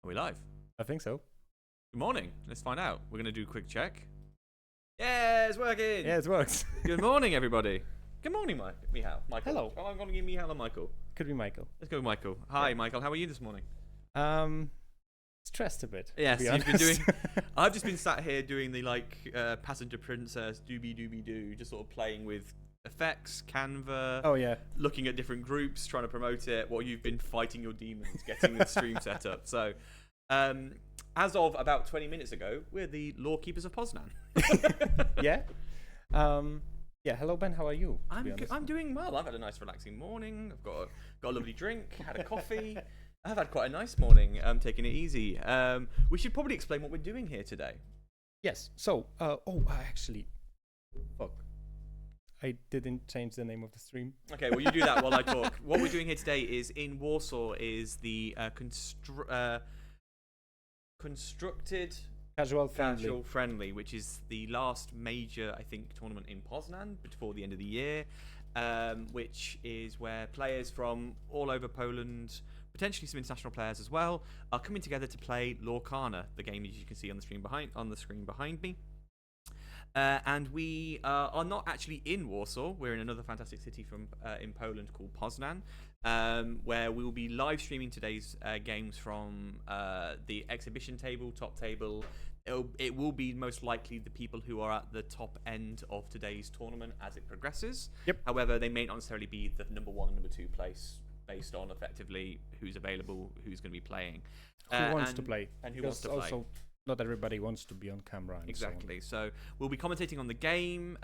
Are we live? I think so. Good morning. Let's find out. We're going to do a quick check. Yeah, it's working. Yeah, it works. Good morning, everybody. Good morning, Michal. Michael. Hello. Oh, I'm going to give Michal and Michael. Could be Michael. Let's go with Michael. Hi, Michael. How are you this morning? Stressed a bit. Yes, you've been doing. I've just been sat here doing the passenger princess doobie doobie doo, just sort of playing with effects, Canva. Oh yeah. Looking at different groups, trying to promote it. While you've been fighting your demons, getting the stream set up. So, as of about 20 minutes ago, we're the Lorekeepers of Poznań. Yeah. Yeah. Hello, Ben. How are you? I'm doing well. I've had a nice, relaxing morning. I've got a lovely drink. Had a coffee. I've had quite a nice morning. I'm taking it easy. We should probably explain what we're doing here today. Yes. So, actually, fuck. I didn't change the name of the stream. Okay, well, you do that while I talk. What we're doing here today is in Warsaw is the constructed Casual friendly, which is the last major, I think, tournament in Poznań before the end of the year, which is where players from all over Poland, potentially some international players as well, are coming together to play Lorekeepers, the game as you can see on the screen behind me. And we are not actually in Warsaw. We're in another fantastic city in Poland called Poznań, where we will be live streaming today's games from the exhibition table, top table. It will be most likely the people who are at the top end of today's tournament as it progresses. Yep. However, they may not necessarily be the number one and number two place based on effectively who's available, who's going to be playing. Who wants to play? And who wants to play. Also, not everybody wants to be on camera. And exactly. So we'll be commentating on the game.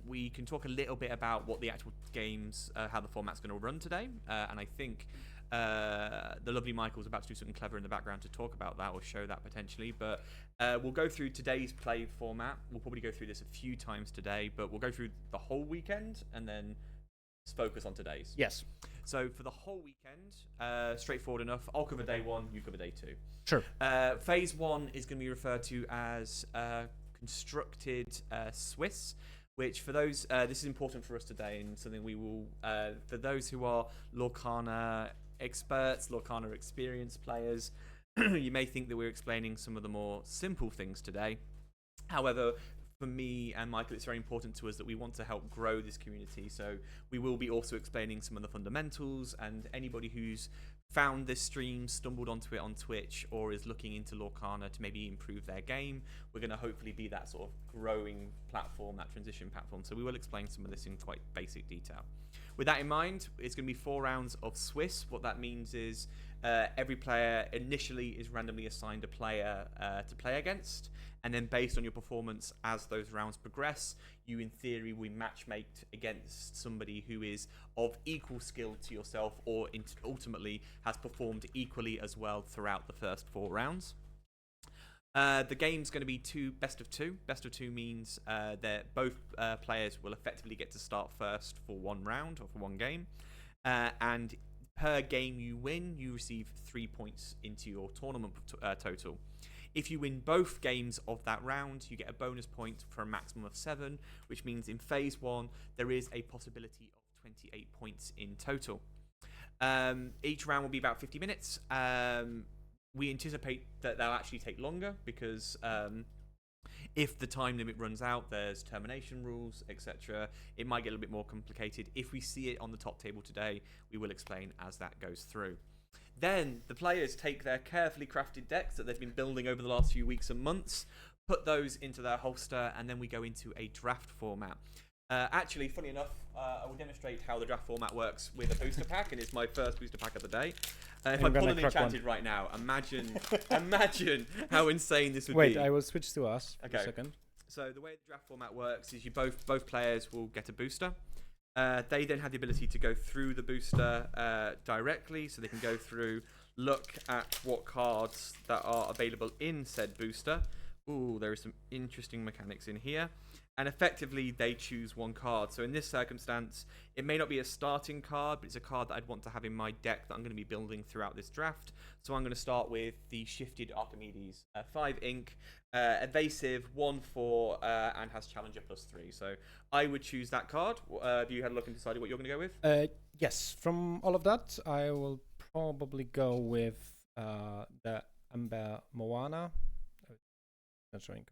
We can talk a little bit about what the actual games, how the format's going to run today. And I think the lovely Michael's about to do something clever in the background to talk about that or show that potentially. But we'll go through today's play format. We'll probably go through this a few times today, but we'll go through the whole weekend and then focus on today's. Yes. So for the whole weekend, straightforward enough. I'll cover day one, you cover day two. Sure. Phase one is going to be referred to as constructed Swiss, which for those, this is important for us today and something we will, for those who are Lorekeepers experts, Lorekeepers experienced players, you may think that we're explaining some of the more simple things today. However, for me and Michael, it's very important to us that we want to help grow this community. So we will be also explaining some of the fundamentals, and anybody who's found this stream, stumbled onto it on Twitch, or is looking into Lorekeepers to maybe improve their game, we're going to hopefully be that sort of growing platform, that transition platform. So we will explain some of this in quite basic detail. With that in mind, it's going to be 4 rounds of Swiss. What that means is every player initially is randomly assigned a player to play against, and then based on your performance as those rounds progress, you in theory will matchmake against somebody who is of equal skill to yourself, or ultimately has performed equally as well throughout the first 4 rounds. The game's going to be best of two. Best of two means that both players will effectively get to start first for 1 round or for 1 game, and per game you win, you receive 3 points into your tournament total. If you win both games of that round, you get a bonus point for a maximum of 7, which means in phase 1 there is a possibility of 28 points in total. Each round will be about 50 minutes. We anticipate that they'll actually take longer because if the time limit runs out, there's termination rules, etc. It might get a little bit more complicated. If we see it on the top table today, we will explain as that goes through. Then the players take their carefully crafted decks that they've been building over the last few weeks and months, put those into their holster, and then we go into a draft format. Actually, funny enough, I will demonstrate how the draft format works with a booster pack, and it's my first booster pack of the day. If I pull an enchanted right now, imagine how insane this would be. Wait, I will switch to us for a second. So the way the draft format works is you both players will get a booster. They then have the ability to go through the booster directly, so they can go through, look at what cards that are available in said booster. Ooh, there are some interesting mechanics in here. And effectively, they choose 1 card. So in this circumstance, it may not be a starting card, but it's a card that I'd want to have in my deck that I'm going to be building throughout this draft. So I'm going to start with the Shifted Archimedes. 5 ink, evasive, 1/4, and has Challenger +3. So I would choose that card. Have you had a look and decided what you're going to go with? Yes, from all of that, I will probably go with the Amber Moana. Not showing.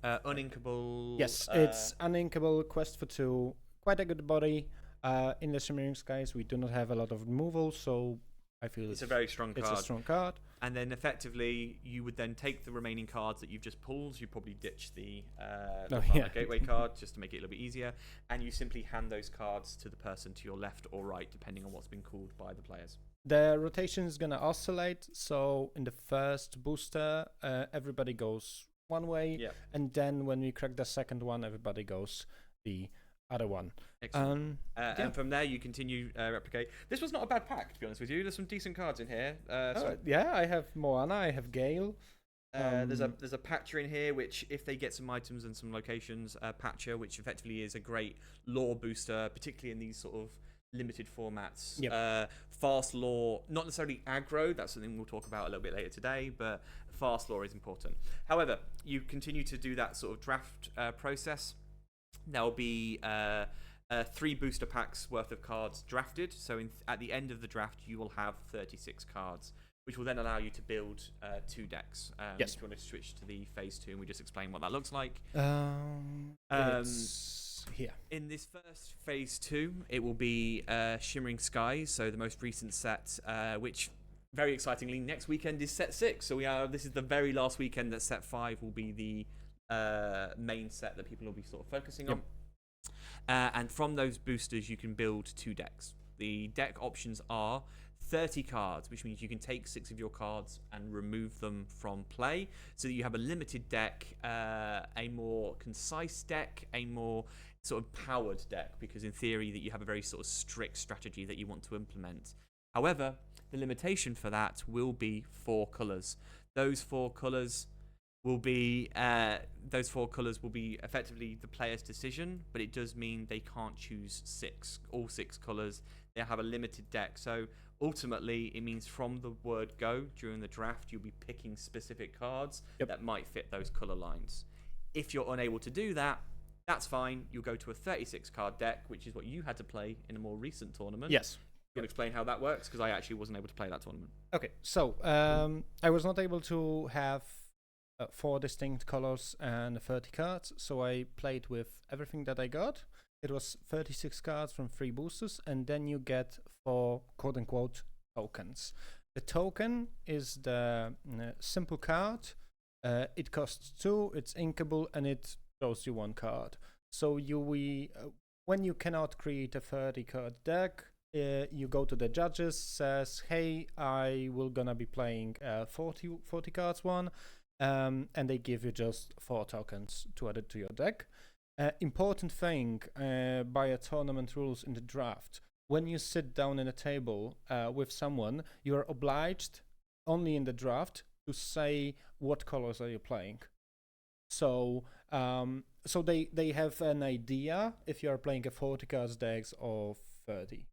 Uninkable. Yes, it's Uninkable, Quest for 2. Quite a good body. In the Shimmering Skies, we do not have a lot of removal, so I feel it's a very strong card. It's a strong card. And then effectively, you would then take the remaining cards that you've just pulled. You probably ditch the Gateway card just to make it a little bit easier. And you simply hand those cards to the person to your left or right, depending on what's been called by the players. The rotation is going to oscillate. So in the first booster, everybody goes one way. Yeah. And then when we crack the second one, everybody goes the other one. Excellent. And from there, you continue replicate. This was not a bad pack, to be honest with you. There's some decent cards in here. Yeah, I have Moana, I have Gale. There's a Patcher in here, which if they get some items and some locations, Patcher, which effectively is a great lore booster, particularly in these sort of limited formats. Yep. Fast lore, not necessarily aggro, that's something we'll talk about a little bit later today, but fast lore is important. However, you continue to do that sort of draft process. There'll be 3 booster packs worth of cards drafted. So at the end of the draft, you will have 36 cards, which will then allow you to build 2 decks. Yes. If you want to switch to the phase 2, and we just explain what that looks like. It's here. In this first phase 2, it will be Shimmering Skies, so the most recent set, which very excitingly next weekend is set 6. So this is the very last weekend that set 5 will be the main set that people will be sort of focusing on. And from those boosters, you can build 2 decks. The deck options are 30 cards, which means you can take 6 of your cards and remove them from play, so that you have a limited deck, a more concise deck, a more sort of powered deck, because in theory that you have a very sort of strict strategy that you want to implement. However, the limitation for that will be 4 colours. Those 4 colours will be effectively the player's decision, but it does mean they can't choose all 6 colours. They have a limited deck, so ultimately it means from the word go during the draft, you'll be picking specific cards that might fit those colour lines. If you're unable to do that, that's fine. You'll go to a 36 card deck, which is what you had to play in a more recent tournament. Yes. You want to explain how that works? Because I actually wasn't able to play that tournament. Okay, so I was not able to have 4 distinct colors and 30 cards, so I played with everything that I got. It was 36 cards from 3 boosters, and then you get 4 quote-unquote tokens. The token is the simple card. It costs 2, it's inkable, and it throws you 1 card. So when you cannot create a 30-card deck, you go to the judges, says, hey, I will gonna be playing 40 cards one, and they give you just 4 tokens to add it to your deck. Important thing by a tournament rules in the draft: when you sit down in a table with someone, you are obliged only in the draft to say what colors are you playing. So they have an idea if you are playing a 40 cards decks or 30.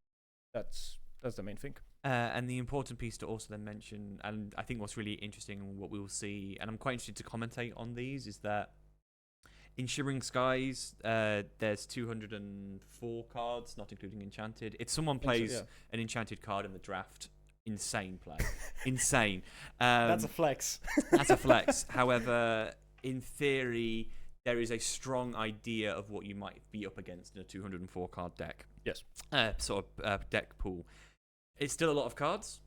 That's the main thing. And the important piece to also then mention, and I think what's really interesting and what we will see, and I'm quite interested to commentate on these, is that in Shimmering Skies, there's 204 cards, not including Enchanted. If someone plays an Enchanted card in the draft, insane play. Insane. That's a flex. That's a flex. However, in theory, there is a strong idea of what you might be up against in a 204 card deck. Yes. Deck pool. It's still a lot of cards,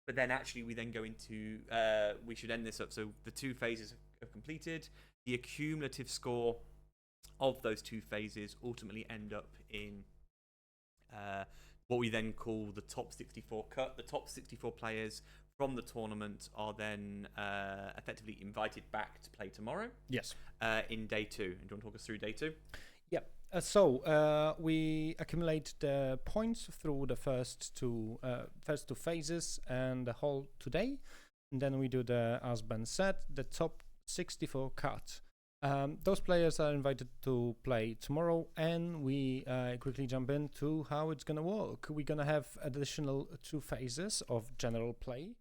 but then actually we then go into, we should end this up. So the 2 phases are completed. The accumulative score of those 2 phases ultimately end up in what we then call the top 64 cut. The top 64 players from the tournament are then effectively invited back to play tomorrow. Yes. In day 2. And do you want to talk us through day 2? Yep. So we accumulate the points through the first two phases and the whole today, and then we do as Ben said, the top 64 cuts. Those players are invited to play tomorrow, and we quickly jump into how it's gonna work. We're gonna have additional 2 phases of general play,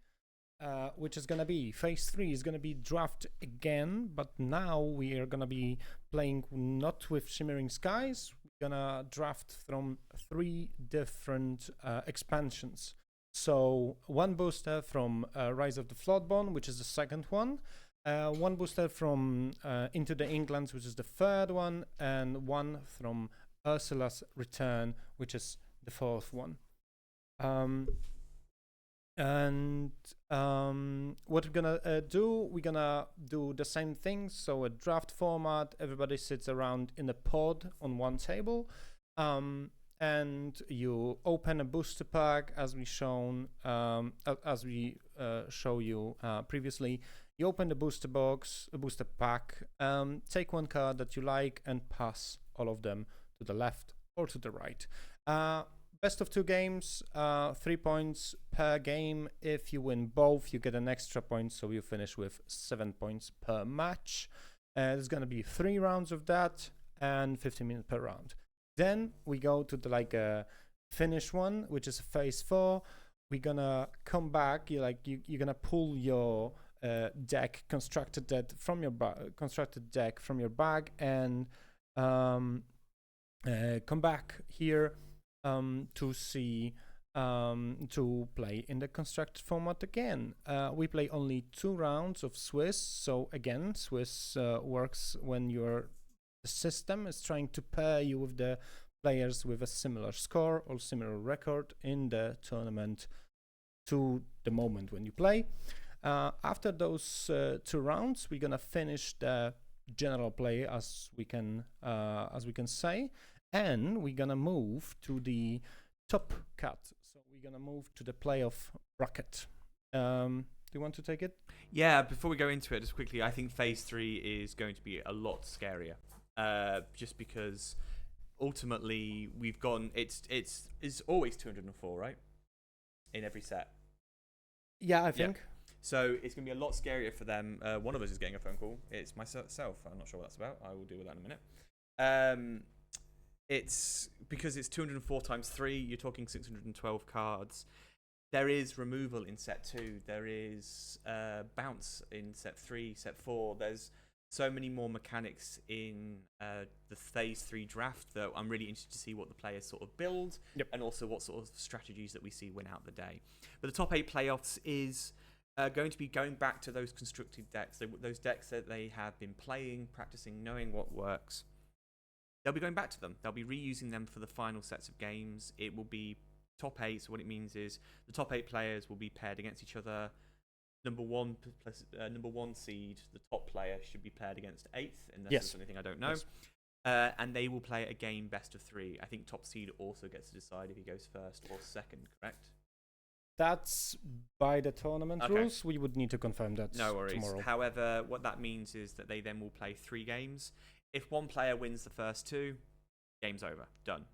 which is gonna be phase 3 is gonna be draft again, but now we are gonna be playing not with Shimmering Skies. We're gonna draft from 3 different expansions. So one booster from Rise of the Floodborn, which is the second one. One booster from Into the Inklands, which is the third one, and one from Ursula's Return, which is the fourth one. What we're gonna do, we're gonna do the same thing. So a draft format, everybody sits around in a pod on one table, and you open a booster pack as we shown, as we show you previously. You open the booster box, a booster pack, take one card that you like and pass all of them to the left or to the right. Best of 2 games, 3 points per game. If you win both, you get an extra point, so you finish with 7 points per match. There's gonna be 3 rounds of that and 15 minutes per round. Then we go to the finish one, which is phase 4. We're gonna come back. You're gonna pull your deck, constructed deck from your bag, and come back here to see to play in the constructed format again. We play only 2 rounds of Swiss. So again, Swiss works when the system is trying to pair you with the players with a similar score or similar record in the tournament to the moment when you play. After those 2 rounds, we're gonna finish the general play, as we can say, and we're gonna move to the top cut. So we're gonna move to the playoff bracket. Do you want to take it? Yeah. Before we go into it, just quickly, I think phase 3 is going to be a lot scarier, just because ultimately we've gone. It's always 204, right? In every set. Yeah, I think. Yeah. So it's going to be a lot scarier for them. One of us is getting a phone call. It's myself. I'm not sure what that's about. I will deal with that in a minute. It's because it's 204 times 3. You're talking 612 cards. There is removal in set 2. There is bounce in set 3, set 4. There's so many more mechanics in the phase 3 draft that I'm really interested to see what the players sort of build, and also what sort of strategies that we see win out the day. But the top 8 playoffs is going to be going back to those constructed decks, those decks that they have been playing, practicing, knowing what works. They'll be going back to them. They'll be reusing them for the final sets of games. It will be top 8. So what it means is the top 8 players will be paired against each other. Number 1 seed, the top player, should be paired against 8th, unless there's anything I don't know. Yes. And they will play a game best of 3. I think top seed also gets to decide if he goes first or second, correct? That's by the tournament rules. We would need to confirm that tomorrow. However, what that means is that they then will play 3 games. If one player wins the first 2, game's over, done.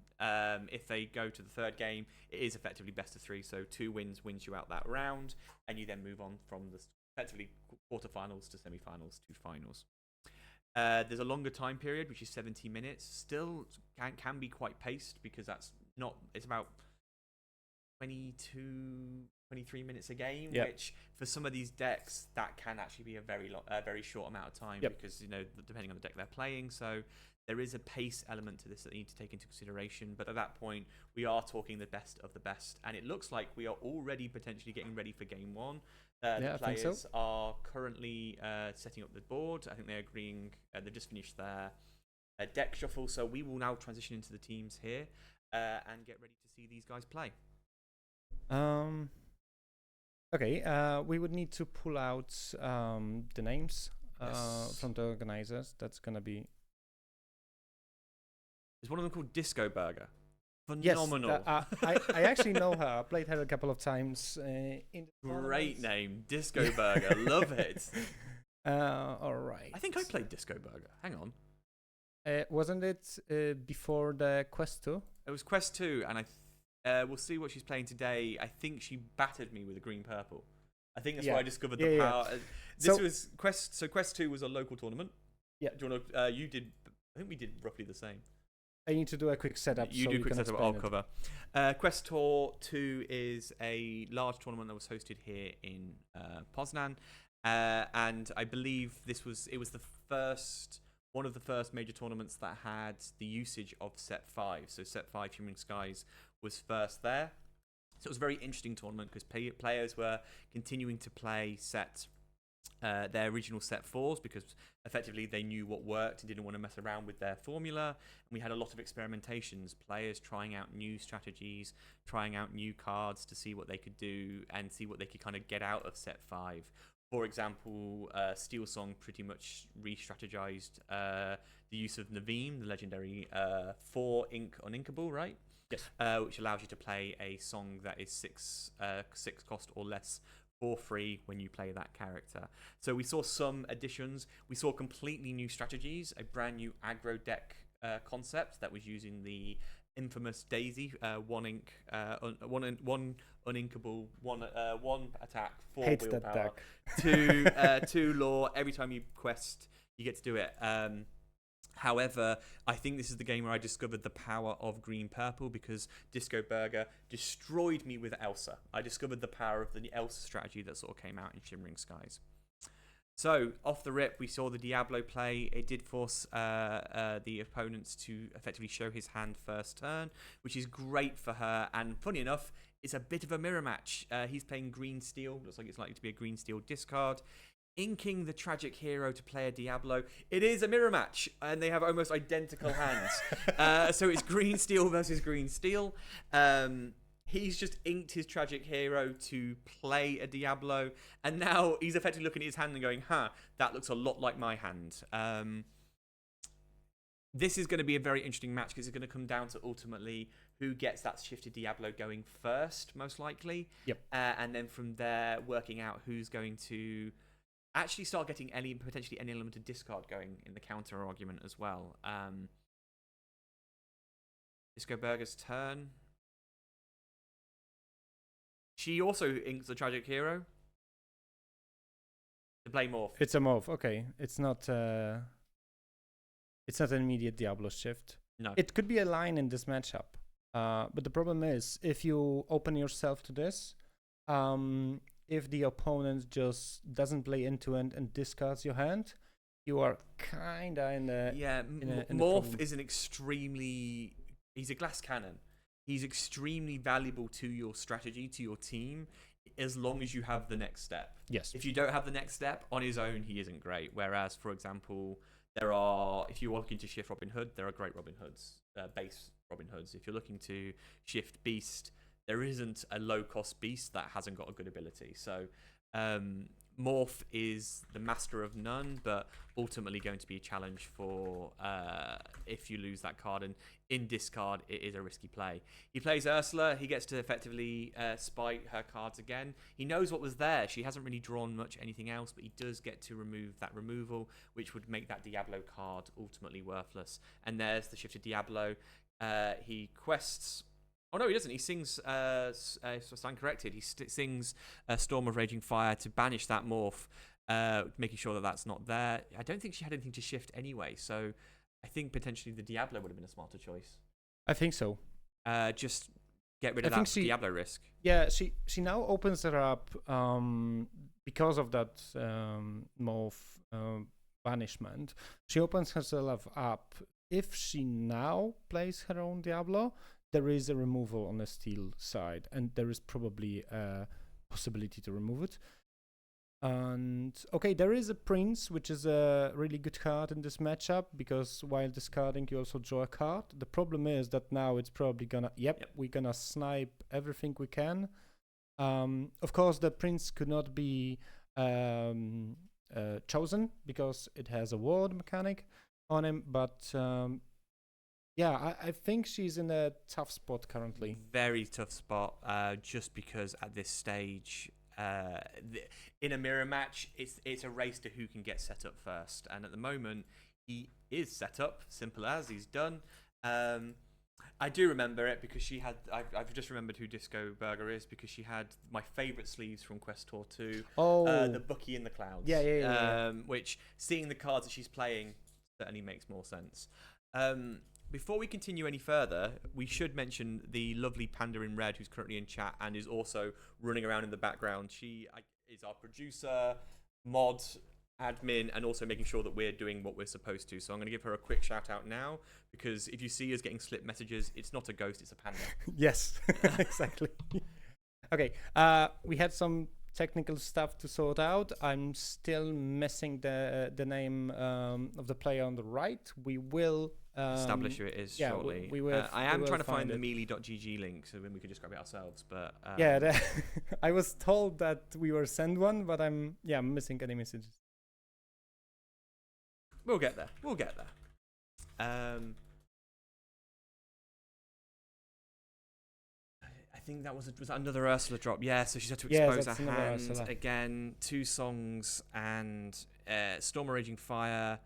If they go to the 3rd game, it is effectively best of 3, so 2 wins you out that round, and you then move on from the effectively quarterfinals to semi-finals to finals. There's a longer time period, which is 70 minutes. Still can be quite paced, because it's about 22, 23 minutes a game, which for some of these decks, that can actually be a very short amount of time, because, depending on the deck they're playing. So there is a pace element to this that they need to take into consideration. But at that point, we are talking the best of the best. And it looks like we are already potentially getting ready for game 1. The players are currently setting up the board. I think they're agreeing. They've just finished their deck shuffle. So we will now transition into the teams here and get ready to see these guys play. Okay, we would need to pull out the names from the organizers. That's gonna be. Is one of them called Disco Burger? Phenomenal. Yes, I actually know her. I played her a couple of times. Great name, Disco Burger. Love it. All right. I think I played Disco Burger. Hang on. Wasn't it before the Quest 2? It was Quest 2, and we'll see what she's playing today. I think she battered me with a green purple. I think that's why I discovered the power. This was Quest. So Quest 2 was a local tournament. Yeah. Do you want to? You did. I think we did roughly the same. I need to do a quick setup. You do a quick setup. I'll cover. Quest Tour 2 is a large tournament that was hosted here in Poznań, and I believe it was one of the first major tournaments that had the usage of Set 5. So Set 5, Shimmering Skies, was first there. So it was a very interesting tournament because players were continuing to play their original set 4s because effectively they knew what worked and didn't want to mess around with their formula. And we had a lot of experimentations, players trying out new strategies, trying out new cards to see what they could do and see what they could kind of get out of set 5. For example, Steel Song pretty much re-strategized the use of Naveem, the legendary 4-ink uninkable, right? Yes. Which allows you to play a song that is 6 cost or less for free when you play that character. So we saw some additions. We saw completely new strategies, a brand new aggro deck concept that was using the infamous Daisy, 1-ink, one uninkable, one attack, 4 Hates willpower, that deck. 2 lore. Every time you quest, you get to do it. However, I think this is the game where I discovered the power of green-purple because Disco Burger destroyed me with Elsa. I discovered the power of the Elsa strategy that sort of came out in Shimmering Skies. So, off the rip, we saw the Diablo play. It did force the opponents to effectively show his hand first turn, which is great for her. And funny enough, it's a bit of a mirror match. He's playing green steel. Looks like it's likely to be a green steel discard. Inking the tragic hero to play a Diablo. It is a mirror match, and they have almost identical hands. So it's green steel versus green steel. He's just inked his tragic hero to play a Diablo, and now he's effectively looking at his hand and going, that looks a lot like my hand. This is going to be a very interesting match because it's going to come down to ultimately who gets that shifted Diablo going first, most likely. Yep. And then from there, working out who's going to actually start getting potentially any element of discard going in the counter argument as well. Disco Burger's turn. She also inks the tragic hero to play morph. It's a morph. Okay, it's not an immediate Diablo shift. No, It could be a line in this matchup, but the problem is if you open yourself to this, if the opponent just doesn't play into it and discards your hand, you are kinda in the morph is an extremely. He's a glass cannon. He's extremely valuable to your strategy, to your team, as long as you have the next step. Yes. If you don't have the next step, on his own, he isn't great. Whereas, for example, if you're looking to shift Robin Hood, there are great Robin Hoods, base Robin Hoods. If you're looking to shift Beast, there isn't a low-cost Beast that hasn't got a good ability. So, Morph is the master of none, but ultimately going to be a challenge for if you lose that card. And in discard, it is a risky play. He plays Ursula. He gets to effectively spite her cards again. He knows what was there. She hasn't really drawn much anything else, but he does get to remove that removal, which would make that Diablo card ultimately worthless. And there's the shifted Diablo. He quests. Oh no, he doesn't. He sings. Stand corrected. He sings "Storm of Raging Fire" to banish that morph, making sure that that's not there. I don't think she had anything to shift anyway, so I think potentially the Diablo would have been a smarter choice. I think so. Just get rid of that Diablo risk. Yeah, she now opens her up because of that morph banishment. She opens herself up. If she now plays her own Diablo, there is a removal on the steel side, and there is probably a possibility to remove it. And okay, there is a Prince, which is a really good card in this matchup, because while discarding, you also draw a card. The problem is that now it's probably gonna, we're gonna snipe everything we can. Of course, the Prince could not be chosen because it has a ward mechanic on him, but yeah, I think she's in a tough spot currently. Very tough spot, just because at this stage, in a mirror match, it's a race to who can get set up first. And at the moment, he is set up, simple as, he's done. I do remember it because she had, I've just remembered who Disco Burger is because she had my favourite sleeves from Quest Tour 2. Oh. The Bucky in the Clouds. Yeah. Which, seeing the cards that she's playing, certainly makes more sense. Before we continue any further, we should mention the lovely Panda in Red, who's currently in chat and is also running around in the background. She is our producer, mod, admin, and also making sure that we're doing what we're supposed to. So I'm going to give her a quick shout out now, because if you see us getting slip messages, it's not a ghost, it's a panda. Yes, exactly. Okay. We had some technical stuff to sort out. I'm still missing the name of the player on the right. We will Establish who it is yeah, shortly. we will. I we am will trying to find the it. melee.gg link, so then we could just grab it ourselves. But Yeah, I was told that we were sent one, but I'm missing any messages. we'll get there. We'll get there. I think that was that another Ursula drop. Yeah, so she's had to expose that's her another hand Ursula. again. 2 songs and Storm of Raging Fire.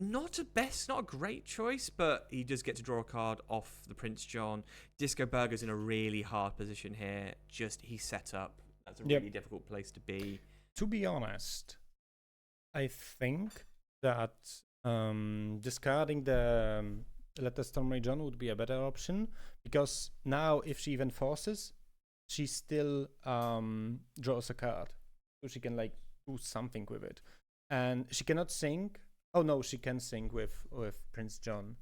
Not a great choice, but he does get to draw a card off the Prince John. Disco Burger's in a really hard position here. He's set up. That's a really difficult place to be. To be honest, I think that discarding the Let the Storm Rage On would be a better option, because now if she even forces, she still draws a card, so she can like do something with it, and she cannot sing. Oh no, she can sing with Prince John,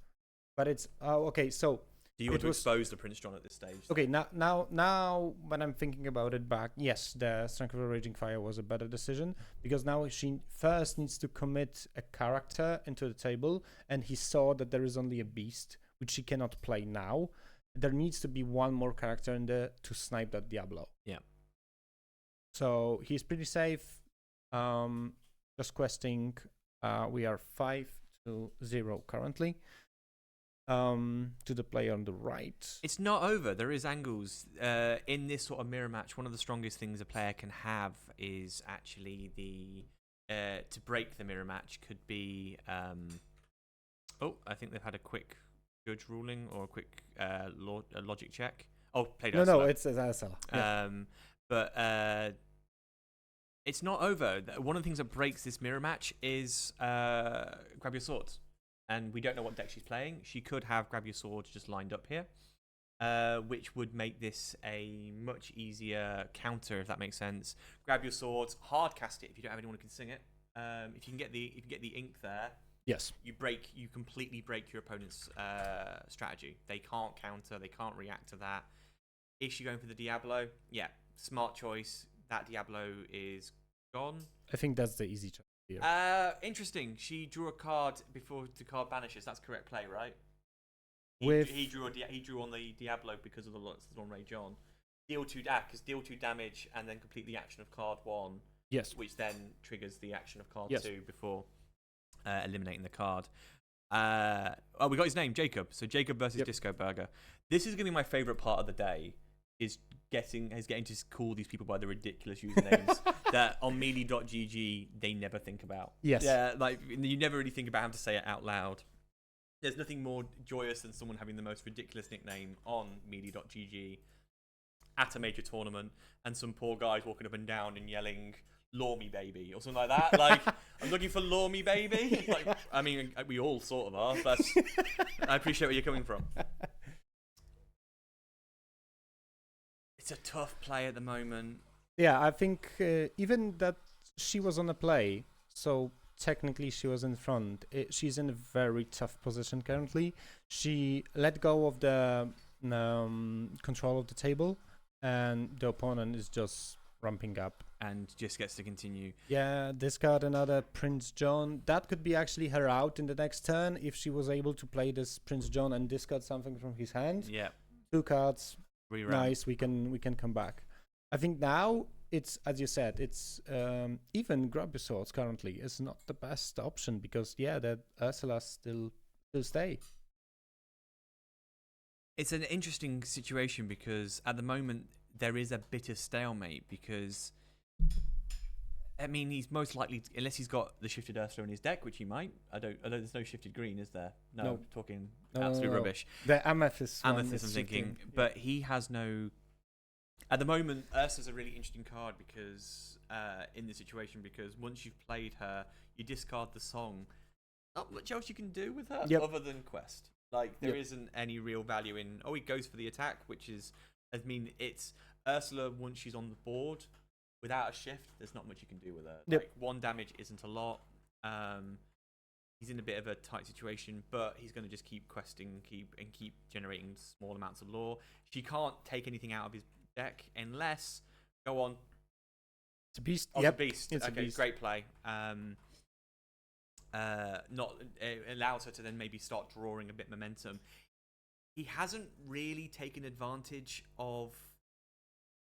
but it's okay. So do you want to expose the Prince John at this stage? Okay, now when I'm thinking about it back, yes, the Strength of a Raging Fire was a better decision, because now she first needs to commit a character into the table, and he saw that there is only a beast, which she cannot play now. There needs to be one more character in there to snipe that Diablo. Yeah. So he's pretty safe. Just questing. We are 5-0 currently. To the player on the right. It's not over. There is angles in this sort of mirror match. One of the strongest things a player can have is actually the to break the mirror match could be. I think they've had a quick judge ruling or a quick logic check. Oh, played Ursula. No, it's Ursula. Yeah. But it's not over. One of the things that breaks this mirror match is grab your swords. And we don't know what deck she's playing. She could have Grab Your Sword just lined up here, which would make this a much easier counter, if that makes sense. Grab Your Swords, hard cast it if you don't have anyone who can sing it. If you can get the ink there, yes, you completely break your opponent's strategy. They can't counter, they can't react to that. Is she going for the Diablo? Yeah, smart choice. That Diablo is gone. I think that's the easy choice. Interesting. She drew a card before the card vanishes. That's correct play, right? He drew on the Diablo because of the Storm Rage On. Deal 2 damage and then complete the action of card 1. Yes. Which then triggers the action of card yes. 2 before eliminating the card. We got his name, Jacob. So Jacob versus Disco Burger. This is going to be my favorite part of the day. Is getting to call these people by the ridiculous usernames that on melee.gg they never think about. Yes. Yeah, like you never really think about having to say it out loud. There's nothing more joyous than someone having the most ridiculous nickname on melee.gg at a major tournament and some poor guys walking up and down and yelling "Lore me baby" or something like that. Like, I'm looking for "Lore me baby." Like, I mean, we all sort of are, but I appreciate where you're coming from. It's a tough play at the moment. Yeah, I think even that she was on a play, so technically she was in front. She's in a very tough position currently. She let go of the control of the table, and the opponent is just ramping up. And just gets to continue. Yeah, discard another Prince John. That could be actually her out in the next turn if she was able to play this Prince John and discard something from his hand. Yeah. 2 cards. Rerun. Nice, we can come back. I think now it's, as you said, it's even Grab Your Swords currently is not the best option because that Ursula still stay. It's an interesting situation because at the moment there is a bit of stalemate because I mean he's most likely unless he's got the shifted Ursula in his deck, which he might. I don't there's no shifted green, is there? No. Talking absolute rubbish. The Amethyst I'm thinking, but he has no. At the moment, Ursa's a really interesting card because in this situation, because once you've played her, you discard the song. Not much else you can do with her other than quest. Like there isn't any real value in. Oh, he goes for the attack, which is. I mean, it's Ursula once she's on the board. Without a shift, there's not much you can do with her. Like 1 damage isn't a lot. He's in a bit of a tight situation, but he's going to just keep questing, keep generating small amounts of lore. She can't take anything out of his deck, unless go on. It's a beast. Oh, Yep. the beast. It's a Okay, beast. great play. Not it allows her to then maybe start drawing a bit momentum. He hasn't really taken advantage of.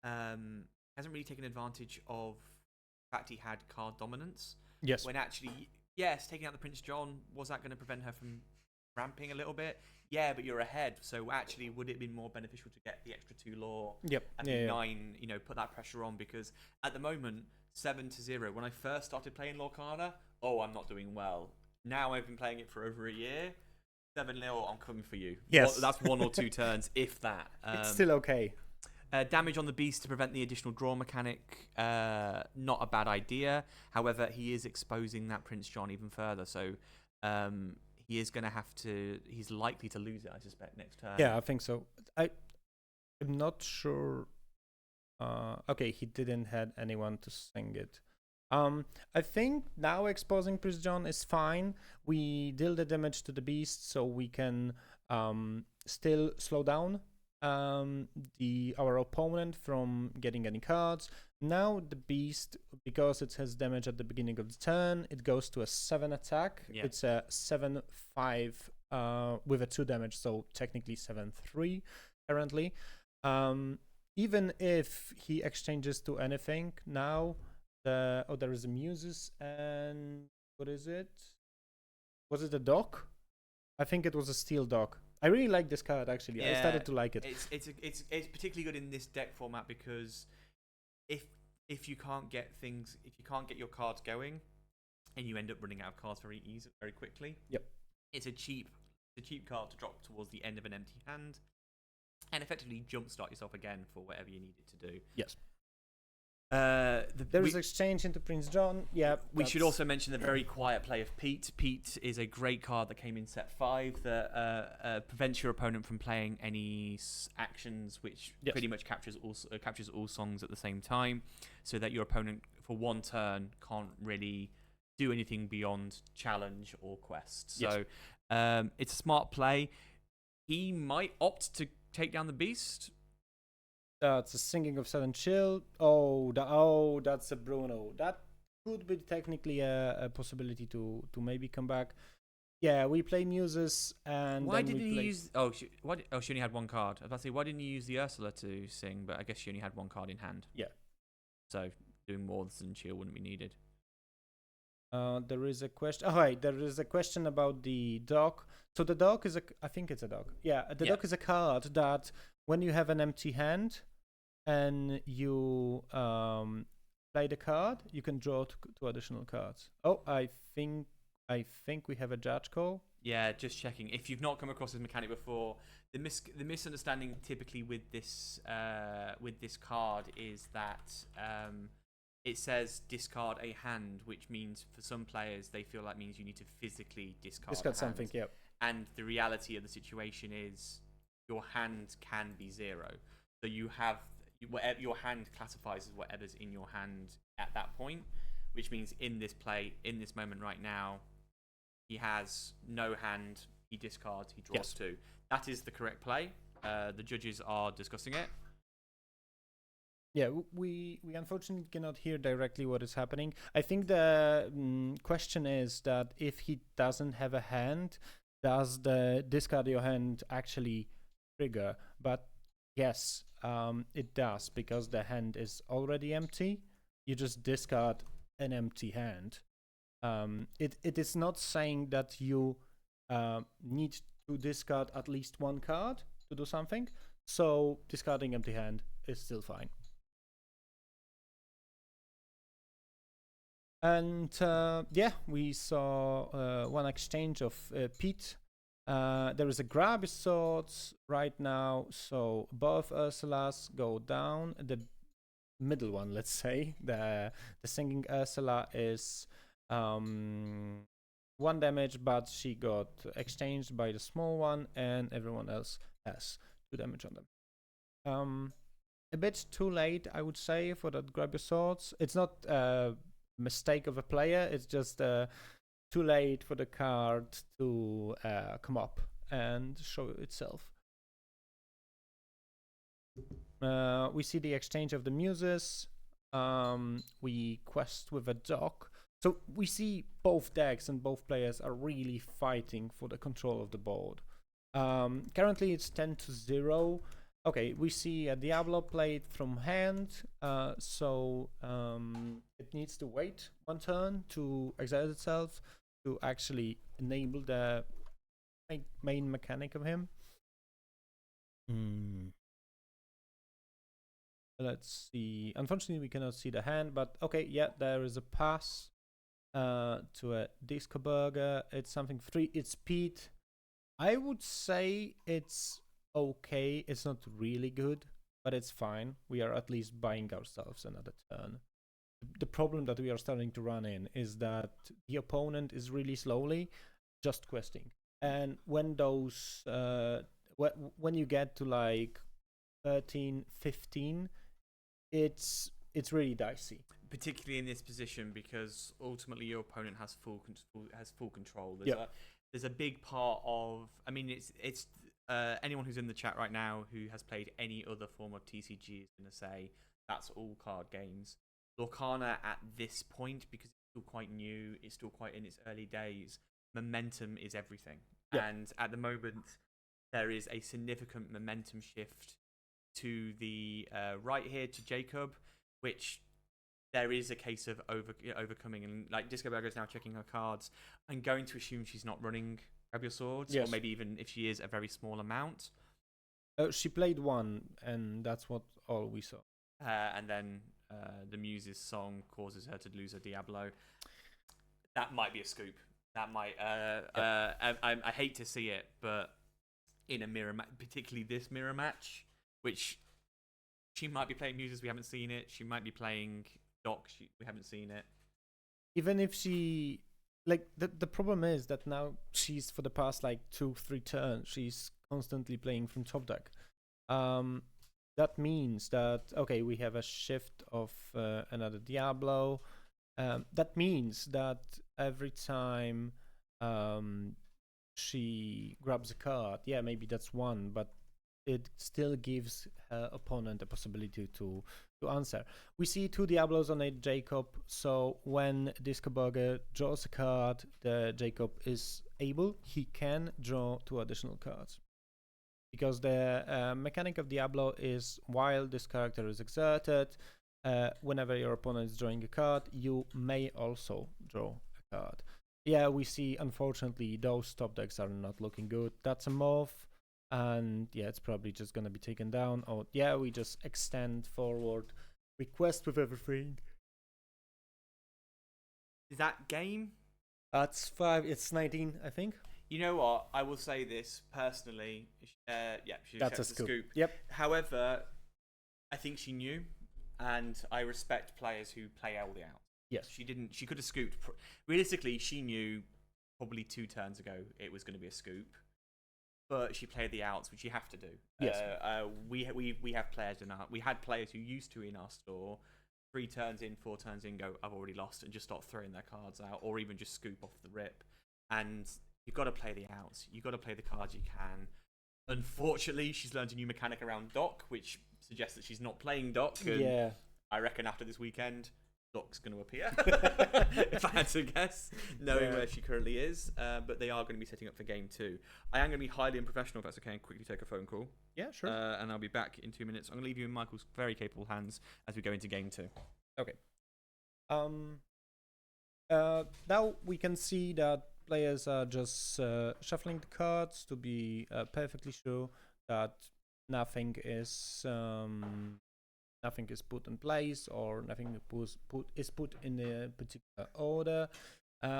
Hasn't really taken advantage of the fact he had card dominance. Yes. When actually, yes, taking out the Prince John, was that going to prevent her from ramping a little bit? Yeah, but you're ahead. So actually, would it have been more beneficial to get the extra 2 law? Yep. And the 9, put that pressure on, because at the moment, 7-0. When I first started playing Lorcana, I'm not doing well. Now I've been playing it for over a year. 7-0, I'm coming for you. Yes. That's 1 or 2 turns, if that. It's still okay. Damage on the beast to prevent the additional draw mechanic, not a bad idea. However, he is exposing that Prince John even further, so he is going to have to. He's likely to lose it, I suspect, next turn. Yeah, I think so. I'm not sure. Okay, he didn't had anyone to sing it. I think now exposing Prince John is fine. We deal the damage to the beast, so we can still slow down our opponent from getting any cards. Now the beast, because it has damage at the beginning of the turn, it goes to a 7 attack. Yeah. It's a 7/5 with a 2 damage, so technically 7/3 currently. Even if he exchanges to anything now, there is a Muses, and what is it? Was it a dock? I think it was a steel dock. I really like this card, actually. Yeah, I started to like it. It's particularly good in this deck format, because if you can't get your cards going, and you end up running out of cards very quickly. Yep. It's a cheap card to drop towards the end of an empty hand, and effectively jumpstart yourself again for whatever you need it to do. Yes. There is exchange into Prince John. Yeah. We should also mention the very quiet play of Pete. Pete is a great card that came in set 5 that prevents your opponent from playing any actions, which pretty much captures all songs at the same time, so that your opponent for 1 turn can't really do anything beyond challenge or quest. So it's a smart play. He might opt to take down the beast. That's a Singing of Sudden Chill. That's a Bruno. That could be technically a possibility to maybe come back. Yeah, we play Muses, and why didn't you use? She only had 1 card. I was about to say, why didn't you use the Ursula to sing? But I guess she only had 1 card in hand. Yeah. So doing more than chill wouldn't be needed. There is a question. Oh, right, there is a question about the dock. So the dock is I think it's a dock. Yeah, the dock is a card that when you have an empty hand and you play the card, you can draw 2 additional cards. Oh, I think we have a judge call. Yeah, just checking. If you've not come across this mechanic before, the misunderstanding typically with this card is that it says discard a hand, which means for some players they feel that means you need to physically discard something. Yeah. And the reality of the situation is your hand can be 0. So you have whatever your hand classifies as whatever's in your hand at that point, which means in this moment right now, he has no hand, he discards, he draws 2. That is the correct play. The judges are discussing it. Yeah, we unfortunately cannot hear directly what is happening. I think the question is that if he doesn't have a hand, does the discard your hand actually trigger? But yes, it does, because the hand is already empty. You just discard an empty hand. It is not saying that you need to discard at least 1 card to do something. So discarding empty hand is still fine. And we saw 1 exchange of Pete. There is a grab his swords right now, so both Ursulas go down. The middle one, let's say, the Singing Ursula is 1 damage, but she got exchanged by the small one, and everyone else has 2 damage on them. A bit too late, I would say, for that grab your swords. It's not mistake of a player, it's just too late for the card to come up and show itself. We see the exchange of the muses. We quest with a dock. So we see both decks and both players are really fighting for the control of the board. Currently it's 10-0. Okay, we see a Diablo played from hand, so it needs to wait one turn to exert itself to actually enable the main mechanic of him. Let's see. Unfortunately, we cannot see the hand, but okay, yeah, there is a pass to a disco burger. It's something free. It's speed. I would say it's okay. It's not really good, but it's fine. We are at least buying ourselves another turn. The problem that we are starting to run in is that the opponent is really slowly just questing, and when those when you get to like 13, 15, it's really dicey. Particularly in this position, because ultimately your opponent has full control. There's a big part of. I mean, it's anyone who's in the chat right now who has played any other form of TCG is going to say that's all card games. Lorcana at this point, because it's still quite new, it's still quite in its early days. Momentum is everything, and at the moment there is a significant momentum shift to the right here to Jacob, which there is a case of overcoming. And like Disco Burger is now checking her cards. I'm going to assume she's not running Grab Your Swords, or maybe even if she is, a very small amount. She played one, and that's all we saw. And then the Muse's song causes her to lose her Diablo. That might be a scoop. That might. I hate to see it, but in a mirror match, particularly this mirror match, which she might be playing Muses, we haven't seen it. She might be playing Doc, we haven't seen it. Even if she, like, the problem is that now she's, for the past like 2-3 turns, she's constantly playing from top deck. That means that, okay, we have a shift of another Diablo. That means that every time she grabs a card, yeah, maybe that's one, but it still gives her opponent a possibility to answer. We see 2 Diablos on a Jacob, so when Disco Burger draws a card, the Jacob is able, he can draw 2 additional cards. Because the mechanic of Diablo is, while this character is exerted, whenever your opponent is drawing a card, you may also draw a card. Yeah, we see, unfortunately, those top decks are not looking good. That's a morph. And yeah, it's probably just gonna be taken down. Or yeah, we just extend forward, request with everything. Is that game? That's 5. It's 19, I think. You know what? I will say this personally. She That's a scoop. Yep. However, I think she knew, and I respect players who play all the out. Yes. She didn't. She could have scooped. Realistically, she knew probably 2 turns ago it was going to be a scoop. But she played the outs, which you have to do. Yes. We have players in our. We had players who used to in our store, 3 turns in, 4 turns in, go, I've already lost, and just start throwing their cards out, or even just scoop off the rip. And you've got to play the outs. You've got to play the cards you can. Unfortunately, she's learned a new mechanic around Doc, which suggests that she's not playing Doc. And yeah. I reckon after this weekend, Doc's going to appear, if I had to guess, knowing where she currently is. But they are going to be setting up for game 2. I am going to be highly unprofessional, if that's okay, and quickly take a phone call. Yeah, sure. And I'll be back in 2 minutes. I'm going to leave you in Michael's very capable hands as we go into game 2. Okay. Now we can see that players are just shuffling the cards to be perfectly sure that nothing is put in place, or nothing is put in a particular order.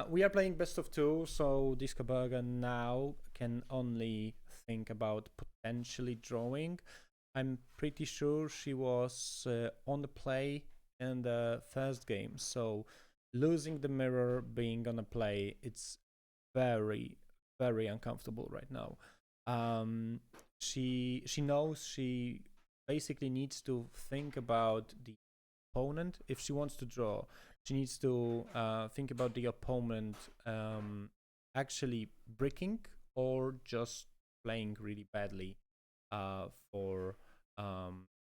We are playing best of 2, so Disco Burger now can only think about potentially drawing. I'm pretty sure she was on the play in the first game, so losing the mirror, being on a play, it's very, very uncomfortable right now. She knows she basically needs to think about the opponent. If she wants to draw, she needs to think about the opponent actually bricking or just playing really badly for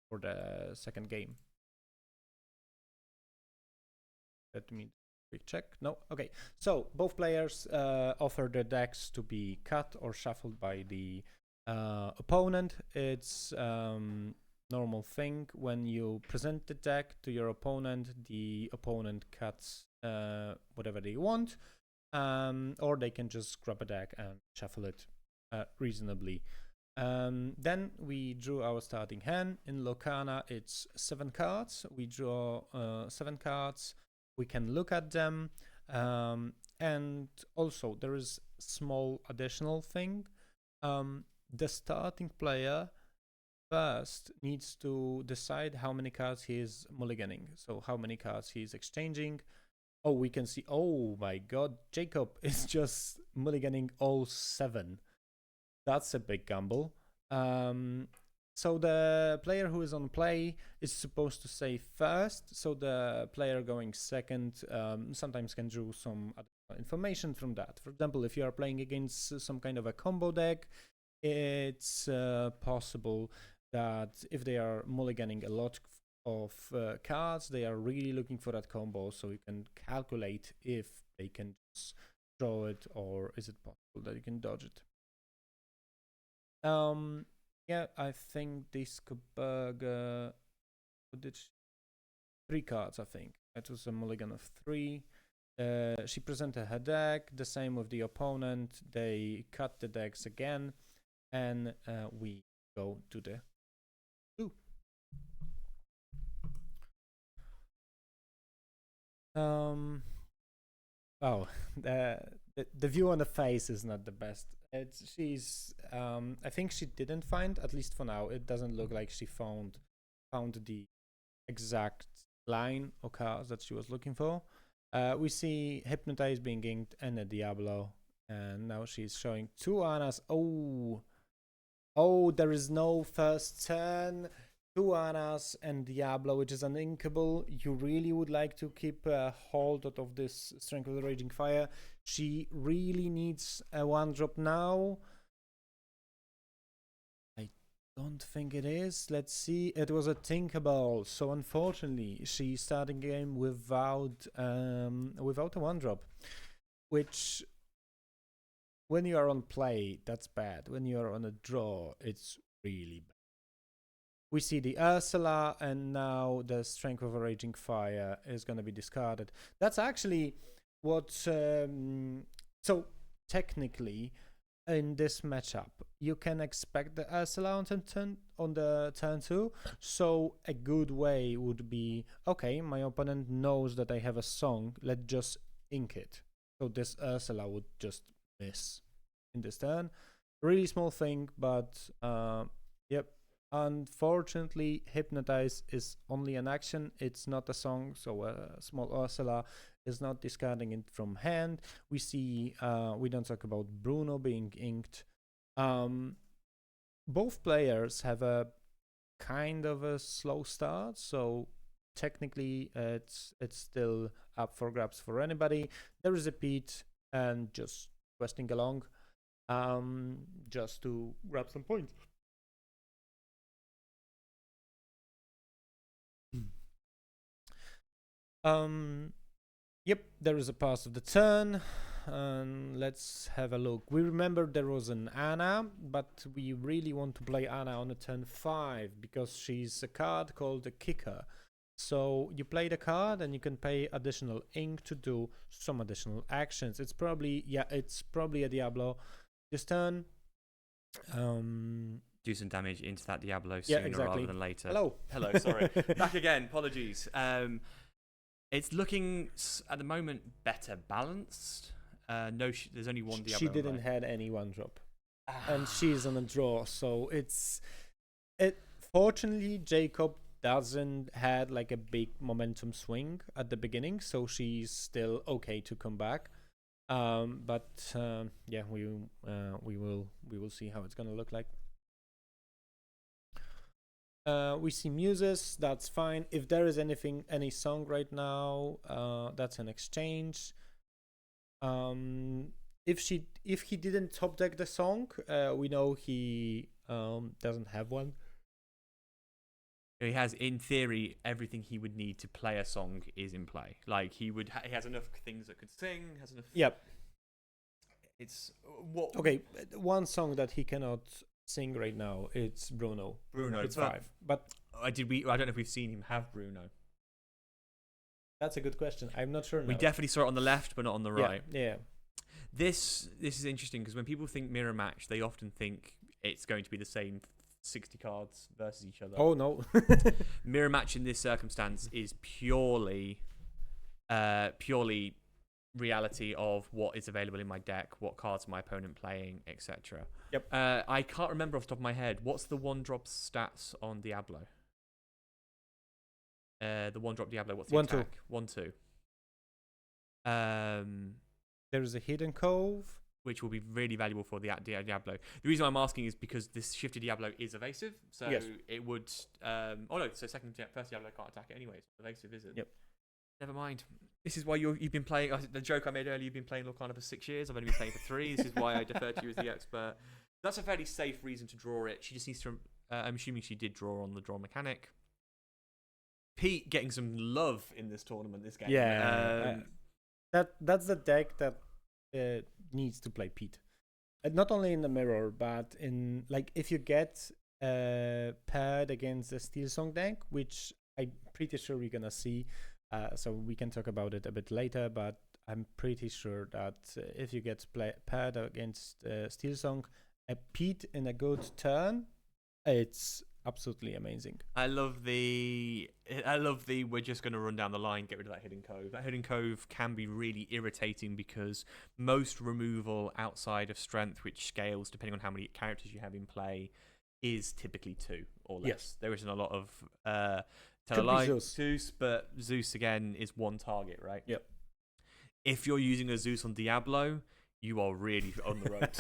for the second game. Let me quick check. No, okay. So both players offer their decks to be cut or shuffled by the opponent. It's normal thing. When you present the deck to your opponent, the opponent cuts whatever they want, or they can just grab a deck and shuffle it reasonably. Then we drew our starting hand. In Locana, it's 7 cards. We draw 7 cards. We can look at them. And also, there is small additional thing. The starting player first needs to decide how many cards he is mulliganing. So how many cards he is exchanging. Oh, we can see, oh my god, Jacob is just mulliganing all 7. That's a big gamble. So the player who is on play is supposed to say first. So the player going second sometimes can draw some information from that. For example, if you are playing against some kind of a combo deck, it's possible that if they are mulliganing a lot of cards, they are really looking for that combo, so you can calculate if they can just draw it, or is it possible that you can dodge it. Yeah, I think this Koberger did 3 cards, I think. It was a mulligan of 3. She presented her deck, the same with the opponent. They cut the decks again, and we go to the 2. Oh, the view on the face is not the best. She's I think she didn't find, at least for now, it doesn't look like she found the exact line or cards that she was looking for. We see Hypnotize being inked and a Diablo, and now she's showing 2 Annas. Oh, there is no first turn. 2 Annas and Diablo, which is uninkable. You really would like to keep a hold of this Strength of the Raging Fire. She really needs a 1-drop now. I don't think it is. Let's see. It was a Tinkerbell, so unfortunately, she's starting the game without a 1-drop, which, when you are on play, that's bad. When you are on a draw, it's really bad. We see the Ursula, and now the Strength of a Raging Fire is going to be discarded. That's actually what... so, technically, in this matchup, you can expect the Ursula on the turn 2. So, a good way would be, okay, my opponent knows that I have a song, let's just ink it. So, this Ursula would just miss in this turn. Really small thing, but, yep. Unfortunately, Hypnotize is only an action. It's not a song, so a small Ursula is not discarding it from hand. We see, we don't talk about Bruno being inked. Both players have a kind of a slow start, so technically it's still up for grabs for anybody. There is a Pete and just questing along just to grab some points. Yep, there is a pass of the turn. Let's have a look. We remember there was an Anna, but we really want to play Anna on a turn 5 because she's a card called a Kicker. So you play the card and you can pay additional ink to do some additional actions. It's probably a Diablo this turn. Do some damage into that Diablo sooner rather than later. Hello, sorry. Back again, apologies. It's looking, at the moment, better balanced. No, there's only one Diablo. She didn't have any 1-drop. And she's on a draw, so fortunately, Jacob doesn't had like a big momentum swing at the beginning, so she's still okay to come back. But yeah, we will see how it's gonna look like. We see Muses, that's fine. If there is any song right now, that's an exchange. If he didn't top deck the song, we know he doesn't have one. He has, in theory, everything he would need to play a song is in play. Like he has enough things that could sing. Has enough. Yep. It's what? Okay, one song that he cannot sing right now. It's Bruno. Bruno. It's 5. But I don't know if we've seen him have Bruno. that's a good question. I'm not sure. We now. definitely saw it on the left, but not on the right. Yeah. This is interesting because when people think mirror match, they often think it's going to be the same 60 cards versus each other. Oh no. Mirror match in this circumstance is purely reality of what is available in my deck, what cards my opponent playing, etc. Yep. I can't remember off the top of my head. What's the 1-drop stats on Diablo? The 1-drop Diablo. What's the attack? 1/2. There is a hidden cove, which will be really valuable for the Diablo. The reason I'm asking is because this shifted Diablo is evasive, so yes. it would. So first Diablo can't attack it anyways. Evasive, is it? Yep. Never mind. This is why you've been playing. The joke I made earlier. You've been playing Lorcana for 6 years. I've only been playing for 3. This is why I defer to you as the expert. That's a fairly safe reason to draw it. She just needs to. I'm assuming she did draw on the draw mechanic. Pete getting some love in this tournament. This game. Yeah. That's the deck that needs to play Pete. Not only in the mirror, but in like if you get paired against the Steel Song deck, which I'm pretty sure we're gonna see. So we can talk about it a bit later, but I'm pretty sure that if you get paired against Steel Song, a Pete in a good turn, it's absolutely amazing. I love the we're just going to run down the line, get rid of that hidden cove. That hidden cove can be really irritating because most removal outside of strength, which scales depending on how many characters you have in play, is typically 2 or less. Yes. There isn't a lot of Zeus, but Zeus again is one target, right? Yep. If you're using a Zeus on Diablo, you are really on the ropes.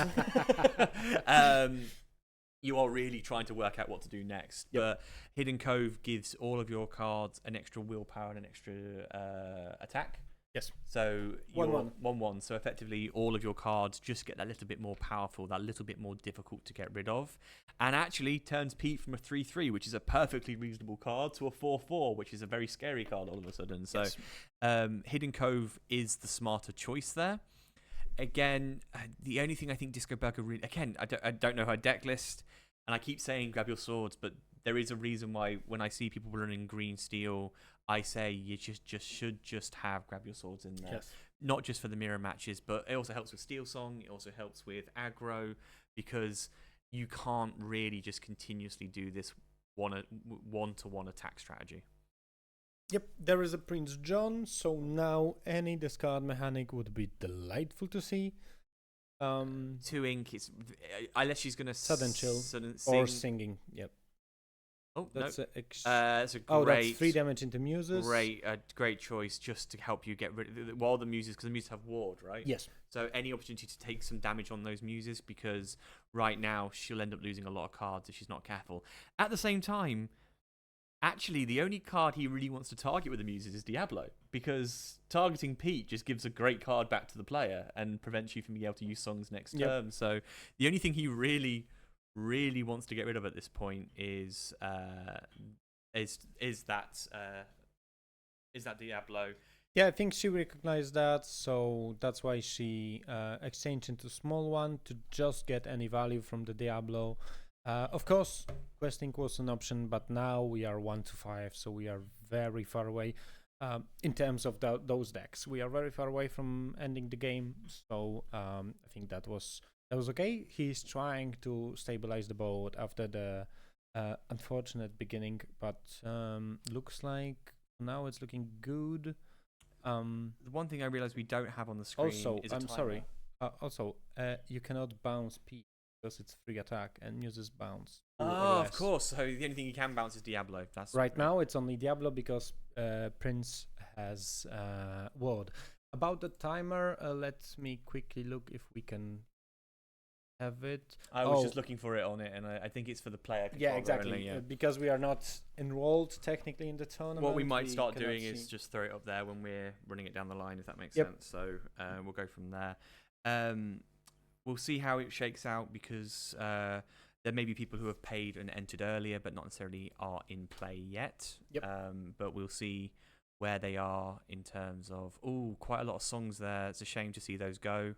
You are really trying to work out what to do next. Yep. But Hidden Cove gives all of your cards an extra willpower and an extra attack. Yes. So 1/1. So effectively, all of your cards just get that little bit more powerful, that little bit more difficult to get rid of, and actually turns Pete from a 3/3, which is a perfectly reasonable card, to a 4/4, which is a very scary card all of a sudden. So, yes. Hidden Cove is the smarter choice there. Again, the only thing I think Disco Burger really, again, I don't know her deck list, and I keep saying grab your swords, but there is a reason why when I see people running green steel, I say you should just have grab your swords in there. Yes. Not just for the mirror matches, but it also helps with Steel Song. It also helps with aggro because you can't really just continuously do this one-to-one attack strategy. Yep, there is a Prince John, so now any discard mechanic would be delightful to see. 2 ink, it's unless she's gonna sudden chill sing. or singing. Yep. Oh, that's no. that's a great. that's 3 damage into muses. Great choice just to help you get rid of while the muses, because the muses have ward, right? Yes. So any opportunity to take some damage on those muses, because right now she'll end up losing a lot of cards if she's not careful. At the same time, actually, the only card he really wants to target with the muses is Diablo, because targeting Pete just gives a great card back to the player and prevents you from being able to use songs next turn. So the only thing he really wants to get rid of at this point is that Diablo. Yeah, I think she recognized that, so that's why she exchanged into small one to just get any value from the Diablo. Of course, questing was an option, but now we are 1-5, so we are very far away in terms of those decks. We are very far away from ending the game, so I think that was okay. He's trying to stabilize the board after the unfortunate beginning, but looks like now it's looking good. The one thing I realized we don't have on the screen is a timer. You cannot bounce P because it's free attack and uses bounce. Oh, of course. So the only thing you can bounce is Diablo. That's right now. It's only Diablo because Prince has ward. About the timer, let me quickly look if we can have it. I was just looking for it on it, and I think it's for the player. Yeah, exactly. Only, because we are not enrolled technically in the tournament. What we might start doing is just throw it up there when we're running it down the line, if that makes sense. So we'll go from there. We'll see how it shakes out because there may be people who have paid and entered earlier, but not necessarily are in play yet. Yep. But we'll see where they are in terms of quite a lot of songs there. It's a shame to see those go.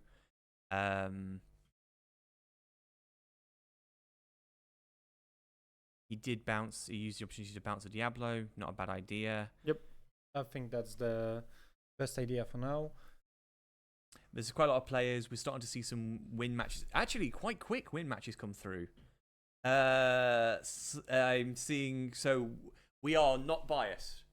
He did bounce. He used the opportunity to bounce a Diablo. Not a bad idea. Yep. I think that's the best idea for now. There's quite a lot of players. We're starting to see some win matches. Actually, quite quick win matches come through. I'm seeing. So we are not biased.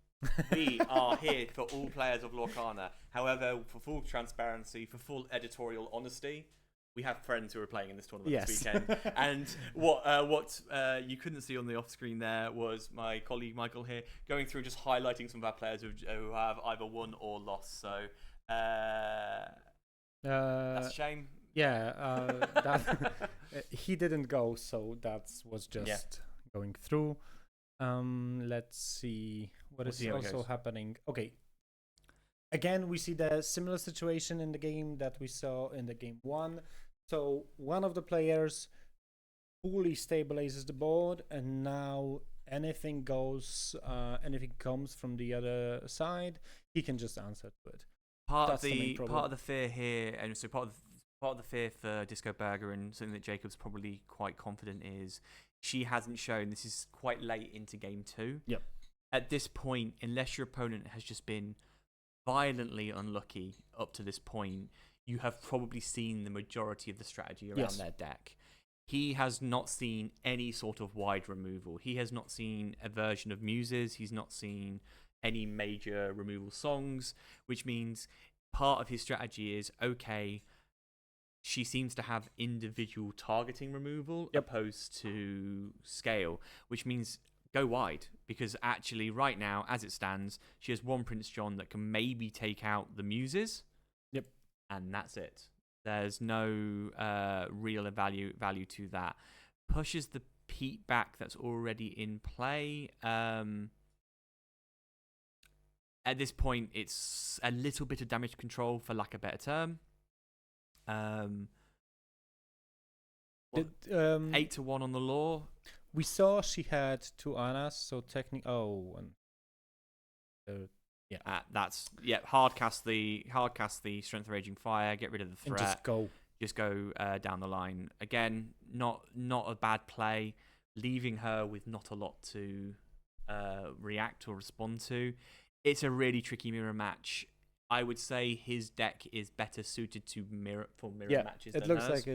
We are here for all players of Lorcana. However, for full transparency, for full editorial honesty, we have friends who are playing in this tournament this weekend. And what you couldn't see on the off screen there was my colleague Michael here going through just highlighting some of our players who have either won or lost. So that's a shame. Yeah, he didn't go, so that was just going through. Let's see what is also happening. Okay. Again, we see the similar situation in the game that we saw in the game 1. So one of the players fully stabilizes the board, and now anything goes, anything comes from the other side, he can just answer to it. Part of the fear here, and so part of the fear for Disco Burger, and something that Jacob's probably quite confident is, she hasn't shown. This is quite late into game 2. Yep. At this point, unless your opponent has just been violently unlucky up to this point, you have probably seen the majority of the strategy around their deck. He has not seen any sort of wide removal. He has not seen a version of Muses. He's not seen any major removal songs, which means part of his strategy is, okay, she seems to have individual targeting removal opposed to scale, which means go wide, because actually right now, as it stands, she has one Prince John that can maybe take out the Muses. Yep. And that's it. There's no real value to that. Pushes the Pete back that's already in play. At this point, it's a little bit of damage control, for lack of a better term. 8-1 on the law. We saw she had 2 Annas, so technically. Hard cast the Strength of Raging Fire, get rid of the threat. And just go down the line. Again, not a bad play, leaving her with not a lot to react or respond to. It's a really tricky mirror match. I would say his deck is better suited to mirror matches. It looks like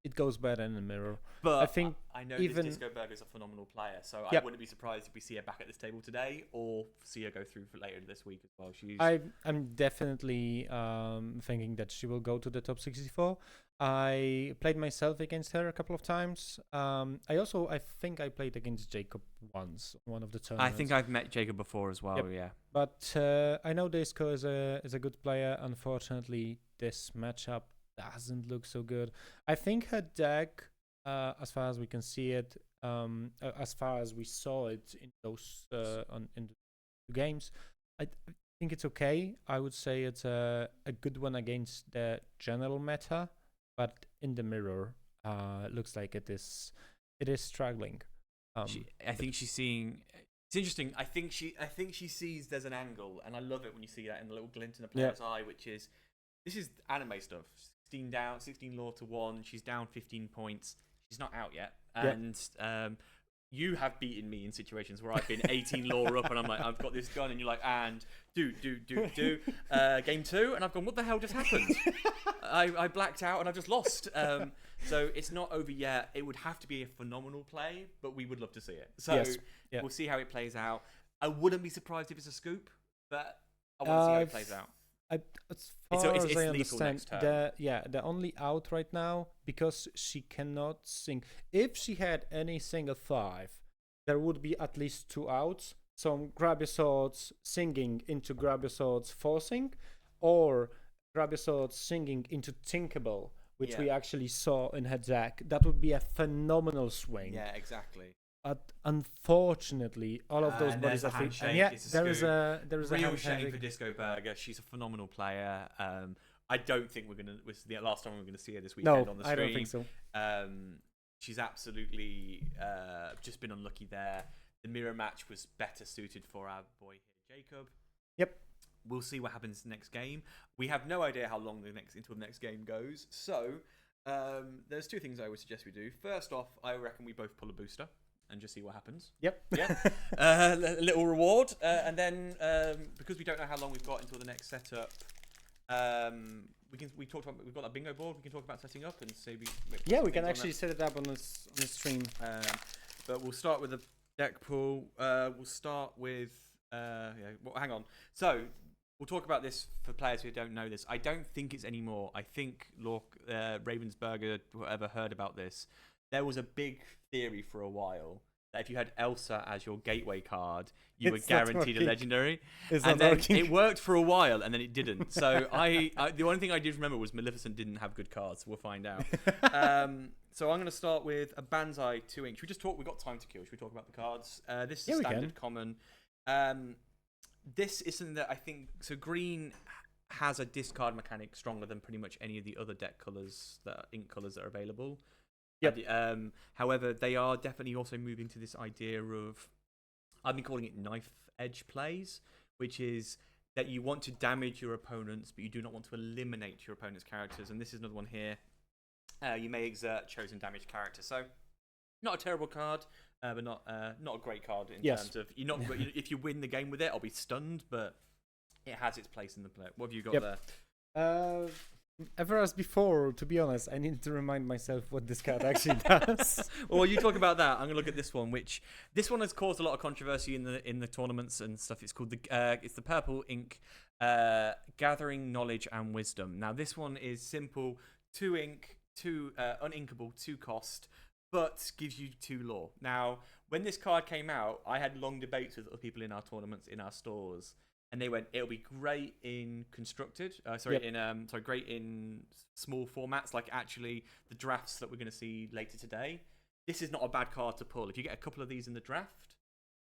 it goes better in the mirror. But I know this Disco Burger is a phenomenal player, so I wouldn't be surprised if we see her back at this table today, or see her go through for later this week as well. I'm definitely thinking that she will go to the top 64. I played myself against her a couple of times. I think I played against Jacob once, one of the tournaments. I think I've met Jacob before as well. Yeah. But I know Disco is a good player. Unfortunately, this matchup doesn't look so good. I think her deck, as far as we can see it, as far as we saw it in those in the 2 games, I think it's okay. I would say it's a good one against the general meta, but in the mirror, looks like it is struggling. I think she's seeing. It's interesting. I think she sees there's an angle, and I love it when you see that in the little glint in a player's eye, which is, this is anime stuff. 16 down, 16 law to 1. She's down 15 points. She's not out yet. And you have beaten me in situations where I've been 18 law up, and I'm like, I've got this gun, and you're like, and do. Game 2, and I've gone, what the hell just happened? I blacked out, and I've just lost. So it's not over yet. It would have to be a phenomenal play, but we would love to see it. So we'll see how it plays out. I wouldn't be surprised if it's a scoop, but I want to see how it plays out. As far as I understand, the only out right now, because she cannot sing. If she had any single 5, there would be at least 2 outs. Some Grab Your Swords singing into Grab Your Swords forcing, or Grab Your Swords singing into Tinkable, which we actually saw in her deck. That would be a phenomenal swing. Yeah, exactly. But unfortunately, all of those bodies are free. And there is a real shame for Disco Burger. She's a phenomenal player. I don't think this is the last time we're gonna see her this weekend on the stream. I don't think so. she's absolutely just been unlucky there. The mirror match was better suited for our boy here, Jacob. Yep. We'll see what happens next game. We have no idea how long until the next game goes. So there's two things I would suggest we do. First off, I reckon we both pull a booster and just see what happens. Yep. Yeah. A little reward, and then because we don't know how long we've got until the next setup, we've got that bingo board. We can talk about setting up and see. We can actually set it up on the stream. But we'll start with the deck pool. We'll start with hang on. So we'll talk about this for players who don't know this. I don't think it's anymore. I think Ravensburger, whoever heard about this, there was a big theory for a while that if you had Elsa as your gateway card, you were guaranteed a legendary. And then it worked for a while, and then it didn't. So the only thing I did remember was Maleficent didn't have good cards. So we'll find out. So I'm going to start with a Banzai 2-ink. Should we just talk? We've got time to kill. Should we talk about the cards? This is a standard common. This is something that I think... So green has a discard mechanic stronger than pretty much any of the other deck colours, ink colours that are available. Yep. However, they are definitely also moving to this idea of... I've been calling it knife edge plays, which is that you want to damage your opponents, but you do not want to eliminate your opponent's characters. And this is another one here. You may exert chosen damage character. So, not a terrible card, but not a great card in terms of if you win the game with it, I'll be stunned. But it has its place in the play. What have you got there? Ever as before, to be honest, I need to remind myself what this card actually does. Well, you talk about that. I'm gonna look at this one, which this one has caused a lot of controversy in the tournaments and stuff. It's called it's the purple ink, gathering knowledge and wisdom. Now this one is simple, 2 ink. 2 uninkable, 2 cost, but gives you 2 lore. Now, when this card came out, I had long debates with other people in our tournaments, in our stores, and they went, "It'll be great in constructed, great in small formats, like actually the drafts that we're going to see later today. This is not a bad card to pull. If you get a couple of these in the draft,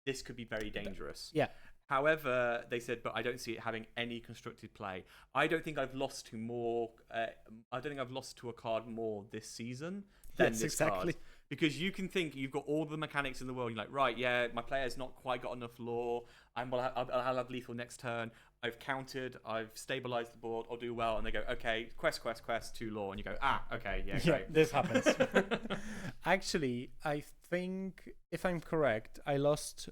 this could be very dangerous." Yeah. However, they said, but I don't see it having any constructed play. I don't think I've lost to more. I don't think I've lost to a card more this season than this card. Because you can think you've got all the mechanics in the world. You're like, right, yeah, my player's not quite got enough lore. I'll have lethal next turn. I've countered. I've stabilized the board. I'll do well. And they go, okay, quest, 2 lore. And you go, okay, yeah, great. This happens. Actually, I think, if I'm correct, I lost...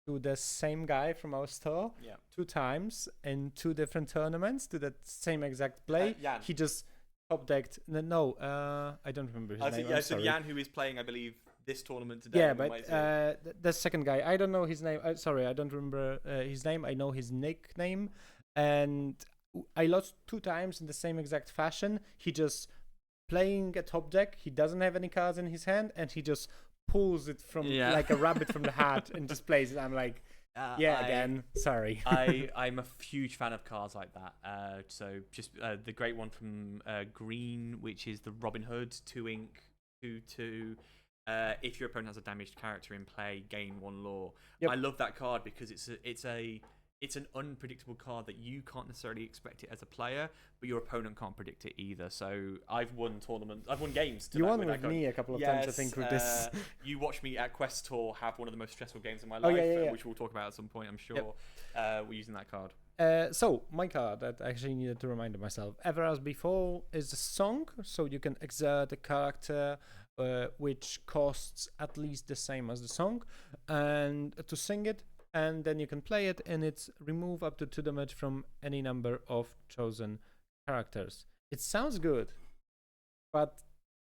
to the same guy from our store 2 times in 2 different tournaments to that same exact play. He just top decked. No, I don't remember his name. So Jan, who is playing, I believe, this tournament today. Yeah, but the second guy, I don't know his name. Sorry, I don't remember his name. I know his nickname, and I lost 2 times in the same exact fashion. He just playing a top deck. He doesn't have any cards in his hand, and he just pulls it from like a rabbit from the hat and just plays it. I'm like, again, sorry. I'm a huge fan of cards like that. So just the great one from green, which is the Robin Hood 2 ink 2/2. If your opponent has a damaged character in play, gain 1 lore. Yep. I love that card because it's an unpredictable card that you can't necessarily expect it as a player, but your opponent can't predict it either. So I've won games. You won with me a couple of times, I think, with this. You watched me at Quest Tour have one of the most stressful games of my life, which we'll talk about at some point, I'm sure. Yep. We're using that card. So my card that I actually needed to remind myself, ever as before, is a song. So you can exert a character which costs at least the same as the song, and to sing it. And then you can play it, and it's remove up to 2 damage from any number of chosen characters. It sounds good, but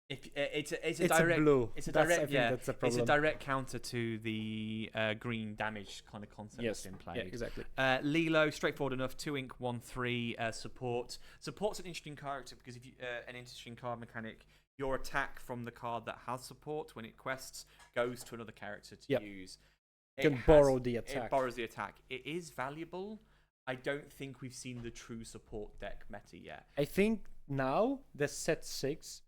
it's a direct blue. It's a direct. That's a problem. It's a direct counter to the green damage kind of concept that's in play. Yeah, exactly. Lilo, straightforward enough. 2 ink, 1/3 support. Support's an interesting character because if you an interesting card mechanic. Your attack from the card that has support when it quests goes to another character to use. You can borrow the attack. It borrows the attack. It is valuable. I don't think we've seen the true support deck meta yet. I think now the set 6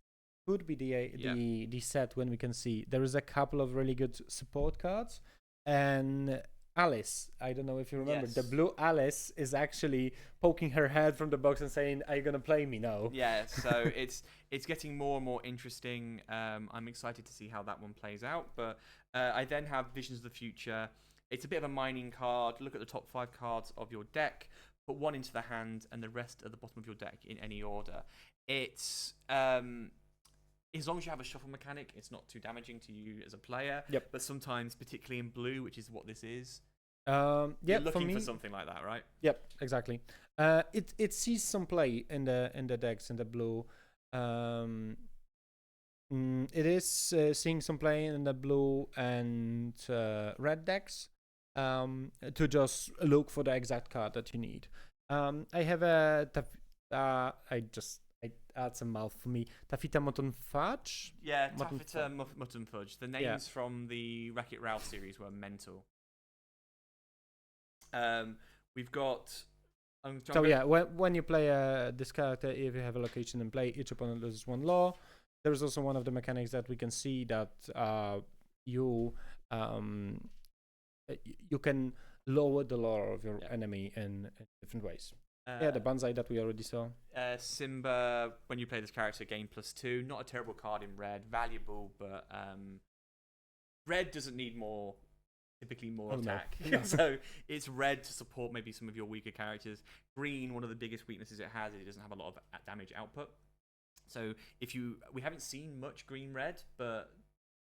could be the set when we can see there is a couple of really good support cards, and Alice. I don't know if you remember. Yes. The blue Alice is actually poking her head from the box and saying, "Are you gonna play me now?" Yeah, so it's getting more and more interesting. I'm excited to see how that one plays out. But I then have Visions of the Future. It's a bit of a mining card. Look at the top 5 cards of your deck. Put one into the hand and the rest at the bottom of your deck in any order. It's as long as you have a shuffle mechanic, it's not too damaging to you as a player. Yep. But sometimes, particularly in blue, which is what this is, Yeah, you're looking for me, for something like that, right? Yep, exactly. It sees some play in the decks in the blue. It is seeing some play in the blue and red decks. To just look for the exact card that you need. I have I add some mouth for me. Tafita Mutton Fudge. Yeah, Mutton Taffeta Mutton Fudge. The names from the Wreck-It Ralph series were mental. We've got. So yeah, when you play this character, if you have a location in play, each opponent loses 1 law. There is also one of the mechanics that we can see that you can lower the law of your enemy in different ways. The Banzai that we already saw. Simba, when you play this character, gain +2. Not a terrible card in red. Valuable, but red doesn't need typically more attack. No. So it's red to support maybe some of your weaker characters. Green, one of the biggest weaknesses it has is it doesn't have a lot of damage output. So we haven't seen much green-red, but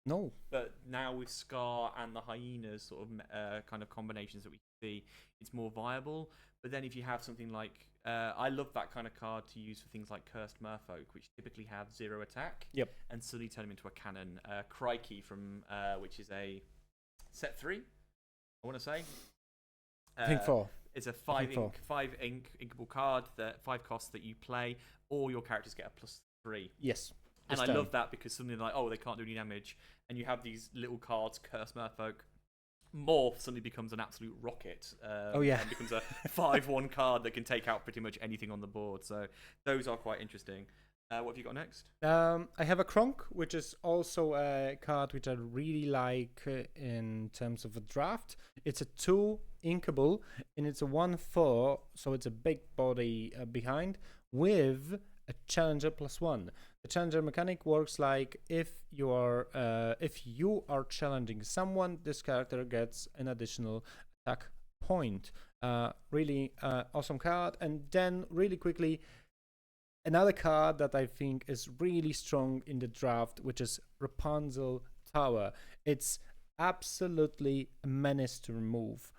no. But now with Scar and the hyenas sort of kind of combinations that we can see, it's more viable. But then if you have something like I love that kind of card to use for things like Cursed Merfolk, which typically have 0 attack. Yep. And suddenly turn them into a cannon. Crikey from which is a set 3, I want to say. I think 4. It's a 5 inkable card that 5 costs that you play, or your characters get a +3. Yes. And I love that because suddenly like, they can't do any damage, and you have these little cards, Curse Merfolk. Morph suddenly becomes an absolute rocket. And becomes a 5/1 card that can take out pretty much anything on the board. So those are quite interesting. What have you got next? I have a Kronk, which is also a card which I really like in terms of a draft. It's a 2 inkable, and it's a 1/4, so it's a big body behind with a challenger +1. The challenger mechanic works like if you are challenging someone, this character gets an additional attack point. Really awesome card. And then really quickly, another card that I think is really strong in the draft, which is Rapunzel Tower. It's absolutely a menace to remove.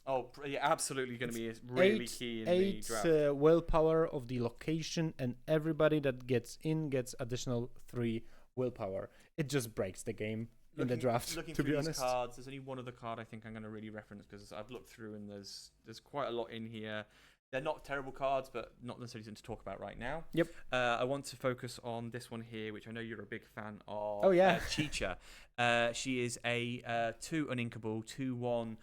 Absolutely going to be really key in the draft. 8 willpower of the location, and everybody that gets in gets additional 3 willpower. It just breaks the game in the draft, Looking to be through honest. these cards, there's only one other card I think I'm going to really reference because I've looked through and there's quite a lot in here. They're not terrible cards, but not necessarily something to talk about right now. Yep. I want to focus on this one here, which I know you're a big fan of. Oh, yeah. Chicha. She is a 2 uninkable, 2/1,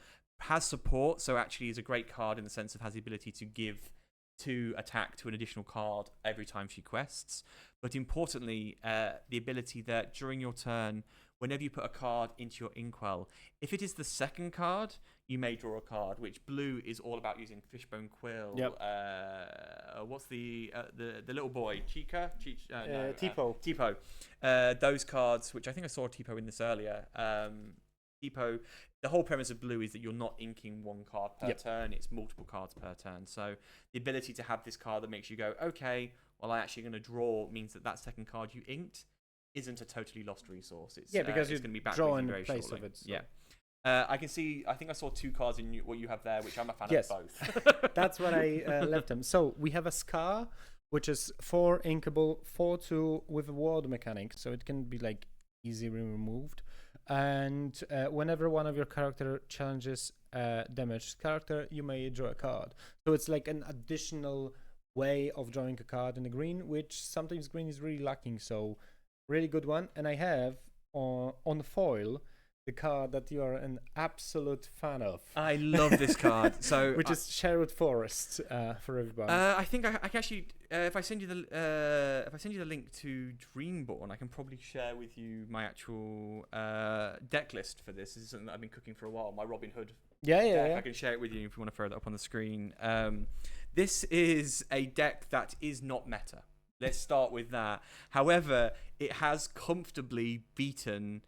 has support, so actually is a great card in the sense of has the ability to give 2 attack to an additional card every time she quests. But importantly, the ability that during your turn, whenever you put a card into your inkwell, if it is the second card, you may draw a card, which blue is all about using Fishbone Quill. Yep. What's the little boy? Chica? Tipo. Tipo. Those cards, which I think I saw Tipo in this earlier. Tipo, the whole premise of blue is that you're not inking 1 card per turn, it's multiple cards per turn. So the ability to have this card that makes you go, okay, well, I'm actually going to draw means that second card you inked isn't a totally lost resource. It's, because it's you're going to be back drawing very place shortly. of it. So. Yeah. I think I saw 2 cards in what you have there, which I'm a fan of both. That's what I left them. So we have a Scar, which is 4 inkable, 4/2 with a ward mechanic, so it can be like easily removed. And whenever one of your character challenges a damaged character, you may draw a card. So it's like an additional way of drawing a card in the green, which sometimes green is really lacking. So really good one. And I have on foil the card that you are an absolute fan of. I love this card. So which is Sherwood Forest for everybody. I think I can actually, if I send you the link to Dreamborn, I can probably share with you my actual deck list for this. This is something that I've been cooking for a while. My Robin Hood. Yeah. I can share it with you if you want to throw that up on the screen. This is a deck that is not meta. Let's start with that. However, it has comfortably beaten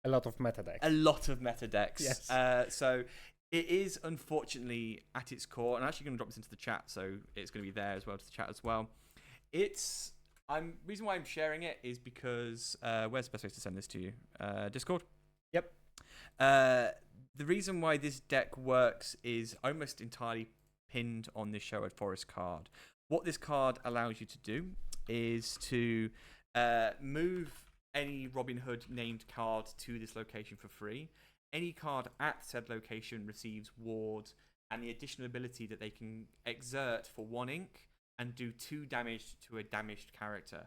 a lot of meta decks. A lot of meta decks. Yes. So it is unfortunately at its core, and I'm actually going to drop this into the chat, so it's going to be there as well to the chat as well. Reason why I'm sharing it is because where's the best way to send this to you? Discord. Yep. The reason why this deck works is almost entirely pinned on this Sherwood Forest card. What this card allows you to do is to move any Robin Hood named card to this location for free. Any card at said location receives ward and the additional ability that they can exert for 1 ink and do 2 damage to a damaged character.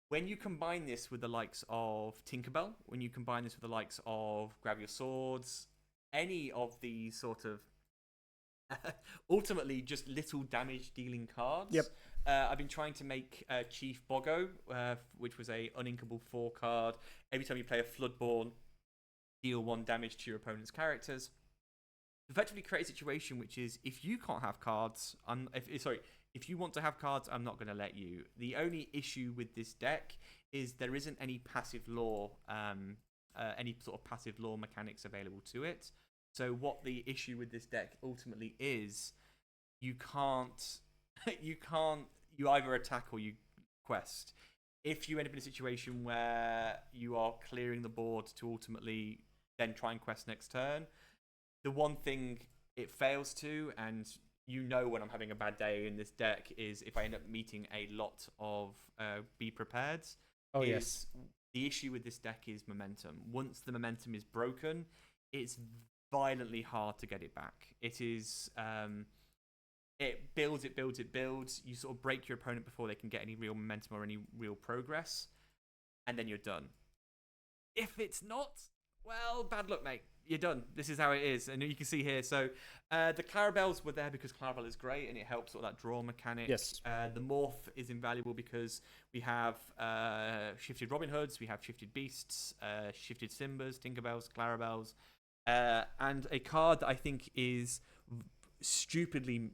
When you combine this with the likes of Tinkerbell, when you combine this with the likes of Grab Your Swords, any of these sort of ultimately just little damage dealing cards. Yep. I've been trying to make Chief Boggo, which was a uninkable 4 card. Every time you play a Floodborn, deal 1 damage to your opponent's characters. Effectively create a situation which is, if you can't have cards, if you want to have cards, I'm not going to let you. The only issue with this deck is there isn't any passive lore, any sort of passive lore mechanics available to it. So what the issue with this deck ultimately is, you either attack or you quest. If you end up in a situation where you are clearing the board to ultimately then try and quest next turn, the one thing it fails to, and you know when I'm having a bad day in this deck, is if I end up meeting a lot of be prepared. Oh, yes. The issue with this deck is momentum. Once the momentum is broken, it's violently hard to get it back. It is... it builds. You sort of break your opponent before they can get any real momentum or any real progress, and then you're done. If it's not, well, bad luck, mate. You're done. This is how it is, and you can see here. So the Clarabelles were there because Clarabelle is great, and it helps sort of that draw mechanic. Yes. The Morph is invaluable because we have shifted Robin Hoods, we have shifted Beasts, shifted Simbas, Tinkerbells, Clarabelles, and a card that I think is stupidly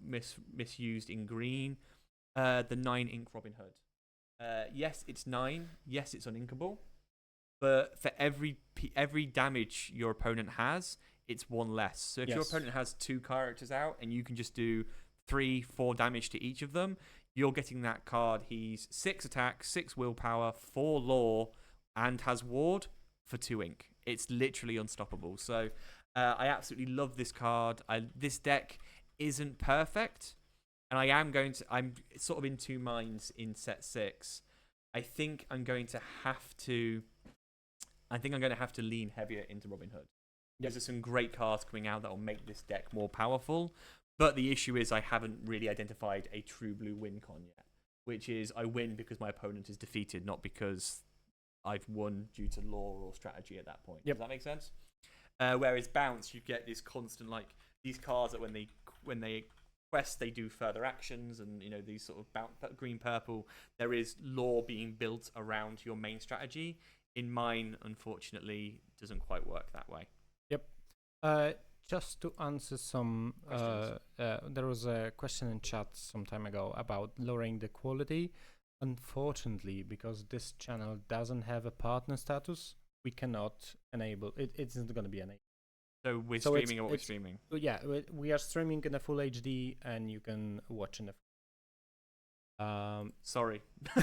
misused in green, the 9 ink Robin Hood. Yes, it's 9. Yes, it's uninkable. But for every damage your opponent has, it's 1 less. So if your opponent has 2 characters out and you can just do 3-4 damage to each of them, you're getting that card. He's 6 attack, 6 willpower, 4 lore, and has ward for 2 ink. It's literally unstoppable. So I absolutely love this card. This deck isn't perfect, and I'm sort of in 2 minds in set 6. I think I'm going to have to lean heavier into Robin Hood. Yep. There's some great cards coming out that will make this deck more powerful, but the issue is I haven't really identified a true blue win con yet, which is I win because my opponent is defeated, not because I've won due to lore or strategy at that point. Yep. Does that make sense? Whereas bounce, you get this constant, like, these cards that when they quest, they do further actions, and these sort of green purple, there is lore being built around your main strategy. In mine, unfortunately, doesn't quite work that way. Yep. Just to answer some there was a question in chat some time ago about lowering the quality. Unfortunately, because this channel doesn't have a partner status, we cannot enable it. It's not going to be enabled. So we're streaming what we're streaming. Yeah, we are streaming in a full HD, and you can watch in a. Sorry. We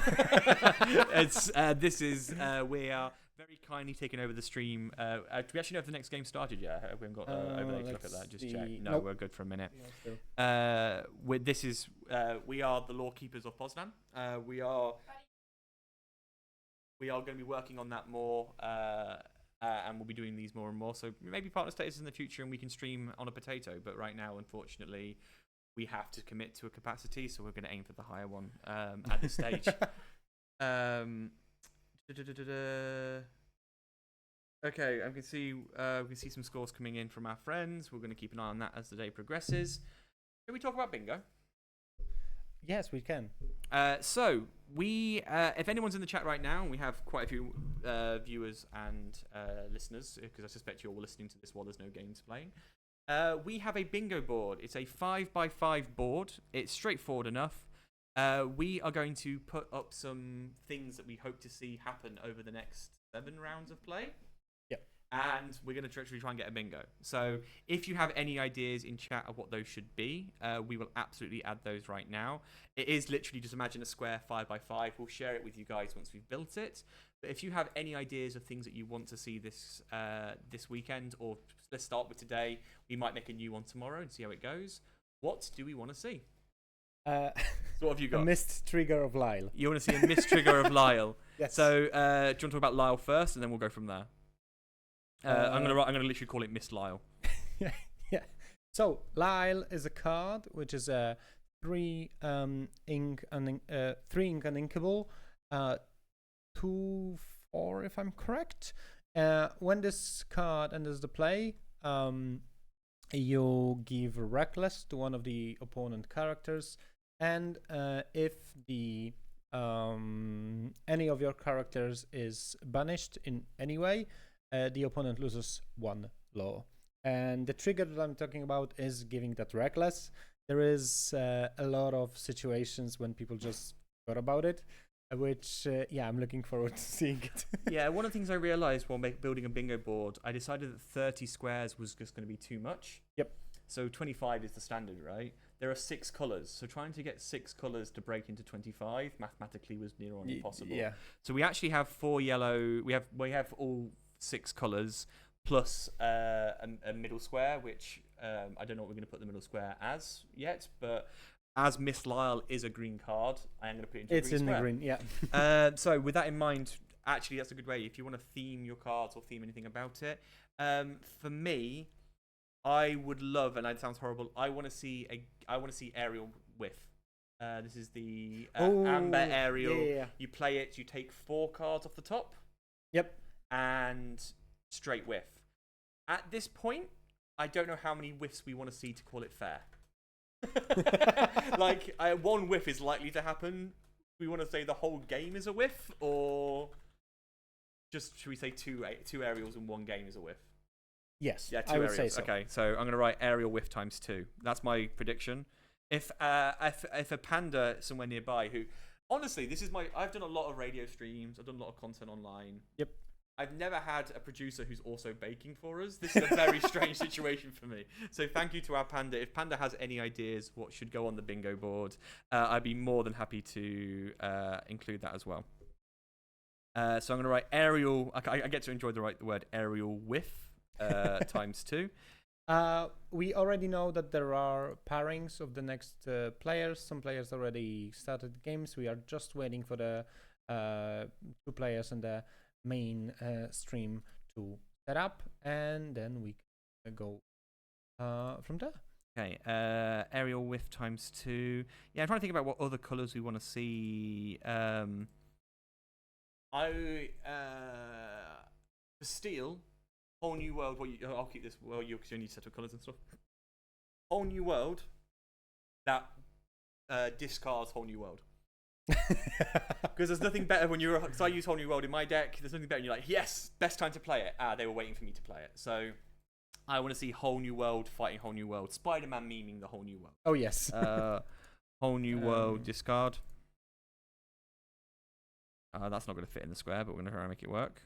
are very kindly taking over the stream. Do we actually know if the next game started yet? We haven't got overlay to look at that. Just check. No, we're good for a minute. Yeah, We are the Lorekeepers of Poznań. We are going to be working on that more, and we'll be doing these more and more. So maybe partner status in the future, and we can stream on a potato. But right now, unfortunately, we have to commit to a capacity, so we're going to aim for the higher one at this stage. Okay, I can see we can see some scores coming in from our friends. We're going to keep an eye on that as the day progresses. Can we talk about bingo? Yes, we can. So we, if anyone's in the chat right now, we have quite a few viewers and listeners, because I suspect you're all listening to this while there's no games playing. We have a bingo board. It's a 5x5 board. It's straightforward enough. We are going to put up some things that we hope to see happen over the next 7 rounds of play. And we're going to actually try and get a bingo. So if you have any ideas in chat of what those should be, we will absolutely add those right now. It is literally just imagine a square 5x5. We'll share it with you guys once we've built it. But if you have any ideas of things that you want to see this weekend, or let's start with today, we might make a new one tomorrow and see how it goes. What do we want to see? So what have you got? A missed trigger of Lyle. You want to see a missed trigger of Lyle? Yes. So do you want to talk about Lyle first, and then we'll go from there? I'm gonna literally call it Miss Lyle. yeah. So Lyle is a card which is a 3 ink and 3-inkable, 2/4 if I'm correct. When this card enters the play, you give Reckless to one of the opponent characters, and if the any of your characters is banished in any way, the opponent loses 1 law. And the trigger that I'm talking about is giving that Reckless. There is a lot of situations when people just forgot about it, which, I'm looking forward to seeing it. Yeah, one of the things I realised while building a bingo board, I decided that 30 squares was just going to be too much. Yep. So 25 is the standard, right? There are 6 colours, so trying to get 6 colours to break into 25 mathematically was near on impossible. Yeah. So we actually have 4 yellow. We have all 6 colours plus a middle square, which I don't know what we're going to put the middle square as yet, but as Miss Lyle is a green card, I am going to put it into a green square. It's in the green, yeah. So with that in mind, actually that's a good way. If you want to theme your cards or theme anything about it, for me, I would love, and it sounds horrible, I want to see aerial whiff. This is the amber aerial. Yeah. You play it, you take 4 cards off the top. Yep. And straight whiff. At this point, I don't know how many whiffs we want to see to call it fair. Like, 1 whiff is likely to happen. We want to say the whole game is a whiff, or just, should we say 2 aerials in 1 game is a whiff? Yes, yeah, 2 I would aerials. say so. Okay, so I'm going to write aerial whiff times 2. That's my prediction. If a panda somewhere nearby who, honestly, I've done a lot of radio streams. I've done a lot of content online. Yep. I've never had a producer who's also baking for us. This is a very strange situation for me. So thank you to our Panda. If Panda has any ideas what should go on the bingo board, I'd be more than happy to include that as well. So I'm going to write aerial. I get to enjoy the word aerial whiff times 2. We already know that there are pairings of the next players. Some players already started games. We are just waiting for the 2 players in the main stream to set up, and then we can go from there. Okay, aerial whiff times 2. Yeah, I'm trying to think about what other colours we want to see. For steel, whole new world. I'll keep this. Well, you need to set up colours and stuff. Whole new world. That discards whole new world. Because there's nothing better when you're. Because I use whole new world in my deck. There's nothing better. And you're like, yes, best time to play it. They were waiting for me to play it. So I want to see whole new world fighting whole new world. Spider-Man memeing the whole new world. Oh yes. Whole new world discard. That's not going to fit in the square, but we're going to try and make it work.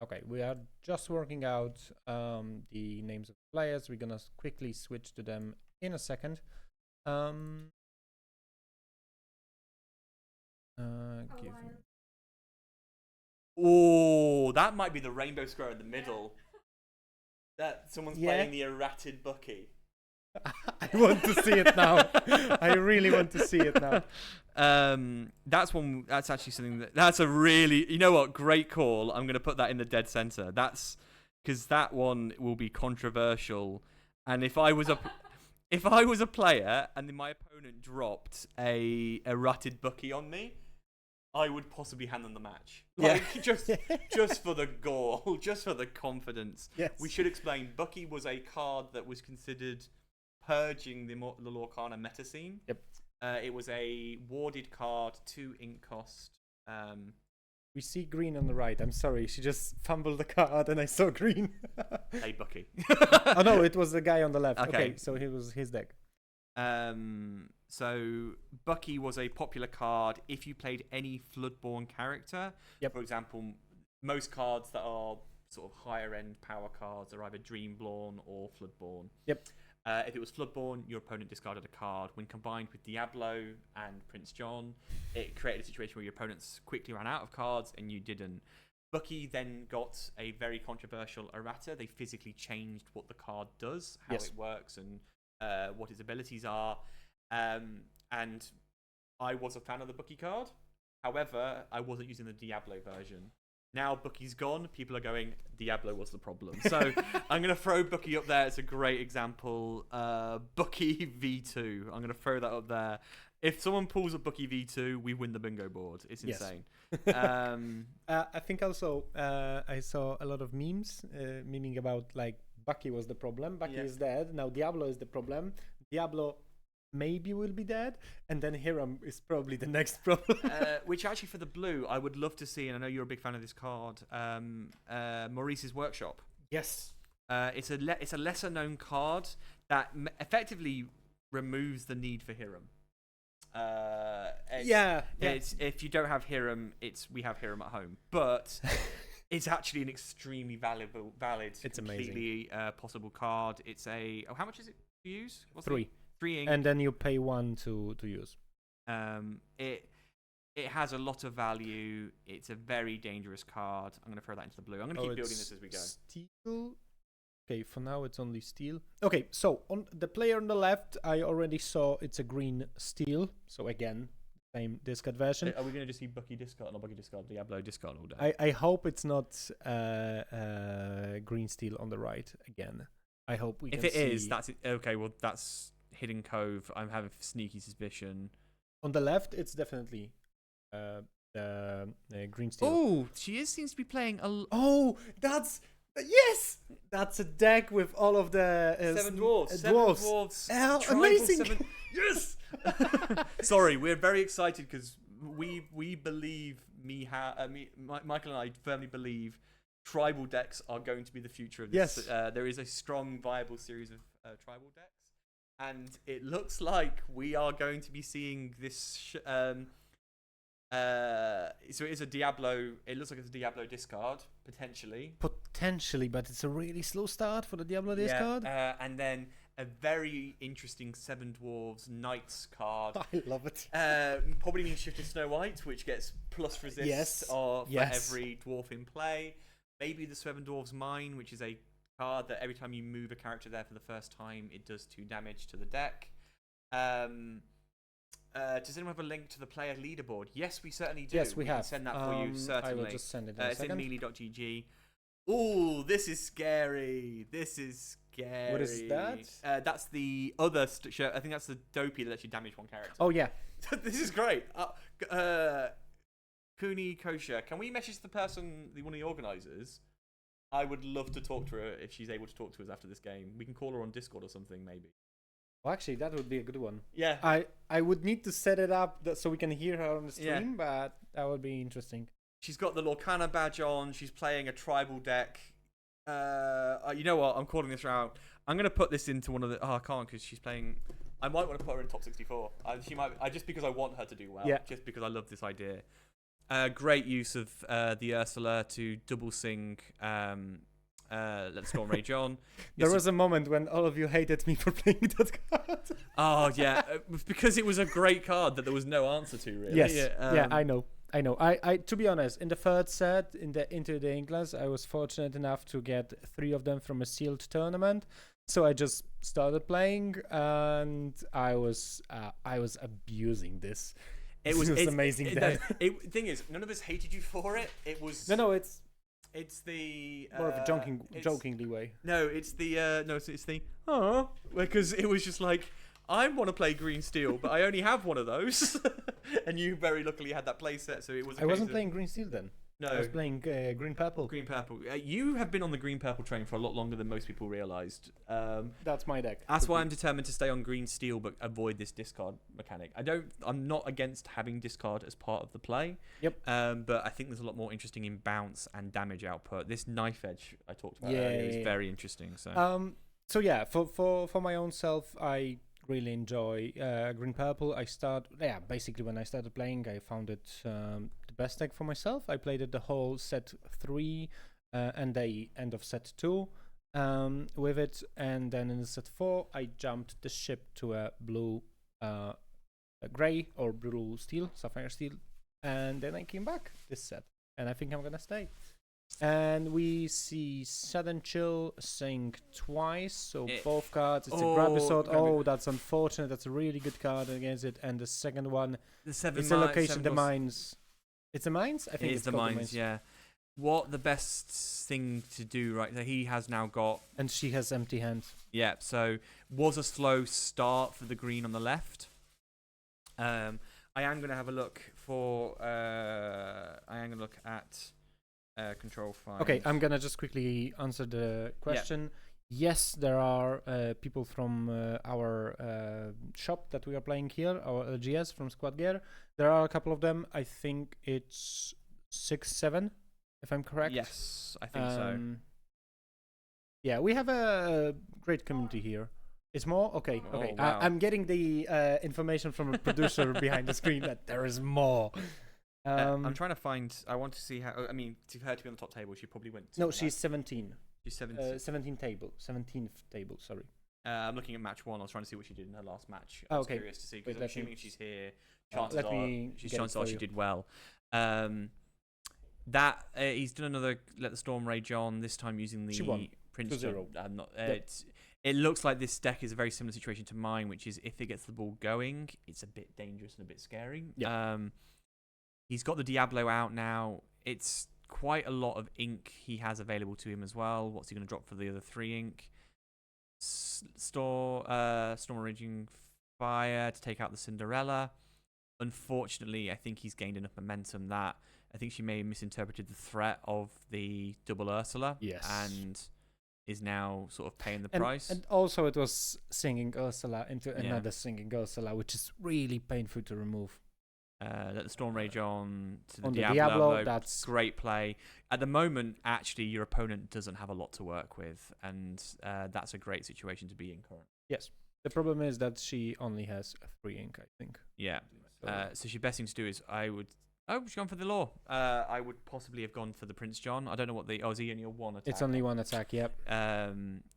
Okay, we are just working out the names of the players. We're gonna quickly switch to them in a second. Oh, that might be the rainbow square in the middle. That someone's playing the errated Bucky. I want to see it now. I really want to see it now. That's actually something that's a really, you know what, great call. I'm going to put that in the dead center. That's because that one will be controversial. And if I was a player and then my opponent dropped a errated Bucky on me, I would possibly hand them the match. Yeah. Like, just for the gore, just for the confidence. Yes. We should explain. Bucky was a card that was considered purging the Lorcana meta scene. Yep. It was a warded card, 2 ink cost. We see green on the right. I'm sorry, she just fumbled the card and I saw green. Hey, Bucky. Oh no, it was the guy on the left. Okay. Okay, so he was his deck. So Bucky was a popular card if you played any Floodborn character. Yep. For example, most cards that are sort of higher end power cards are either Dreamborn or Floodborn. Yep. If it was Floodborn, your opponent discarded a card. When combined with Diablo and Prince John, it created a situation where your opponents quickly ran out of cards and you didn't. Bucky then got a very controversial errata. They physically changed what the card does, how Yes. it works, and what its abilities are. And I was a fan of the Bucky card. However, I wasn't using the Diablo version. Now Bucky's gone, people are going, Diablo was the problem. So I'm going to throw Bucky up there. It's a great example. Bucky V2. I'm going to throw that up there. If someone pulls a Bucky V2, we win the bingo board. It's Yes. insane. I think also I saw a lot of memes memeing about like Bucky was the problem. Bucky Yeah. is dead. Now Diablo is the problem. Diablo maybe will be dead. And then Hiram is probably the next problem. Which actually for the blue, I would love to see, and I know you're a big fan of this card, Maurice's Workshop. Yes. It's a lesser known card that effectively removes the need for Hiram. It's if you don't have Hiram, we have Hiram at home. But it's actually an extremely valid, It's completely possible card. It's how much is it to use? What's 3. 3 ink. And then you pay 1 to use. It has a lot of value. It's a very dangerous card. I'm going to throw that into the blue. I'm going to keep building this as we go. Steel. Okay, for now it's only steel. Okay, so on the player on the left, I already saw it's a green steel. So again, same discard version. Are we going to just see Bucky discard, not Bucky discard, Diablo discard all day? I hope it's not green steel on the right again. I hope we can If it see... is, that's it. Okay. Well, that's Hidden Cove. I'm having a sneaky suspicion. On the left, it's definitely the green steel. Oh, she seems to be playing a. Oh, that's... Yes! That's a deck with all of the... 7 dwarves. 7 dwarves. dwarves. Oh, Tribal amazing! Yes! Sorry, we're very excited because we believe Michael and I firmly believe tribal decks are going to be the future of this. Yes. There is a strong, viable series of tribal decks, and it looks like we are going to be seeing this. So it is a Diablo. It looks like it's a Diablo discard potentially. Potentially, but it's a really slow start for the Diablo discard. And then a very interesting 7 Dwarves Knights card. I love it. Probably means Shifted Snow White, which gets plus resist for every dwarf in play. Maybe the 7 Dwarves Mine, which is a card that every time you move a character there for the first time, it does 2 damage to the deck. Does anyone have a link to the player leaderboard? Yes, we certainly do. Yes, we have. Can send that for you, certainly. I will just send it in a it's second. in melee.gg. Ooh, this is scary. This is scary. What is that? That's the other shirt. I think that's the dopey that lets you damage one character. Oh, yeah. This is great. Kuni Kosher, can we message the person, one of the organisers? I would love to talk to her if she's able to talk to us after this game. We can call her on Discord or something, maybe. Well, actually, that would be a good one. Yeah. I would need to set it up so we can hear her on the stream, but that would be interesting. She's got the Lorcana badge on. She's playing a tribal deck. You know what? I'm calling this out. I'm going to put this into one of the... Oh, I can't because she's playing... I might want to put her in top 64. She might. Just because I want her to do well. Yeah. Just because I love this idea. Great use of the Ursula to double sing... Let's go on Rage On. There was a moment when all of you hated me for playing that card. Oh, yeah. Because it was a great card that there was no answer to, really. Yes. Yeah, I know. I to be honest, in the third set, into the Englands, I was fortunate enough to get 3 of them from a sealed tournament. So I just started playing, and I was abusing this. It was amazing. Thing is, none of us hated you for it. It was It's the more of a jokingly way. No, it's the it's the because it was just like I want to play green steel, but I only have one of those. And you very luckily had that play set, so it was. I wasn't playing green steel then. No, I was playing green purple. Green purple. You have been on the green purple train for a lot longer than most people realised. That's my deck. That's why I'm determined to stay on green steel, but avoid this discard mechanic. I'm not against having discard as part of the play. Yep. But I think there's a lot more interesting in bounce and damage output. This knife edge I talked about earlier is very interesting. So yeah, for my own self, I really enjoy green purple. Basically when I started playing, I found it the best deck for myself. I played it the whole set 3 and the end of set 2 with it, and then in set 4 I jumped the ship to a blue a gray or blue steel, sapphire steel, and then I came back this set, and I think I'm gonna stay. And we see Sudden Chill sink twice, so both cards. It's a Grabisod. Oh, that's unfortunate. That's a really good card against it. And the second one, it's the location, the mines. It's the mines? I think it's the mines, yeah. What the best thing to do, right? So he has now got... And she has empty hands. Yeah, so was a slow start for the green on the left. I am going to have a look for... I am going to look at... control 5. Okay, I'm gonna just quickly answer the question. Yes, there are people from our shop that we are playing here, our LGS from Squad Gear. There are a couple of them. I think it's 6, 7, if I'm correct. Yes, I think so. Yeah, we have a great community here. It's more? Okay, okay. Wow. I'm getting the information from a producer behind the screen that there is more. I'm trying to find. I want to see how. I mean, to her to be on the top table, she probably went. No, she's 17. She's 17. 17th table. Sorry. I'm looking at match 1. I was trying to see what she did in her last match. I was curious to see because I'm assuming she's here. Chances are she did well. He's done another Let the Storm Rage On. This time using the Prince. 2-0. It looks like this deck is a very similar situation to mine, which is if it gets the ball going, it's a bit dangerous and a bit scary. Yeah. He's got the Diablo out now. It's quite a lot of ink he has available to him as well. What's he going to drop for the other 3 ink? Storm Raging Fire to take out the Cinderella. Unfortunately, I think he's gained enough momentum that I think she may have misinterpreted the threat of the double Ursula. Yes. And is now sort of paying the price. And also it was singing Ursula into another singing Ursula, which is really painful to remove. Let the Storm Rage on to the on Diablo. That's great play. At the moment, actually, your opponent doesn't have a lot to work with, and that's a great situation to be in currently. Yes. The problem is that she only has 3 ink, I think. Yeah. So your best thing to do is she's gone for the law. I would possibly have gone for the Prince John. I don't know what is he only a 1 attack? It's only 1 attack, yep.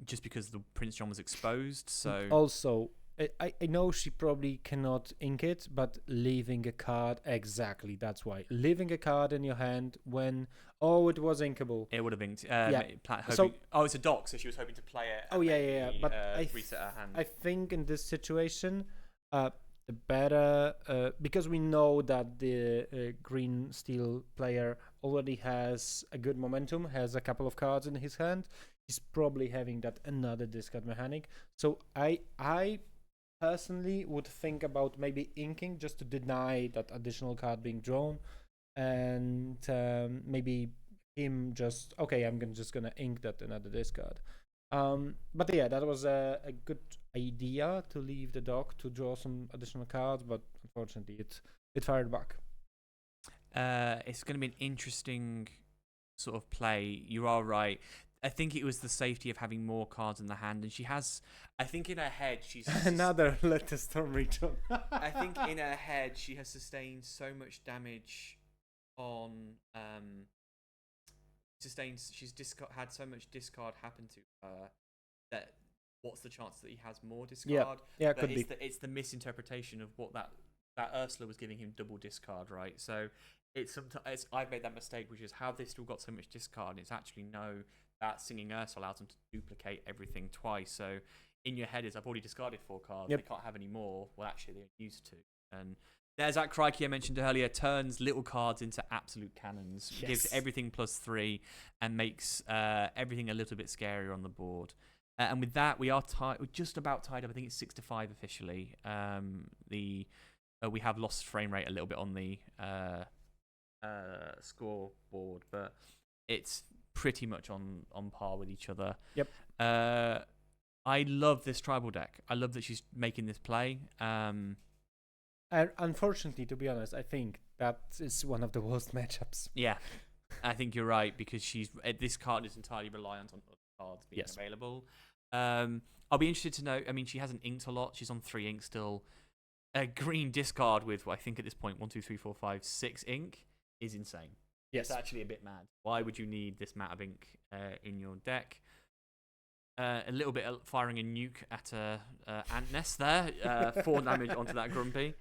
Just because the Prince John was exposed, so... Also... I know she probably cannot ink it, but leaving a card, exactly, that's why. Leaving a card in your hand when, it was inkable. It would have inked. It's a dock, so she was hoping to play it. But reset her hand. I think in this situation, the better, because we know that the green steel player already has a good momentum, has a couple of cards in his hand, he's probably having that another discard mechanic. So I personally would think about maybe inking just to deny that additional card being drawn, and maybe him I'm just gonna ink that another discard. But yeah, that was a good idea to leave the dock to draw some additional cards, but unfortunately it fired back. It's going to be an interesting sort of play. You are right. I think it was the safety of having more cards in the hand, and she has. I think in her head she's another Let the Storm Rage On. I think in her head she has sustained so much damage on. She's had so much discard happen to her that what's the chance that he has more discard? Yeah, but could be. It's the misinterpretation of what that Ursula was giving him double discard, right? So sometimes I've made that mistake, which is how they still got so much discard. It's actually that singing Ursula allows them to duplicate everything twice. So in your head is I've already discarded 4 cards. They can't have any more. Well, actually they're used to. And there's that Crikey I mentioned earlier. Turns little cards into absolute cannons. Yes. Gives everything +3 and makes everything a little bit scarier on the board. And with that, we are tied. We're just about tied up. I think it's 6-5 officially. We have lost frame rate a little bit on the scoreboard, but it's pretty much on par with each other. Yep. I love this tribal deck. I love that she's making this play. Unfortunately, to be honest, I think that is one of the worst matchups. Yeah, I think you're right because this card is entirely reliant on other cards being available. I'll be interested to know. I mean, she hasn't inked a lot. She's on 3 ink still. A green discard with, I think at this point, 1, 2, 3, 4, 5, 6 ink is insane. Yes. It's actually a bit mad. Why would you need this amount of ink in your deck? A little bit of firing a nuke at a ant nest there. 4 damage onto that Grumpy.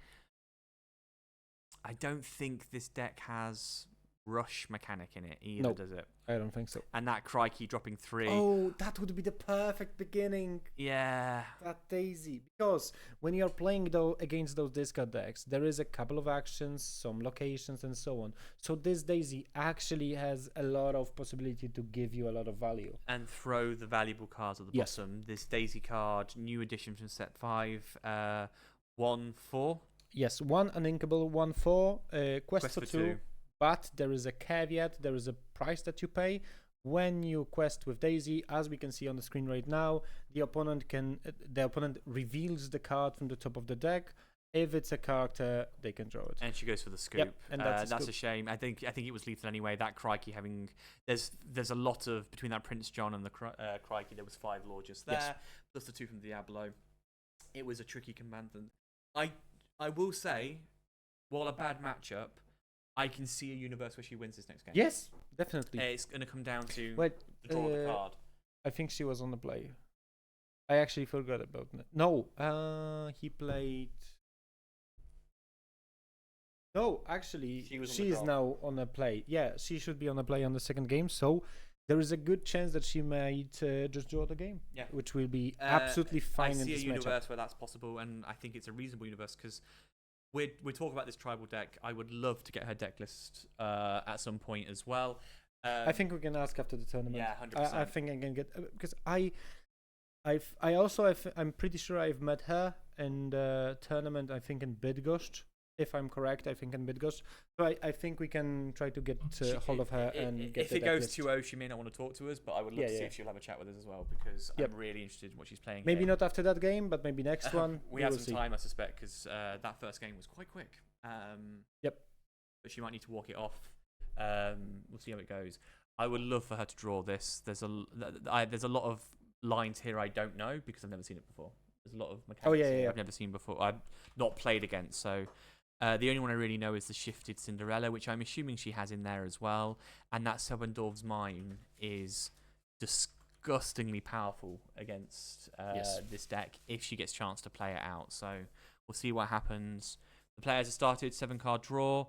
I don't think this deck has rush mechanic in it either, does it? I don't think so. And that Crikey dropping 3. Oh, that would be the perfect beginning. Yeah. That Daisy. Because when you're playing against those discard decks, there is a couple of actions, some locations, and so on. So this Daisy actually has a lot of possibility to give you a lot of value. And throw the valuable cards at the bottom. This Daisy card, new addition from set 5, 1/4. Yes, 1 uninkable, 1/4, quest for 2. But there is a caveat, there is a price that you pay. When you quest with Daisy, as we can see on the screen right now, the opponent reveals the card from the top of the deck. If it's a character, they can draw it. And she goes for the scoop. Yep, and that's a shame. I think it was lethal anyway. That Crikey having there's a lot of between that Prince John and the Crikey. There was 5 lore just there, plus the 2 from Diablo. It was a tricky command. I will say, while a bad matchup, I can see a universe where she wins this next game. Yes, definitely. It's going to come down to the draw the card. I think she was on the play. I actually forgot about that. No, he played. No, actually, she is now on a play. Yeah, she should be on a play on the second game. So there is a good chance that she might just draw the game. Yeah, which will be absolutely fine in this matchup. I see a universe where that's possible, and I think it's a reasonable universe because. We're talking about this tribal deck. I would love to get her deck list at some point as well. I think we can ask after the tournament. Yeah, 100%. I think I can get because I'm pretty sure I've met her in the tournament. I think in Bydgoszcz, if I'm correct. I think in Bydgoszcz. So I think we can try to get hold of her and get. If it goes 2-0, she may not want to talk to us, but I would love to see if she'll have a chat with us as well because I'm really interested in what she's playing. Maybe not after that game, but maybe next one. We have some time, I suspect, because that first game was quite quick. Yep. But she might need to walk it off. We'll see how it goes. I would love for her to draw this. There's a lot of lines here I don't know because I've never seen it before. There's a lot of mechanics here I've never seen before. I've not played against, so. The only one I really know is the shifted Cinderella, which I'm assuming she has in there as well. And that Sebendorf's Mine is disgustingly powerful against this deck if she gets a chance to play it out. So we'll see what happens. The players have started, 7-card draw.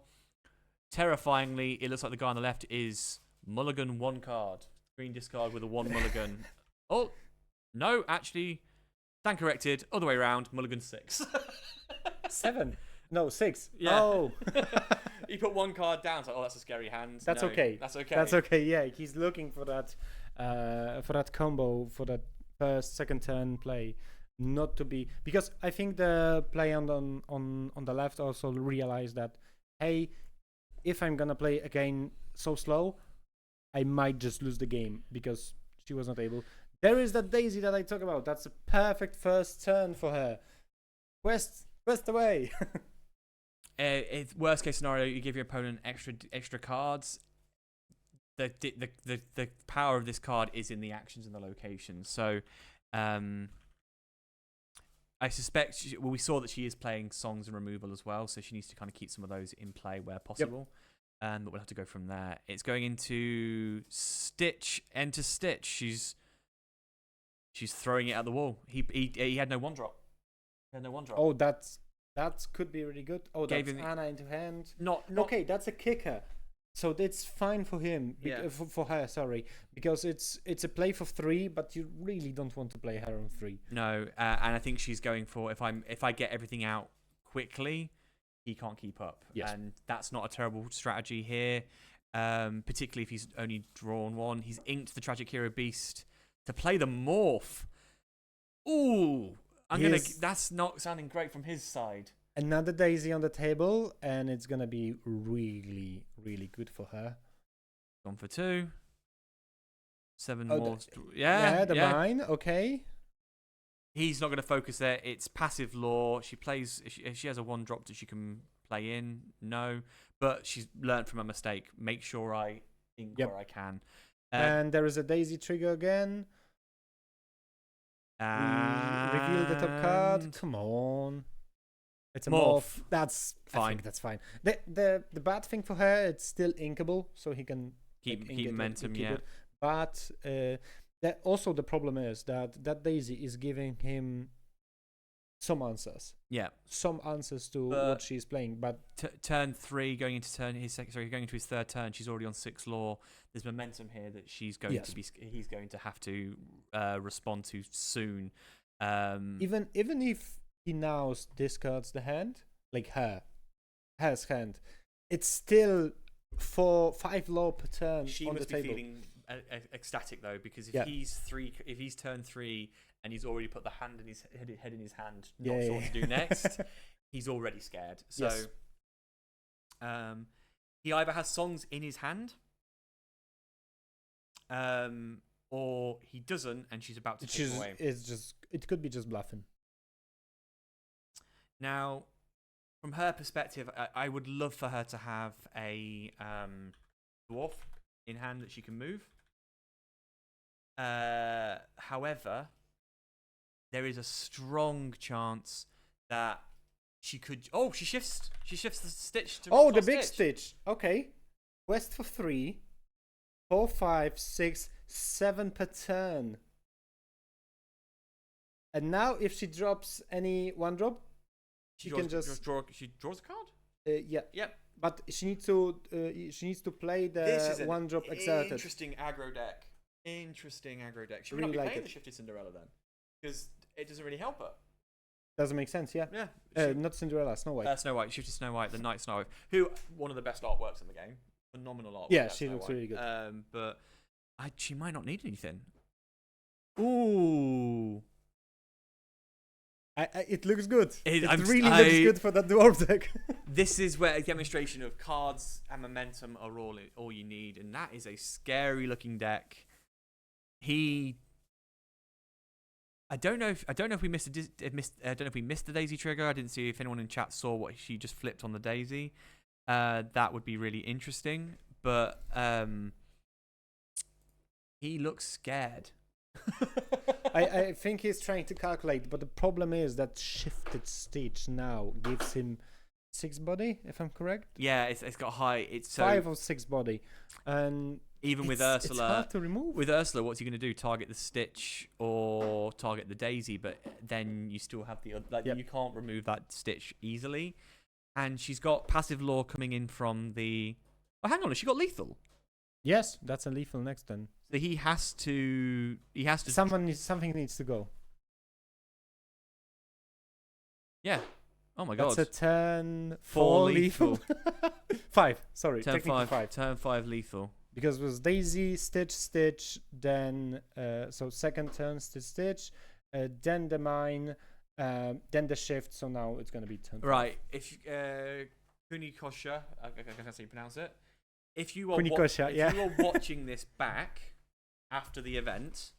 Terrifyingly, it looks like the guy on the left is mulligan 1 card. Green discard with a 1 mulligan. Oh, no, actually, stand corrected. Other way around, mulligan 6. 7. No, 6. Yeah. Oh. He put 1 card down. It's like, oh, that's a scary hand. That's okay. That's okay. That's okay. Yeah, he's looking for that combo for that first, second turn play, not to be because I think the play on the left also realized that hey, if I'm gonna play again so slow, I might just lose the game because she was not able. There is that Daisy that I talk about. That's a perfect first turn for her. Quest away. Worst case scenario, you give your opponent extra cards. The power of this card is in the actions and the locations. So, I suspect we saw that she is playing songs and removal as well, so she needs to kind of keep some of those in play where possible. But we'll have to go from there. It's going into Stitch. Enter Stitch. She's throwing it at the wall. He had no 1-drop. He had no 1-drop. Oh, that could be really good. Oh, that's Anna into hand. Not okay. That's a kicker, so that's fine for him. For her, sorry, because it's a play for 3, but you really don't want to play her on 3. No, and I think she's going for if I get everything out quickly, he can't keep up. Yes. And that's not a terrible strategy here, particularly if he's only drawn 1. He's inked the Tragic Hero Beast to play the Morph. Ooh, Here's that's not sounding great from his side. another daisy on the table, and it's gonna be really, really good for her. Gone for 2. 7 Oh, more. Yeah, the mine. Okay. He's not going to focus there. It's passive law. She plays. If she has a 1 drop that she can play in, no. But she's learned from a mistake. Make sure I ink where I can. And there is a daisy trigger again. We reveal the top card. Come on. It's a morph. That's fine. I think that's fine. The bad thing for her, it's still inkable, so he can keep ink it, momentum. keep Yeah. it. But that also the problem is that daisy is giving him some answers. Yeah. Some answers to what she's playing. But turn 3, going into going into his 3rd turn, she's already on 6 law. There's momentum here that she's going to be. He's going to have to respond to soon. Even if he now discards the hand, like her's hand, it's still for 5 law per turn she on must the be table. feeling ecstatic though, because if he's turn 3 and he's already put the hand in his head in his hand, not sure what to do next, he's already scared. So, he either has songs in his hand, or he doesn't, and she's about to take away. It could be just bluffing. Now, from her perspective, I would love for her to have a dwarf in hand that she can move. However, there is a strong chance that she could. Oh, she shifts the stitch to. Oh, the big stitch. Okay, quest for 3, 4, 5, 6, 7 per turn. And now, if she drops any 1 drop, she can just draw. She draws a card. Yeah. Yep. But she needs to play the 1 drop exerted. Interesting aggro deck. She Really might be like playing it. the Shifted Cinderella then, because it doesn't really help her. Doesn't make sense, yeah. Yeah. Not Cinderella, Snow White. Snow White, Shifted Snow White, the Night Snow White, who one of the best artworks in the game. Phenomenal artwork. Yeah, she looks really good. But she might not need anything. Ooh. It looks good. It looks good for that dwarf deck. This is where a demonstration of cards and momentum are all you need, and that is a scary looking deck. I don't know if we missed the daisy trigger. I didn't see if anyone in chat saw what she just flipped on the daisy. That would be really interesting, but he looks scared. I think he's trying to calculate, but the problem is that shifted stitch now gives him 6 body, if I'm correct. Yeah, it's got high. It's 5 or 6 body, and even with Ursula, it's hard to remove. With Ursula, what's he going to do? Target the stitch or target the daisy? But then you still have you can't remove that stitch easily. And she's got passive law coming in from the. Oh, hang on, has she got lethal? Yes, that's a lethal next turn. So he has to. Something needs to go. Yeah. Oh my god. That's a turn 4 lethal. 5. Sorry. Turn technically 5. Turn 5 lethal. Because it was daisy, stitch, then so second turn stitch, then the mine, then the shift. So now it's gonna be turn. Right. If Kunikosha, I guess that's how you pronounce it. If you are watching this back after the event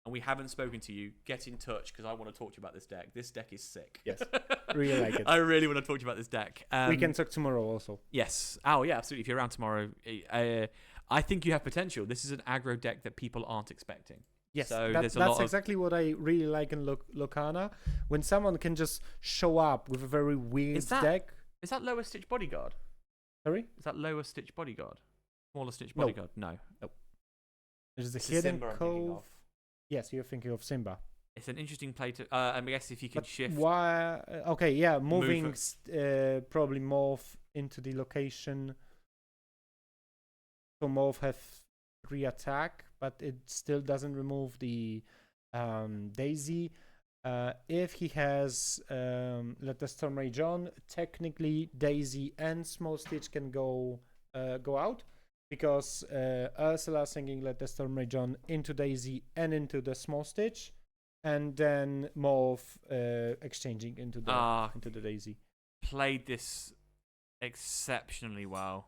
and we haven't spoken to you, get in touch because I want to talk to you about this deck. This deck is sick. Yes, really like it. I really want to talk to you about this deck. We can talk tomorrow also. Yes. Oh yeah, absolutely. If you're around tomorrow, I think you have potential. This is an aggro deck that people aren't expecting. Yes, so that's exactly what I really like in Lorcana. When someone can just show up with a very weird deck. Is that lower stitch bodyguard? Sorry? Is that lower stitch bodyguard? Smaller stitch bodyguard? No. Nope. There's the Hidden Cove. Yes, you're thinking of Simba. It's an interesting play to. I guess if you can shift. Why? Okay, yeah, moving probably morph into the location. So morph have 3 attack, but it still doesn't remove the daisy. If he has Let the Storm Rage On, technically daisy and small stitch can go out. Because Ursula singing Let the Storm Rage On into daisy and into the small stitch, and then morph, exchanging into the daisy. Played this exceptionally well.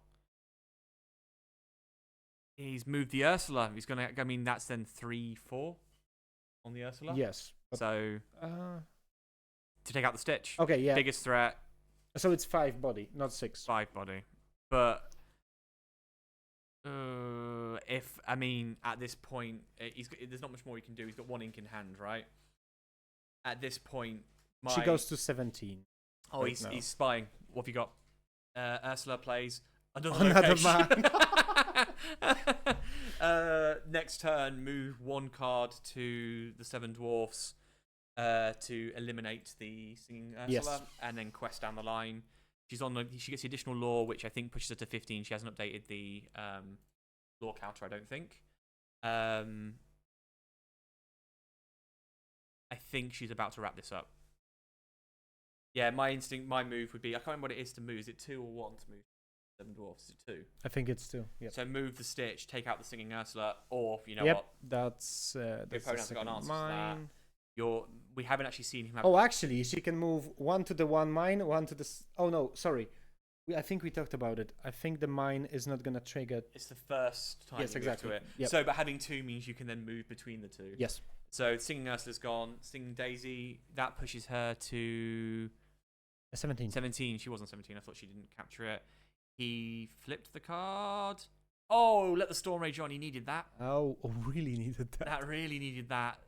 He's moved the Ursula. He's gonna. I mean, that's then 3-4 on the Ursula. Yes. So to take out the Stitch. Okay. Yeah. Biggest threat. So it's 5 body, not 6. 5 body. But if I mean at this point, there's not much more he can do. He's got 1 ink in hand, right? At this point, She goes to 17. Oh, he's spying. What have you got? Ursula plays Another location. man. Next turn, move 1 card to the 7 dwarfs to eliminate the singing Ursula, and then quest down the line. She gets the additional lore, which I think pushes her to 15. She hasn't updated the lore counter, I don't think. I think she's about to wrap this up. Yeah, my move would be, I can't remember what it is to move. Is it 2 or 1 to move 7 dwarfs? Is it 2? I think it's 2. Yep. So move the Stitch, take out the singing Ursula, or you know what? That's your opponent hasn't got an answer to that. We haven't actually seen him have... Oh, actually, she can move 1 to the 1 mine, 1 to the... Oh, no, sorry. I think we talked about it. I think the mine is not going to trigger... It's the first time you move to it. Yep. So, but having 2 means you can then move between the 2. Yes. So, Singing Ursula's gone. Singing Daisy, that pushes her to... 17. 17. She wasn't 17. I thought she didn't capture it. He flipped the card. Oh, let the Storm Rage on. He needed that. Oh, really needed that. That really needed that.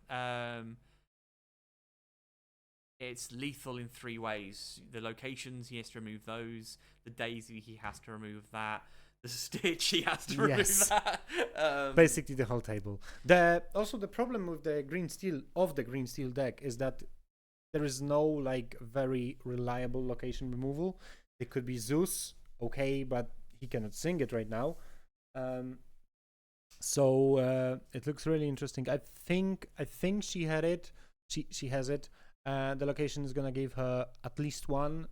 It's lethal in 3 ways. The locations, he has to remove those. The Daisy, he has to remove that. The Stitch, he has to remove that. Basically the whole table. Also, the problem with the green steel deck is that there is no like very reliable location removal. It could be Zeus, okay, but he cannot sing it right now. So it looks really interesting. I think she had it. She has it. The location is gonna give her at least 1.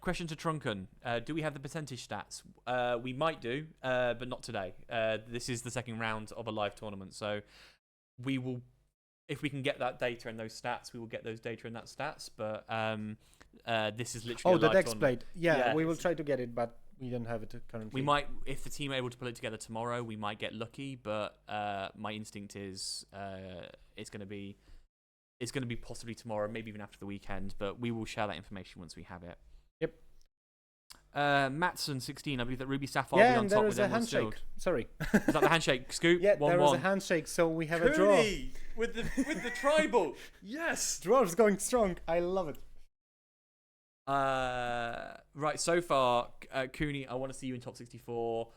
Question to Trunken. Do we have the percentage stats? We might do, but not today. This is the second round of a live tournament, so we will, if we can get that data and those stats, we will get those data and that stats. But this is literally a live the dex tournament. plate. Yeah, we will try to get it, but we don't have it currently. We might, if the team are able to pull it together tomorrow, we might get lucky. But my instinct is it's going to be possibly tomorrow, maybe even after the weekend. But we will share that information once we have it. Yep. Matson 16. I believe that Ruby Sapphire will be on top with Emerald Shield. Sorry. Is that the handshake? Scoop. Yeah, 1-1. there was a handshake, so we have a draw. with the tribal. Yes. Draw's going strong. I love it. Right. So far, Cooney, I want to see you in top 64.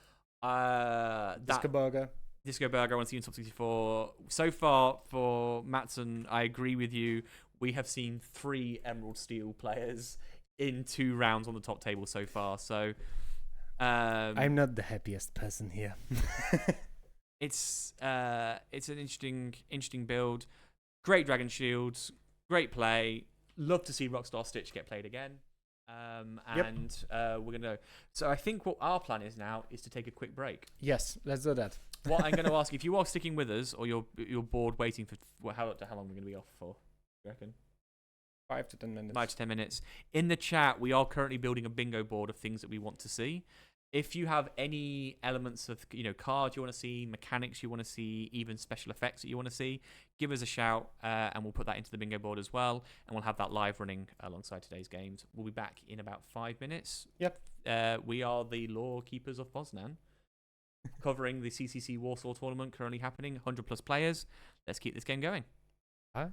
Disco Burger, I want to see you in top 64. So far for Matson, I agree with you. We have seen 3 Emerald Steel players in 2 rounds on the top table so far. So I'm not the happiest person here. It's an interesting build. Great Dragon Shields, great play. Love to see Rockstar Stitch get played again. We're gonna go. So I think what our plan is now is to take a quick break. Yes, let's do that. What I'm going to ask, if you are sticking with us or you're bored waiting for how long we're going to be off for, you reckon? 5 to 10 minutes. 5 to 10 minutes. In the chat, we are currently building a bingo board of things that we want to see. If you have any elements of cards you want to see, mechanics you want to see, even special effects that you want to see, give us a shout and we'll put that into the bingo board as well, and we'll have that live running alongside today's games. We'll be back in about 5 minutes. Yep. We are the Lorekeepers of Poznań, covering the CCC Warsaw tournament currently happening. 100+ players. Let's keep this game going. Huh?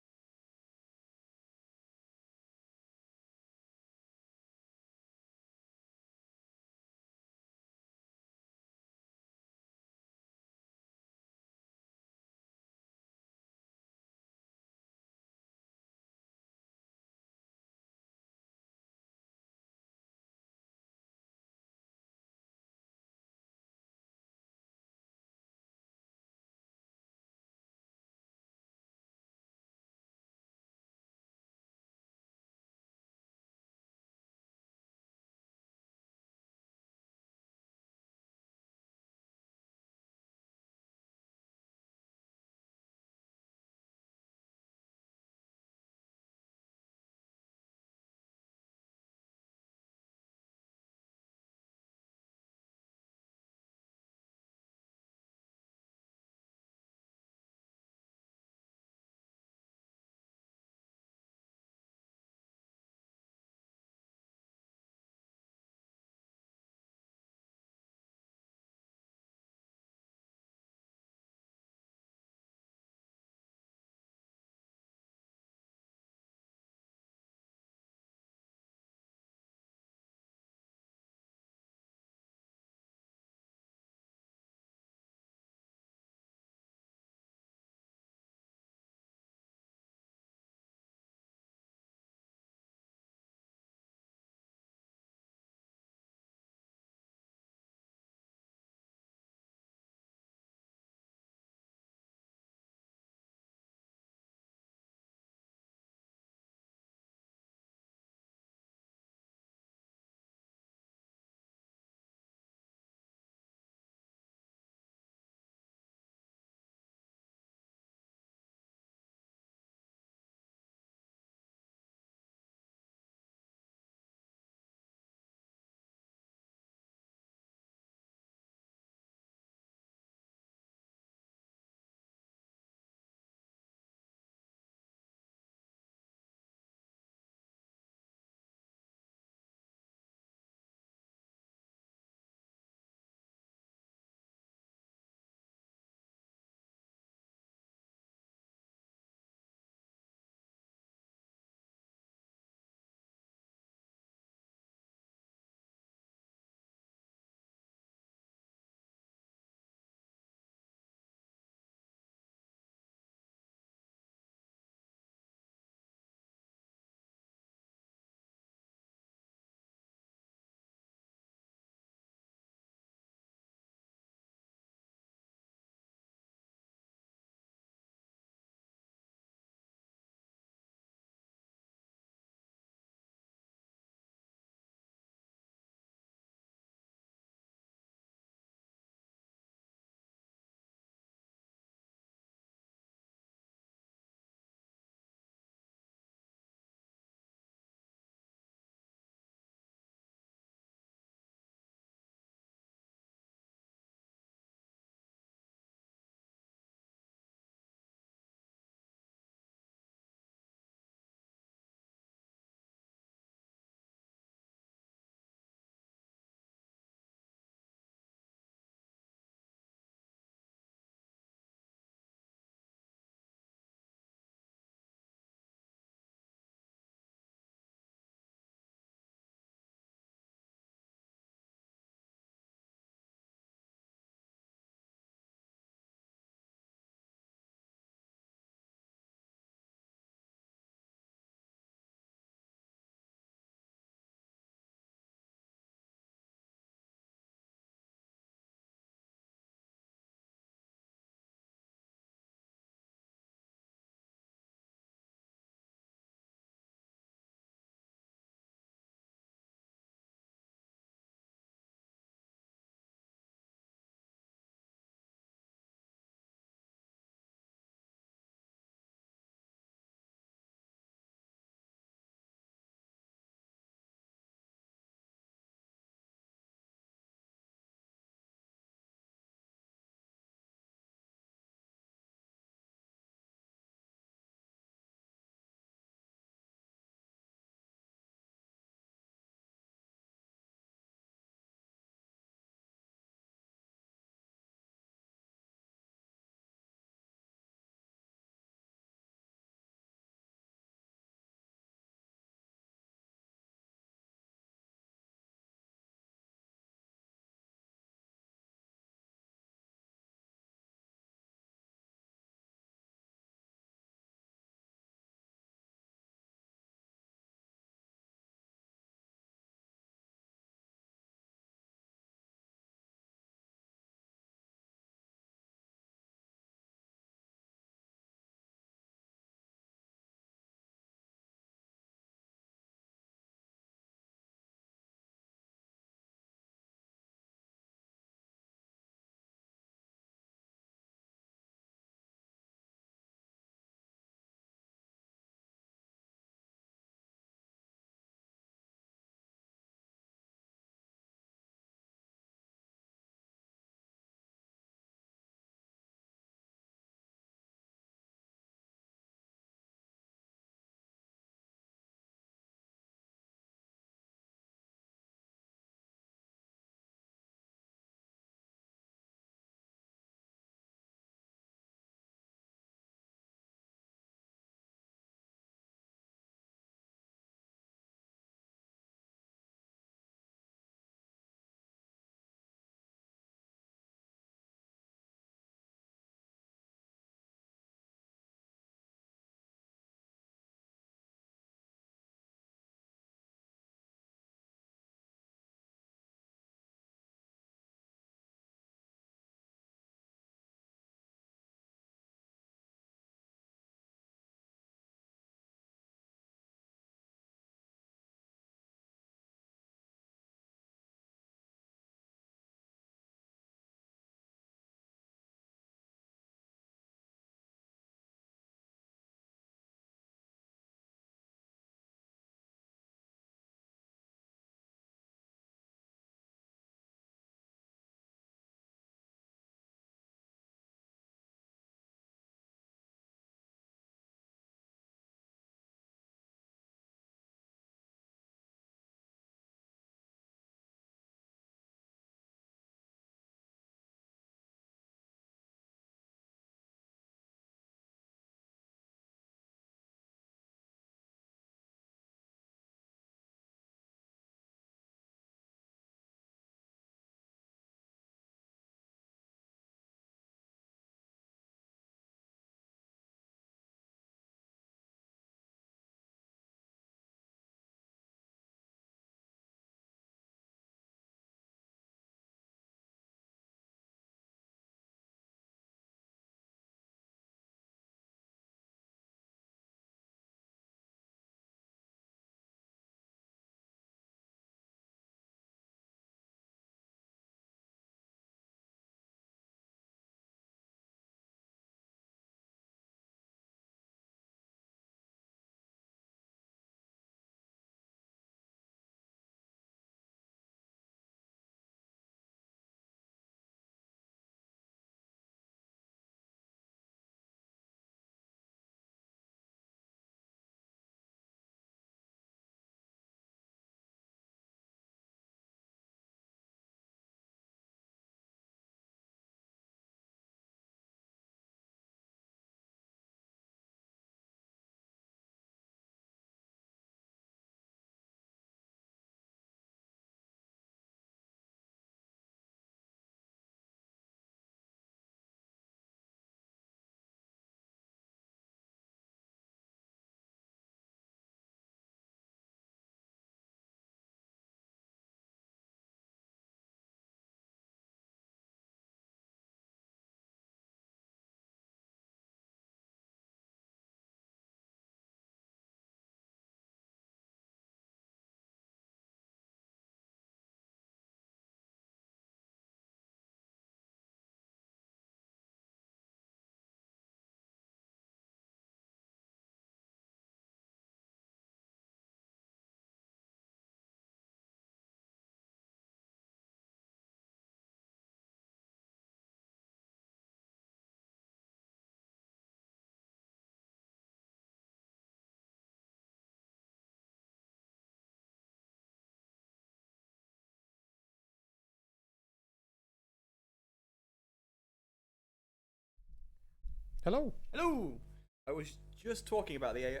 Hello. Hello. I was just talking about the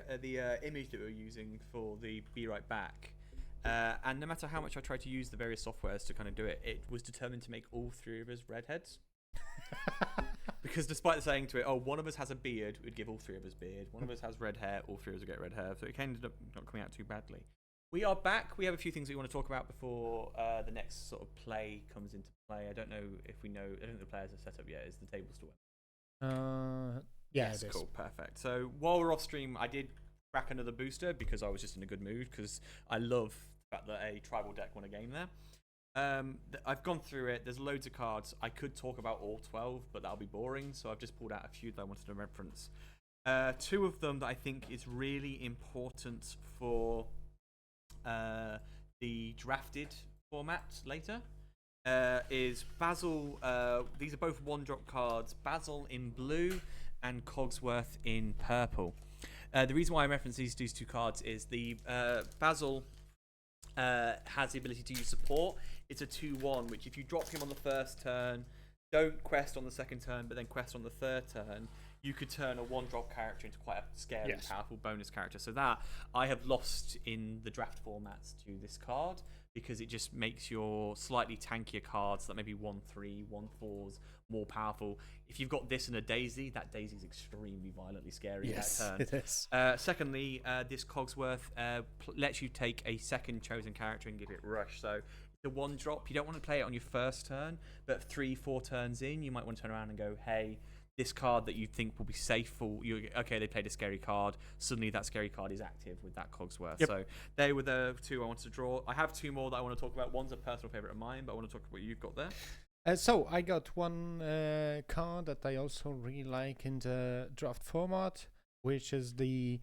image that we were using for the Be Right Back, and no matter how much I tried to use the various softwares to kind of do it, it was determined to make all three of us redheads. Because despite saying to it, oh, one of us has a beard, it would give all three of us beard. One of us has red hair, all three of us would get red hair. So it ended up not coming out too badly. We are back. We have a few things we want to talk about before the next sort of play comes into play. I don't know if we know. I don't think the players are set up yet. Is the table still? Yeah, yes, it is. Cool, perfect. So while we're off stream, I did crack another booster because I was just in a good mood because I love the fact that a tribal deck won a game there. I've gone through it. There's loads of cards. I could talk about all 12, but that'll be boring. So I've just pulled out a few that I wanted to reference. Two of them that I think is really important for the drafted format later is Basil. These are both 1-drop cards. Basil in blue and Cogsworth in purple. The reason why I reference these two cards is the Basil has the ability to use support. It's a 2/1, which if you drop him on the first turn, don't quest on the second turn, but then quest on the third turn, you could turn a 1-drop character into quite a scary, powerful bonus character. So that I have lost in the draft formats to this card because it just makes your slightly tankier cards that maybe 1/3, 1/4s more powerful. If you've got this and a Daisy, that Daisy is extremely violently scary that turn. It is. Secondly, this Cogsworth lets you take a second chosen character and give it rush. So the 1-drop, you don't want to play it on your first turn, but 3-4 turns in, you might want to turn around and go, hey, this card that you think will be safe for you. Okay, they played a scary card. Suddenly that scary card is active with that Cogsworth. Yep. So they were the two I wanted to draw. I have two more that I want to talk about. One's a personal favourite of mine, but I want to talk about what you've got there. So I got one card that I also really like in the draft format, which is the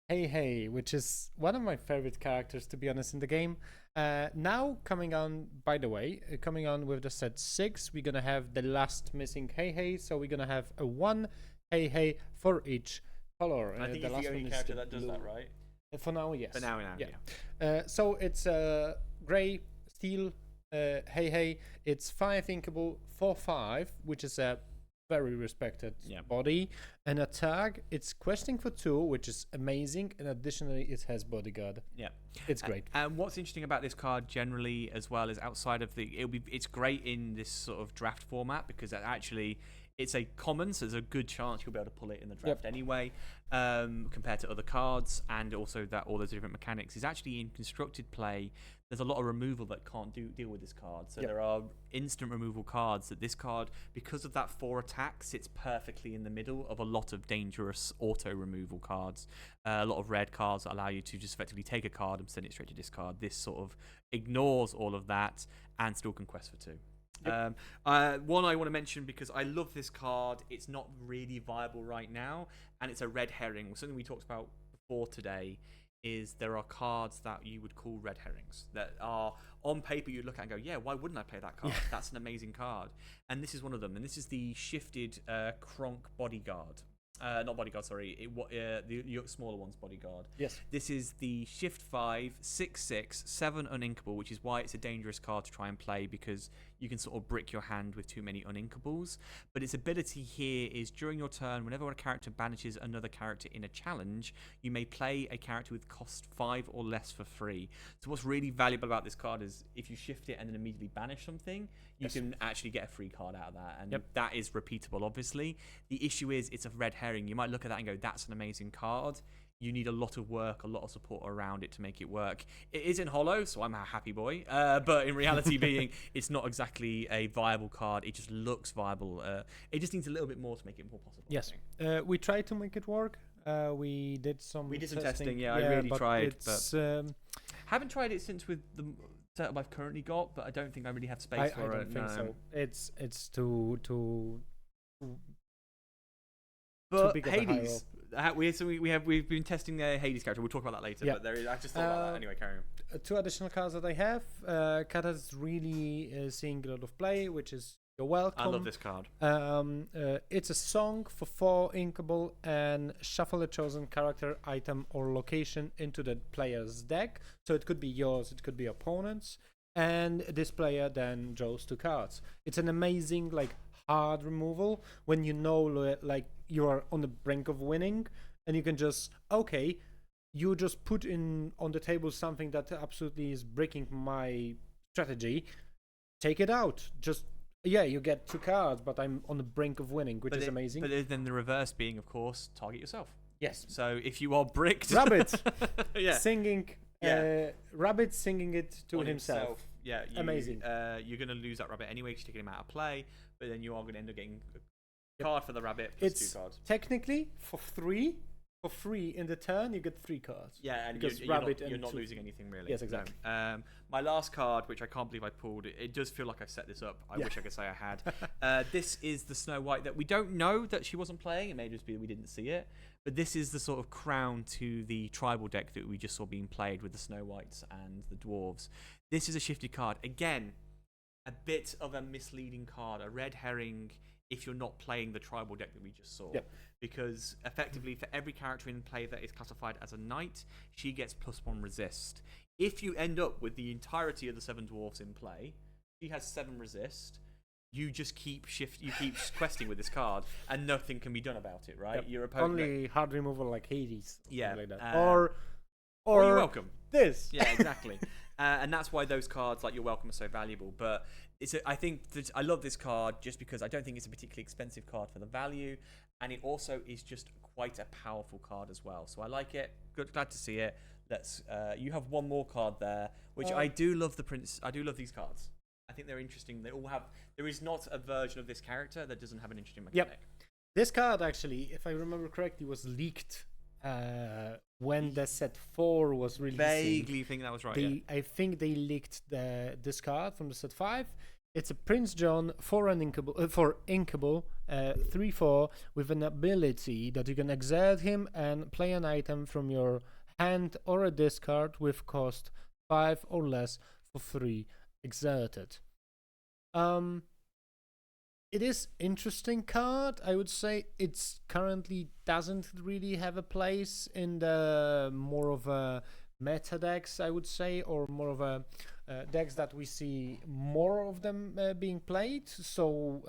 Hey, which is one of my favorite characters, to be honest, in the game. Now coming on, by the way, coming on with the set 6, we're gonna have the last missing Hey, so we're gonna have a 1 Hey for each color. I think the it's last the only one character is that does that, right? For now, yes. For now, yeah. So it's gray steel Hey. It's 5 inkable, 4/5, which is a very respected body, and attack. It's questing for 2, which is amazing, and additionally it has bodyguard. Yeah, it's great. And what's interesting about this card generally as well is outside of it's great in this sort of draft format because actually it's a common, so there's a good chance you'll be able to pull it in the draft anyway, compared to other cards, and also that all those different mechanics is actually in constructed play. There's a lot of removal that can't deal with this card. So there are instant removal cards that this card, because of that 4 attack, sits perfectly in the middle of a lot of dangerous auto removal cards. A lot of red cards that allow you to just effectively take a card and send it straight to discard. This sort of ignores all of that and still can quest for 2. Yep. One I want to mention because I love this card. It's not really viable right now, and it's a red herring. Something we talked about before today is there are cards that you would call red herrings that are on paper you'd look at and go, yeah, why wouldn't I play that card? That's an amazing card. And this is one of them. And this is the shifted Kronk Bodyguard. Not bodyguard, sorry. The smaller one's bodyguard. Yes. This is the shift 5, 6/6, 7 uninkable, which is why it's a dangerous card to try and play because you can sort of brick your hand with too many uninkables. But its ability here is during your turn, whenever a character banishes another character in a challenge, you may play a character with cost 5 or less for free. So what's really valuable about this card is if you shift it and then immediately banish something, you can actually get a free card out of that. And that is repeatable, obviously. The issue is it's a red herring. You might look at that and go, that's an amazing card. You need a lot of work, a lot of support around it to make it work. It is in hollow, so I'm a happy boy. But in reality being, it's not exactly a viable card. It just looks viable. It just needs a little bit more to make it more possible. Yes. We tried to make it work. We did some testing. Yeah, I really tried. But haven't tried it since with the setup I've currently got, but I don't think I really have space for it. I don't think so. It's too but Hades, we've been testing the Hades character. We'll talk about that later. But I just thought about that anyway. Carry on. 2 additional cards that I have. Kata's really seeing a lot of play, which is you're welcome. I love this card. It's a song for 4 inkable and shuffle a chosen character, item, or location into the player's deck. So it could be yours, it could be opponent's, and this player then draws 2 cards. It's an amazing hard removal when you know like you are on the brink of winning, and you can just you just put in on the table something that absolutely is breaking my strategy. Take it out. Just you get 2 cards, but I'm on the brink of winning, which is amazing. But then the reverse being, of course, target yourself. Yes. So if you are bricked, Rabbit, yeah, singing, Rabbit singing it to on himself. Yeah, amazing. You're going to lose that rabbit anyway because you're taking him out of play, but then you are going to end up getting a card for the rabbit plus It's 2 cards. Technically for free in the turn you get 3 cards. Yeah, and because you're not losing anything really. Yes, exactly. No. My last card, which I can't believe I pulled, it does feel like I've set this up. I wish I could say I had. This is the Snow White that we don't know that she wasn't playing. It may just be that we didn't see it. But this is the sort of crown to the tribal deck that we just saw being played with the Snow Whites and the Dwarves. This is a shifted card. Again, a bit of a misleading card, a red herring if you're not playing the tribal deck that we just saw. Yep. Because effectively, for every character in play that is classified as a knight, she gets +1 resist. If you end up with the entirety of the 7 dwarves in play, she has 7 resist. You just keep questing with this card, and nothing can be done about it, right? Yep. Your opponent only hard removal like Hades, like that. Or you're welcome. This, yeah, exactly. And that's why those cards like You're Welcome are so valuable. But I think that I love this card just because I don't think it's a particularly expensive card for the value, and it also is just quite a powerful card as well. So I like it. Glad to see it. You have one more card there, which I do love. I do love these cards. I think they're interesting. They all have. There is not a version of this character that doesn't have an interesting mechanic. Yep. This card actually, if I remember correctly, was leaked when the set 4 was releasing. Vaguely think that was right. I think they leaked this card from the set 5. It's a Prince John for inkable 3/4 with an ability that you can exert him and play an item from your hand or a discard with cost 5 or less for 3 exerted. It is interesting card. I would say it's currently doesn't really have a place in the more of a meta decks, I would say, or more of a decks that we see more of them being played. So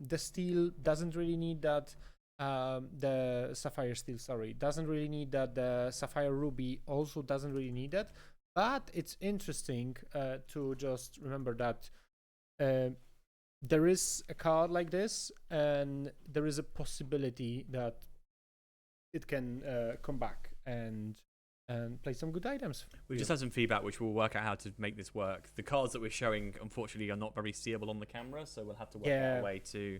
the steel doesn't really need that. The Sapphire Steel, doesn't really need that. The Sapphire Ruby also doesn't really need that. But it's interesting to just remember that there is a card like this, and there is a possibility that it can come back and play some good items. We just had some feedback, which we'll work out how to make this work. The cards that we're showing, unfortunately, are not very seeable on the camera, so we'll have to work out a way to.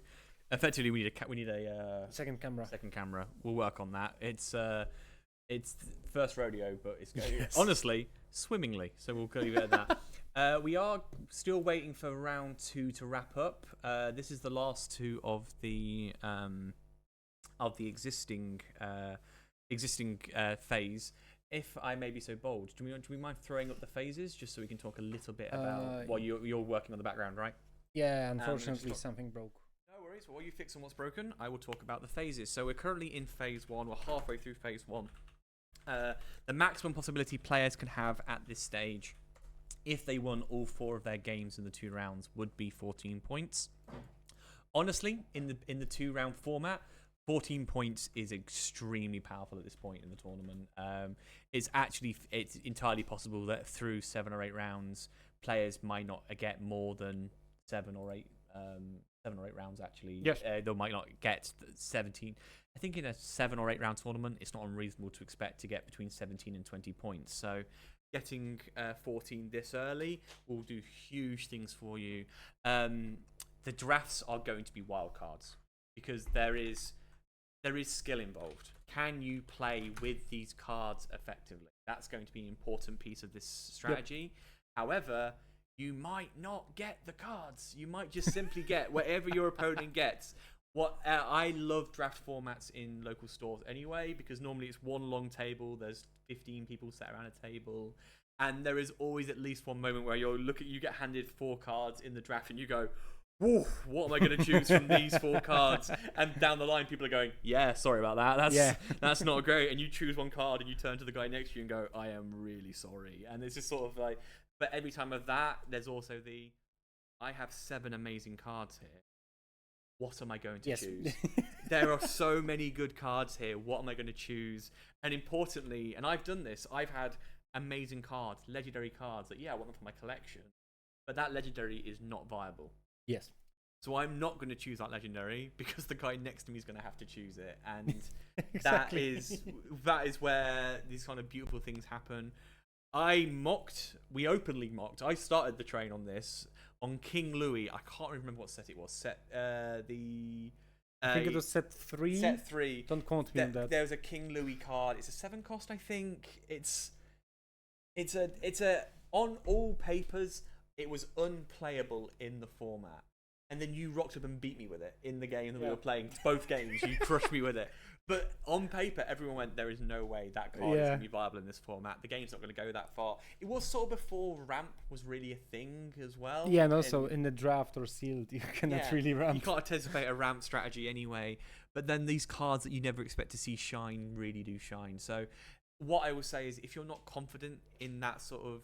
Effectively, we need a second camera. Second camera. We'll work on that. It's first rodeo, but it's going honestly swimmingly. So we'll leave it at that. We are still waiting for round 2 to wrap up. This is the last 2 of the existing phase. If I may be so bold, do we mind throwing up the phases just so we can talk a little bit about what you're working on the background, right? Yeah, unfortunately something broke. No worries. Well, while you fix on what's broken, I will talk about the phases. So we're currently in phase 1. We're halfway through phase 1. The maximum possibility players can have at this stage, if they won all 4 of their games in the 2 rounds, would be 14 points. Honestly, in the 2-round format, 14 points is extremely powerful at this point in the tournament. It's entirely possible that through 7 or 8 rounds, players might not get more than 7 or 8 rounds actually. Yes. They might not get 17. I think in a 7 or 8 round tournament, it's not unreasonable to expect to get between 17 and 20 points. So getting 14 this early will do huge things for you. The drafts are going to be wild cards because there is skill involved. Can you play with these cards effectively? That's going to be an important piece of this strategy. Yep. However, you might not get the cards. You might just simply get whatever your opponent gets. I love draft formats in local stores anyway, because normally it's one long table. There's 15 people sat around a table, and there is always at least one moment where you get handed 4 cards in the draft, and you go, "Whoa, what am I going to choose from these 4 cards?" And down the line, people are going, "Yeah, sorry about that. That's not great." And you choose one card, and you turn to the guy next to you and go, "I am really sorry." And it's just sort of like, but every time of that, there's also I have 7 amazing cards here. what am I going to Yes. choose? There are so many good cards here. What am I going to choose? And importantly, and I've done this, I've had amazing cards, legendary cards that, yeah, I want them for my collection, but that legendary is not viable. Yes. So I'm not going to choose that legendary because the guy next to me is going to have to choose it. And Exactly. that is where these kind of beautiful things happen. We openly mocked. I started the train on this on King Louis. I can't remember what set it was. I think it was set 3. Set 3. Don't quote me on that. There's a King Louis card. It's a 7 cost, I think. It's a on all papers. It was unplayable in the format, and then you rocked up and beat me with it in the game that we were playing. Both games, you crushed me with it. But on paper, everyone went, there is no way that card is going to be viable in this format. The game's not going to go that far. It was sort of before ramp was really a thing as well. Yeah, and also in the draft or sealed, you cannot really ramp. You can't anticipate a ramp strategy anyway. But then these cards that you never expect to see shine really do shine. So what I will say is, if you're not confident in that sort of,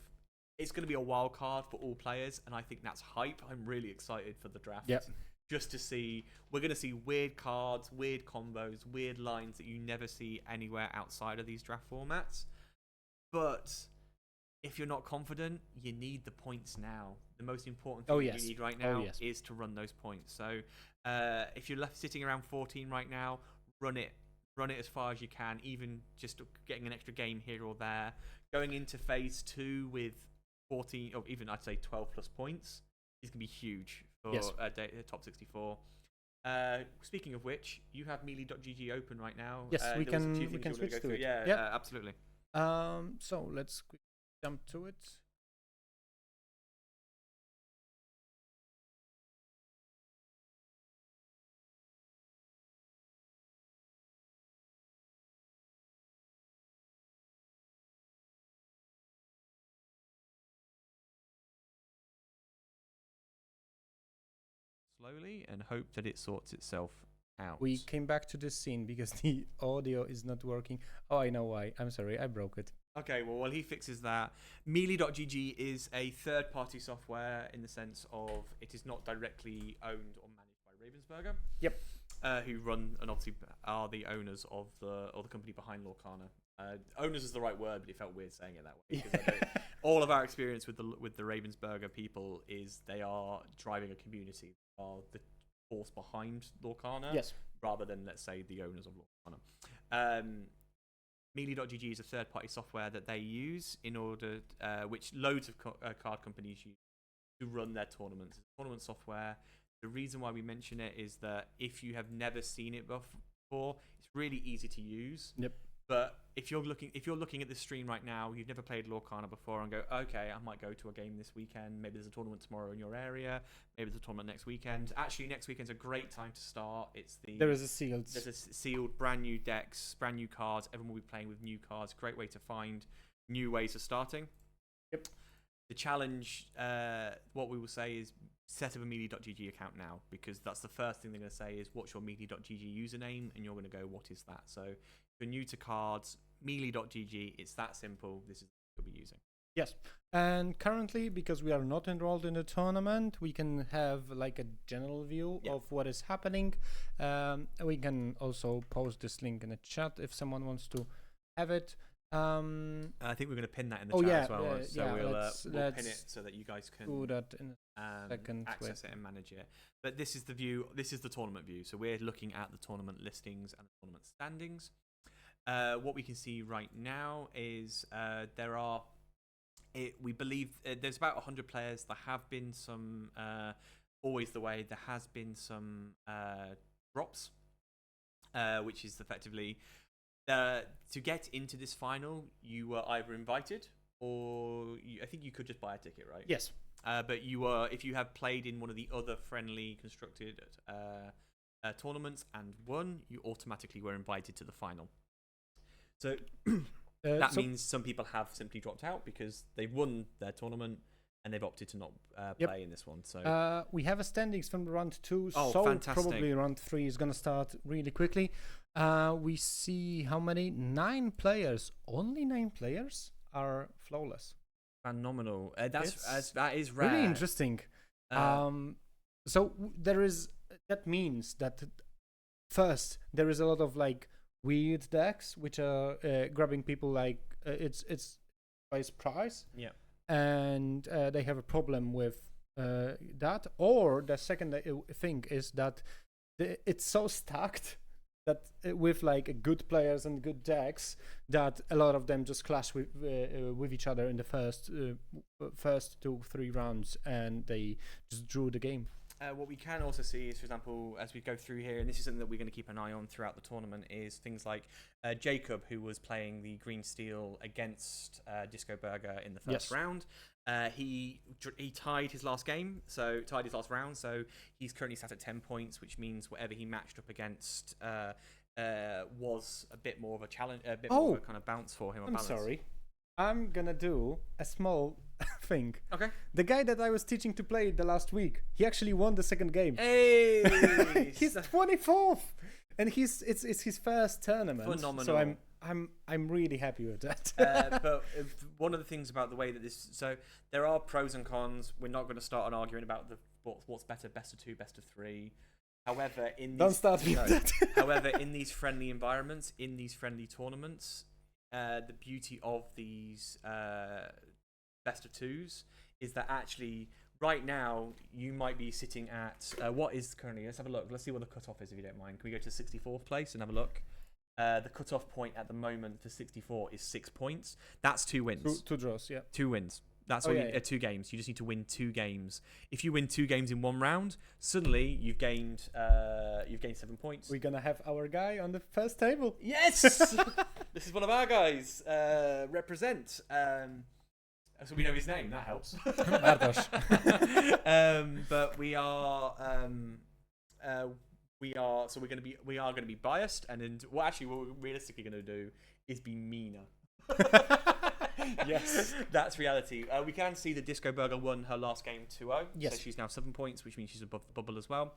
it's going to be a wild card for all players, and I think that's hype. I'm really excited for the draft. Yep. Just to see, we're going to see weird cards, weird combos, weird lines that you never see anywhere outside of these draft formats. But if you're not confident, you need the points now. The most important thing you need right now is to run those points. So if you're left sitting around 14 right now, run it as far as you can, even just getting an extra game here or there. Going into phase 2 with 14, or even I'd say 12 plus points is going to be huge for top 64. Speaking of which, you have melee.gg open right now. Yes, we can switch to it. Yeah, absolutely. So let's jump to it. Slowly, and hope that it sorts itself out. We came back to this scene because the audio is not working. Oh, I know why. I'm sorry, I broke it. Okay, well, while he fixes that, melee.gg is a third-party software in the sense of it is not directly owned or managed by Ravensburger. Yep. Who run and obviously are the owners of the company behind Lorcana. Owners is the right word, but it felt weird saying it that way. Because all of our experience with the Ravensburger people is they are driving a community. They are the force behind Lorcana, rather than, let's say, the owners of Lorcana. Melee.gg is a third-party software that they use in order, which loads of card companies use to run their tournaments. It's tournament software. The reason why we mention it is that if you have never seen it before, it's really easy to use. Yep. But if you're looking at this stream right now, you've never played Lorcana before, and go, okay, I might go to a game this weekend. Maybe there's a tournament tomorrow in your area. Maybe there's a tournament next weekend. Actually, next weekend's a great time to start. There's a sealed, brand new decks, brand new cards. Everyone will be playing with new cards. Great way to find new ways of starting. Yep. The challenge, what we will say is set up a melee.gg account now, because that's the first thing they're going to say is, what's your melee.gg username? And you're going to go, what is that? So if you're new to cards, melee.gg, it's that simple. This is what you'll be using. Yes. And currently, because we are not enrolled in the tournament, we can have like a general view of what is happening. We can also post this link in the chat if someone wants to have it. I think we're going to pin that in the chat as well. So we'll pin it so that you guys can do that in a second. Access it and manage it. But this is the view. This is the tournament view. So we're looking at the tournament listings and the tournament standings. What we can see right now is we believe there's about 100 players. There have been some, always the way, there has been some drops, which is effectively, to get into this final, you were either invited or I think you could just buy a ticket, right? Yes. But you were, if you have played in one of the other friendly constructed tournaments and won, you automatically were invited to the final. So that means some people have simply dropped out because they've won their tournament and they've opted to not play in this one. So we have a standings from round 2. Oh, so fantastic. Probably round 3 is going to start really quickly. We see how many? 9 players. Only 9 players are flawless. Phenomenal. That is rare. Really interesting. So there is that means that first there is a lot of like weird decks which are grabbing people like it's by surprise. Yeah. And they have a problem with that. Or the second thing is that it's so stacked that with like good players and good decks that a lot of them just clash with each other in the first 2-3 rounds, and they just drew the game. What we can also see is, for example, as we go through here, and this is something that we're going to keep an eye on throughout the tournament, is things like Jacob, who was playing the Green Steel against Disco Burger in the first round. He tied his last game, so tied his last round. So he's currently sat at 10 points, which means whatever he matched up against was a bit more of a challenge, a bit more of a kind of bounce for him. I'm sorry. I'm gonna do a small thing. Okay. The guy that I was teaching to play the last week, he actually won the second game. Hey, he's 24th, and it's his first tournament. Phenomenal. So I'm really happy with that. But one of the things about the way that this, so there are pros and cons. We're not going to start an argument about what's better, best of 2, best of 3. However, don't start with that. However, in these friendly environments, in these friendly tournaments, the beauty of these best of 2s is that actually right now you might be sitting at what is currently, let's have a look, let's see what the cutoff is if you don't mind. Can we go to 64th place and have a look? The cutoff point at the moment for 64 is 6 points. That's 2 wins. Two draws, yeah. 2 wins. That's 2 games. You just need to win 2 games. If you win 2 games in 1 round, suddenly you've gained 7 points. We're gonna have our guy on the first table. Yes, this is one of our guys. Represent. So we know his name. That helps. Bartosz. But we are going to be biased, and what we're realistically going to do is be meaner. Yes, that's reality. We can see that Disco Burger won her last game 2-0. Yes. So she's now 7 points, which means she's above the bubble as well.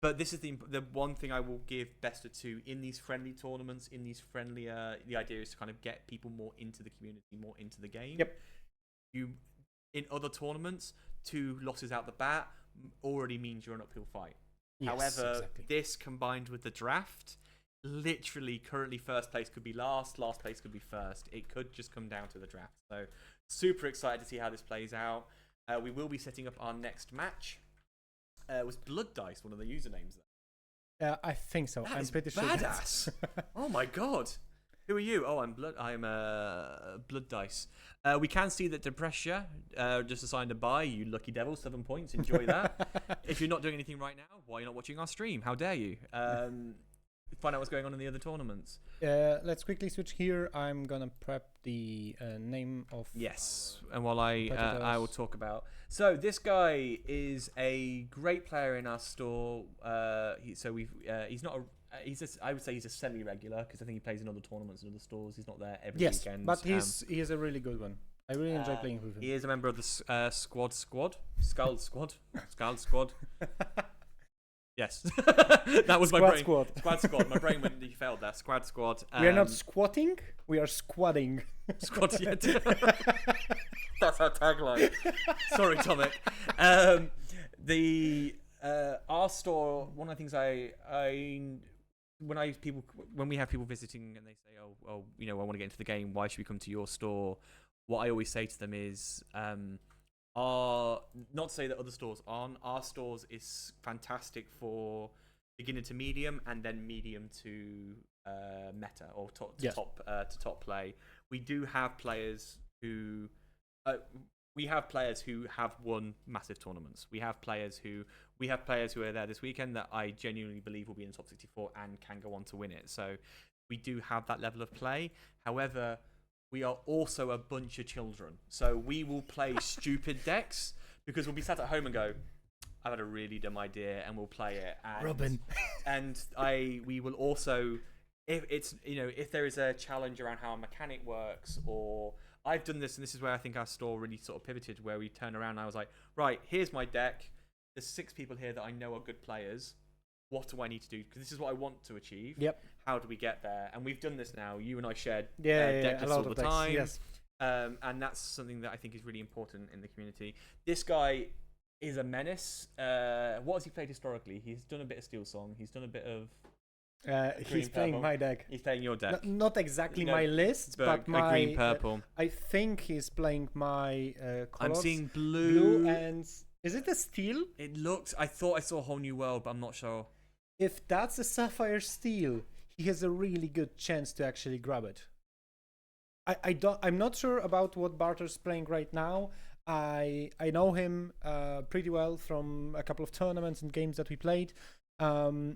But this is the one thing I will give best of 2 in these friendly tournaments, in these friendlier. The idea is to kind of get people more into the community, more into the game. Yep. In other tournaments, 2 losses out the bat already means you're an uphill fight. Yes, However, exactly. this combined with the draft, literally currently first place could be last place could be first. It could just come down to the draft. So super excited to see how this plays out. We will be setting up our next match. Was Blood Dice one of the usernames there? I think so. I'm pretty sure. Badass. Oh my god. Who are you? Oh, I'm Blood Dice. We can see that Depressia just assigned a buy. You lucky devil, 7 points. Enjoy that. If you're not doing anything right now, why are you not watching our stream? How dare you? Find out what's going on in the other tournaments. Let's quickly switch here. I'm gonna prep the name of. Yes, and while I will talk about. So this guy is a great player in our store. He's not a. I would say he's a semi-regular because I think he plays in other tournaments and other stores. He's not there every weekend. But he is a really good one. I really enjoy playing with him. He is a member of the Skull Squad. Yes, that was my brain. Squad. My brain when he failed there. Squad. We are not squatting. We are squadding. Squad yet. That's our tagline. Sorry, Tomek. Our store. One of the things when we have people visiting and they say, oh, I want to get into the game. Why should we come to your store? What I always say to them is, not to say that other stores aren't. Our stores is fantastic for beginner to medium and then medium to meta or top play. We do have players who have won massive tournaments. We have players who are there this weekend that I genuinely believe will be in the top 64 and can go on to win it. So we do have that level of play. However, we are also a bunch of children. So we will play stupid decks because we'll be sat at home and go, I've had a really dumb idea, and we'll play it. And, Robin. And we will also, if there is a challenge around how a mechanic works, or I've done this, and this is where I think our store really sort of pivoted, where we turned around and I was like, right, here's my deck. There's 6 people here that I know are good players. What do I need to do? Because this is what I want to achieve. Yep. How do we get there? And we've done this now. You and I shared a deck lists lot all of the decks, time. yes. And that's something that I think is really important in the community. This guy is a menace. What has he played historically? He's done a bit of Steel Song. He's done a bit of. He's playing purple. my deck. He's playing your deck. Not exactly No, my list, but my green purple. I think he's playing my I'm colors. seeing blue. And is it a steel? It looks. I thought I saw a whole new world, but I'm not sure. If that's a sapphire steel, he has a really good chance to actually grab it. I'm not sure about what Barter's playing right now. I know him pretty well from a couple of tournaments and games that we played.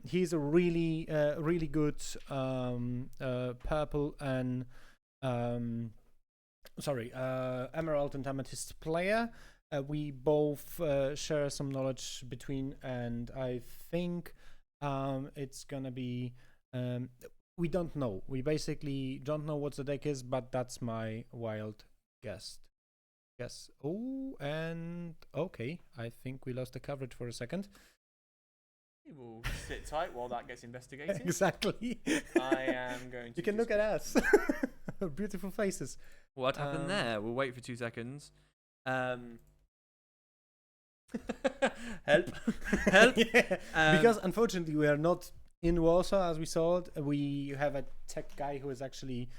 He's a really really good purple and emerald and amethyst player. We both share some knowledge between, and I think it's gonna be we don't know. We basically don't know what the deck is, but that's my wild guess. Yes. Oh, and okay. I think we lost the coverage for a second. We'll sit tight while that gets investigated. Exactly. I am going to. You can look at us. Beautiful faces. What happened there? We'll wait for 2 seconds. Help. Help. Yeah. Because unfortunately we are not in Warsaw as we saw it. We have a tech guy who is actually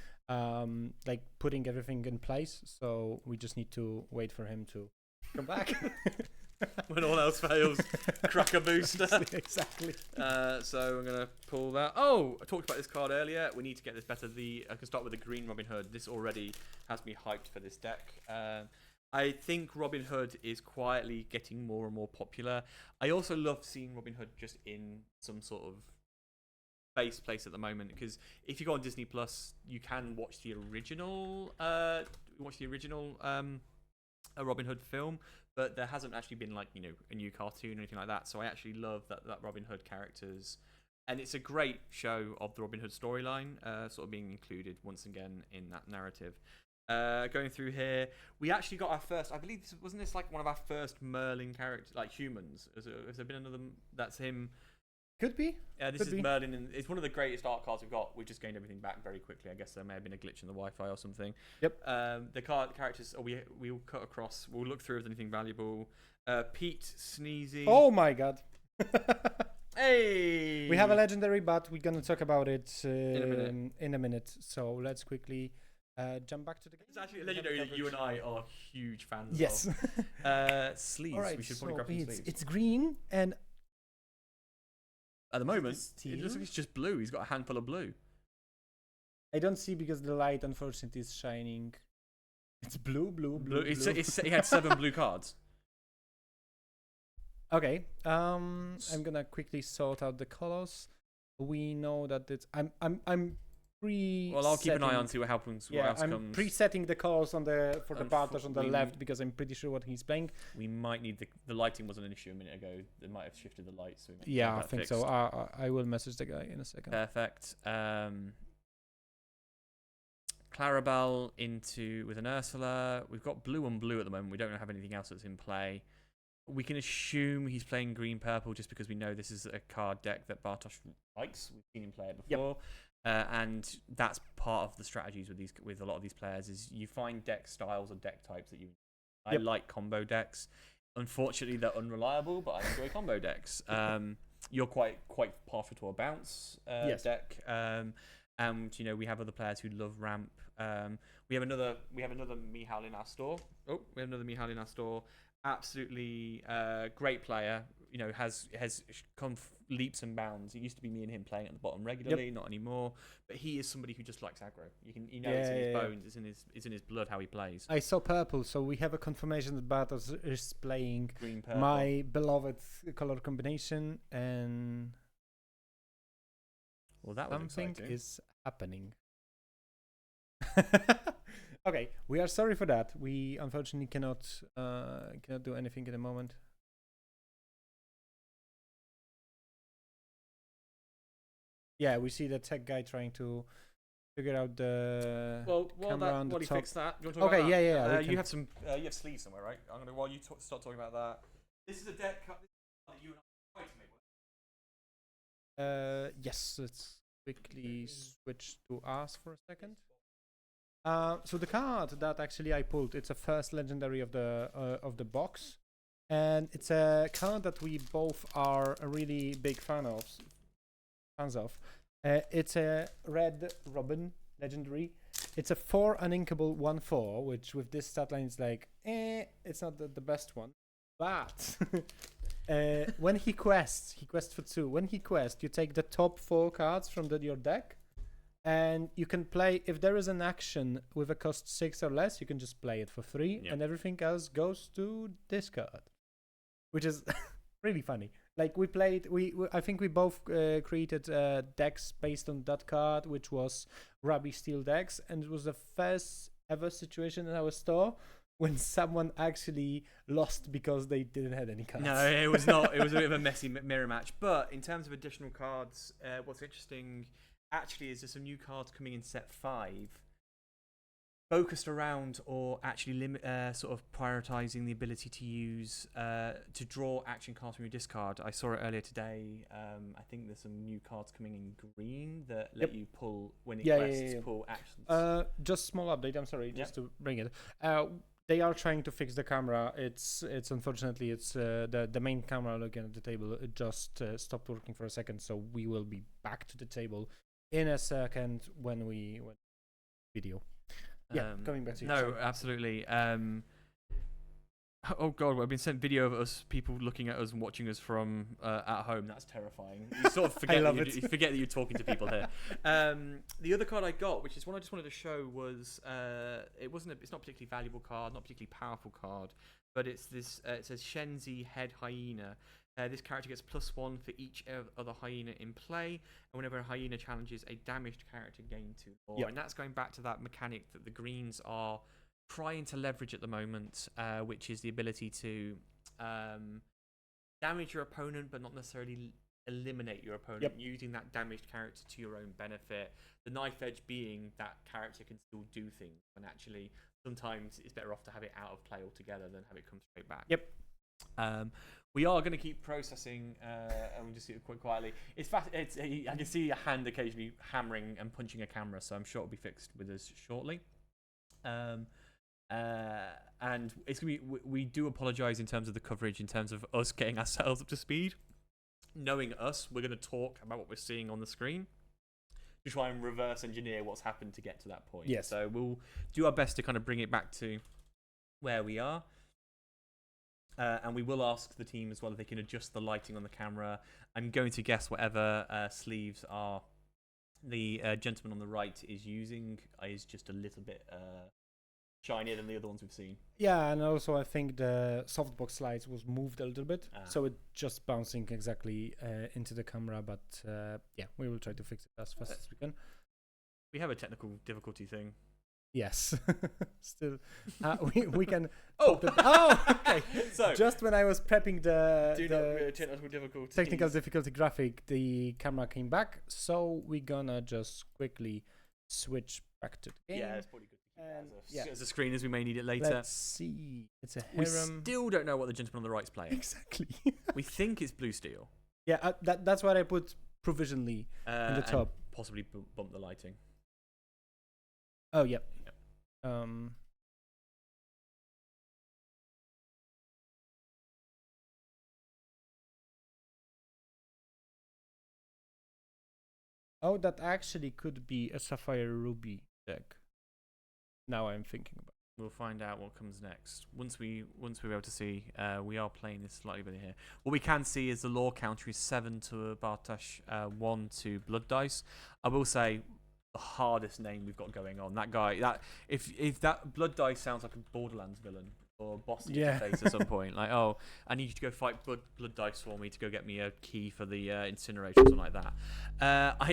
like putting everything in place, so we just need to wait for him to come back. When all else fails, crack a booster. Exactly. So I'm gonna pull that. Oh, I talked about this card earlier. We need to get this better. I can start with the green Robin Hood. This already has me hyped for this deck. I think Robin Hood is quietly getting more and more popular. I also love seeing Robin Hood just in some sort of base place at the moment, because if you go on Disney Plus, you can watch the original a Robin Hood film, but there hasn't actually been like, you know, a new cartoon or anything like that. So I actually love that Robin Hood characters, and it's a great show of the Robin Hood storyline, sort of being included once again in that narrative. Going through here, we actually got our first, I believe, wasn't this like one of our first Merlin characters, like humans? Has there been another? That's him. Could be. Yeah, this is Merlin, and it's one of the greatest art cards we've got. We've just gained everything back very quickly. I guess there may have been a glitch in the Wi-Fi or something. Yep. The characters, we'll cut across. We'll look through if there's anything valuable. Pete Sneezy. Oh my god. Hey. We have a legendary, but we're gonna talk about it in a minute. So let's quickly jump back to the game. It's actually a legendary that you and I are huge fans yes. of. Sleeves. All right, we should probably grab some sleeves. It's green, and at the moment, it looks like it's just blue. He's got a handful of blue. I don't see because the light, unfortunately, is shining. It's blue. He had 7 blue cards. Okay. I'm gonna quickly sort out the colors. We know that it's. I'm pre. Well, I'll keep an eye on see what happens. Yeah, what else I'm comes. presetting the colors for the Bartosz on the left because I'm pretty sure what he's playing. We might need the lighting wasn't an issue a minute ago. They might have shifted the lights. So yeah, I think so. I will message the guy in a second. Perfect. Clarabelle with an Ursula. We've got blue on blue at the moment. We don't have anything else that's in play. We can assume he's playing green purple just because we know this is a card deck that Bartosz likes. We've seen him play it before. Yep. And that's part of the strategies with a lot of these players is you find deck styles or deck types that you. I like combo decks. Unfortunately, they're unreliable, but I enjoy combo decks. You're quite partial to a bounce deck, and you know we have other players who love ramp. We have another Michal in our store. Oh, we have another Michal in our store. Absolutely great player. You know, has come leaps and bounds. It used to be me and him playing at the bottom regularly, not anymore. But he is somebody who just likes aggro. It's in his bones. It's in his blood how he plays. I saw purple, so we have a confirmation that Bartosz is playing green purple. My beloved color combination, and well, that was something exciting. is happening. Okay, we are sorry for that. We unfortunately cannot do anything at the moment. Yeah, we see the tech guy trying to figure out the camera on the top. While he fixed that, you want to talk okay, about that? yeah. You have some. You have sleeves somewhere, right? I'm gonna while you start talking about that. This is a deck cut that you and I tried to make. Yes. Let's quickly switch to us for a second. So the card that actually I pulled, it's a first legendary of the box. and it's a card that we both are a really big fans of. It's a red Robin legendary. It's a 4 uninkable 1/4, which with this stat line is like, it's not the best one. But when he quests for 2. When he quests, you take the top 4 cards from your deck, and you can play, if there is an action with a cost 6 or less, you can just play it for free, and everything else goes to this card, which is really funny. Like I think we both created decks based on that card, which was Ruby Steel decks, and it was the first ever situation in our store when someone actually lost because they didn't have any cards. No, it was not. It was a bit of a messy mirror match. But in terms of additional cards, what's interesting actually is there's some new cards coming in set 5, focused around or actually sort of prioritizing the ability to use to draw action cards from your discard. I saw it earlier today. I think there's some new cards coming in green that let you pull when it quests pull actions. Just small update. I'm sorry, just to bring it. They are trying to fix the camera. It's unfortunately the main camera looking at the table. It just stopped working for a second, so we will be back to the table in a second when video. Yeah, coming back to you. No, absolutely. Oh god, I've been sent video of us, people looking at us and watching us from at home. That's terrifying. You sort of forget you forget that you're talking to people here. The other card I got, which is one I just wanted to show, was it's not a particularly valuable card, not a particularly powerful card, but it's this. It says Shenzi Head Hyena. This character gets +1 for each other hyena in play, and whenever a hyena challenges a damaged character, gain 2 more. And that's going back to that mechanic that the greens are trying to leverage at the moment, which is the ability to damage your opponent, but not necessarily eliminate your opponent, using that damaged character to your own benefit. The knife edge being that character can still do things, and actually sometimes it's better off to have it out of play altogether than have it come straight back. We are going to keep processing, and we'll just see it quite quietly. I can see a hand occasionally hammering and punching a camera, so I'm sure it'll be fixed with us shortly. And it's gonna be. We do apologise in terms of the coverage, in terms of us getting ourselves up to speed. Knowing us, we're going to talk about what we're seeing on the screen to try and reverse engineer what's happened to get to that point. Yes. So we'll do our best to kind of bring it back to where we are. And we will ask the team as well if they can adjust the lighting on the camera. I'm going to guess whatever sleeves are the gentleman on the right is using is just a little bit shinier than the other ones we've seen. Yeah, and also I think the softbox slides was moved a little bit, so it's just bouncing exactly into the camera. But yeah, we will try to fix it as fast as we can. We have a technical difficulty thing. Yes, still we can. Okay. So just when I was prepping the technical difficulty graphic, the camera came back. So we're gonna just quickly switch back to the game. Yeah, it's probably good to keep as a screen, as we may need it later. Let's see. It's a harem. We still don't know what the gentleman on the right's playing. Exactly. We think it's blue steel. Yeah, that's what I put provisionally in the top. Possibly bump the lighting. Oh, yeah. Oh, that actually could be a Sapphire Ruby deck. Now I'm thinking about it. We'll find out what comes next. Once we're able to see, we are playing this slightly better here. What we can see is the lore counter is 7 to Bartosz, 1 to Blood Dice. I will say, the hardest name we've got going on. That guy, if that Blood Dice sounds like a Borderlands villain or a boss face at some point, like, oh, I need you to go fight Blood Dice for me to go get me a key for the incinerator or something like that.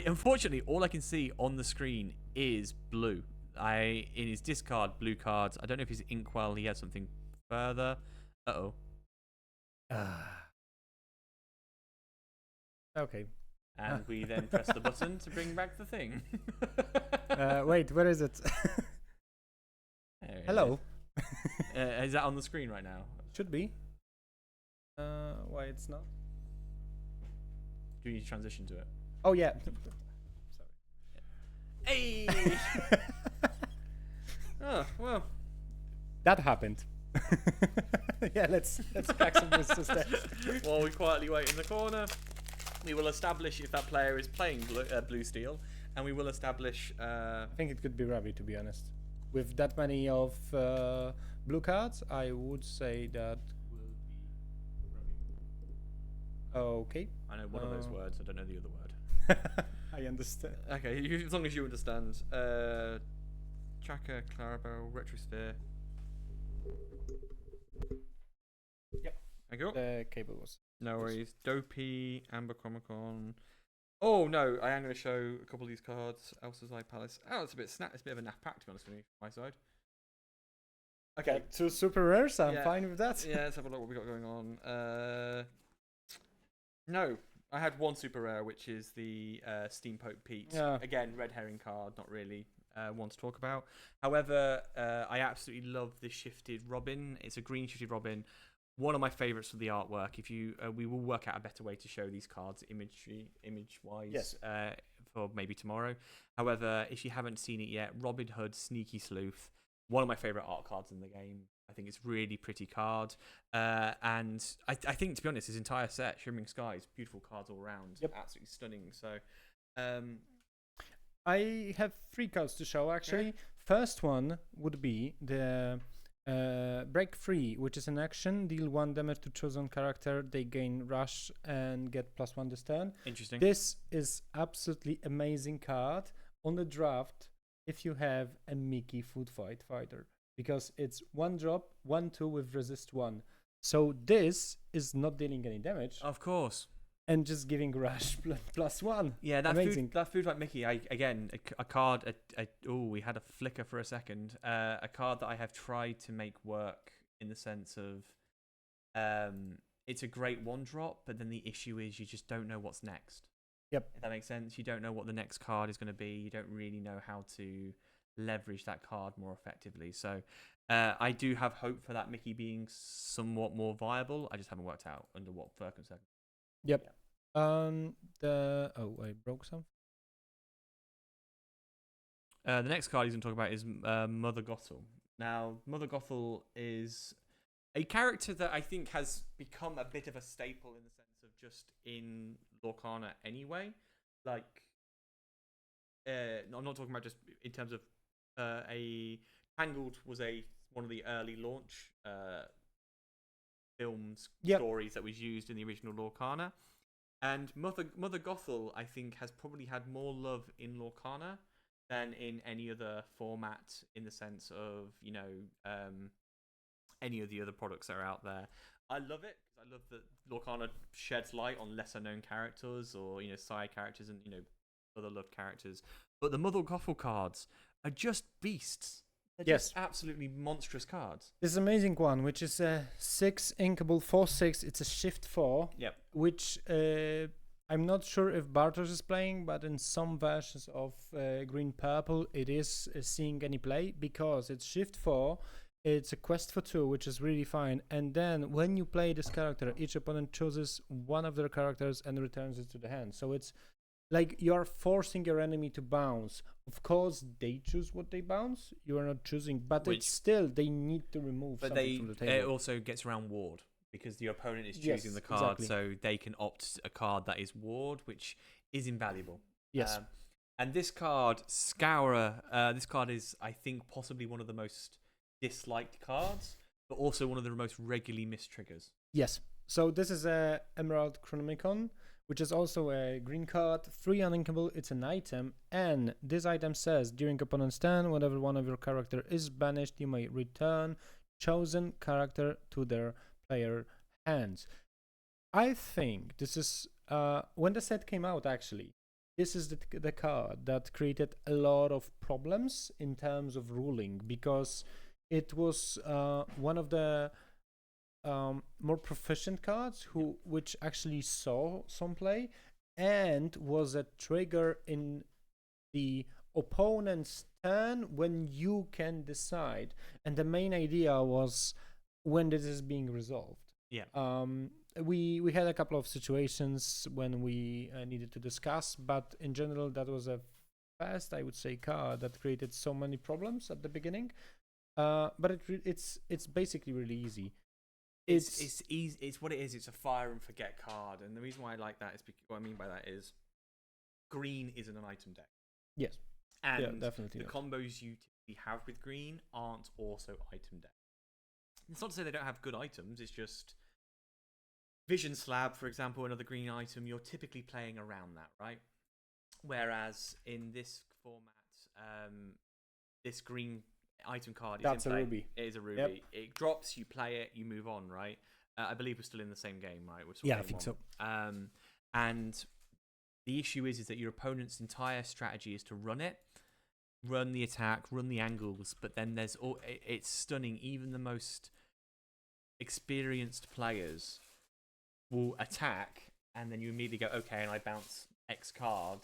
Unfortunately, all I can see on the screen is blue. In his discard, blue cards. I don't know if he's Inkwell. He has something further. Okay. And we then press the button to bring back the thing. Wait, where is it? Hello. Is that on the screen right now? Should be. Why it's not? Do you need to transition to it? Oh, yeah. Sorry. Hey! Oh, well. That happened. Yeah, let's crack some boosters there. While we quietly wait in the corner, we will establish if that player is playing blue steel, and we will establish. I think it could be Ravi, to be honest. With that many of blue cards, I would say that will be Ravi. Okay. I know one of those words. I don't know the other word. I understand. Okay, as long as you understand. Tracker, Clarabelle, Retrosphere. Yep. Thank you. The cable was. No worries. Dopey, Amber Chromicon. Oh no, I am going to show a couple of these cards. Elsa's Eye Palace. Oh, it's a bit It's a bit of a naff pack, to be honest with me, from my side. Okay. Two super rares. I'm fine with that. Yeah, let's have a look what we got going on. No, I had one super rare, which is the Steampoke Pete. Yeah. Again, red herring card, not really one to talk about. However, I absolutely love this shifted Robin. It's a green shifted Robin. One of my favourites for the artwork. If you, we will work out a better way to show these cards image-wise. Yes. For maybe tomorrow. However, if you haven't seen it yet, Robin Hood, Sneaky Sleuth. One of my favourite art cards in the game. I think it's a really pretty card. And I think, to be honest, this entire set, Shimmering Skies, beautiful cards all around. Yep. Absolutely stunning. So, I have 3 cards to show, actually. Yeah. First one would be the Break Free, which is an action. Deal 1 damage to chosen character. They gain Rush and get +1 this turn. interesting. This is absolutely amazing card on the draft if you have a Mickey Food Fighter. Because it's 1 drop, 1/2 with resist 1. So this is not dealing any damage Of course. and just giving Rush +1. Yeah, that Amazing. food like Mickey. A card. We had a flicker for a second. A card that I have tried to make work in the sense of, it's a great 1-drop, but then the issue is you just don't know what's next. Yep. If that makes sense. You don't know what the next card is going to be. You don't really know how to leverage that card more effectively. So I do have hope for that Mickey being somewhat more viable. I just haven't worked out under what circumstances. Yep. I broke something. The next card he's going to talk about is Mother Gothel. Now, Mother Gothel is a character that I think has become a bit of a staple in the sense of just in Lorcana anyway. Like, I'm not talking about just in terms of a Tangled was one of the early launch films stories that was used in the original Lorcana. And Mother Gothel, I think, has probably had more love in Lorcana than in any other format, in the sense of, any of the other products that are out there. I love it because I love that Lorcana sheds light on lesser known characters or, side characters and, other loved characters. But the Mother Gothel cards are just beasts. They're just absolutely monstrous cards. This amazing one, which is a 6 inkable 4/6. It's a shift 4. Yep. Which I'm not sure if Bartosz is playing, but in some versions of Green Purple, it is seeing any play because it's shift 4. It's a quest for 2, which is really fine. And then when you play this character, each opponent chooses one of their characters and returns it to the hand. So it's like you're forcing your enemy to bounce. Of course, they choose what they bounce. You are not choosing, but it's still they need to remove something from the table. It also gets around ward because the opponent is choosing the card, so they can opt a card that is ward, which is invaluable. Yes. And this card, Scourer, this card is, I think, possibly one of the most disliked cards, but also one of the most regularly missed triggers. Yes. So this is a Emerald Chronomicon, which is also a green card, 3 uninkable. It's an item, and this item says during opponent's turn, whenever one of your character is banished, you may return chosen character to their player hands. I think this is when the set came out. Actually, this is the card that created a lot of problems in terms of ruling because it was one of the more proficient cards which actually saw some play and was a trigger in the opponent's turn when you can decide. And the main idea was when this is being resolved. Yeah. We had a couple of situations when we needed to discuss, but in general that was a fast, I would say, card that created so many problems at the beginning. But it's basically really easy. It's easy. It's what it is. It's a fire and forget card, and the reason why I like that is because what I mean by that is green isn't an item deck. Yes. And Yeah, definitely the not. combos you typically have with green aren't also item deck. It's not to say they don't have good items. It's just Vision Slab, for example, another green item. You're typically playing around that, right? Whereas in this format, this green item card is That's in a play. ruby. It is a ruby. Yep. It drops, you play it, you move on, right? I believe we're still in the same game, right? We're still Yeah, I game think one. so. And the issue is that your opponent's entire strategy is to run it, run the attack, run the angles, but then it's stunning. Even the most experienced players will attack, and then you immediately go, okay, and I bounce X card.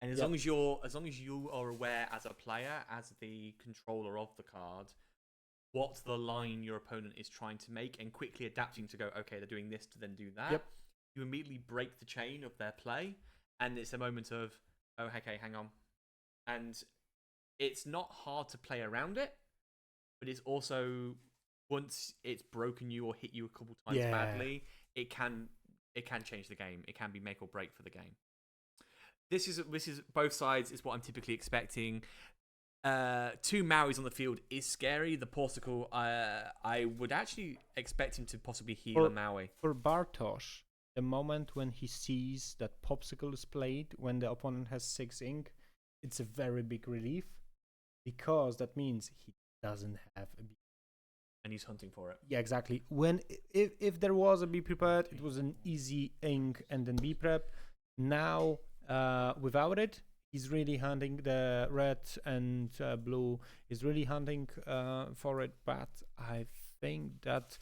And as long as you are aware as a player, as the controller of the card, what the line your opponent is trying to make, and quickly adapting to go, okay, they're doing this to then do that. Yep. You immediately break the chain of their play, and it's a moment of, oh, okay, hang on. And it's not hard to play around it, but it's also, once it's broken you or hit you a couple times badly, it can change the game. It can be make or break for the game. This is both sides is what I'm typically expecting. 2 Mauis on the field is scary. The Portical, I would actually expect him to possibly heal a Maui. For Bartosz, the moment when he sees that Popsicle is played when the opponent has 6 ink, it's a very big relief, because that means he doesn't have a B. And he's hunting for it. Yeah, exactly. If there was a Be Prepared, it was an easy ink and then Be Prep. Now, without it, he's really hunting the red and blue. He's really hunting for it, but I think that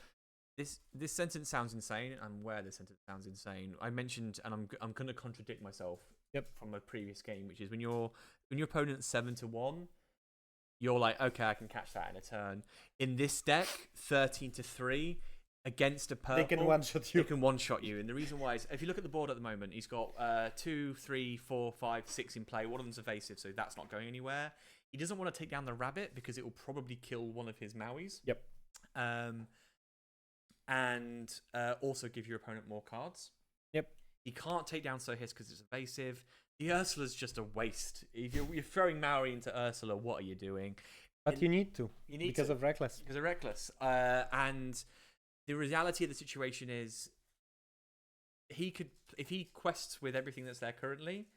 this sentence sounds insane. I'm aware this sentence sounds insane. I mentioned, and I'm going to contradict myself. Yep. From a previous game, which is when your opponent's 7-1, you're like, okay, I can catch that in a turn. In this deck, 13-3 against a purple, they can one-shot you. They can one-shot you, and the reason why is, if you look at the board at the moment, he's got 2, 3, 4, 5, 6 in play. One of them's evasive, so that's not going anywhere. He doesn't want to take down the rabbit because it will probably kill one of his Mauis. Yep. And also give your opponent more cards. Yep. He can't take down Sohis because it's evasive. The Ursula's just a waste. If you're throwing Maui into Ursula, what are you doing? But you need to. Because of Reckless. Because of Reckless. And the reality of the situation is, if he quests with everything that's there currently,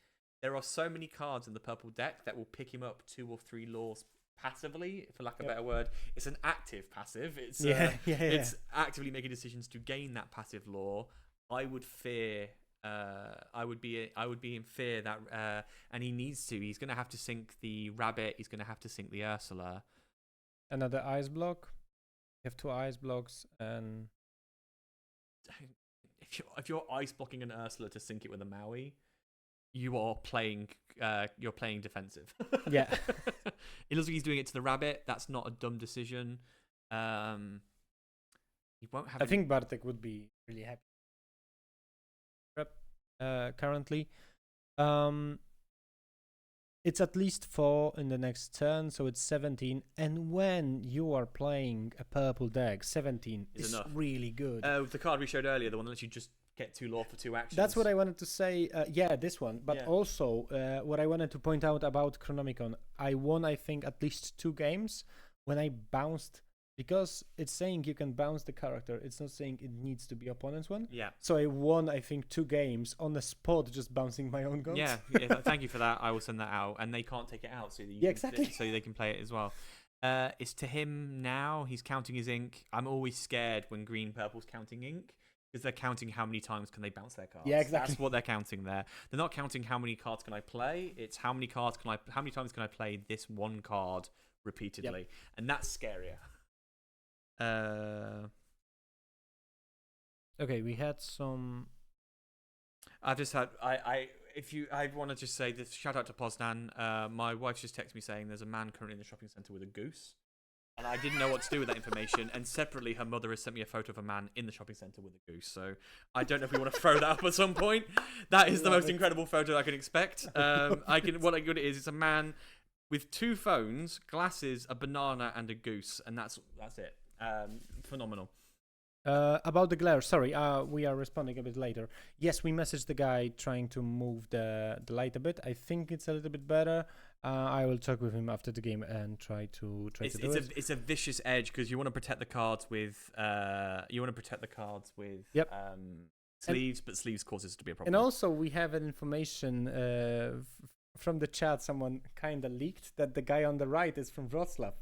there are so many cards in the purple deck that will pick him up 2 or 3 laws passively, for lack of a better word. It's an active passive. It's it's actively making decisions to gain that passive law. I would fear. I would be in fear that, and he needs to. He's going to have to sink the rabbit. He's going to have to sink the Ursula. Another ice block. You have 2 ice blocks, and if you're ice blocking an Ursula to sink it with a Maui, you are playing. You're playing defensive. Yeah. It looks like he's doing it to the rabbit. That's not a dumb decision. He won't have. I think Bartek would be really happy. Currently, it's at least 4 in the next turn, so it's 17. And when you are playing a purple deck, 17 is enough. Really good. The card we showed earlier, the one that lets you just get 2 law for 2 actions. That's what I wanted to say. Yeah, this one. But also, what I wanted to point out about Chronomicon, I won, I think, at least 2 games when I bounced. Because it's saying you can bounce the character, it's not saying it needs to be opponent's one. Yeah. So I won, I think, 2 games on the spot, just bouncing my own goals. Yeah. Thank you for that. I will send that out, and they can't take it out, so exactly. So they can play it as well. It's to him now. He's counting his ink. I'm always scared when green purple's counting ink, because they're counting how many times can they bounce their cards. Yeah, exactly. That's what they're counting there. They're not counting how many cards can I play. It's how many times can I play this one card repeatedly, and that's scarier. Okay, we had some. I've just had I want to just say this. Shout out to Poznań. My wife just texted me saying there's a man currently in the shopping centre with a goose, and I didn't know what to do with that information. And separately, her mother has sent me a photo of a man in the shopping centre with a goose. So I don't know if we want to throw that up at some point. That is the most incredible photo I can expect. What I good it is, it's a man with 2 phones, glasses, a banana, and a goose, and that's it. Phenomenal. About the glare, sorry, we are responding a bit later. Yes, we messaged the guy trying to move the light a bit. I think it's a little bit better. I will talk with him after the game and try to do it. It's a vicious edge because you want to protect the cards with Yep. Sleeves, but sleeves causes it to be a problem. And also, we have an information from the chat. Someone kind of leaked that the guy on the right is from Wrocław.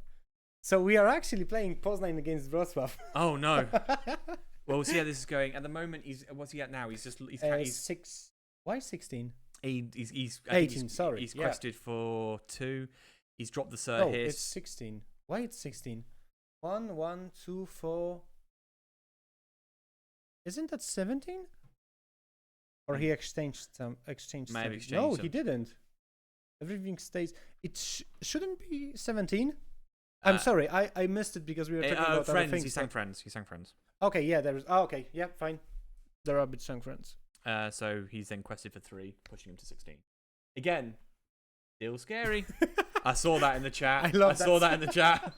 So we are actually playing Poznań against Wrocław. Oh no! Well, we'll see how this is going. At the moment, what's he at now? He's 6. Why 16? He's 18. Sorry, he's quested for 2. He's dropped the Sir Oh, Hiss. it's 16. Why it's 16? 1, 1, 2, 4. Isn't that 17? Or he exchanged some? May have exchanged No, some. he didn't. Everything stays. It shouldn't be 17. I'm sorry, I missed it because we were talking about Friends. other things. He sang Friends. Okay, yeah, there is. Oh, okay, yeah, fine. There are a bit sang Friends. So he's then quested for 3, pushing him to 16. Again, still scary. I saw that in the chat. I saw that in the chat.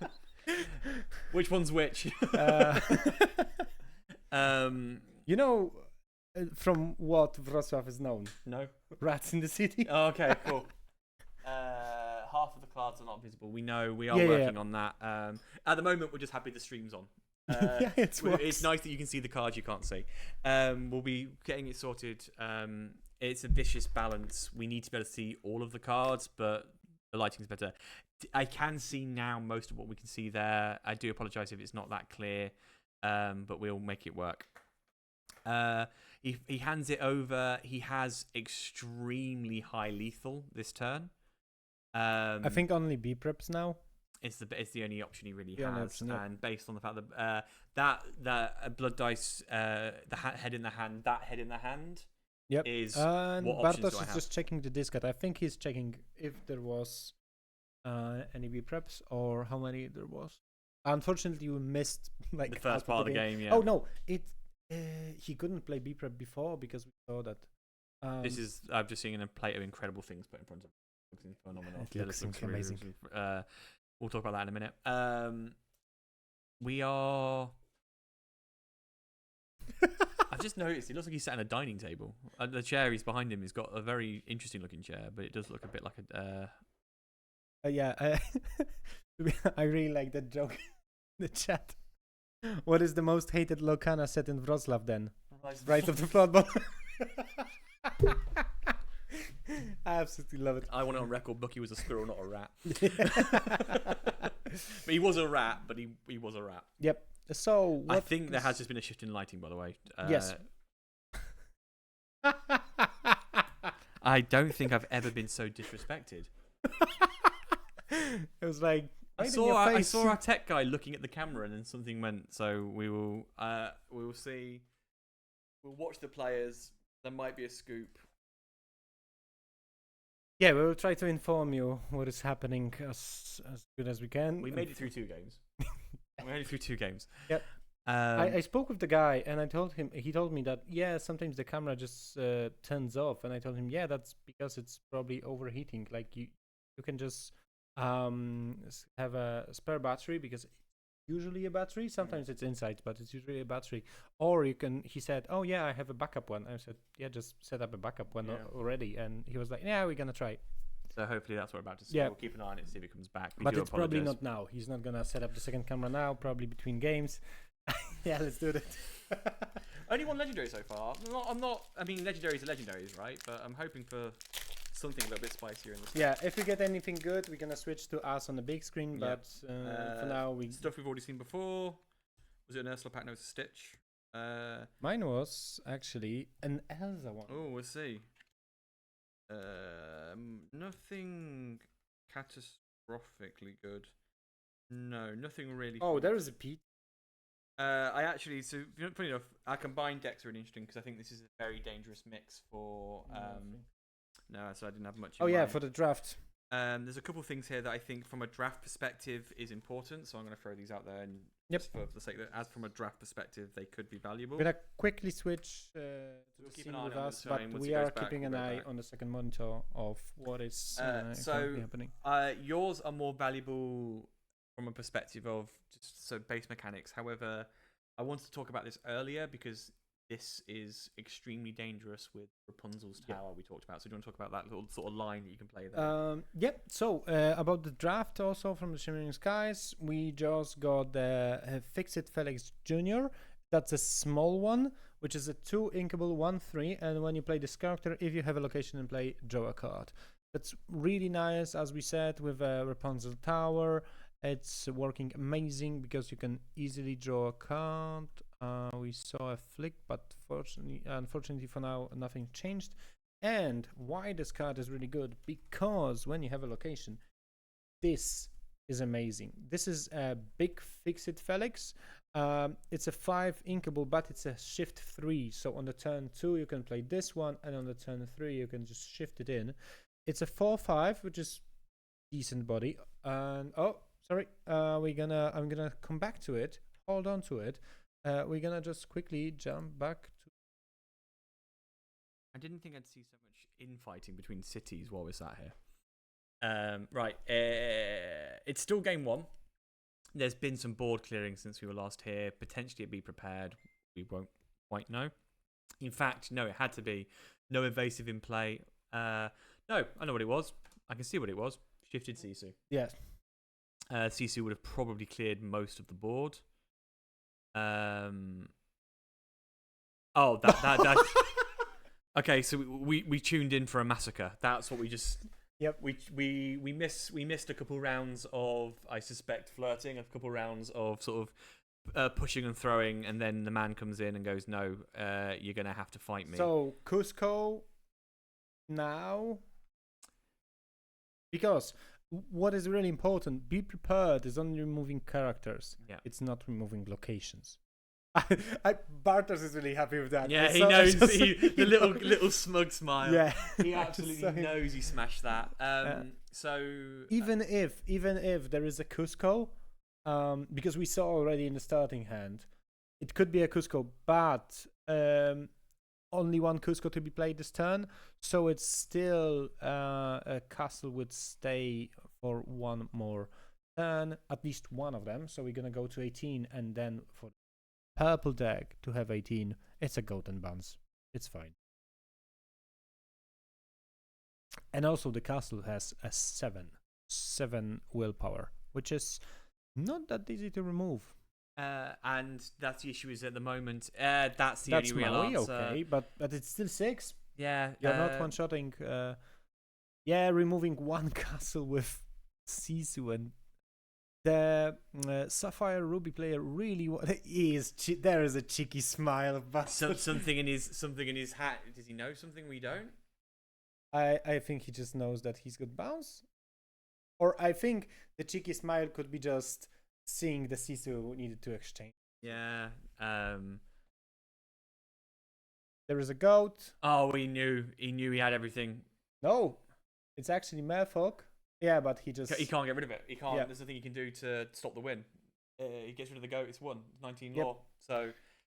Which one's which? You know, from what Wrocław is known? No. Rats in the city. Oh, okay, cool. Half of the cards are not visible. We know we are working on that. At the moment, we're just happy the stream's on. Yeah, it's nice that you can see the cards you can't see. We'll be getting it sorted. It's a vicious balance. We need to be able to see all of the cards, but the lighting's better. I can see now most of what we can see there. I do apologise if it's not that clear, but we'll make it work. He hands it over. He has extremely high lethal this turn. I think only B preps now. It's the only option he really Yeah, has, option, yeah. and based on the fact that blood dice, the head in the hand, Yep. is And what options Bartosz do I is have? just checking the discard. I think he's checking if there was any B preps or how many there was. Unfortunately, we missed like The first part of the game. Yeah. Oh no, he couldn't play B prep before because we saw that. I'm just seeing a plate of incredible things put in front of him. Looks phenomenal. It looks amazing. We'll talk about that in a minute. We are. I've just noticed it looks like he's sat at a dining table. The chair he's behind him has got a very interesting looking chair, but it does look a bit like a. Yeah, I really like that joke in the chat. What is the most hated Lokana set in Wrocław then? Rise of the Floodball. I absolutely love it. I want it on record. Bucky was a squirrel, not a rat. But he was a rat. But he was a rat. Yep. So I think there has just been a shift in lighting, by the way. Yes. I don't think I've ever been so disrespected. It was like I saw our tech guy looking at the camera, and then something went. So we will see. We'll watch the players. There might be a scoop. Yeah, we will try to inform you what is happening as good as we can. We made it through 2 games. We made it through 2 games. Yep. I spoke with the guy and I told him. He told me that sometimes the camera just turns off, and I told him that's because it's probably overheating. Like you can just have a spare battery because usually a battery. Sometimes it's inside, but it's usually a battery. Or you can. He said, "Oh yeah, I have a backup one." I said, "Yeah, just set up a backup one already." And he was like, "Yeah, we're gonna try." So hopefully that's what we're about to see. Yeah. We'll keep an eye on it and see if it comes back. But it's probably not now. He's not gonna set up the second camera now. Probably between games. Yeah, let's do that. Only 1 legendary so far. I'm not. I mean, legendaries are legendaries, right? But I'm hoping for something a little bit spicier in this. Yeah, if we get anything good, we're gonna switch to us on the big screen. But for now, stuff we've already seen before. Was it an Ursula pack? No, it was a Stitch. Mine was actually an Elsa one. Oh, we'll see. Nothing catastrophically good. No, nothing really. Oh, there is a Pete. Funny enough, our combined decks are really interesting because I think this is a very dangerous mix for. No, so I didn't have much. Oh yeah, for the draft. There's a couple of things here that I think, from a draft perspective, is important. So I'm going to throw these out there, and Yep. Just for the sake that, as from a draft perspective, they could be valuable. We're gonna quickly switch to We'll the keep scene an eye with on it us, with but time. Once we he are goes back, keeping we'll an go eye back. on the second monitor of what is So, currently happening. Yours are more valuable from a perspective of just base mechanics. However, I wanted to talk about this earlier because this is extremely dangerous with Rapunzel's tower we talked about. So do you want to talk about that little sort of line that you can play there? Yep. So about the draft also from the Shimmering Skies, we just got the Fix-It Felix Jr. That's a small one, which is a 2 inkable 1/3, and when you play this character, if you have a location in play, draw a card. That's really nice, as we said, with Rapunzel Tower. It's working amazing because you can easily draw a card. We saw a flick, but unfortunately for now, nothing changed. And why this card is really good? Because when you have a location, this is amazing. This is a big Fix-It Felix. It's a 5 inkable, but it's a shift 3. So on the turn 2, you can play this one, and on the turn 3, you can just shift it in. It's a 4/5, which is decent body. And I'm gonna come back to it. Hold on to it. We're gonna just quickly jump back to. I didn't think I'd see so much infighting between cities while we're sat here. Right, it's still game 1. There's been some board clearing since we were last here. Potentially, be prepared. We won't quite know. In fact, no, it had to be no evasive in play. No, I know what it was. I can see what it was. Shifted Sisu. Yes. Sisu would have probably cleared most of the board. That. Okay, so we tuned in for a massacre. That's what we just. Yep. We missed a couple rounds of, I suspect, flirting, a couple rounds of sort of pushing and throwing, and then the man comes in and goes, "No, you're gonna have to fight me." So Cusco now, because what is really important, be prepared is only removing characters. Yeah. It's not removing locations. Bartos is really happy with that. Yeah, he So- knows just- the little smug smile. Yeah. He absolutely knows he smashed that. So even if there is a Cusco, because we saw already in the starting hand, it could be a Cusco, but only one Cusco to be played this turn, so it's still a castle would stay for one more turn, at least one of them. So we're gonna go to 18, and then for purple deck to have 18, it's a goat and buns. It's fine. And also the castle has a 7 willpower, which is not that easy to remove. and that's the issue is at the moment. That's the only real Maui, answer. okay, but it's still 6. Yeah, You're not one-shotting. Removing one castle with Sisu, and the Sapphire Ruby player really there is a cheeky smile of bastard. something in his hat. Does he know something we don't? I think he just knows that he's got bounce, or I think the cheeky smile could be just seeing the Sisu needed to exchange. Yeah. There is a goat. Oh, he knew he had everything. No, it's actually Merfolk. Yeah, but he Can't get rid of it. He can't. Yeah. There's nothing he can do to stop the win. He gets rid of the goat. It's won. 19 Yep. law. So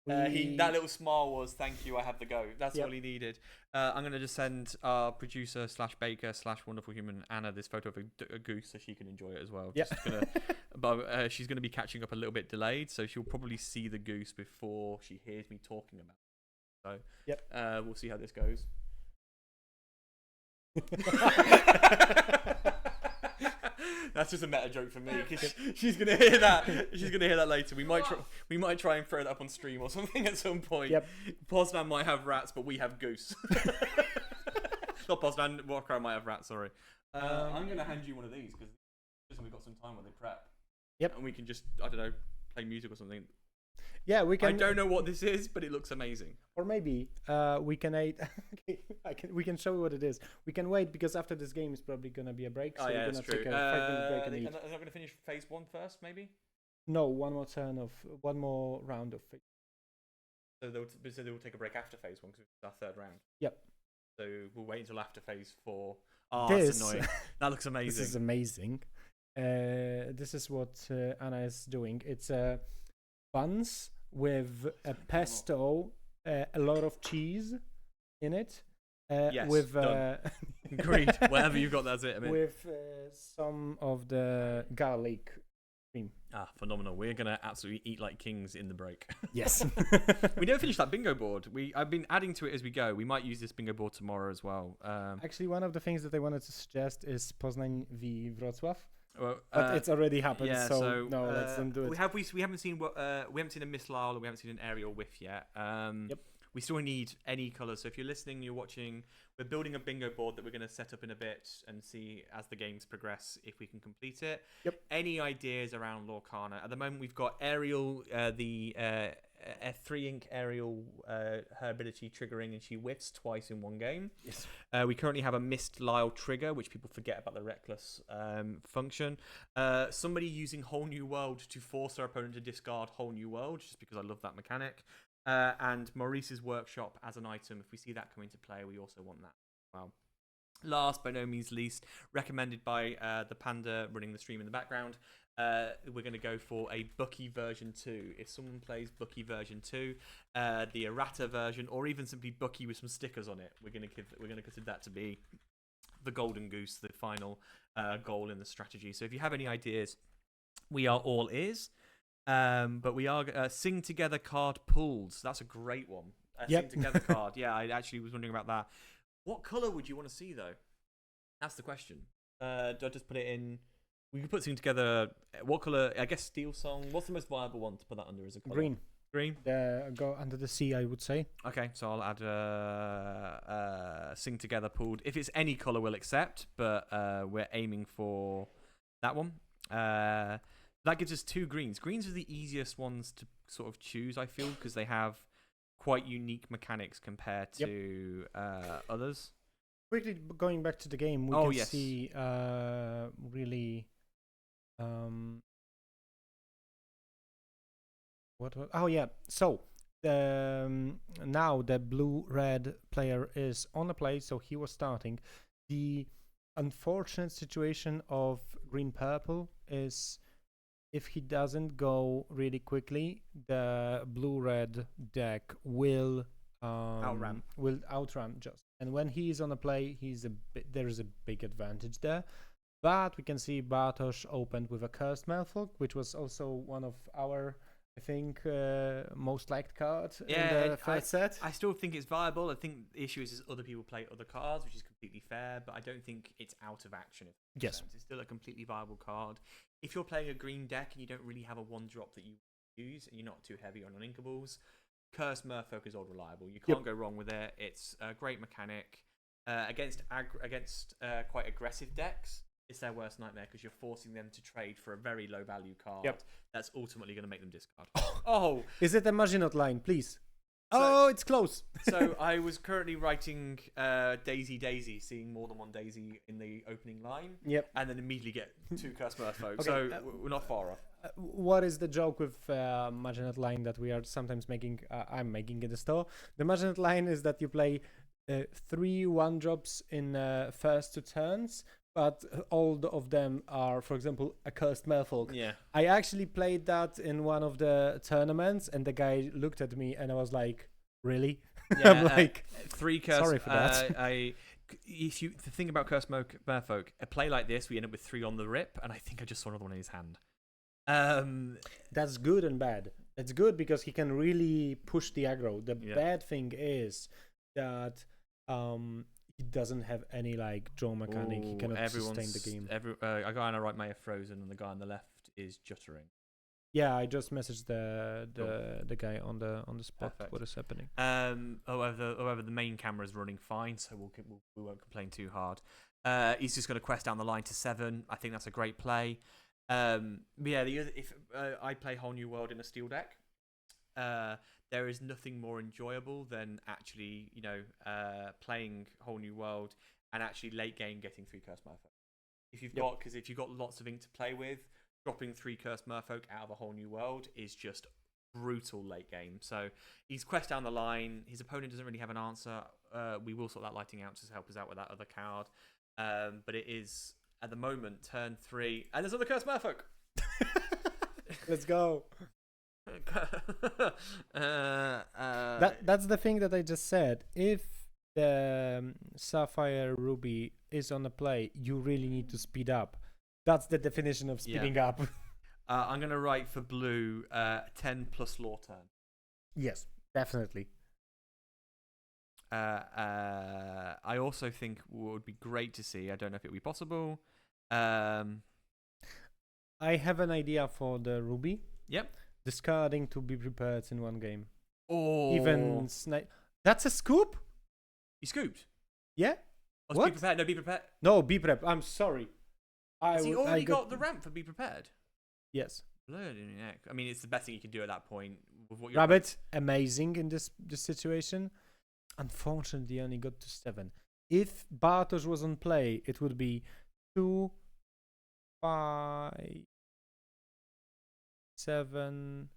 that little smile was thank you. I have the goat. That's Yep. all he needed. I'm gonna just send our producer / baker / wonderful human Anna this photo of a goose so she can enjoy it as well. Yeah. But she's gonna be catching up a little bit delayed, so she'll probably see the goose before she hears me talking about it. So yep. We'll see how this goes. That's just a meta joke for me because she's gonna hear that. She's gonna hear that later. We might try and throw that up on stream or something at some point. Yep. Poznań might have rats, but we have goose. Not Poznań. Warsaw might have rats. Sorry. I'm gonna hand you one of these because we've got some time when they prep. Yep. And we can just play music or something. Yeah, we can. I don't know what this is, but it looks amazing. Or maybe we can wait. Okay, we can show you what it is. We can wait because after this game is probably gonna be a break. So Oh yeah, we're that's gonna true. take a 5-minute break and eat. Are they gonna finish phase 1 first, maybe? No, one more round of. So they will take a break after phase 1 because it's our 3rd round. Yep. So we'll wait until after phase 4. Oh, This- that's annoying. That looks amazing. This is amazing. This is what Anna is doing. It's a buns with a pesto, a lot of cheese in it. Yes, with done. Agreed. Whatever you got, that's it. I mean. with some of the garlic cream. Ah, phenomenal. We're going to absolutely eat like kings in the break. Yes. We never finished that bingo board. I've been adding to it as we go. We might use this bingo board tomorrow as well. Actually, one of the things that I wanted to suggest is Poznań v Wrocław. Well, But it's already happened, yeah, so no, let's not do it. We haven't seen a Miss Lyle, or we haven't seen an aerial whiff yet. Yep. We still need any colours. So if you're listening, you're watching, we're building a bingo board that we're going to set up in a bit and see as the games progress if we can complete it. Yep. Any ideas around Lorcana? At the moment, we've got Ariel, the F3 ink Ariel, her ability triggering, and she whiffs twice in one game. Yes. We currently have a Missed Lyle trigger, which people forget about the reckless function. Somebody using Whole New World to force their opponent to discard Whole New World, just because I love that mechanic. And Maurice's Workshop as an item. If we see that come into play, we also want that as well. Last, by no means least, recommended by the Panda running the stream in the background, we're going to go for a Bucky version 2. If someone plays Bucky version 2, the errata version, or even simply Bucky with some stickers on it, we're going to consider that to be the golden goose, the final goal in the strategy. So if you have any ideas, we are all ears. But we are Sing Together card pools. That's a great one. Yep. Sing Together card. Yeah, I actually was wondering about that. What colour would you want to see, though? That's the question. Do I just put it in? We could put Sing Together. What colour? I guess Steel Song. What's the most viable one to put that under as a colour? Green. Green? Go under the sea, I would say. Okay, so I'll add Sing Together pooled. If it's any colour, we'll accept, but we're aiming for that one. That gives us 2 greens. Greens are the easiest ones to sort of choose, I feel, because they have quite unique mechanics compared to others. Quickly going back to the game, we can see really. Oh yeah. So now the blue-red player is on the play, so he was starting. The unfortunate situation of green-purple is, if he doesn't go really quickly, the blue-red deck will outrun just. And when he is on a play, there is a big advantage there. But we can see Bartosz opened with a Cursed Merfolk, which was also one of our, I think, most liked cards in the first set. I still think it's viable. I think the issue is other people play other cards, which is completely fair, but I don't think it's out of action. Yes. It's still a completely viable card. If you're playing a green deck and you don't really have a 1-drop that you use, and you're not too heavy on uninkables, Cursed Merfolk is all reliable. You can't go wrong with it. It's a great mechanic. Against quite aggressive decks, it's their worst nightmare because you're forcing them to trade for a very low value card that's ultimately going to make them discard. Oh! Is it a Maginot line, please? So, it's close. So I was currently writing Daisy, seeing more than one Daisy in the opening line. Yep. And then immediately get 2 Cursed Merfolk. Okay, So we're not far off. What is the joke with Maginot line that we are sometimes making? I'm making in the store. The Maginot line is that you play 3 1-drops in first 2 turns, but all of them are, for example, a Cursed Merfolk. Yeah. I actually played that in one of the tournaments, and the guy looked at me, and I was like, "Really?" Yeah, I'm like, 3 Cursed. sorry for that. The thing about Cursed Merfolk, a play like this, we end up with 3 on the rip, and I think I just saw another one in his hand. That's good and bad. It's good because he can really push the aggro. The bad thing is that he doesn't have any draw mechanic. He cannot sustain the game. A guy on the right may have frozen, and the guy on the left is juttering. Yeah, I just messaged the guy on the spot. Perfect. What is happening? However, the main camera is running fine, so we won't complain too hard. He's just going to quest down the line to 7. I think that's a great play. If I play Whole New World in a steel deck, there is nothing more enjoyable than actually, playing Whole New World and actually late game getting 3 Cursed Merfolk. If you've got lots of ink to play with, dropping 3 Cursed Merfolk out of a Whole New World is just brutal late game. So he's quest down the line. His opponent doesn't really have an answer. We will sort that lighting out to help us out with that other card. But it is at the moment turn 3, and there's another Cursed Merfolk. Let's go. That's the thing that I just said. If the Sapphire Ruby is on a play, you really need to speed up. That's the definition of speeding up. I'm going to write for blue 10 plus law turn. Yes, definitely. I also think what would be great to see, I don't know if it would be possible. I have an idea for the Ruby. Yep. Discarding to be prepared in one game. Oh. Even that's a scoop? You scooped? Yeah? Oh, What? Be prepared. No, be prepared. No, be prep. I'm sorry. Has he already got the ramp for be prepared? Yes. Blood in your neck. I mean, it's the best thing you can do at that point. With what you're Rabbit, amazing in this situation. Unfortunately, only got to 7. If Bartosz was on play, it would be 2, 5, 7.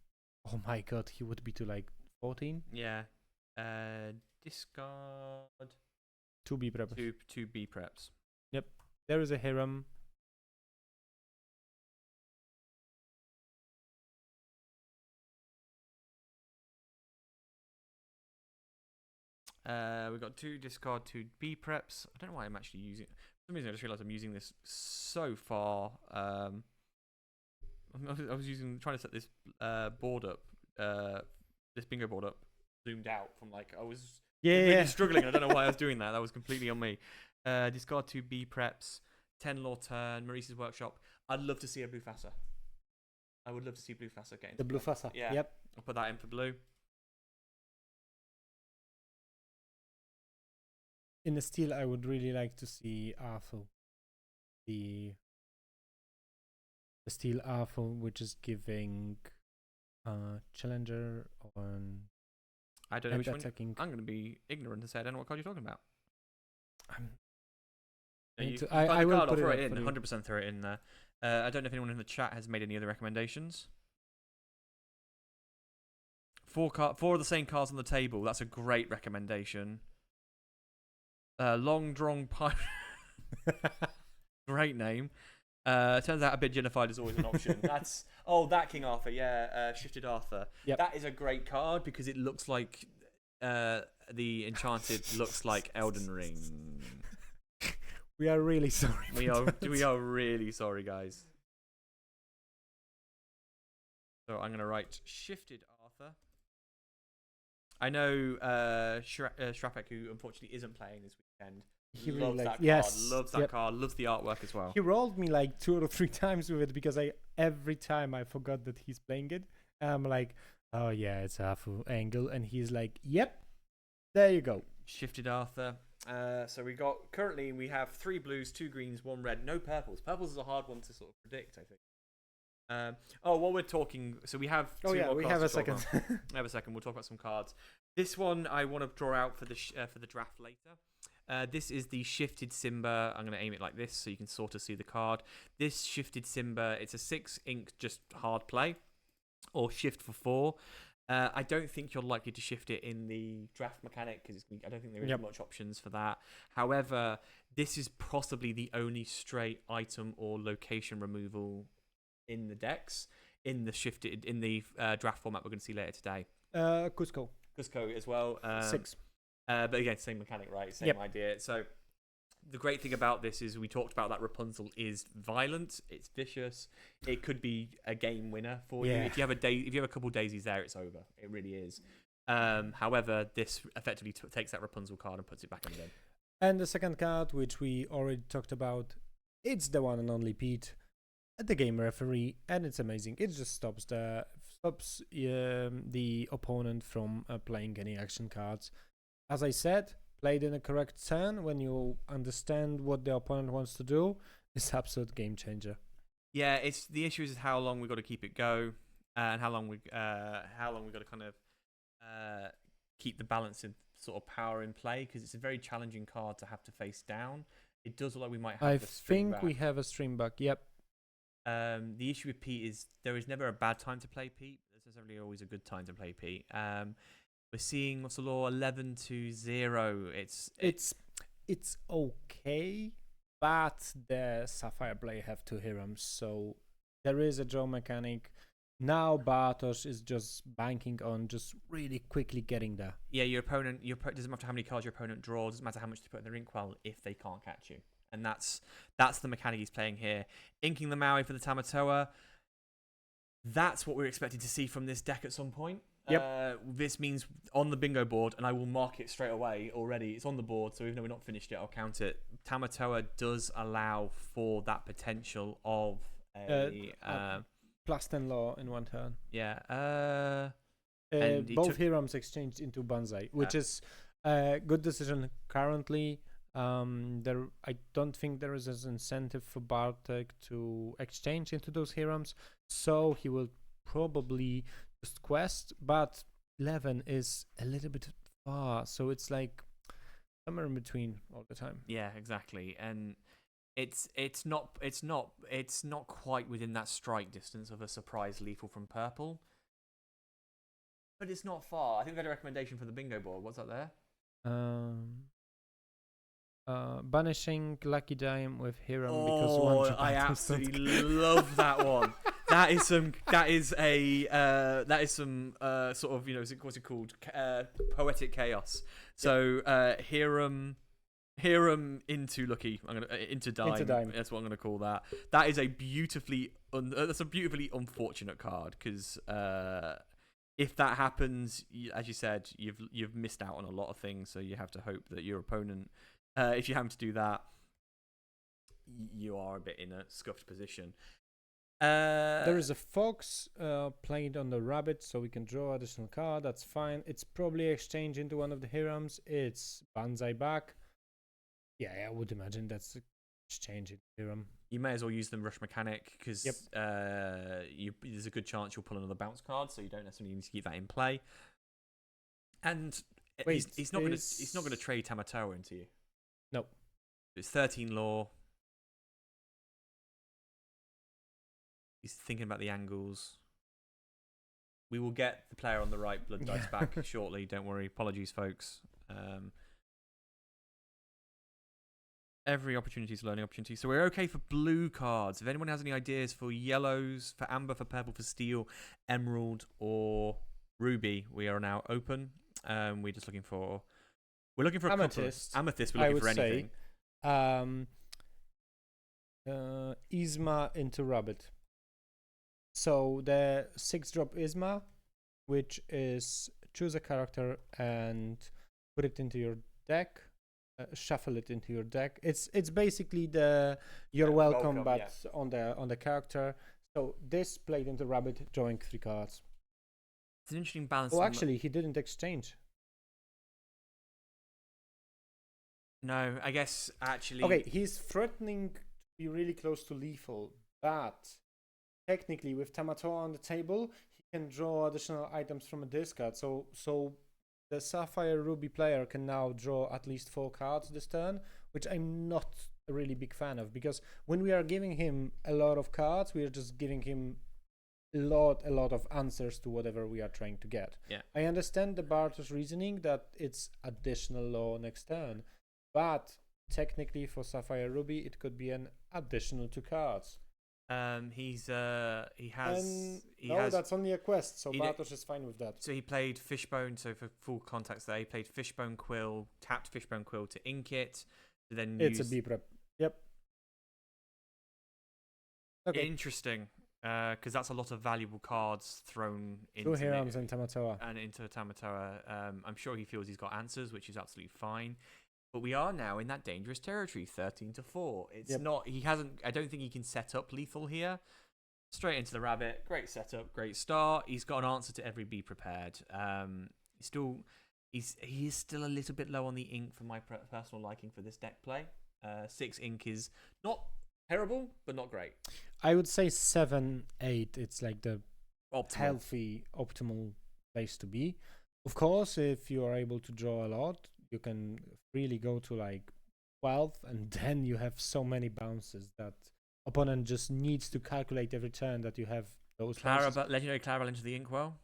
Oh my god, he would be to like 14. Yeah. Discard 2 B preps. two B preps. Yep. There is a Hiram. We've got 2 discard, 2 B preps. I don't know why I'm actually using. For some reason, I just realised I'm using this so far. I was trying to set this board up, this bingo board up, zoomed out from like I was really struggling. I don't know why I was doing that. That was completely on me. Discard 2 B preps, 10 law turn, Maurice's workshop. I'd love to see a blue Fassa. I would love to see blue Fassa getting The blue Fassa. Yeah. Yep. I'll put that in for blue. In the steel, I would really like to see Arthur. The steel Arthur, which is giving challenger on. I don't know which attacking. one. I'm going to be ignorant and say I don't know what card you're talking about. I will card, put I'll throw it it in. for you. 100% throw it in there. I don't know if anyone in the chat has made any other recommendations. 4 of the same cards on the table. That's a great recommendation. Long Drong Pirate. Great name. Turns out a bit Genified is always an option. That's that King Arthur, yeah. Shifted Arthur. Yep. That is a great card because it looks like the Enchanted looks like Elden Ring. We are really sorry. We are really sorry, guys. So I'm gonna write Shifted Arthur. I know Shrapek, who unfortunately isn't playing this weekend, He loves really that likes, card, yes, loves that card, loves the artwork as well. He rolled me like 2 or 3 times with it because every time I forgot that he's playing it. And I'm like, oh yeah, it's Arthur angle, and he's like, yep, there you go. Shifted Arthur. So currently we have 3 blues, 2 greens, 1 red, no purples. Purples is a hard one to sort of predict, I think. While we're talking, so we have. We have a second. We have a second. We'll talk about some cards. This one I want to draw out for the draft later. This is the Shifted Simba. I'm going to aim it like this so you can sort of see the card. This Shifted Simba, it's a 6 ink, just hard play, or shift for 4. I don't think you're likely to shift it in the draft mechanic because I don't think there is much options for that. However, this is possibly the only straight item or location removal in the decks in the draft format we're going to see later today. Cusco as well. 6. But again, same mechanic, right? Same idea. So the great thing about this is we talked about that Rapunzel is violent, it's vicious. It could be a game winner for you. If you have a couple daisies there, it's over. It really is. However, this effectively takes that Rapunzel card and puts it back in the game. And the second card, which we already talked about, it's the one and only Pete, the game referee, and it's amazing. It just stops the opponent from playing any action cards. As I said, played in a correct turn when you understand what the opponent wants to do. It's absolute game changer. Yeah, it's the issue is how long we got to keep it go, and how long we got to kind of keep the balance of sort of power in play because it's a very challenging card to have to face down. It does look like we might have. I think we have a stream back. Yep. The issue with Pete is there is never a bad time to play Pete. There's necessarily always a good time to play Pete. We're seeing what's the law 11-0. It's okay, but the Sapphire play have 2 Hirams, so there is a draw mechanic. now Bartosz is just banking on just really quickly getting there. Yeah, your opponent. Doesn't matter how many cards your opponent draws. Doesn't matter how much they put in their inkwell if they can't catch you. And that's the mechanic he's playing here. Inking the Maui for the Tamatoa. That's what we're expecting to see from this deck at some point. Yep. This means on the bingo board, and I will mark it straight away already. It's on the board, so even though we're not finished yet, I'll count it. Tamatoa does allow for that potential of a plus 10 law in one turn. yeah. And Both Hirams exchanged into Banzai, which is a good decision currently. I don't think there is an incentive for Bartek to exchange into those Hirams, so he will probably just quest, but 11 is a little bit far, so it's like somewhere in between all the time. Yeah, exactly. And it's not quite within that strike distance of a surprise lethal from purple. But it's not far. I think we had a recommendation for the bingo board. What's up there? Banishing Lucky Dime with Hiram because one I absolutely love that one. That is some sort of, what's it called? Poetic chaos. So Hiram into Lucky. Into Dime. Into Dime. That's what I'm gonna call that. That is a beautifully unfortunate card because if that happens, as you said, you've missed out on a lot of things. So you have to hope that your opponent, if you happen to do that, you are a bit in a scuffed position. There is a fox played on the rabbit, so we can draw additional card. That's fine. It's probably exchange into one of the Hirams. It's Banzai back. Yeah, I would imagine that's exchange into Hiram. You may as well use the rush mechanic because there's a good chance you'll pull another bounce card, so you don't necessarily need to keep that in play. And he's not going to trade Tamatoa into you. No. It's 13 law. He's thinking about the angles. We will get the player on the right blood dice back shortly. Don't worry. Apologies, folks. Every opportunity is a learning opportunity. So we're okay for blue cards. If anyone has any ideas for yellows, for amber, for purple, for steel, emerald, or ruby, we are now open. We're just looking for amethyst. Amethyst. We're looking for anything. Isma into rabbit. So the 6-drop Isma, which is choose a character and put it into your deck. Shuffle it into your deck. It's basically the you're welcome, but on the character. So this played into rabbit, drawing 3 cards. It's an interesting balance. Oh, actually, he didn't exchange. No, I guess actually. Okay, he's threatening to be really close to lethal, but technically, with Tamatoa on the table, he can draw additional items from a discard. So the Sapphire Ruby player can now draw at least 4 cards this turn, which I'm not a really big fan of, because when we are giving him a lot of cards, we are just giving him a lot of answers to whatever we are trying to get. Yeah. I understand the Bartosz reasoning that it's additional law next turn, but technically for Sapphire Ruby, it could be an additional 2 cards. That's only a quest, so Bartosz is fine with that. So he played Fishbone, so for full context there, he played Fishbone Quill, tapped Fishbone Quill to ink it, then it's a B prep. Yep. Okay. Interesting, because that's a lot of valuable cards thrown into 2 Hirams and Tamatoa. I'm sure he feels he's got answers, which is absolutely fine. But we are now in that dangerous territory, 13-4. It's not. He hasn't. I don't think he can set up lethal here. Straight into the rabbit. Great setup. Great start. He's got an answer to every be prepared. He is still a little bit low on the ink for my personal liking for this deck play. 6 ink is not terrible, but not great. I would say 7, 8. It's like the healthy, optimal place to be. Of course, if you are able to draw a lot, you can really go to like 12, and then you have so many bounces that opponent just needs to calculate every turn that you have those Legendary Clarabelle into the inkwell.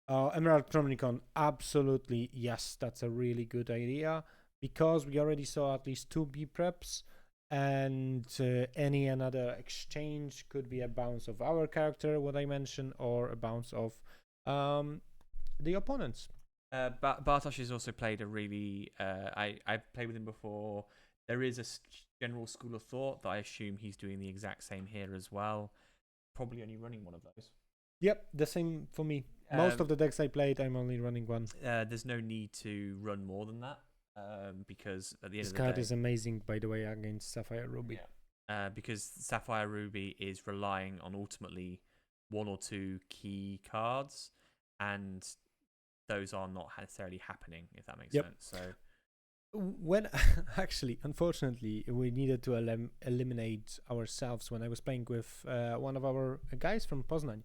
Emerald Chronicon, absolutely yes, that's a really good idea, because we already saw at least 2 B preps. and any another exchange could be a bounce of our character, what I mentioned, or a bounce of the opponents. Bartosz has also played a really. I've played with him before. There is a general school of thought that I assume he's doing the exact same here as well. Probably only running one of those. Yep, the same for me. Most of the decks I played, I'm only running one. There's no need to run more than that because at the end This of the day, card is amazing, by the way, against Sapphire Ruby. Yeah. Because Sapphire Ruby is relying on ultimately one or two key cards, and those are not necessarily happening, if that makes sense. So when actually, unfortunately, we needed to eliminate ourselves when I was playing with one of our guys from Poznań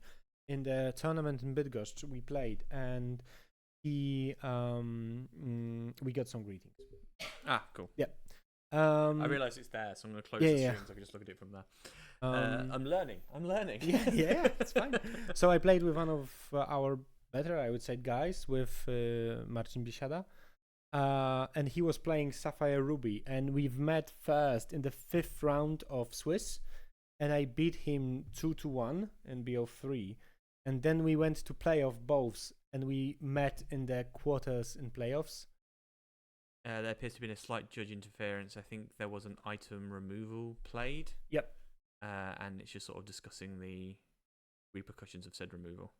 in the tournament in Bydgoszcz. We played, and he we got some greetings. Cool. Yeah. I realise it's there, so I'm going to close the stream so I can just look at it from there. I'm learning. yeah, it's fine. So I played with one of our better, I would say, guys, with Marcin Biesiada. And he was playing Sapphire Ruby, and we've met first in the 5th round of Swiss, and I beat him 2-1 in BO3, and then we went to playoff both, and we met in the quarters in playoffs. There appears to have been a slight judge interference. I think there was an item removal played. Yep. And it's just sort of discussing the repercussions of said removal.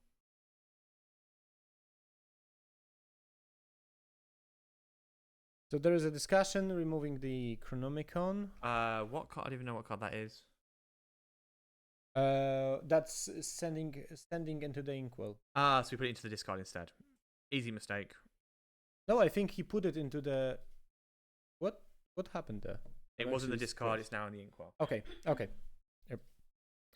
So there is a discussion removing the Chronomicon. What card? I don't even know what card that is. That's sending into the inkwell. So we put it into the discard instead. Easy mistake. No, I think he put it into the. What happened there? It wasn't the discard. It's now in the inkwell. Okay. Yep.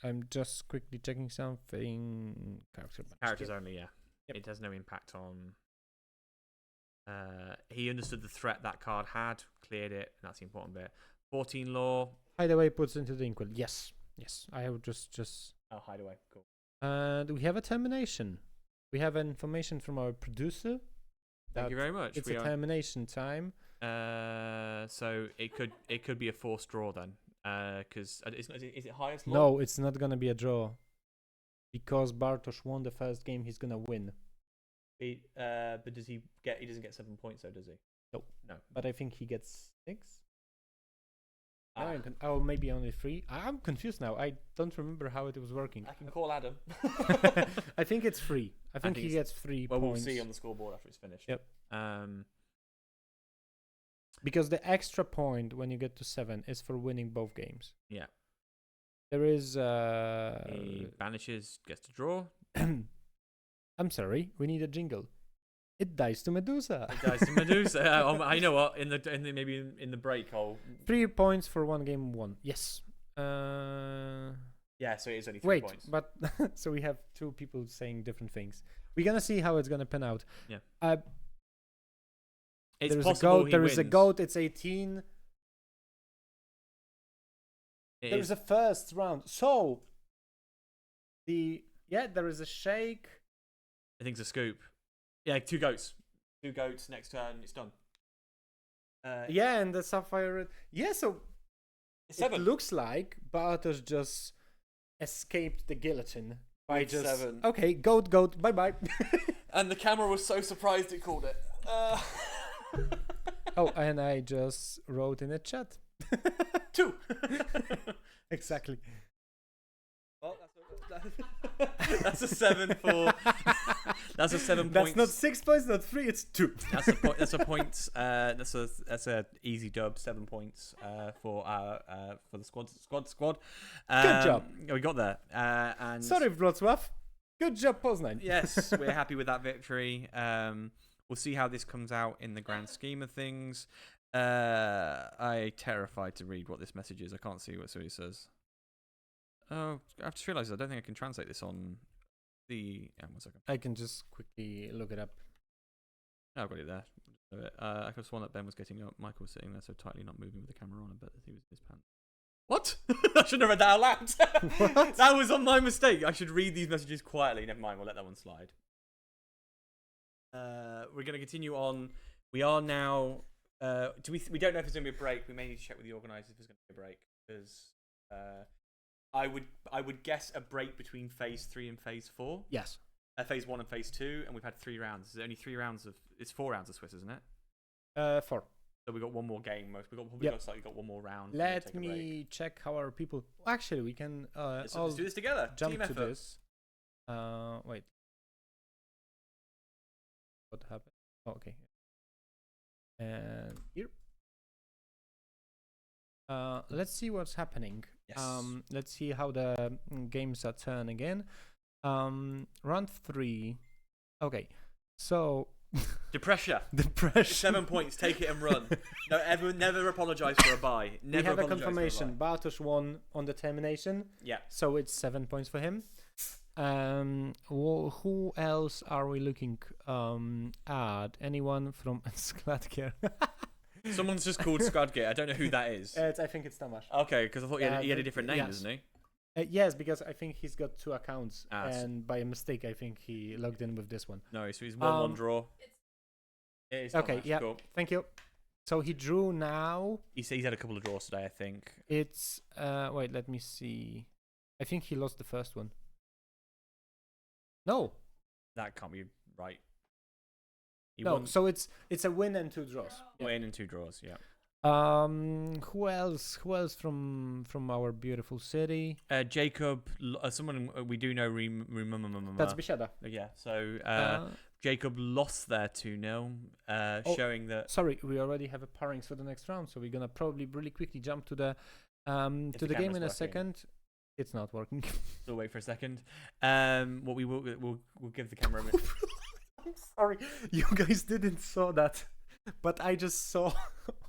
I'm just quickly checking something. Characters only. Yeah. Yep. It has no impact on. He understood the threat that card had, cleared it, and that's the important bit. 14 lore. Hideaway puts into the inkwell. Yes. I have just. Oh, hideaway. Cool. And we have a termination. We have information from our producer. Thank you very much. It's a termination time. So it could be a forced draw then. Because is it highest lore? No, it's not gonna be a draw. Because Bartosz won the first game, he's gonna win. But does he get? He doesn't get 7 points, though, does he? No. But I think he gets 6. Oh, maybe only 3. I'm confused now. I don't remember how it was working. I can call Adam. I think it's 3. I think he gets 3 points. Well, we'll see on the scoreboard after it's finished. Yep. Because the extra point when you get to 7 is for winning both games. Yeah. There is. He banishes, gets to draw. I'm sorry, we need a jingle. It dies to Medusa. I know what. Maybe in the break, I'll 3 points for one game won. Yes. Yeah, so it is only 3 points. But so we have 2 people saying different things. We're gonna see how it's gonna pan out. Yeah. It's there is possible a goat. There wins. is a goat. It's 18. There is a first round. So there is a shake. I think it's a scoop. Yeah, 2 goats. 2 goats next turn. It's done. And the Sapphire. Yeah, so it's 7. It looks like Bartosz just escaped the guillotine by It's just 7. Okay, goat, bye bye. And the camera was so surprised it called it. Oh, and I just wrote in the chat. 2. Exactly. Well, that's a 7 for. That's a 7 points. That's not 6 points, not 3. It's 2. That's a point. That's a point. That's a easy dub. 7 points for the squad. Good job. We got there. And sorry, Wrocław. Good job, Poznań. Yes, we're happy with that victory. We'll see how this comes out in the grand scheme of things. I'm terrified to read what this message is. I can't see what it says. Oh, I've just realised I don't think I can translate this on the. 1 second. I can just quickly look it up. Oh, I've got it there. I could have sworn that Ben was getting up. Michael was sitting there so tightly, not moving with the camera on. I bet he was in his pants. What? I shouldn't have read that out loud. What? That was on my mistake. I should read these messages quietly. Never mind. We'll let that one slide. We're going to continue on. We are now We don't know if there's going to be a break. We may need to check with the organisers if there's going to be a break because I would guess a break between phase 3 and phase 4. Yes. Phase 1 and phase 2, and we've had 3 rounds. There's only 3 rounds of. It's 4 rounds of Swiss, isn't it? 4. So we got one more game. We got one more round. Let me check how our people. Actually, we can. Let's do this together. Jump Team to effort. this. Wait. What happened? Oh, okay. And here. Let's see what's happening. Yes. Let's see how the games are turned again. Round 3. Okay. So. Depression. 7 points. Take it and run. No, never apologise for a bye. Never. We have a apologise confirmation. For a bye. Bartosz won on determination. Yeah. So it's 7 points for him. Who else are we looking at? Anyone from Skladker? Someone's just called Skladker. I don't know who that is. I think it's Tomasz. Okay, because I thought he had a different name, yes. doesn't he? Yes, because I think he's got 2 accounts, Ah, and by a mistake, I think he logged in with this one. No, so he's 1-1 draw. It is Okay, Tomasz, yeah, cool. thank you. So he drew now. He's had a couple of draws today, I think. It's wait, let me see. I think he lost the first one. No. That can't be right. He No, won, so it's a win and 2 draws. win and 2 draws, yeah. Who else from our beautiful city? Jacob, someone we do know. Remember. That's Biesiada. Yeah, so Jacob lost there 2-0, showing that. Sorry, we already have a pairings for the next round, so we're gonna probably really quickly jump to the game in a second. It's not working. So wait for a second. What we'll give the camera. I'm sorry, you guys didn't saw that, but I just saw.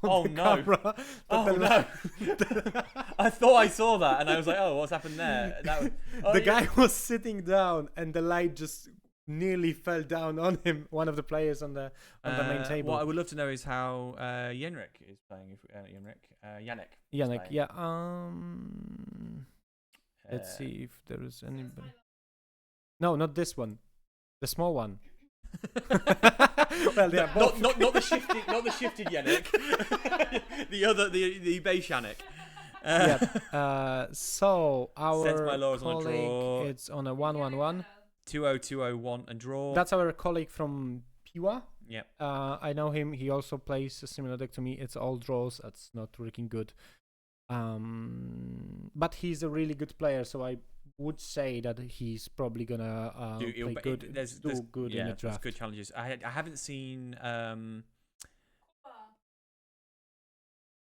Oh no! I thought I saw that, and I was like, "Oh, what's happened there?" The guy was sitting down, and the light just nearly fell down on him. One of the players on the main table. What I would love to know is how Yannick is playing. Yannick. Yeah. Let's see if there is anybody. No, not this one. The small one. Well, yeah, not the shifted Yannick. the base Yannick. So our Sense my law is on a colleague, draw. it's on a 1-1-1. 2-0-2-0-1 and draw. That's our colleague from Piła. Yep. I know him. He also plays a similar deck to me. It's all draws. That's not working good. But he's a really good player, so I would say that he's probably gonna play good. Do good in the draft. There's good challenges. I haven't seen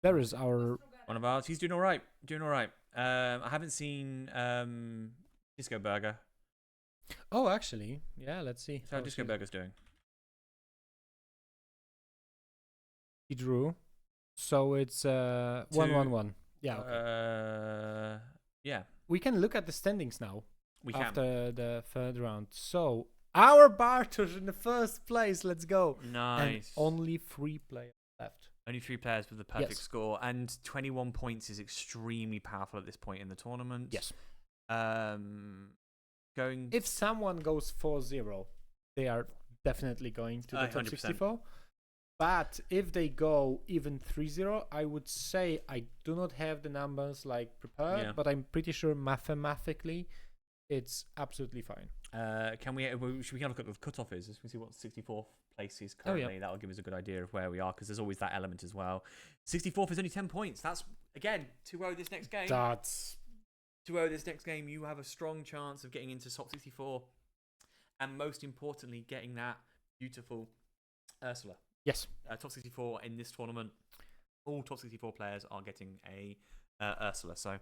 There is our one of ours. He's doing all right. I haven't seen Disco Burger. Oh, actually, yeah. Let's see So how Disco Burger's doing. He drew, so it's 1-1-1. Yeah. Okay. Yeah. We can look at the standings now. We can. After the third round. So our Bartosz in the first place. Let's go. Nice. And only 3 players left. Only 3 players with the perfect Yes. score, and 21 points is extremely powerful at this point in the tournament. Yes. Going. If someone goes 4-0, they are definitely going to the top 100%. 64. But if they go even 3-0, I would say I do not have the numbers prepared, Yeah. but I'm pretty sure mathematically it's absolutely fine. Should we have a look at what the cutoff is? Let's see what 64th place is currently. That'll give us a good idea of where we are, because there's always that element as well. 64th is only 10 points. That's, again, 2-0 this next game. That's 2-0 this next game. You have a strong chance of getting into top 64. And most importantly, getting that beautiful Ursula. yes. Top 64 in this tournament. All top 64 players are getting a Ursula. So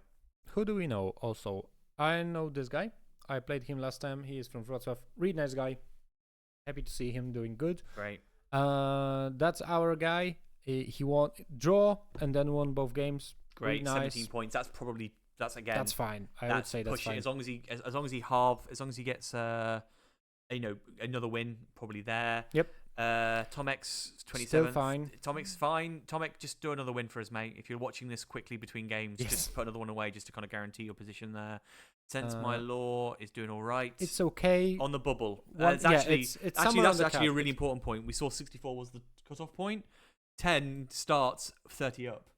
Who do we know also? I know this guy. I played him last time. He is from Wrocław. Really nice guy. Happy to see him doing good. great. That's our guy. He won draw and then won both games. Great. Really nice. 17 points. That's again. That's fine. I would say that's pushing. fine. As long as he gets another win, probably there. Yep. Tomek 27th. Still fine. Tomek's fine. Tomek, just do another win for us, mate. If you're watching this quickly between games, Yes. just put another one away just to kind of guarantee your position there. Sense My Law is doing all right. It's okay. On the bubble. It's That's somewhere on the actually a card. really important point. We saw 64 was the cutoff point. 10 starts 30 up.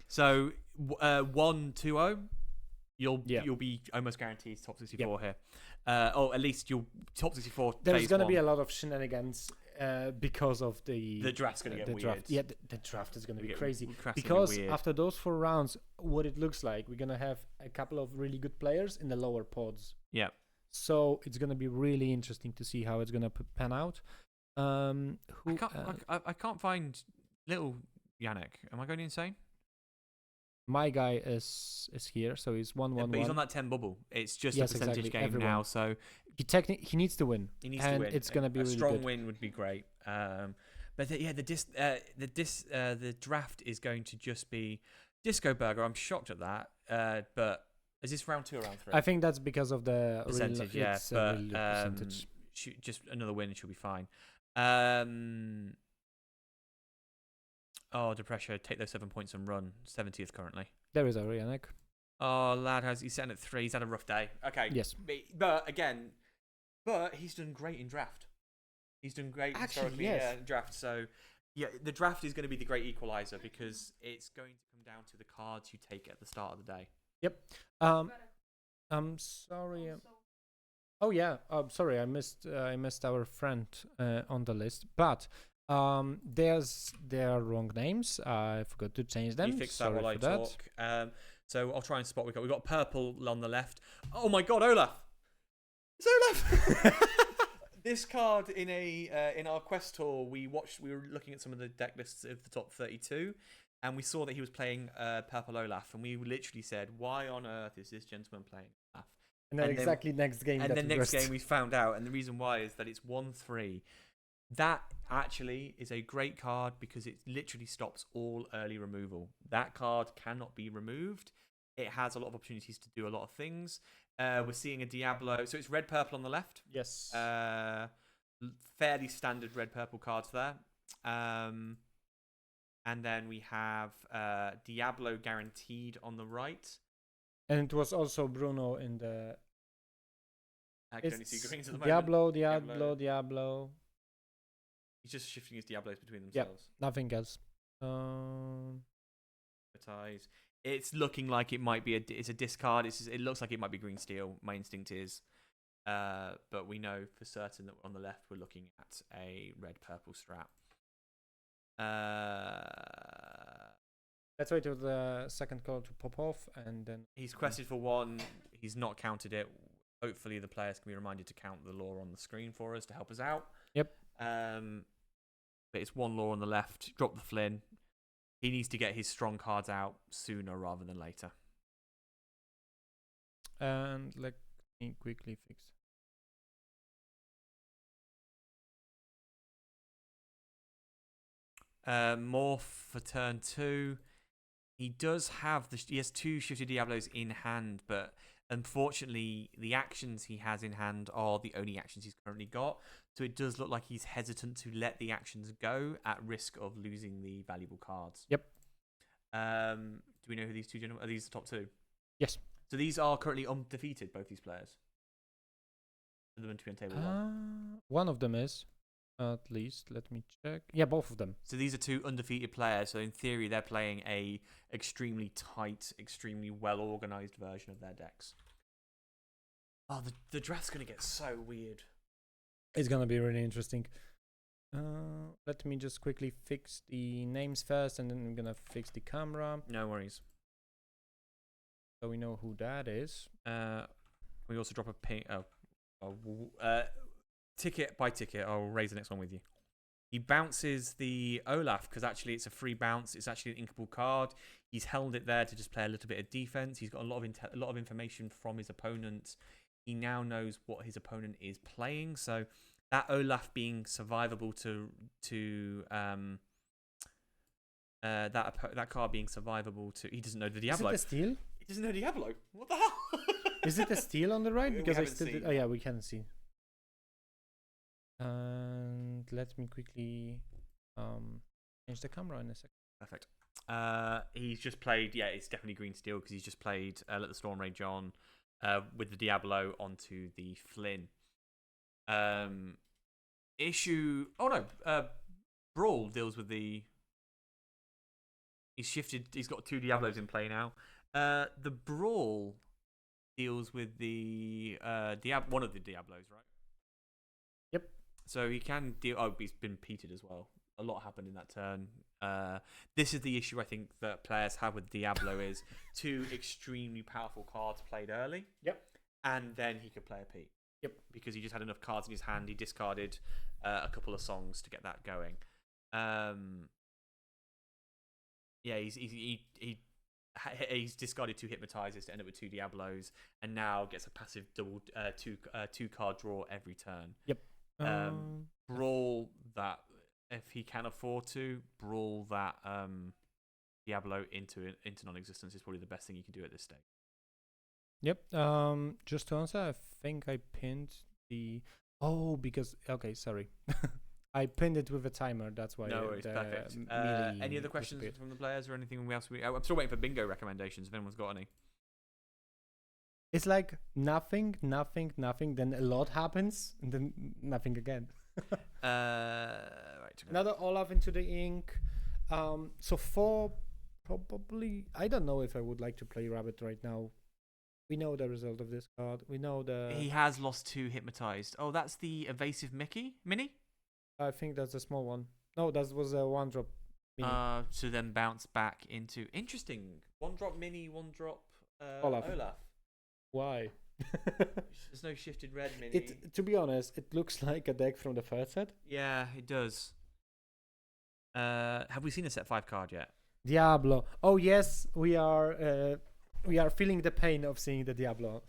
So 1-2-0, you'll be almost guaranteed top 64 here. Or at least you'll top 64. There's going to be a lot of shenanigans because of the draft's going to get weird. Draft. Yeah, the draft is going to be crazy because after those 4 rounds, what it looks like, we're going to have a couple of really good players in the lower pods. Yeah. So it's going to be really interesting to see how it's going to pan out. I can't find little Yannick. Am I going insane? My guy is here, so he's 1-1-1. But he's on that 10 bubble. It's just a percentage game now, so he needs to win. He needs to win. It's going to be a really strong good. win would be great. But the draft is going to just be Disco Burger. I'm shocked at that. But is this round 2 or round 3? I think that's because of the percentage. percentage. Just another win should be fine. Oh, Depression, take those 7 points and run. 70th currently. There is Yannick. Oh, lad, he's sitting at 3. He's had a rough day. Okay. Yes. But he's done great in draft. He's done great historically in draft. So, yeah, the draft is going to be the great equalizer because it's going to come down to the cards you take at the start of the day. Yep. I'm sorry. Oh yeah. Sorry, I missed our friend on the list, but. There are wrong names. I forgot to change them. You fix that while I talk. So I'll try and spot. We've got purple on the left. Oh my God, Olaf! It's Olaf. This card in our quest tour, we were looking at some of the deck lists of the top 32, and we saw that he was playing purple Olaf, and we literally said, "Why on earth is this gentleman playing Olaf?" And then next game. And then next game we found out, and the reason why is that it's 1-3. That actually is a great card because it literally stops all early removal. That card cannot be removed. It has a lot of opportunities to do a lot of things. We're seeing a Diablo. So it's red-purple on the left. Yes. Fairly standard red-purple cards there. And then we have Diablo guaranteed on the right. And it was also Bruno in the... I can only see greens at the moment. Diablo. He's just shifting his Diablos between themselves. Yeah, nothing else. It's looking like it might be it's a discard. It looks like it might be green steel. My instinct is, but we know for certain that on the left we're looking at a red-purple strap. Let's wait till the second color to pop off, and then he's quested for 1. He's not counted it. Hopefully, the players can be reminded to count the lore on the screen for us to help us out. Yep. But it's 1 lore on the left. Drop the Flynn. He needs to get his strong cards out sooner rather than later. And let me quickly fix. Morph for turn 2. He has 2 shifted Diablos in hand, but unfortunately, the actions he has in hand are the only actions he's currently got. So it does look like he's hesitant to let the actions go at risk of losing the valuable cards. Yep. Do we know who these 2 gentlemen are? These the top 2? Yes. So these are currently undefeated, both these players. For them to be on table 1. One of them is, at least. Let me check. Yeah, both of them. So these are 2 undefeated players. So in theory, they're playing a extremely tight, extremely well-organized version of their decks. Oh, the draft's going to get so weird. It's going to be really interesting. Let me just quickly fix the names first, and then I'm going to fix the camera. No worries. So we know who that is. We also drop a ping. Ticket by ticket. I'll raise the next one with you. He bounces the Olaf because actually it's a free bounce. It's actually an inkable card. He's held it there to just play a little bit of defense. He's got a lot of information from his opponent. He now knows what his opponent is playing. So that Olaf being survivable that card being survivable to, he doesn't know the Diablo. Is it a steal? He doesn't know Diablo. What the hell? Is it a steal on the right? Because I still seen. Oh yeah, we can see. And let me quickly change the camera in a second. Perfect. He's just played. Yeah, it's definitely green steel because he's just played Let the Storm Rage on with the Diablo onto the Flynn. Issue. Oh no. Brawl deals with the. He's shifted. He's got 2 Diablos in play now. The Brawl deals with the one of the Diablos, right? Yep. So he can deal. Oh, he's been peated as well. A lot happened in that turn. This is the issue I think that players have with Diablo is 2 extremely powerful cards played early. Yep. And then he could play a peat. Yep. Because he just had enough cards in his hand. He discarded a couple of songs to get that going. Yeah, he's discarded 2 Hypnotizers to end up with 2 Diablos, and now gets a passive double 2 card draw every turn. Yep. Brawl that if he can afford to brawl that Diablo into non-existence is probably the best thing you can do at this stage. Yep. Just to answer, I think I pinned the. Oh, because okay, sorry. I pinned it with a timer. That's why. No worries, perfect. Any other questions from the players or anything else? I'm still waiting for bingo recommendations. If anyone's got any. It's like nothing, then a lot happens, and then nothing again. Right. Another Olaf into the ink. So 4, probably. I don't know if I would like to play Rabbit right now. We know the result of this card. We know He has lost 2 Hypnotized. Oh, that's the evasive Mini? I think that's a small one. No, that was a 1-drop mini. So then bounce back into... Interesting. 1-drop Mini, 1-drop Olaf. Why? There's no shifted red Mini. To be honest, it looks like a deck from the third set. Yeah, it does. Have we seen a set 5 card yet? Diablo. Oh yes, we are feeling the pain of seeing the Diablo.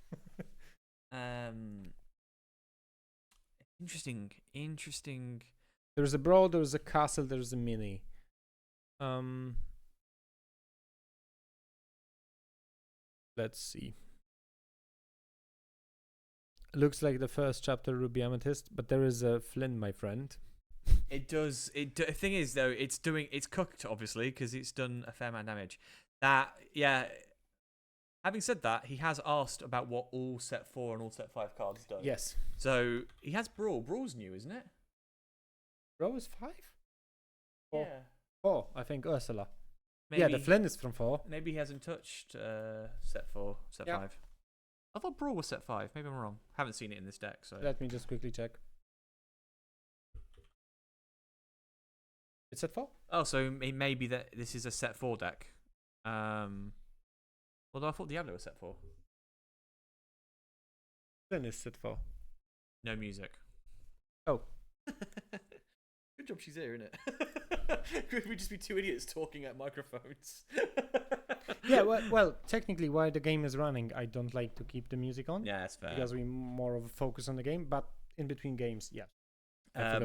Interesting. There's a Brawl, there's a Castle, there's a Mini. Let's see. Looks like the first chapter Ruby Amethyst, but there is a Flynn, my friend. It does. The thing is, though, it's cooked, obviously, because it's done a fair amount of damage. Having said that, he has asked about what all set 4 and all set 5 cards do. Yes. So he has Brawl. Brawl's new, isn't it? Brawl is 5? 4. Yeah. 4, I think Ursula. Maybe, yeah, the Flynn is from 4. Maybe he hasn't touched set 4, set 5. I thought Brawl was set 5. Maybe I'm wrong. Haven't seen it in this deck. So let me just quickly check. It's set 4? Oh, so it may be that this is a set 4 deck. Although I thought Diablo was set 4. Flynn is set 4. No music. Oh. Good job she's here, isn't it? Could we just be 2 idiots talking at microphones? Yeah, well, technically, while the game is running, I don't like to keep the music on. Yeah, that's fair. Because we more of a focus on the game, but in between games, yeah.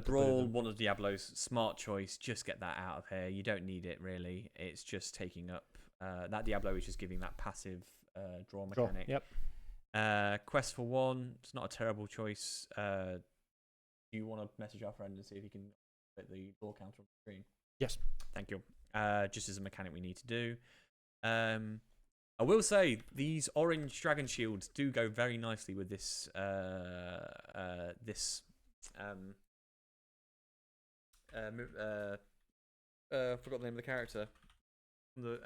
Brawl, one of Diablo's smart choice. Just get that out of here. You don't need it, really. It's just taking up... that Diablo is just giving that passive draw mechanic. Yep. Quest for 1. It's not a terrible choice. Do you want to message our friend and see if he can put the ball counter on the screen? Yes. Thank you. Just as a mechanic we need to do. I will say these orange dragon shields do go very nicely with this forgot the name of the character. The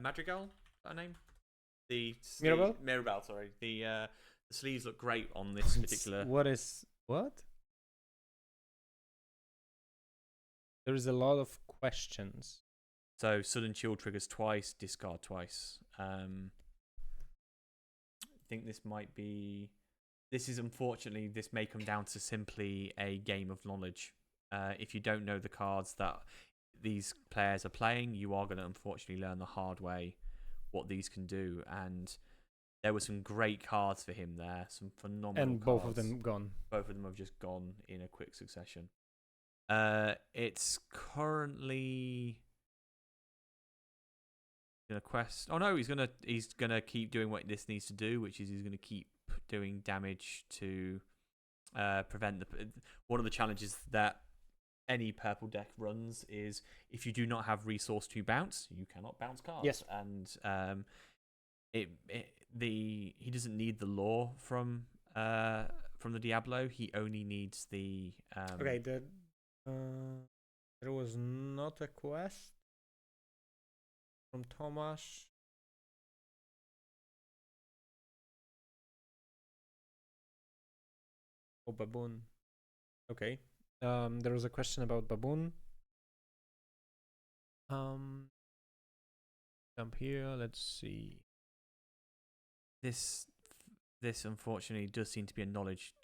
Madrigal, is that her name? The Mirabelle? Mirabelle, sorry. The sleeves look great on this particular. What? There is a lot of questions. So sudden chill triggers twice, discard twice. I think this might be. This is unfortunately. This may come down to simply a game of knowledge. If you don't know the cards that these players are playing, you are going to unfortunately learn the hard way what these can do. And there were some great cards for him there, some phenomenal and cards. both of them gone. Both of them have just gone in a quick succession. It's currently gonna quest. Oh no, he's gonna keep doing what this needs to do, which is he's gonna keep doing damage to prevent the. One of the challenges that any purple deck runs is if you do not have resource to bounce, you cannot bounce cards. Yes, and he doesn't need the lore from the Diablo. He only needs the okay. There was not a quest from Tomasz. Oh, baboon. Okay. There was a question about baboon. Jump here. Let's see. This unfortunately does seem to be a knowledge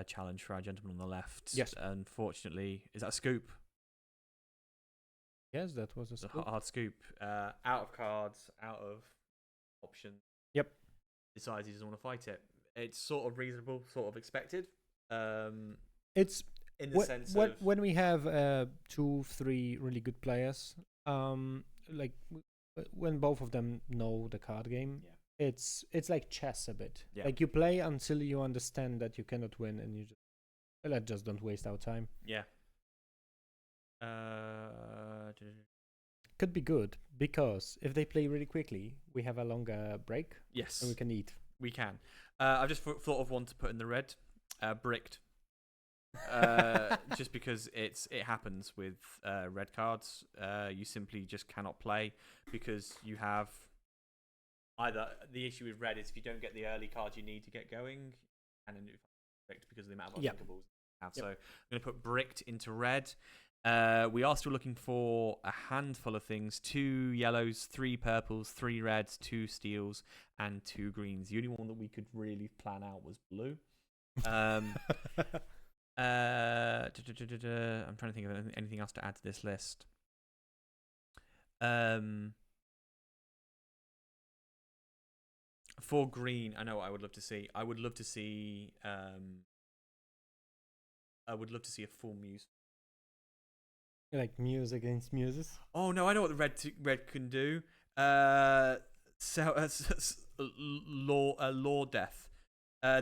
challenge for our gentleman on the left. Yes. Unfortunately, is that a scoop? Yes, that was a It's a scoop. hard scoop. Out of cards, out of options. Yep. Decides he doesn't want to fight it. It's sort of reasonable, sort of expected. It's in the sense of when we have 2-3 really good players, like when both of them know the card game, it's like chess a bit. Yeah. Like you play until you understand that you cannot win, and you just let's just don't waste our time. Yeah. Could be good because if they play really quickly, we have a longer break. Yes. And we can eat. We can. I've just thought of one to put in the red. Bricked. Just because it happens with red cards. You simply just cannot play because you have either the issue with red is if you don't get the early cards you need to get going, and then bricked because of the amount of unthinkables you have. So I'm going to put bricked into red. We are still looking for a handful of things: 2 yellows, 3 purples, 3 reds, 2 steels, and 2 greens. The only one that we could really plan out was blue. I'm trying to think of anything else to add to this list. For green, I know what I would love to see. I would love to see a full muse. Like muse against muses. Oh no, I know what the red can do. Law death.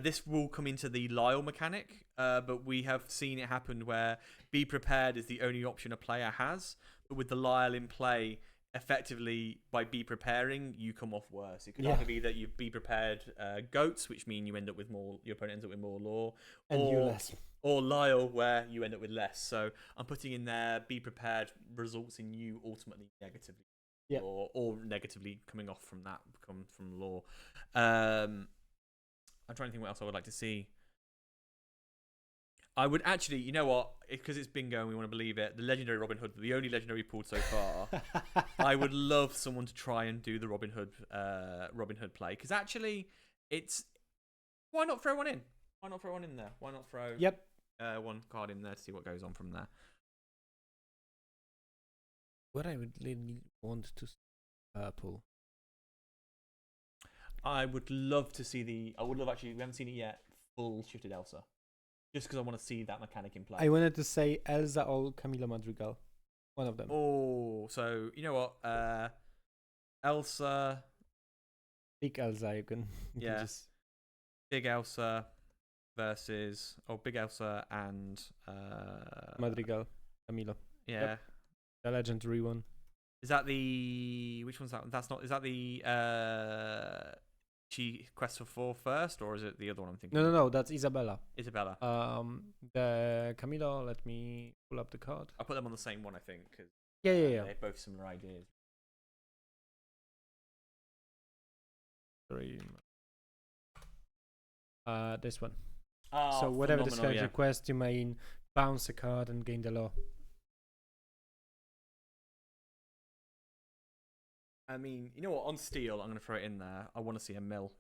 This will come into the Lyle mechanic, but we have seen it happen where be prepared is the only option a player has. But with the Lyle in play, effectively by be preparing, you come off worse. It could either be that you be prepared goats, which mean you end up with more. Your opponent ends up with more law, and you less. Or Lyle, where you end up with less. So I'm putting in there, be prepared results in you ultimately negatively. Or negatively coming off from that, come from law. I'm trying to think what else I would like to see. I would actually, you know what? Because it's bingo and we want to believe it, the legendary Robin Hood, the only legendary pulled so far, I would love someone to try and do the Robin Hood play. Because actually, why not throw one in? Why not throw one in there? Why not throw one card in there to see what goes on from there? What I would really want to see purple. I would love to see actually, we haven't seen it yet, full shifted Elsa. Just because I want to see that mechanic in play. I wanted to say Elsa or Camila Madrigal. One of them. Oh, so you know what? Elsa. Big Elsa, you can just... Big Elsa versus... Oh, Big Elsa and... Madrigal. Camilo. Yeah. Yep. The legendary one. Is that the... Which one's that? That's not... Is that the... Quest for 4 first, or is it the other one I'm thinking? No, that's Isabella. Isabella. The Camilo, let me pull up the card. I'll put them on the same one, I think. Cause, yeah. They're both similar ideas. Sorry. This one. Oh, so whatever phenomenal, describes your quest, you may bounce a card and gain the law. I mean, you know what? On steel, I'm going to throw it in there. I want to see a mill.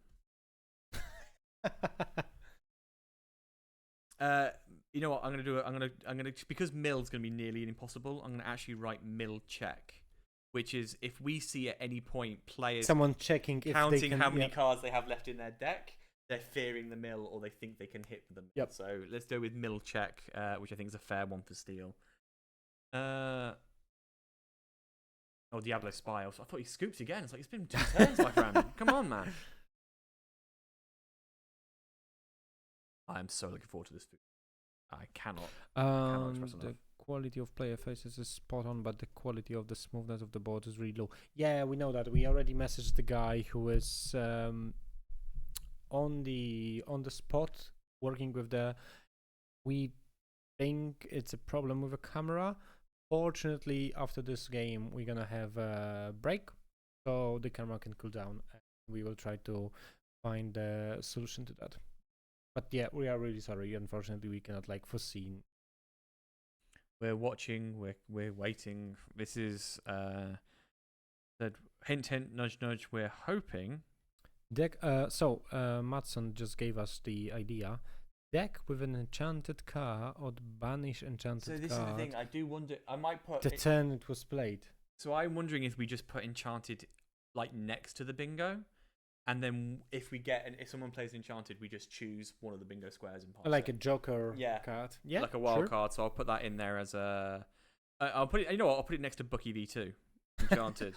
You know what? I'm going to do it. I'm going to because mill's going to be nearly impossible. I'm going to actually write mill check, which is if we see at any point players someone checking if counting they can, how many cards they have left in their deck, they're fearing the mill or they think they can hit them. Yep. So let's go with mill check, which I think is a fair one for steel. Oh, Diablo Spy. I thought he scooped again. It's like, it's been 2 turns, my friend. Come on, man. I am so looking forward to this food. I cannot express enough. The quality of player faces is spot on, but the quality of the smoothness of the board is really low. Yeah, we know that. We already messaged the guy who is on the spot working with the... We think it's a problem with a camera, Fortunately, after this game, we're gonna have a break, so the camera can cool down. And we will try to find a solution to that. But yeah, we are really sorry. Unfortunately, we cannot like foresee. We're watching. We're waiting. This is the hint, hint, nudge, nudge. We're hoping. Deck. Matson just gave us the idea. Deck with an enchanted card or banish enchanted card. So this is the thing. I do wonder. I might put the turn it was played. So I'm wondering if we just put enchanted like next to the bingo, and then if someone plays enchanted, we just choose one of the bingo squares and pass Like it. a joker card. Yeah, like a wild sure. card. So I'll put that in there as a. I'll put it. You know what? I'll put it next to Bucky V2. Enchanted.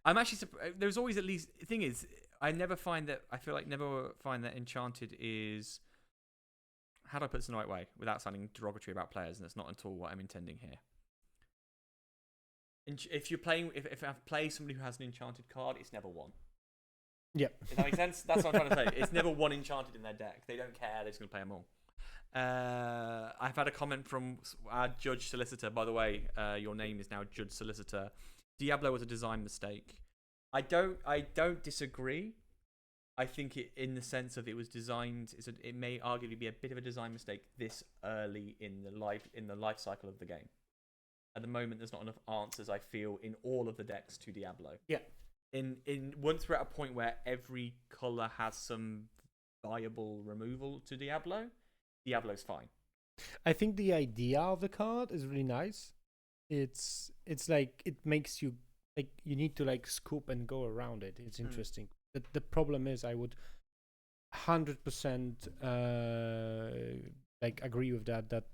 I'm actually. There's always at least. The thing is, I never find that. I feel like never find that enchanted is. How do I put this in the right way without sounding derogatory about players? And that's not at all what I'm intending here. If you're playing, if I play somebody who has an enchanted card, it's never one. Yep. Does that make sense? That's what I'm trying to say. It's never one enchanted in their deck. They don't care. They're just going to play them all. I've had a comment from our Judge Solicitor. By the way, your name is now Judge Solicitor. Diablo was a design mistake. I don't disagree. I think it, in the sense of it was designed, it may arguably be a bit of a design mistake this early in the life cycle of the game. At the moment, there's not enough answers, I feel, in all of the decks to Diablo. Yeah. Once we're at a point where every color has some viable removal to Diablo, Diablo's fine. I think the idea of the card is really nice. It's like it makes you like you need to like scoop and go around it. It's interesting. The problem is I would 100% like agree with that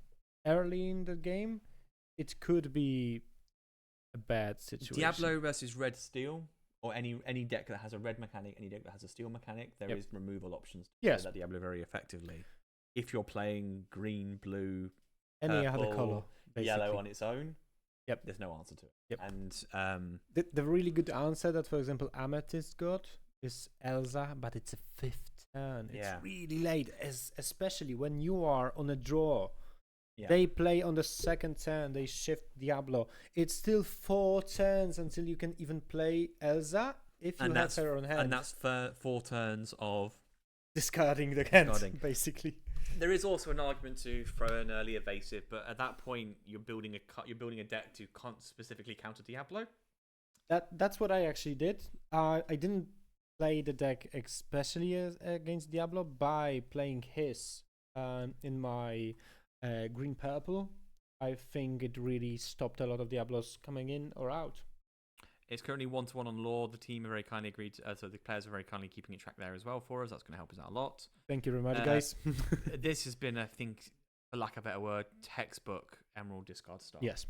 early in the game it could be a bad situation. Diablo versus red steel, or any deck that has a red mechanic, any deck that has a steel mechanic, there is removal options to play that Diablo very effectively. If you're playing green, blue, any purple, other color, basically. Yellow on its own, there's no answer to it. And the really good answer that, for example, Amethyst got is Elsa, but it's a 5th turn. It's really late, especially when you are on a draw. They play on the 2nd turn, they shift Diablo. It's still 4 turns until you can even play Elsa if you have her on hand. And that's 4 turns of discarding the hand, basically. There is also an argument to throw an early evasive, but at that point you're building a deck to specifically counter Diablo. That's what I actually did. I didn't play the deck especially against Diablo by playing his in my green purple. I think it really stopped a lot of Diablos coming in or out. It's currently 1-1 on lore. The team are very kindly agreed so the players are very kindly keeping it track there as well for us. That's going to help us out a lot. Thank you very much, guys. This has been, I think, for lack of a better word, textbook Emerald discard style. Yes.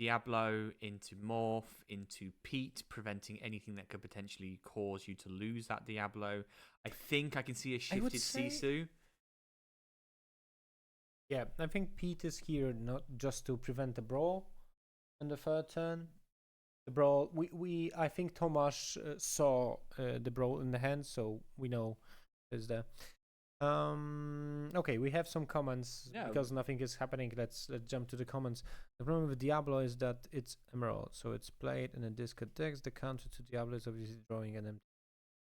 Diablo into Morph, into Pete, preventing anything that could potentially cause you to lose that Diablo. I think I can see a shifted Sisu. Yeah, I think Pete is here not just to prevent the brawl in the 3rd turn. The brawl, I think Tomasz saw the brawl in the hand, so we know is there. Okay, we have some comments because nothing is happening. Let's jump to the comments. The problem with Diablo is that it's Emerald, so it's played in a discard deck. The counter to Diablo is obviously drawing an empty,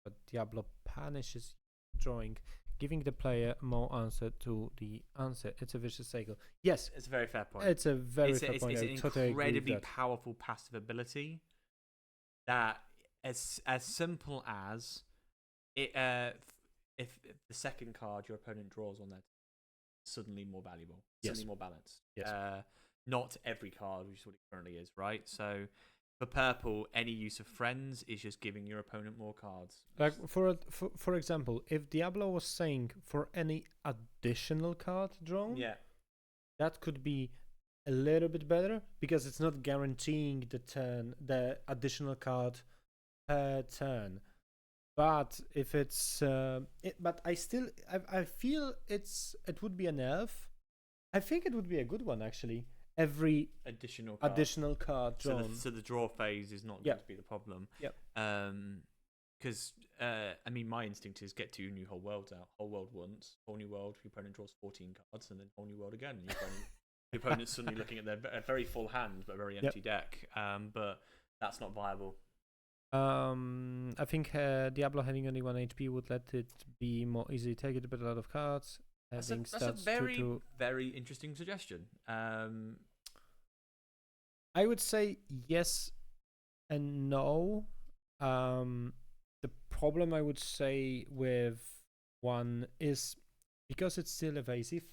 but Diablo punishes drawing, giving the player more answer to the answer. It's a vicious cycle. Yes, it's a very fair point. It's a very fair point. It's an incredibly powerful passive ability that, as simple as it, if the 2nd card your opponent draws on that, suddenly more valuable, suddenly more balanced. Yes. Not every card, which is what it currently is, right? So for purple, any use of friends is just giving your opponent more cards. Like for example, if Diablo was saying for any additional card drawn, that could be a little bit better because it's not guaranteeing the additional card per turn. But if it's but I feel it would be a nerf. I think it would be a good one actually. Every additional card drawn. So the draw phase is not going to be the problem. Yep. Because I mean, my instinct is get 2 new whole worlds out. Whole world once, whole new world. Your opponent draws 14 cards, and then whole new world again. And your opponent The opponent's suddenly looking at their very full hand but a very empty deck. But that's not viable. I think Diablo having only 1 HP would let it be more easy to take it, but a lot of cards. That's a very interesting suggestion. I would say yes and no. The problem I would say with 1 is because it's still evasive.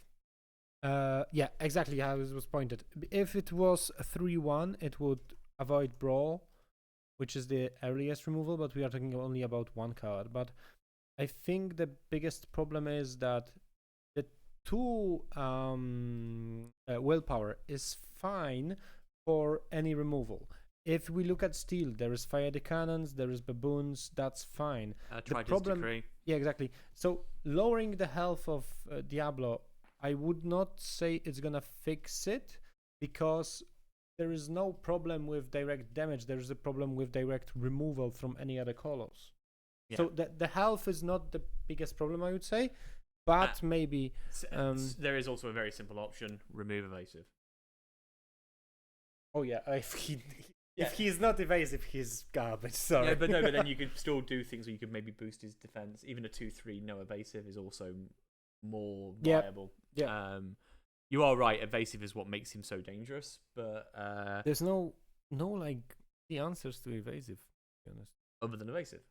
Yeah, exactly how it was pointed. If it was a 3-1, it would avoid Brawl, which is the earliest removal, but we are talking only about 1 card. But I think the biggest problem is that the 2 willpower is fine for any removal. If we look at steel, there is fire the cannons, there is baboons, that's fine. The problem, decree. Yeah, exactly. So lowering the health of Diablo, I would not say it's gonna fix it, because there is no problem with direct damage. There is a problem with direct removal from any other colors. Yeah. So the health is not the biggest problem, I would say, but maybe there is also a very simple option: remove evasive. Oh yeah, if he's not evasive, he's garbage. Sorry. Yeah, but then you could still do things where you could maybe boost his defense. Even a 2/3 no evasive is also more viable. Yeah. You are right. Evasive is what makes him so dangerous, but there's no like the answers to evasive, to be honest. Other than evasive.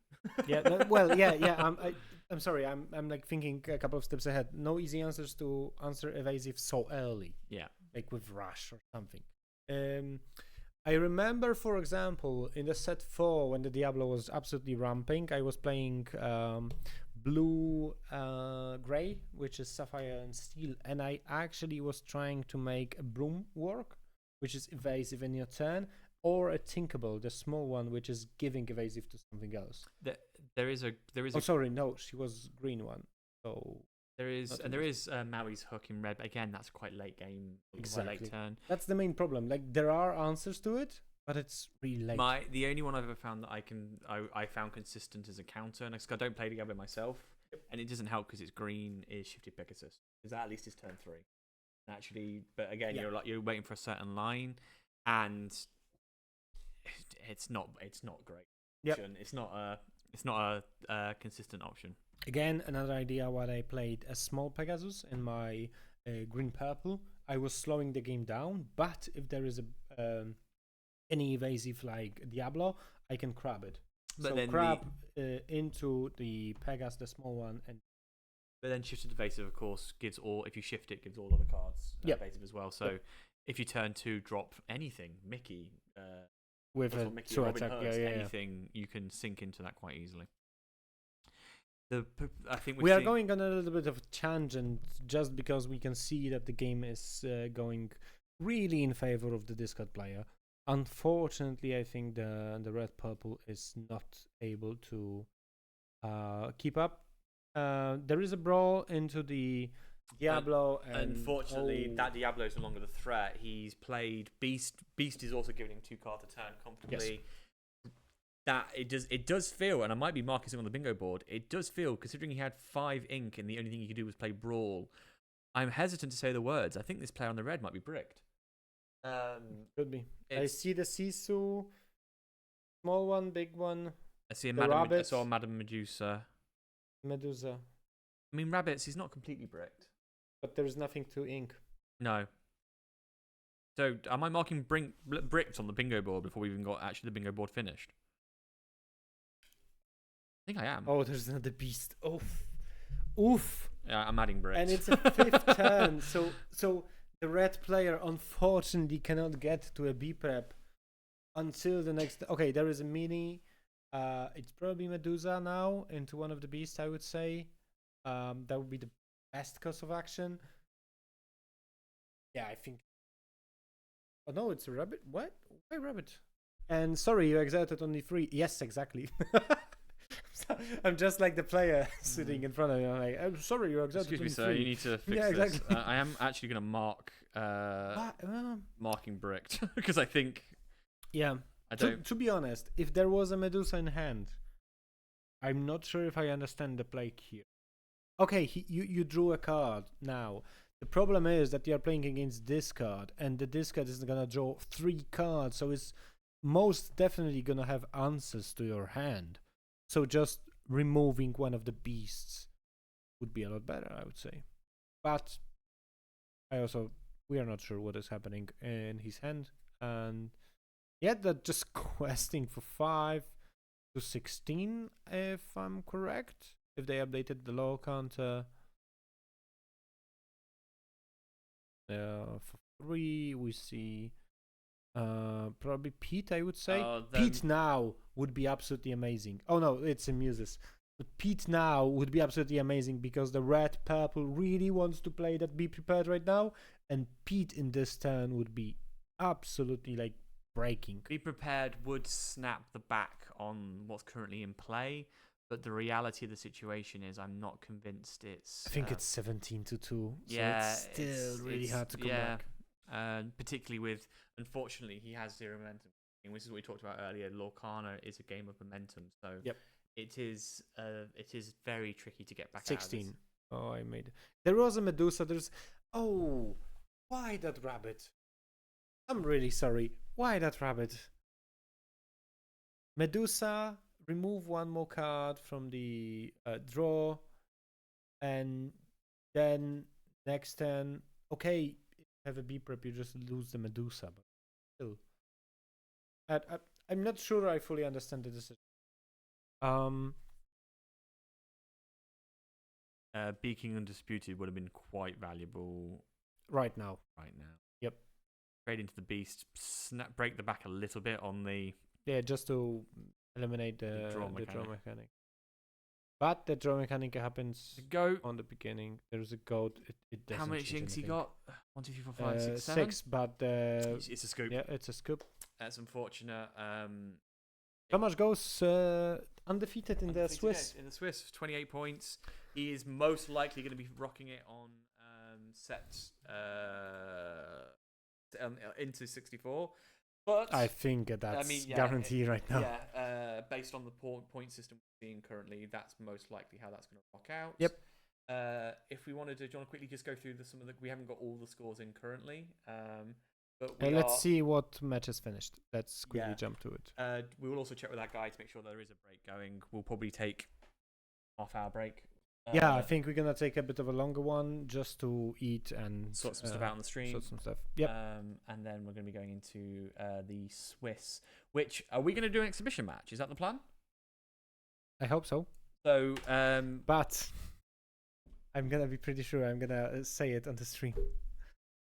I'm sorry. I'm like thinking a couple of steps ahead. No easy answers to answer evasive so early. Yeah. Like with rush or something. I remember, for example, in the set 4 when the Diablo was absolutely ramping, I was playing blue gray, which is sapphire and steel, and I actually was trying to make a broom work, which is evasive in your turn, or a Tinkerbell, the small one, which is giving evasive to something else. There is. Oh, sorry, no, she was green one. So there is Maui's hook in red, but again, that's quite late game, exactly. Quite late turn. That's the main problem. Like there are answers to it, but it's really late. The only one I've ever found that I found consistent as a counter, and I don't play Diablo myself, and it doesn't help because it's green, is Shifted Pegasus, because that at least is turn 3. Actually, but again, you're waiting for a certain line, and it's not great. Yep. It's not a consistent option. Again, another idea what I played a small Pegasus in my green-purple. I was slowing the game down, but if there is any evasive like Diablo, I can crab it. But so then crab into the Pegasus, the small one, and. But then shifted evasive, of course, gives all. If you shift it, gives all other cards evasive as well. So if you turn 2, drop anything, Mickey, with a Mickey, true Robin attack, Hoods, anything, you can sink into that quite easily. I think we are going on a little bit of a tangent just because we can see that the game is going really in favor of the discard player. Unfortunately, I think the red purple is not able to keep up. There is a brawl into the Diablo, and unfortunately, that Diablo is no longer the threat. He's played Beast. Beast is also giving him 2 cards a turn comfortably. Yes. That it does feel, and I might be marking on the bingo board, it does feel, considering he had 5 ink and the only thing he could do was play Brawl, I'm hesitant to say the words. I think this player on the red might be bricked. Could be. I see the Sisu, small one, big one. I see I saw Madame Medusa. Medusa. I mean, rabbits, he's not completely bricked. But there's nothing to ink. No. So, am I marking bricked on the bingo board before we even got actually the bingo board finished? I think I am. Oh, there's another beast. Oof. Yeah, I'm adding bricked. And it's a 5th turn, so the red player unfortunately cannot get to a B prep until the next. Okay, there is a mini. It's probably Medusa now into one of the beasts, I would say. That would be the best course of action. Yeah, I think. Oh no, it's a rabbit. What? Why rabbit? And sorry, you exerted only 3. Yes, exactly. I'm just like the player sitting in front of me. I'm like, I'm sorry, you exerted only 3. Excuse me, sir. You need to fix exactly. this. I am actually going to mark marking bricked because I think. Yeah. To be honest, if there was a Medusa in hand, I'm not sure if I understand the play here. Okay, you drew a card now. The problem is that you are playing against discard, and the discard is gonna draw 3 cards, so it's most definitely gonna have answers to your hand. So just removing one of the beasts would be a lot better, I would say. But we are not sure what is happening in his hand, and yeah, they're just questing for 5 to 16, if I'm correct. If they updated the law counter. For 3, we see probably Pete, I would say. Pete now would be absolutely amazing. Oh no, it's a Muses. But Pete now would be absolutely amazing because the red purple really wants to play that Be Prepared right now, and Pete in this turn would be absolutely like breaking. Be Prepared would snap the back on what's currently in play, but the reality of the situation is I'm not convinced it's... I think it's 17-2, so yeah, it's still really hard to come back. Particularly with, unfortunately, he has 0 momentum. Which is what we talked about earlier. Lorcana is a game of momentum, so it is very tricky to get back 16. out of this. Oh, I made it. There was a Medusa. Why that rabbit? I'm really sorry. Why that rabbit? Medusa, remove 1 more card from the draw, and then next turn, okay, have a B prep, you just lose the Medusa, but still. I'm not sure I fully understand the decision. Beaking Undisputed would have been quite valuable right now. Yep. Trade into the beast, break the back a little bit on the... Yeah, just to eliminate the draw mechanic. But the draw mechanic happens on the beginning. There's a goat. It doesn't. How many shinks he got? 1, 2, 3, 4, 5, 6, 7? 6, but it's a scoop. Yeah, it's a scoop. That's unfortunate. Tomasz goes undefeated in the Swiss. In the Swiss, 28 points. He is most likely going to be rocking it on sets into 64. But I think that's guaranteed right now. Yeah, based on the point system we're seeing currently, that's most likely how that's going to rock out. Yep. If we wanted to, do you want to quickly just go through some of the... We haven't got all the scores in currently. But let's see what match is finished. Let's quickly jump to it. We will also check with that guy to make sure there is a break going. We'll probably take half-hour break. Yeah, I think we're gonna take a bit of a longer one just to eat and sort some stuff out on the stream. Sort some stuff. Yep. And then we're gonna be going into the Swiss. Which are we gonna do an exhibition match? Is that the plan? I hope so. So, but I'm gonna be pretty sure I'm gonna say it on the stream.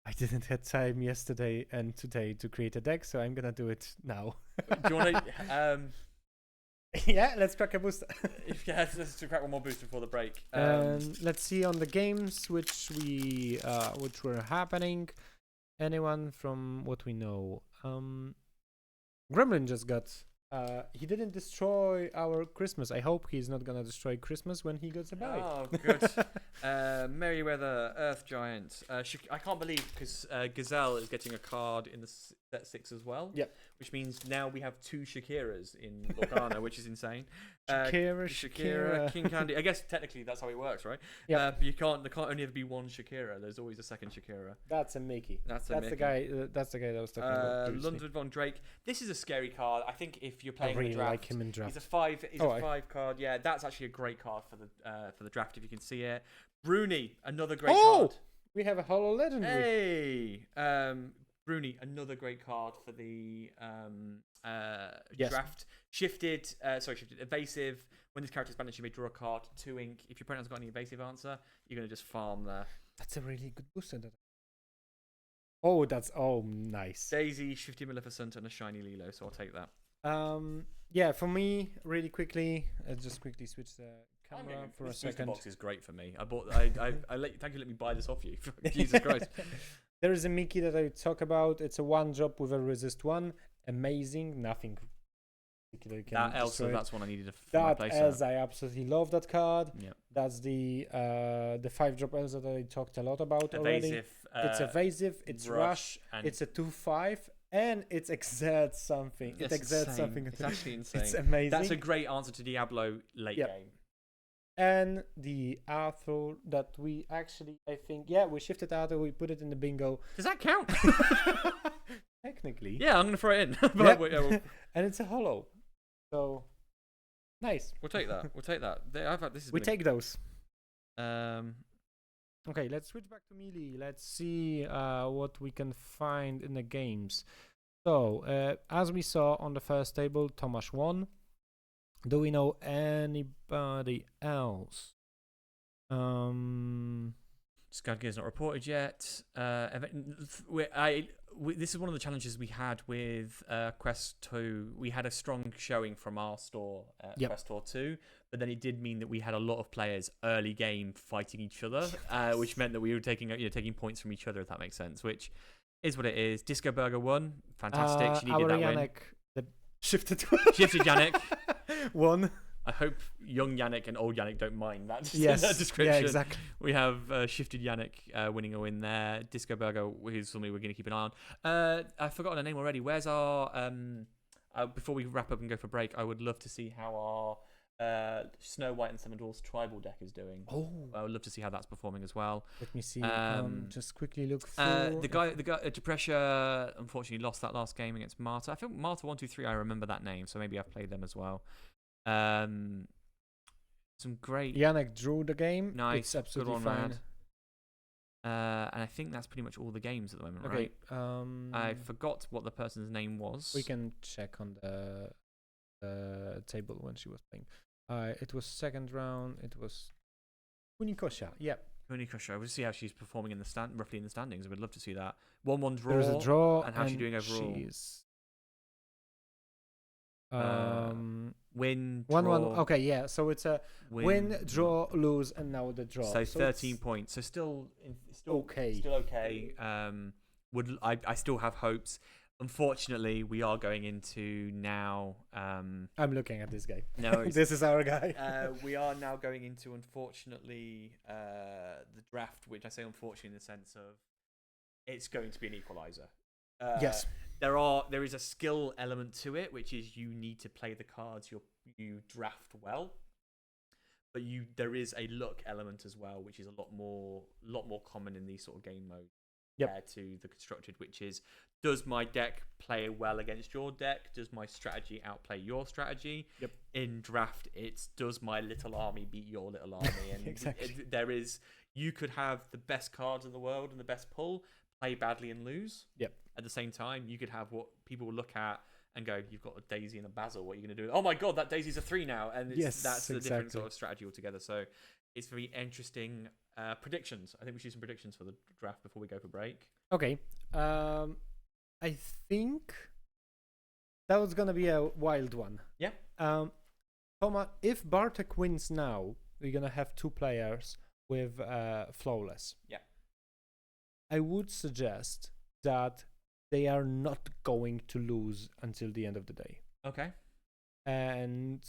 I didn't have time yesterday and today to create a deck, so I'm gonna do it now. Do you want to? Yeah, let's crack a booster. Let's crack one more booster before the break. Let's see on the games which were happening. Anyone from what we know? Gremlin just got. He didn't destroy our Christmas. I hope he's not gonna destroy Christmas when he gets a bite. Oh, good. Merryweather, Earth Giant. I can't believe because Gazelle is getting a card in the set 6 as well. Yep. Which means now we have 2 Shakiras in Lorcana, which is insane. Shakira. King Candy. I guess technically that's how it works, right? Yeah. But there can't only ever be one Shakira. There's always a second Shakira. That's a Mickey. That's Mickey. The guy. That's the guy that was talking about. Ludwig von Drake. This is a scary card. I think if you're playing I really in the draft, like him in draft. He's a 5. He's a 5 card. Yeah, that's actually a great card for the draft if you can see it. Bruni, another great card. We have a Holo Legendary. Hey, Bruni, another great card for the draft. Shifted, evasive. When this character is banished, you may draw a card, 2 ink. If your opponent has got any evasive answer, you're going to just farm there. That's a really good booster. Oh, nice. Daisy, Shifty Maleficent, and a shiny Lilo, so I'll take that. Yeah, for me, really quickly, just quickly switch the camera for a second. This box is great for me. Thank you for letting me buy this off you. Jesus Christ. There is a Mickey that I talk about. It's a 1-drop with a resist 1. Amazing. Nothing particularly can destroy it. That's one I needed to that Elsa, I absolutely love that card. Yep. That's the 5-drop Elsa that I talked a lot about already. It's evasive. It's rush. It's a 2/5. And it exerts something. It's exerts something. It's actually insane. It's amazing. That's a great answer to Diablo late game. And the Arthur that we actually, I think, we shifted Arthur, we put it in the bingo. Does that count? Technically. Yeah, I'm going to throw it in. Yep. We'll And it's a hollow. So, nice. take that. We'll take that. We take those. Um, Okay, let's switch back to Melee. Let's see what we can find in the games. So, as we saw on the first table, Tomasz won. Do we know anybody else? Skadgear's not reported yet. This is one of the challenges we had with Quest 2. We had a strong showing from our store at Quest Tour 2, but then it did mean that we had a lot of players early game fighting each other, which meant that we were taking points from each other, if that makes sense, which is what it is. Disco Burger won. Fantastic. She needed that win. Shifted Yannick. Won. I hope young Yannick and old Yannick don't mind that, that description. Yeah, exactly. We have shifted Yannick winning a win there. Disco Burger, who's somebody we're going to keep an eye on. I've forgotten her name already. Where's our... before we wrap up and go for break, I would love to see how our Snow White and Seven Dwarfs tribal deck is doing. Oh. I would love to see how that's performing as well. Let me see. Just quickly look for... The guy Depressia, unfortunately lost that last game against Marta. I think Marta 123, I remember that name, so maybe I've played them as well. Some great... Yannick drew the game. Nice. It's absolutely good one, fine. And I think that's pretty much all the games at the moment, Okay. right? I forgot what the person's name was. We can check on the table when she was playing. It was second round. It was Kunikosha. Yeah. Kunikosha. We'll see how she's performing in the roughly in the standings. I would love to see that. 1-1 draw. There's a draw. And how's she doing overall? She's win, 1-1. Okay, yeah. So it's a win, draw, lose, and now the draw. So 13 points. So still okay. Still okay. I still have hopes. Unfortunately, we are going into now. I'm looking at this guy. No, this is our guy. We are now going into, unfortunately, the draft. Which I say unfortunately in the sense of it's going to be an equalizer. Yes. There is a skill element to it, which is you need to play the cards you draft well, but there is a luck element as well, which is a lot more common in these sort of game modes. Compared to the constructed, which is, does my deck play well against your deck? Does my strategy outplay your strategy? Yep. In draft, it's does my little army beat your little army? And exactly. You could have the best cards in the world and the best pull, play badly and lose. Yep. At the same time, you could have what people will look at and go, you've got a Daisy and a Basil. What are you going to do? Oh my God, that Daisy's a 3 now. And that's a different sort of strategy altogether. So it's very interesting. Predictions. I think we should do some predictions for the draft before we go for break. Okay. I think that was going to be a wild one. Yeah. Toma, if Bartek wins now, we're going to have 2 players with flawless. Yeah. I would suggest that they are not going to lose until the end of the day. Okay. And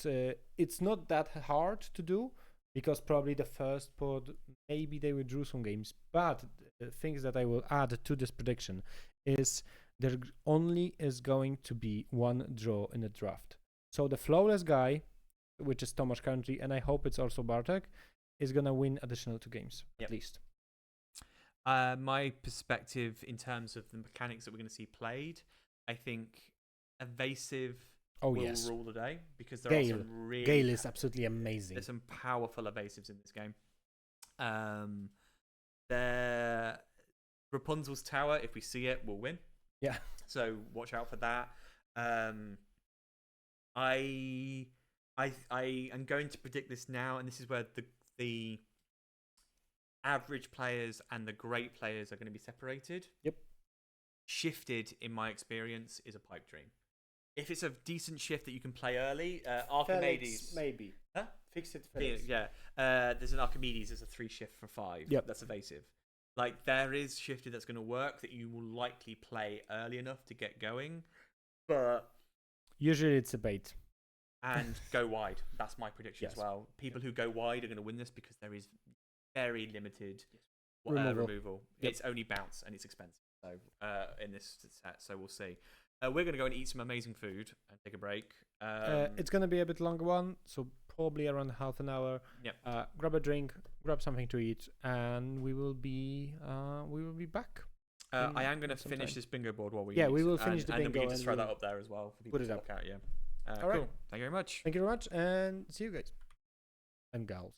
it's not that hard to do because probably the first pod, maybe they will draw some games. But the things that I will add to this prediction is there only is going to be 1 draw in the draft. So the flawless guy, which is Tomasz currently, and I hope it's also Bartek, is going to win additional 2 games, at least. My perspective in terms of the mechanics that we're going to see played, I think evasive will rule the day because there are some really... Gale is absolutely amazing. There's some powerful evasives in this game. Rapunzel's Tower, if we see it, will win. Yeah. So watch out for that. I am going to predict this now, and this is where the average players and the great players are going to be separated. Yep. Shifted, in my experience, is a pipe dream. If it's a decent shift that you can play early, Archimedes... Felix, maybe. Huh? Fix it, Felix. Yeah. There's an Archimedes, there's a 3 shift for 5. Yep. That's evasive. Like, there is shifted that's going to work that you will likely play early enough to get going, but... Usually it's a bait. And go wide. That's my prediction as well. People who go wide are going to win this because there is very limited removal. Yep. It's only bounce and it's expensive. So in this set, so we'll see. We're going to go and eat some amazing food and take a break. It's going to be a bit longer one, so probably around half an hour. Yep. Grab a drink, grab something to eat, and we will be back. I am going to some finish time. this bingo board while we Yeah, eat, we will finish the and then we bingo can just and throw that we'll up there as well for people put it to up. look at. Yeah. All Cool. right. Thank you very much. Thank you very much, and see you guys and gals.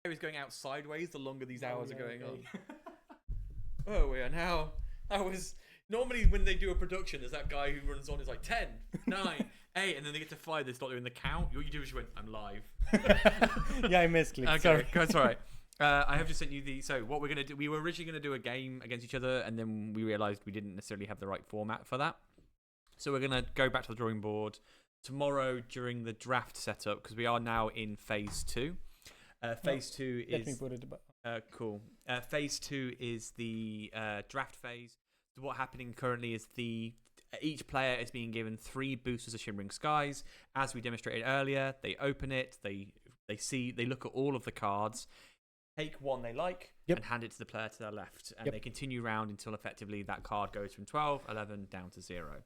is going out sideways the longer these hours are going okay. on. Oh, we are now. That was normally when they do a production. There's that guy who runs on. Is like 10, 9, 8, and then they get to 5. They start doing the count. What you do is you went, "I'm live." Yeah, I misclicked. Okay, Sorry. that's all right. I have just sent you the. So what we're gonna do? We were originally gonna do a game against each other, and then we realised we didn't necessarily have the right format for that. So we're gonna go back to the drawing board tomorrow during the draft setup because we are now in phase 2. Phase 2 is. Let me put it about. Cool. Phase 2 is the draft phase. So what's happening currently is each player is being given 3 boosters of Shimmering Skies. As we demonstrated earlier, they open it, they look at all of the cards, take one they like, and hand it to the player to their left. And they continue round until effectively that card goes from 12, 11 down to 0.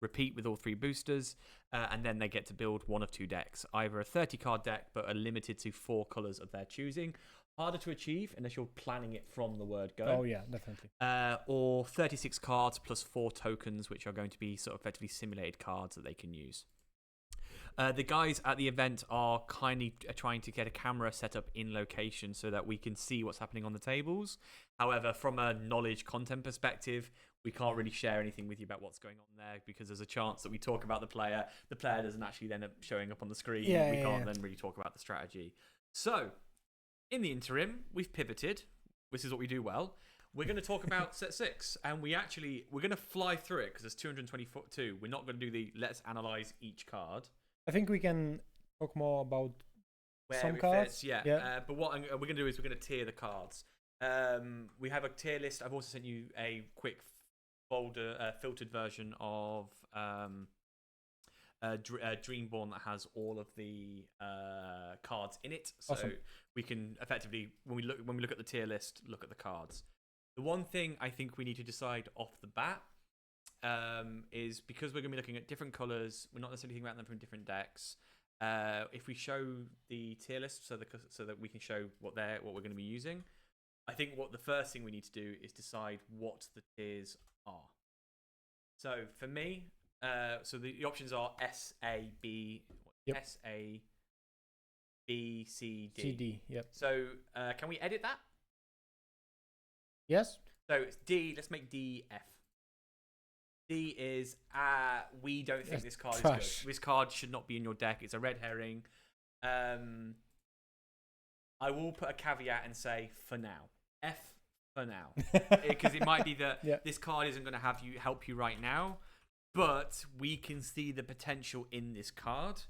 Repeat with all 3 boosters, and then they get to build one of 2 decks. Either a 30-card deck, but are limited to 4 colours of their choosing. Harder to achieve unless you're planning it from the word go. Oh, yeah, definitely. Or 36 cards plus 4 tokens, which are going to be sort of effectively simulated cards that they can use. The guys at the event are kindly trying to get a camera set up in location so that we can see what's happening on the tables. However, from a knowledge content perspective, we can't really share anything with you about what's going on there because there's a chance that we talk about the player doesn't actually then end up showing up on the screen. We can't then really talk about the strategy. So, in the interim, we've pivoted. This is what we do well. We're going to talk about set 6, and we're going to fly through it because there's 222. We're not going to do the let's analyze each card. I think we can talk more about Where some it cards. fits, but what we're going to do is we're going to tier the cards. We have a tier list. I've also sent you a quick folder, filtered version of Dreamborn that has all of the cards in it, so we can effectively, when we look at the tier list, look at the cards. The one thing I think we need to decide off the bat is because we're going to be looking at different colours, we're not necessarily thinking about them from different decks. If we show the tier list so that we can show what we're going to be using, I think what the first thing we need to do is decide what the tiers are. So for me, so the options are S, A, B, S, A, B, C, D. C, D, So can we edit that? Yes. So it's D. Let's make D F. D is we don't think this card is good. This card should not be in your deck. It's a red herring. I will put a caveat and say for now. F for now, because it might be that this card isn't going to help you right now, but we can see the potential in this card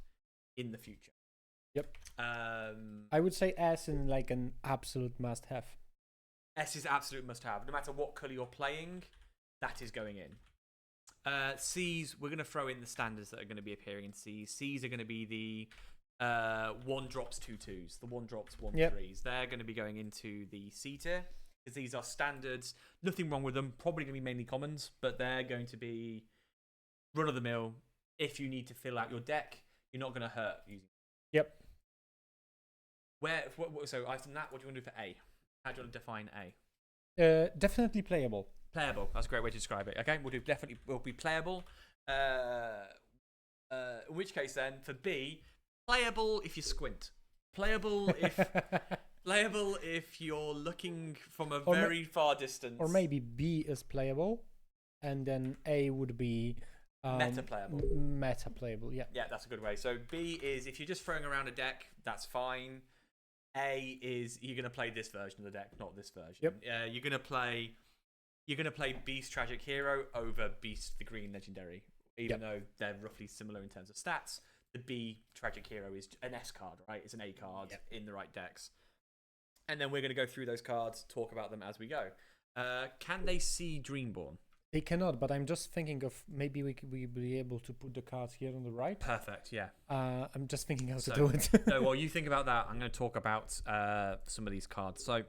in the future. I would say S in like an absolute must-have. S is absolute must-have. No matter what color you're playing, that is going in. C's, we're going to throw in the standards that are going to be appearing in C's. C's are going to be the 1 drops 2 2s, the 1 drops 1 3s. They're going to be going into the C tier because these are standards. Nothing wrong with them. Probably going to be mainly commons, but they're going to be run of the mill. If you need to fill out your deck, you're not going to hurt using. So after that, what do you want to do for A? How do you want to define A? Definitely playable. Playable. That's a great way to describe it. Okay, we'll be playable. In which case, then for B, playable if you squint. Playable if you're looking from a very far distance. Or maybe B is playable, and then A would be meta playable. Meta playable. Yeah, that's a good way. So B is if you're just throwing around a deck, that's fine. A is you're going to play this version of the deck, not this version. You're going to play Beast Tragic Hero over Beast the Green Legendary, even though they're roughly similar in terms of stats. The B Tragic Hero is an S card, right? It's an A card in the right decks. And then we're going to go through those cards, talk about them as we go. Can they see Dreamborn? They cannot, but I'm just thinking of maybe we be able to put the cards here on the right. Perfect, yeah. I'm just thinking how to do it. No, while you think about that, I'm going to talk about some of these cards. So,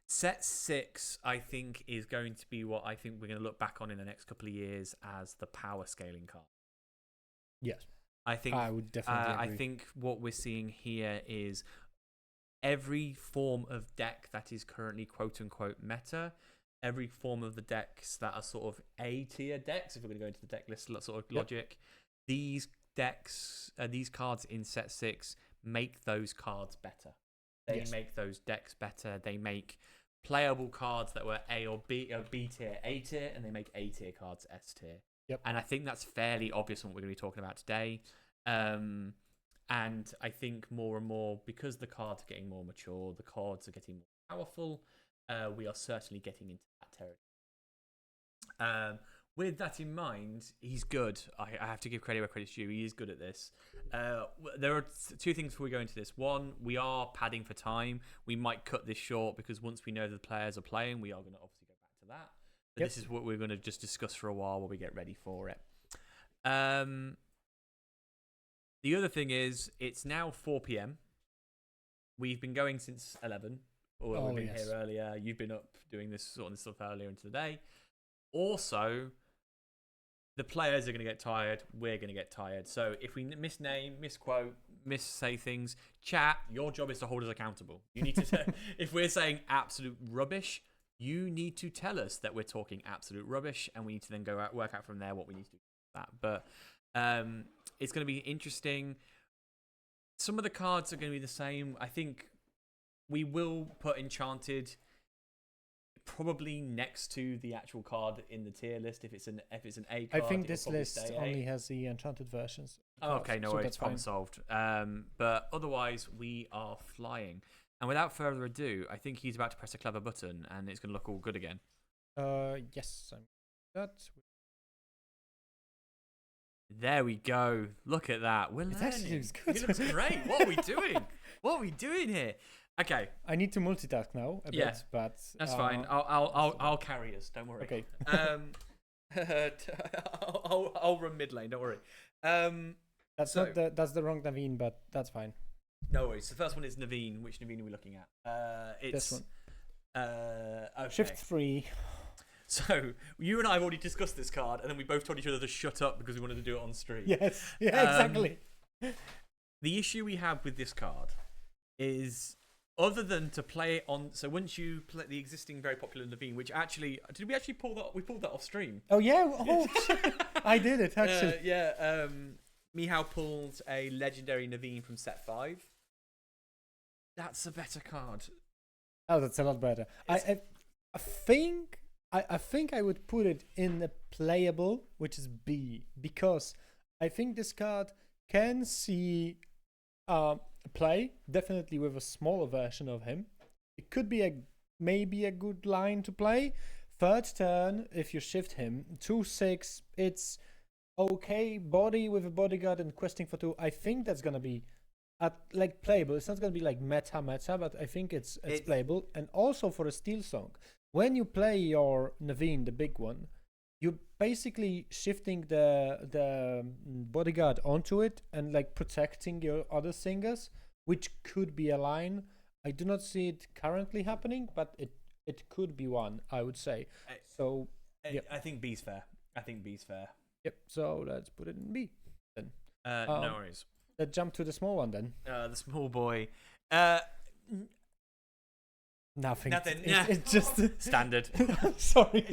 set 6, I think, is going to be what I think we're going to look back on in the next couple of years as the power scaling card. Yes. I would definitely agree. I think what we're seeing here is every form of deck that is currently quote-unquote meta, every form of the decks that are sort of A-tier decks, if we're going to go into the deck list sort of logic, these decks, these cards in set 6 make those cards better. They Yes. make those decks better. They make playable cards that were A or B tier, A tier, and they make A tier cards S tier. Yep. And I think that's fairly obvious in what we're going to be talking about today. And I think more and more, because the cards are getting more mature, the cards are getting more powerful, we are certainly getting into that territory. With that in mind, he's good. I have to give credit where credit's due. He is good at this. There are two things before we go into this. One, we are padding for time. We might cut this short because once we know the players are playing, we are going to obviously go back to that. But this is what we're going to just discuss for a while while we get ready for it. The other thing is, it's now 4 p.m. We've been going since 11. Or we've been here earlier. You've been up doing this sort of stuff earlier into the day. Also, the players are going to get tired. We're going to get tired. So if we misname, misquote, missay things, chat, your job is to hold us accountable. You need to say, if we're saying absolute rubbish, you need to tell us that we're talking absolute rubbish, and we need to then go out, work out from there what we need to do with that. But it's going to be interesting. Some of the cards are going to be the same. I think we will put Enchanted probably next to the actual card in the tier list if it's an A card. I think this list only has the Enchanted versions. Okay, no worries, problem solved. But otherwise, we are flying. And without further ado, I think he's about to press a clever button, and it's going to look all good again. Yes, that. There we go. Look at that. We're learning. It actually looks good. It looks great. What are we doing? What are we doing here? Okay. I need to multitask now a bit, but that's fine. I'll carry us. Don't worry. Okay. I'll run mid lane. Don't worry. That's the wrong Naveen, but that's fine. No worries. The first one is Naveen. Which Naveen are we looking at? It's this one. Okay. Shift 3. So you and I have already discussed this card, and then we both told each other to shut up because we wanted to do it on stream. Yes. Yeah. Exactly. The issue we have with this card is, other than to play it on, so once you play the existing very popular Naveen, which actually, did we actually pull that? We pulled that off stream. Oh yeah. Oh, I did it actually. Mihao pulled a legendary Naveen from set 5. That's a better card. Oh, that's a lot better. I think I would put it in the playable, which is B, because I think this card can see play, definitely with a smaller version of him. It could be maybe a good line to play. Third turn, if you shift him, 2/6, it's okay. Body with a bodyguard and questing for 2. I think that's gonna be like playable. It's not gonna be like meta, but I think it's playable. And also for a Steel Song, when you play your Naveen, the big one, you're basically shifting the bodyguard onto it and like protecting your other singers, which could be a line. I do not see it currently happening, but it could be one, I would say. So I think B's fair. Yep. So let's put it in B then. No worries. Let's jump to the small one then. The small boy. Nothing. It's just standard. Sorry.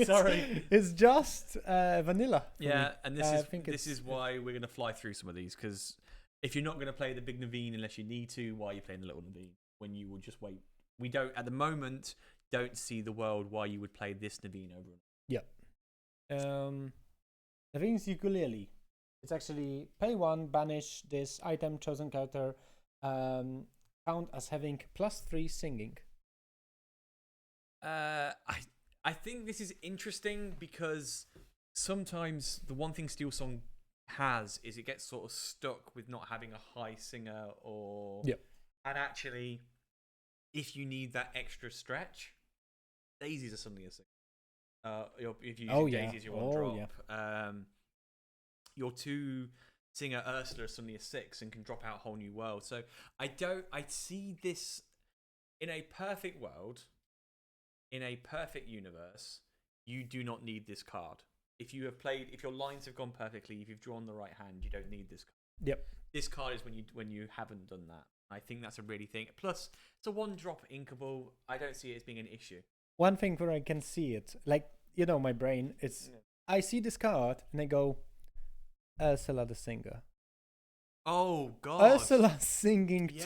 It's just vanilla. Yeah, and this is why we're going to fly through some of these, because if you're not going to play the big Naveen unless you need to, why are you playing the little Naveen when you would just wait? We don't, at the moment, don't see the world why you would play this Naveen over. Yeah. Naveen's ukulele. It's actually pay 1, banish this item, chosen character, count as having +3 singing. I think this is interesting because sometimes the one thing Steel Song has is it gets sort of stuck with not having a high singer and actually, if you need that extra stretch, daisies are suddenly a singer. If you use daisies, you're on drop. Yeah. Your 2 singer Ursula is suddenly a 6 and can drop out a whole new world. So I see this in a perfect world. In a perfect universe, you do not need this card. If your lines have gone perfectly, if you've drawn the right hand, you don't need this card. Yep. This card is when you haven't done that. I think that's a really thing. Plus, it's a 1-drop inkable. I don't see it as being an issue. One thing where I can see it, like, my brain, I see this card and I go, Ursula the singer. Oh God. Ursula singing Yeah.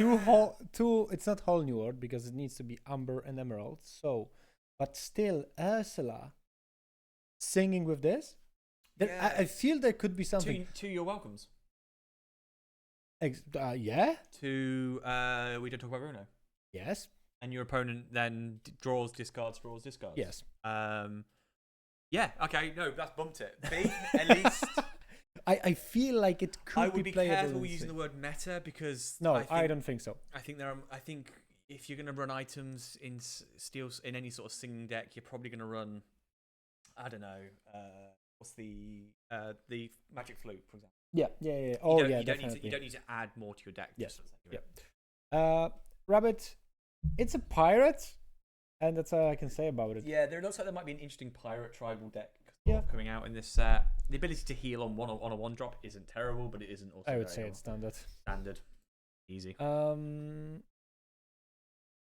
two. It's not whole new world because it needs to be Amber and Emerald. So, but still, Ursula singing with this. Yeah. I feel there could be something. To your welcomes. Yeah. To we don't talk about Bruno. Yes. And your opponent then draws, discards, draws, discards. Yes. Yeah. Okay. No, that's bumped it. B at least. I feel like it could I would be playable careful using the word meta because no, I don't think so. I think I think if you're going to run items in steel in any sort of singing deck, you're probably going to run. I don't know. What's the magic flute, for example? Yeah. Oh yeah, definitely. You don't need to add more to your deck. Yes. Rabbit, it's a pirate, and that's all I can say about it. Yeah, there looks like there might be an interesting pirate tribal deck coming out in this set. The ability to heal on a one drop isn't terrible, but it isn't also. I would say it's standard. Standard, easy.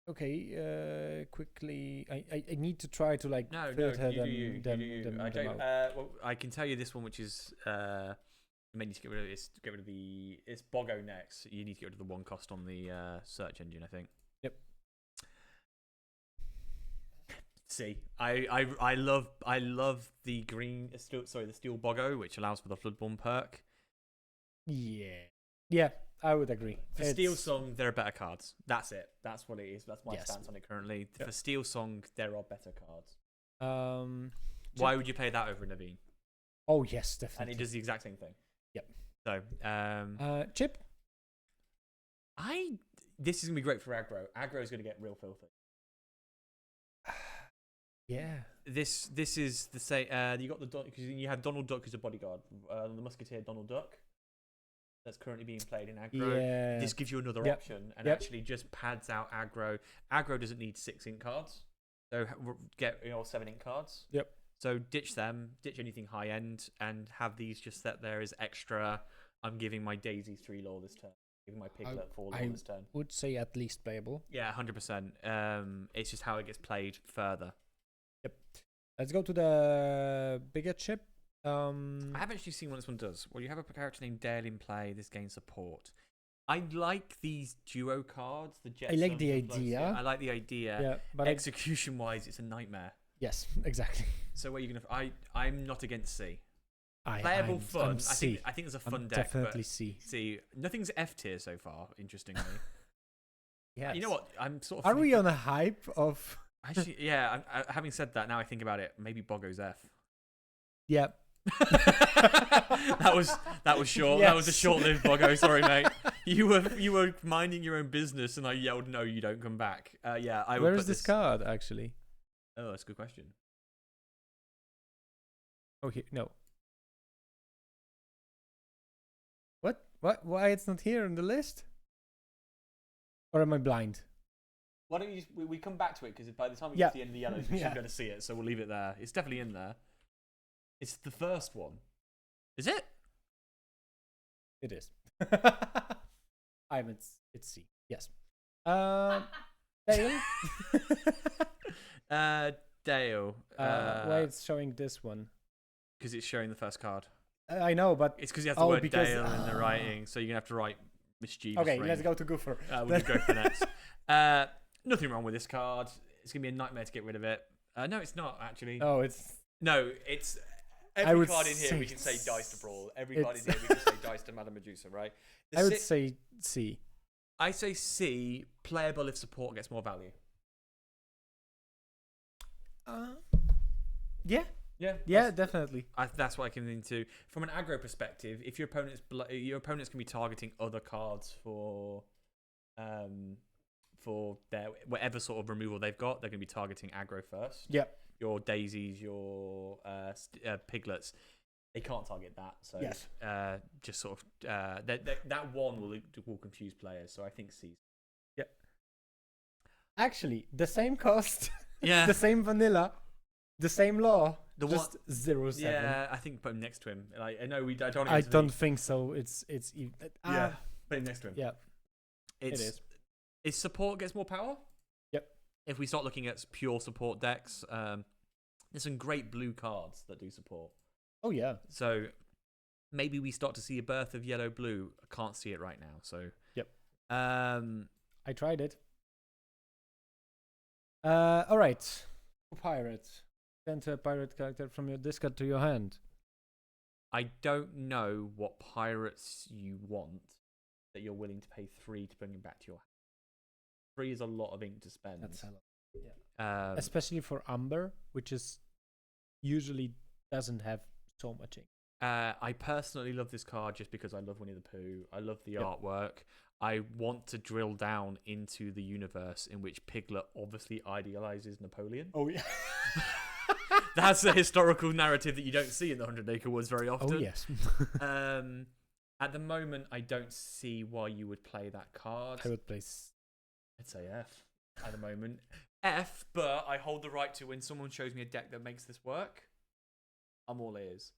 Okay. Quickly, I need to try to like filter them out. Well, I can tell you this one, which is you may need to get rid of it's Boggo next. You need to get rid of the one cost on the search engine, I think. Yep. See, I love the the steel Boggo, which allows for the Floodborn perk. Yeah, I would agree. For Steel Song, there are better cards. That's it. That's what it is. That's my stance on it currently. Yep. For Steel Song, there are better cards. Why would you play that over Naveen? Oh yes, definitely. And it does the exact same thing. Yep. So, Chip. This is gonna be great for aggro. Aggro is gonna get real filthy. Yeah. This is the same. You got because you have Donald Duck as a bodyguard. The Musketeer Donald Duck. That's currently being played in aggro. Yeah. This gives you another option and actually just pads out aggro. Aggro doesn't need 6 ink cards, so get 7 ink cards. Yep. So ditch them, ditch anything high end, and have these just set there as extra. I'm giving my Daisy 3 lore this turn. Giving my Piglet 4 lore this turn. Would say at least playable. Yeah, 100%. It's just how it gets played further. Yep. Let's go to the bigger chip. I haven't actually seen what this one does. Well, you have a character named Dale in play. This gains support. I like these duo cards. I like the idea. I like the idea. Yeah, but execution-wise, it's a nightmare. Yes, exactly. So what are you gonna? I'm not against C. Playable fun. I think there's a fun deck. Definitely C. C. Nothing's F tier so far. Interestingly. Yeah. You know what? I'm sort of. Are we on a hype of? Actually, yeah. Having said that, now I think about it, maybe Boggo's F. Yeah. that was short. Yes. That was a short-lived Boggo. Sorry, mate. You were minding your own business, and I yelled, "No, you don't come back." Yeah, I. Where is this card actually? Oh, that's a good question. Okay, no. What? Why it's not here on the list? Or am I blind? Why don't you? We come back to it because by the time we get to the end of the yellows, we should be able to see it. So we'll leave it there. It's definitely in there. It's the first one. Is it? It is. It's C. Yes. Dale. Dale. Why it's showing this one? Because it's showing the first card. I know, but it's because you have the word Dale in the writing, so you're gonna have to write mischievous. Okay, ring. let's go to Goofer. We'll go for next. Nothing wrong with this card. It's gonna be a nightmare to get rid of it. No, it's not actually. Oh, it's every card in here we can say dice to brawl. Every card in here we can say dice to Madame Medusa, right? I would say C. I say C. Playable if support gets more value. Yeah, definitely. That's what I can into. From an aggro perspective, if your opponents can be targeting other cards for their whatever sort of removal they've got, they're going to be targeting aggro first. Yeah. Your daisies, your piglets, they can't target that. So yes. Just sort of that one will confuse players. So I think C. Yeah. Actually, the same cost. Yeah. The same vanilla. The same law. Just 0-7. Yeah, I think put him next to him. Like, I know I don't. I don't think so. It's yeah. Put him next to him. Yeah. It is. Is support gets more power? Yep. If we start looking at pure support decks, there's some great blue cards that do support. Oh yeah. So maybe we start to see a birth of yellow-blue. I can't see it right now, so... Yep. I tried it. All right. Pirate. Send a pirate character from your discard to your hand. I don't know what pirates you want that you're willing to pay 3 to bring him back to your hand. 3 is a lot of ink to spend. That's a lot. Yeah. Especially for Amber, which is usually doesn't have so much ink. I personally love this card just because I love Winnie the Pooh. I love the artwork. I want to drill down into the universe in which Piglet obviously idealizes Napoleon. Oh, yeah. That's a historical narrative that you don't see in the 100 Acre Woods very often. Oh, yes. At the moment, I don't see why you would play that card. I would play... I'd say F at the moment. F, but I hold the right to when someone shows me a deck that makes this work, I'm all ears.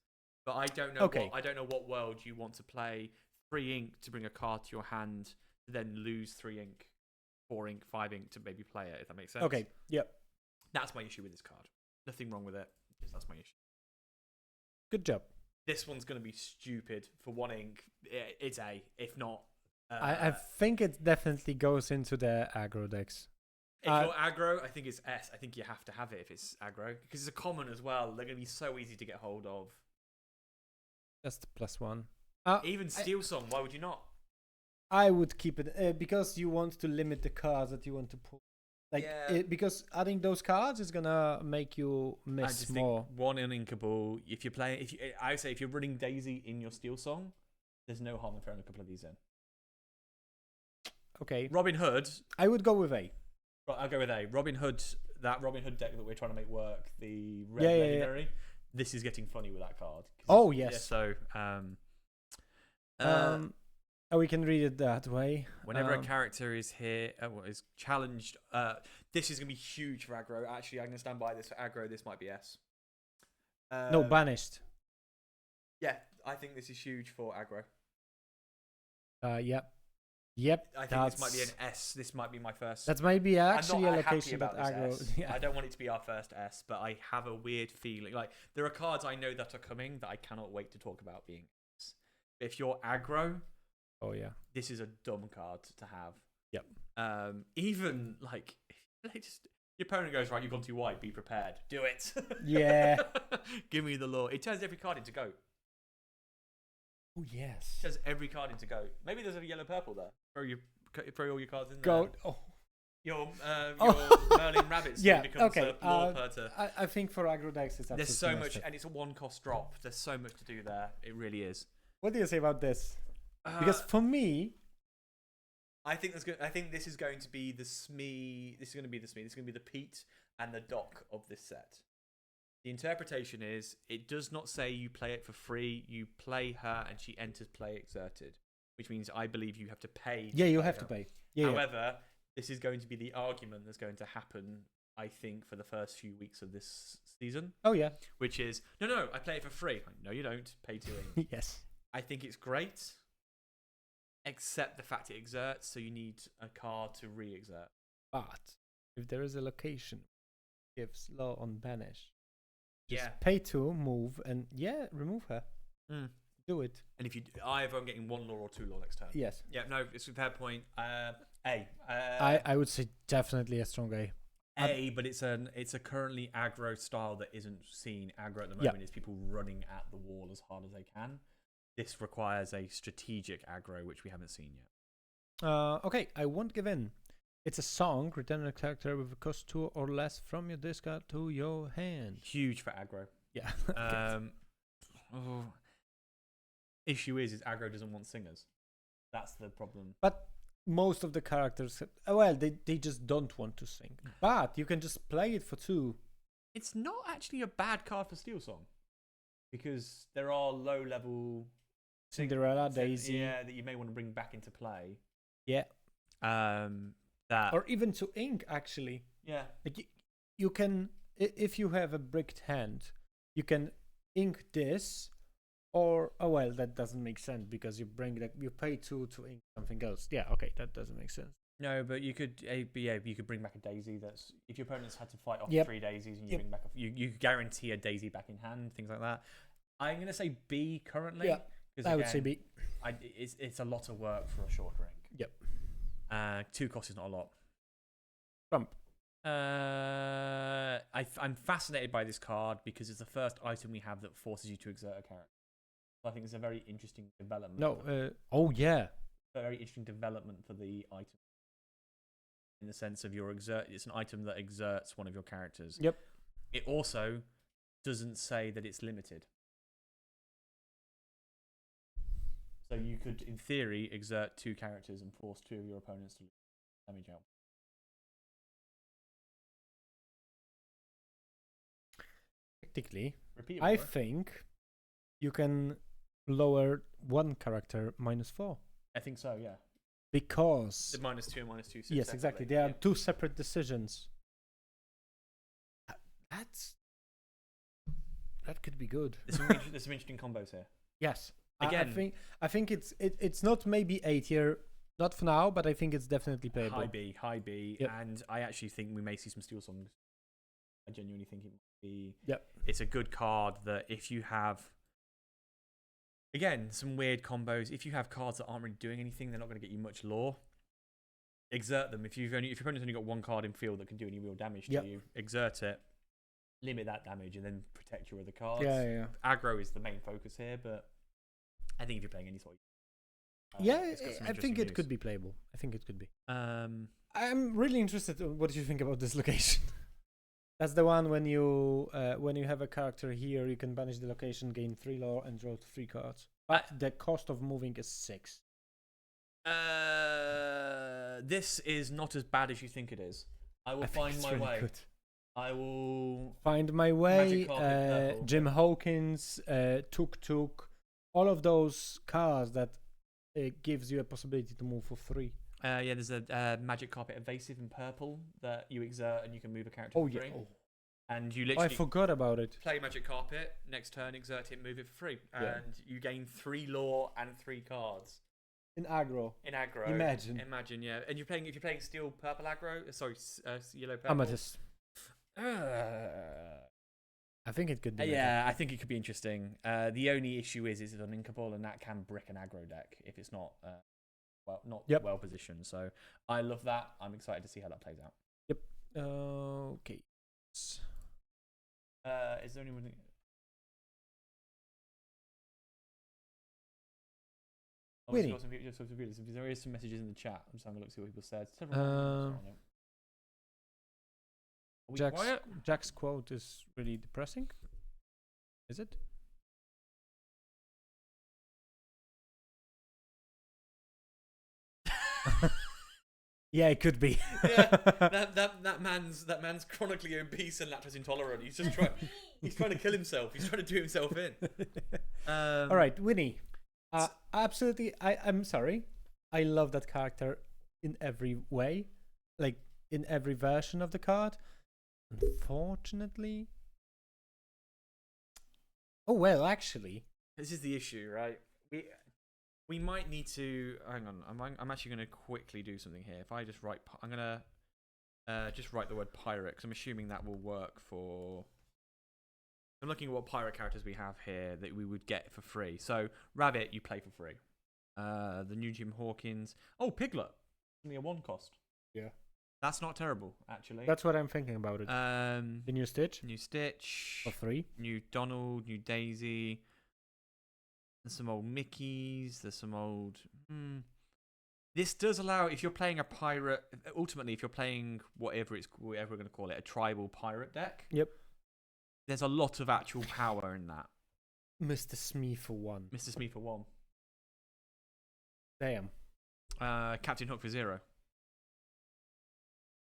But I don't know. I don't know what world you want to play 3 ink to bring a card to your hand, to then lose 3 ink, 4 ink, 5 ink to maybe play it. If that makes sense. Okay. Yep. That's my issue with this card. Nothing wrong with it. Just that's my issue. Good job. This one's going to be stupid for 1 ink. It's A, if not. I think it definitely goes into the aggro decks. If you're aggro, I think it's S. I think you have to have it if it's aggro because it's a common as well. They're going to be so easy to get hold of. That's the +1. Even Steel Song, why would you not? I would keep it because you want to limit the cards that you want to pull. Because adding those cards is gonna make you miss I just more. Think 1 uninkable. If you're playing, I would say if you're running Daisy in your Steel Song, there's no harm in throwing a couple of these in. Okay. Robin Hood. I would go with A. Right, I'll go with A. Robin Hood. That Robin Hood deck that we're trying to make work. The red legendary. Yeah. This is getting funny with that card. Oh yes. Yeah, so we can read it that way. Whenever a character is here, is challenged, this is going to be huge for aggro. Actually, I'm going to stand by this for aggro. This might be S. No, banished. Yeah, I think this is huge for aggro. Yep. I think this might be an S. This might be my first. That might be actually a location that aggro. Yeah. I don't want it to be our first S, but I have a weird feeling. Like, there are cards I know that are coming that I cannot wait to talk about being S. If you're aggro, oh yeah, this is a dumb card to have. Yep. Even like, your opponent goes, right, you've gone too wide, be prepared. Do it. Yeah. Give me the law. It turns every card into goat. Oh yes. It turns every card into goat. Maybe there's a yellow purple there. Throw all your cards in there. Goat. Oh. Your Merlin rabbits. Yeah. Becomes Okay. I think for aggro decks it's absolutely there's so much, and it's a 1-cost drop. There's so much to do there. It really is. What do you say about this? Because for me, I think this is going to be the Smee. This is going to be the Smee. This is going to be the Pete and the Doc of this set. The interpretation is it does not say you play it for free. You play her and she enters play exerted, which means I believe you have to pay. Yeah, you have to pay. Yeah. However, this is going to be the argument that's going to happen, I think, for the first few weeks of this season. Oh yeah. Which is no, I play it for free. Like, no, you don't. Pay 2 ink. Yes. I think it's great, except the fact it exerts, so you need a card to re-exert. But if there is a location, gives law on banish. Just pay 2, move, and remove her. Do it. And if you either I'm getting 1 law or 2 law next turn. Yes. Yeah, no, it's a fair point. A. I would say definitely a strong A. But it's a currently aggro style that isn't seen. Aggro at the moment is people running at the wall as hard as they can. This requires a strategic aggro, which we haven't seen yet. Okay, I won't give in. It's a song. Return a character with a cost 2 or less from your discard to your hand. Huge for aggro. Yeah. Issue is aggro doesn't want singers. That's the problem. But most of the characters, they just don't want to sing. But you can just play it for 2. It's not actually a bad card for Steel Song, because there are low-level Cinderella, Daisy. Yeah, that you may want to bring back into play. Yeah. That or even to ink, actually. Yeah. Like you can, if you have a bricked hand, you can ink this, or that doesn't make sense because you pay 2 to ink something else. Yeah, okay, that doesn't make sense. No, but you could, you could bring back a Daisy. That's if your opponent's had to fight off 3 daisies, and you bring back you guarantee a Daisy back in hand, things like that. I'm gonna say B currently. Yeah. I would say B. It's a lot of work for a short drink. Yep. 2 costs is not a lot. Trump. I'm fascinated by this card because it's the first item we have that forces you to exert a character. I think it's a very interesting development. No. Oh yeah. A very interesting development for the item. In the sense of it's an item that exerts one of your characters. Yep. It also doesn't say that it's limited. So you could, in theory, exert 2 characters and force 2 of your opponents to damage out. Technically, Repeat it, I bro. think you can lower one character -4. I think so, yeah. Because The -2 and -2. yes, exactly. They are 2 separate decisions. That could be good. There's some interesting combos here. Yes. Again, I think it's not maybe A tier, not for now, but I think it's definitely playable. High B, Yep. and I actually think we may see some Steel Songs. I genuinely think it might be. Yep. It's a good card that if you have, again, some weird combos. If you have cards that aren't really doing anything, they're not going to get you much lore. Exert them. If your opponent's only got 1 card in field that can do any real damage Yep. to you, exert it. Limit that damage and then protect your other cards. Yeah. Aggro is the main focus here, but I think if you're playing any sort of I think it could be playable. I think it could be. Um, I'm really interested in what you think about this location. That's the one when you have a character here, you can banish the location, gain 3 lore, and draw 3 cards. But the cost of moving is 6. This is not as bad as you think it is. I will find my way. Good. I will Find my way. Magic Carpet purple. Jim Hawkins, Tuk Tuk, all of those cards that gives you a possibility to move for 3. there's a Magic Carpet Evasive in purple that you exert and you can move a character for 3. Oh. And you I literally forgot about it. play Magic Carpet, next turn exert it, move it for 3. Yeah. And you gain 3 lore and 3 cards. In aggro. In aggro. Imagine, yeah. And if you're playing steel purple aggro, yellow purple. Amethyst. I think it could be. I think it could be interesting. The only issue is it's uninkable, and that can brick an aggro deck if it's not well positioned. So I love that. I'm excited to see how that plays out. Yep. Okay. Is there anyone? Winnie. There is some messages in the chat. I'm just having a look, see what people said. Are we quiet? Jack's quote is really depressing. Is it? Yeah, it could be. Yeah, that man's chronically obese and lactose intolerant. He's just trying to kill himself. He's trying to do himself in. All right, Winnie. Absolutely. I'm sorry. I love that character in every way, like in every version of the card. Unfortunately. Oh well, actually. This is the issue, right? We might need to hang on. I'm actually going to quickly do something here. If I just write, I'm going to just write the word pirate because I'm assuming that will work for. I'm looking at what pirate characters we have here that we would get for free. So Rabbit, you play for free. The new Jim Hawkins. Oh, Piglet, only a 1 cost. Yeah, that's not terrible actually. That's what I'm thinking about it. The new Stitch. New Stitch for 3. New Donald. New Daisy. There's some old Mickeys. There's some old. This does allow if you're playing a pirate. Ultimately, if you're playing whatever we're going to call it, a tribal pirate deck. Yep. There's a lot of actual power in that. Mr. Smee for 1. Mr. Smee for 1. Damn. Captain Hook for 0.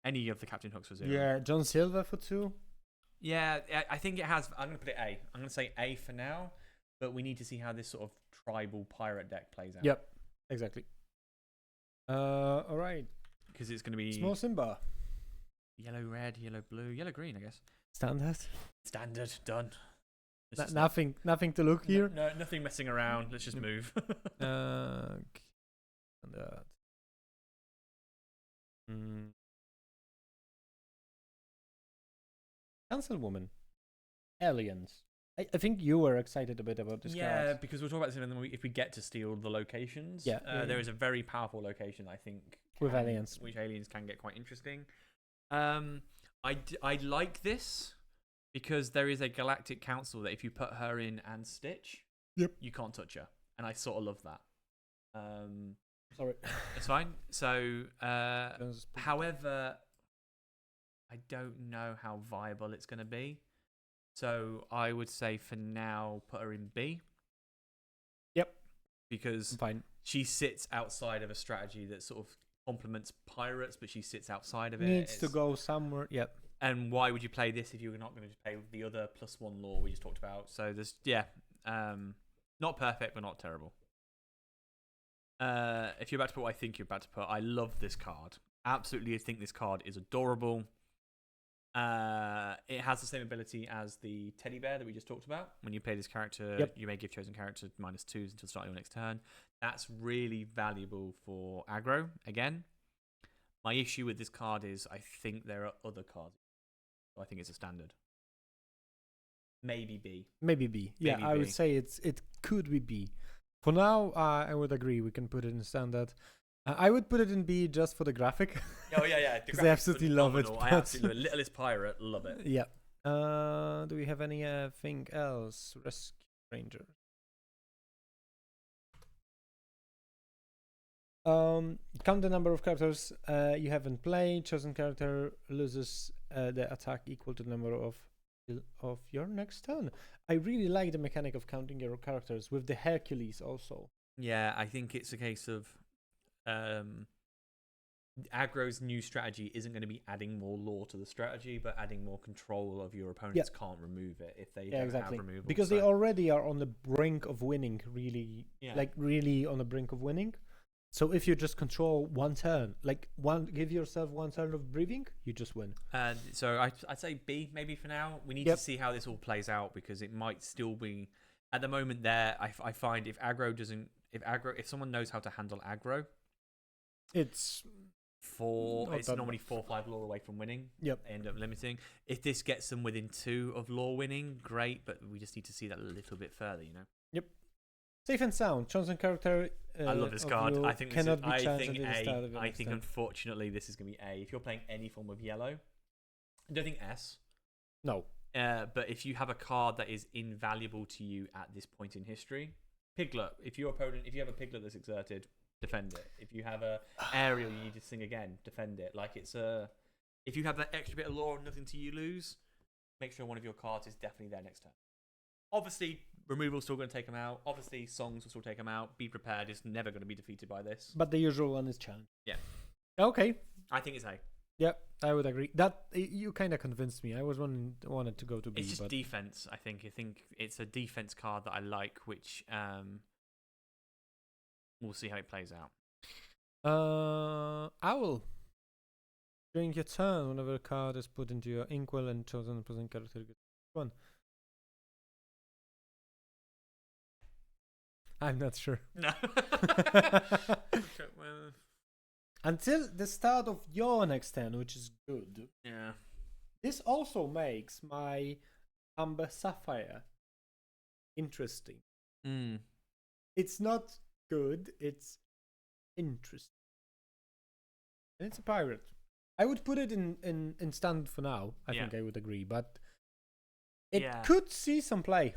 Any of the Captain Hooks for 0. Yeah, John Silver for 2. Yeah, I think it has. I'm going to put it A. I'm going to say A for now, but we need to see how this sort of tribal pirate deck plays out. Yep, exactly. All right. Because it's going to be Small Simba. Yellow, red, yellow, blue, yellow, green. I guess. Standard. Done. Nothing to look here. No, nothing messing around. Let's just move. Councilwoman. Aliens. I think you were excited a bit about this Yeah, card. because we'll talk about this in a minute if we get to steal the locations. Yeah, There is a very powerful location, I think. With aliens. Which aliens can get quite interesting. I like this because there is a galactic council that if you put her in and Stitch, you can't touch her. And I sort of love that. Sorry. It's fine. So, however, I don't know how viable it's going to be. So I would say for now, put her in B. Yep. Because she sits outside of a strategy that sort of complements pirates, but she sits outside of it. Needs to go somewhere. Yep. And why would you play this if you were not going to play the other +1 lore we just talked about? So there's not perfect, but not terrible. If you're about to put what I think you're about to put, I love this card. Absolutely, I think this card is adorable. It has the same ability as the teddy bear that we just talked about. When you play this character, you may give chosen character -2s until the start of your next turn. That's really valuable for aggro. Again, my issue with this card is I think there are other cards. I think it's a standard. Maybe B. Maybe B. Yeah, Maybe I would B. say it could be B. For now, I would agree. We can put it in standard. I would put it in B just for the graphic. Oh yeah. Because I absolutely love it. I absolutely love it. Littlest pirate, love it. Yeah. Do we have anything else? Rescue Ranger. Count the number of characters you haven't played. Chosen character loses the attack equal to the number of your next turn. I really like the mechanic of counting your characters with the Hercules also. Yeah, I think it's a case of aggro's new strategy isn't going to be adding more lore to the strategy, but adding more control of your opponents can't remove it if they don't have removal. Because they already are on the brink of winning, really, really on the brink of winning. So if you just control one turn, give yourself one turn of breathing, you just win. So I'd say B maybe for now. We need to see how this all plays out because it might still be at the moment. I find if someone knows how to handle aggro, it's normally 4 or 5 lore away from winning. Yep. They end up limiting. If this gets them within 2 of lore winning, great, but we just need to see that a little bit further, you know. Yep. Safe and sound. Chosen character. I love this card. I think cannot be I changed think until the start of your I next think turn. unfortunately this is going to be A. If you're playing any form of yellow, I don't think S. No. But if you have a card that is invaluable to you at this point in history, Piglet. If you have a Piglet that's exerted, defend it. If you have a aerial you need to sing again, defend it. If you have that extra bit of lore and nothing to you lose, make sure one of your cards is definitely there next turn. Obviously, removal's still going to take them out. Obviously, songs will still take them out. Be prepared is never going to be defeated by this. But the usual one is challenge. Yeah. Okay. I think it's A. Yeah, I would agree. That you kind of convinced me. I was wanted to go to B. It's just defense. I think it's a defense card that I like, which we'll see how it plays out. Owl. During your turn, whenever a card is put into your inkwell and chosen opposing character gets one. I'm not sure. No. Until the start of your next turn, which is good. Yeah. This also makes my Amber Sapphire interesting. It's not good, it's interesting. And it's a pirate. I would put it in standard for now. I think I would agree, but it could see some play.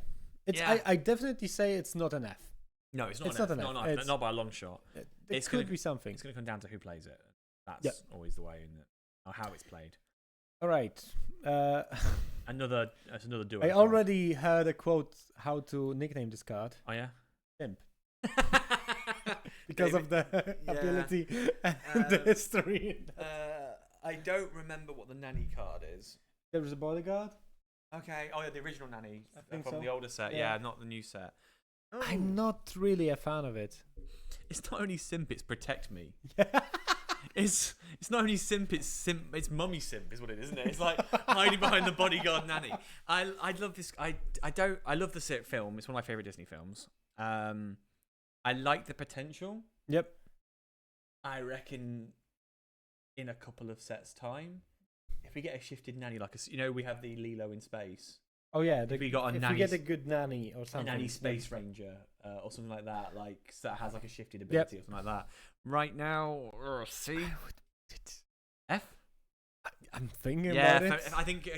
I definitely say it's not an F. No, it's not an F. Not by a long shot. It could be something. It's going to come down to who plays it. That's always the way, isn't it? Or how it's played. All right. That's another duo. I already heard a quote how to nickname this card. Oh yeah? Simp. Because of the ability and the history. I don't remember what the nanny card is. There was a bodyguard. Okay. Oh yeah, the original nanny from the older set. Yeah, not the new set. Oh. I'm not really a fan of it. It's not only simp, it's protect me. It's not only simp, it's mummy simp is what it is, isn't it? It's like hiding behind the bodyguard nanny. I love this. I love the film. It's one of my favorite Disney films. I like the potential. Yep. I reckon in a couple of sets time, if we get a shifted nanny, we have the Lilo in space. Oh yeah, if we got a if nanny, we get a good nanny or a something. nanny then- space ranger or something like that, like that has like a shifted ability or something like that. Right now, C, F. I'm thinking Yeah, about it. I think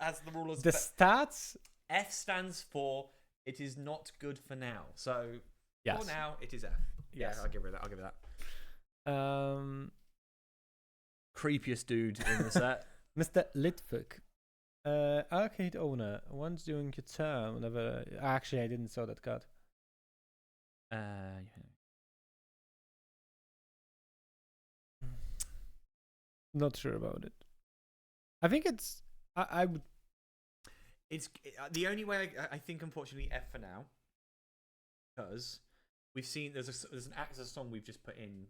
as the rule is The stats. F stands for it is not good for now. So Yes. for now, it is F. Yes. Yeah, I'll give it that. I'll give it that. Creepiest dude in the set. Mr. Litvik. Arcade owner. Once during your turn, whenever. Actually, I didn't saw that card. Not sure about it. I think it's. I would. It's the only way I think, unfortunately, F for now, because we've seen there's an access song we've just put in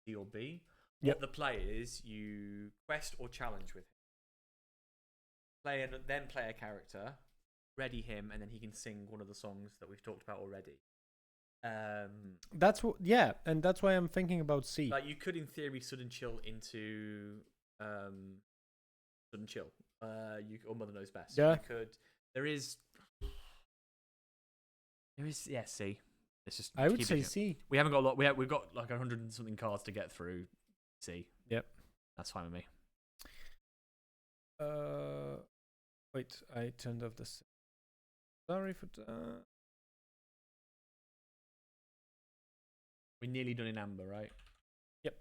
D or B. Yep. What the play is, you quest or challenge with him. Then play a character, ready him, and then he can sing one of the songs that we've talked about already. That's what. Yeah, and that's why I'm thinking about C. Like you could, in theory, sudden chill into sudden chill. Or Mother Knows Best. Yeah. You could. There is. Yeah, C. It's just. I would keep say it. C. We haven't got a lot. We've got like 100 and something cards to get through. C. Yep. That's fine with me. Wait, I turned off this. Sorry for that. We're nearly done in amber, right? Yep.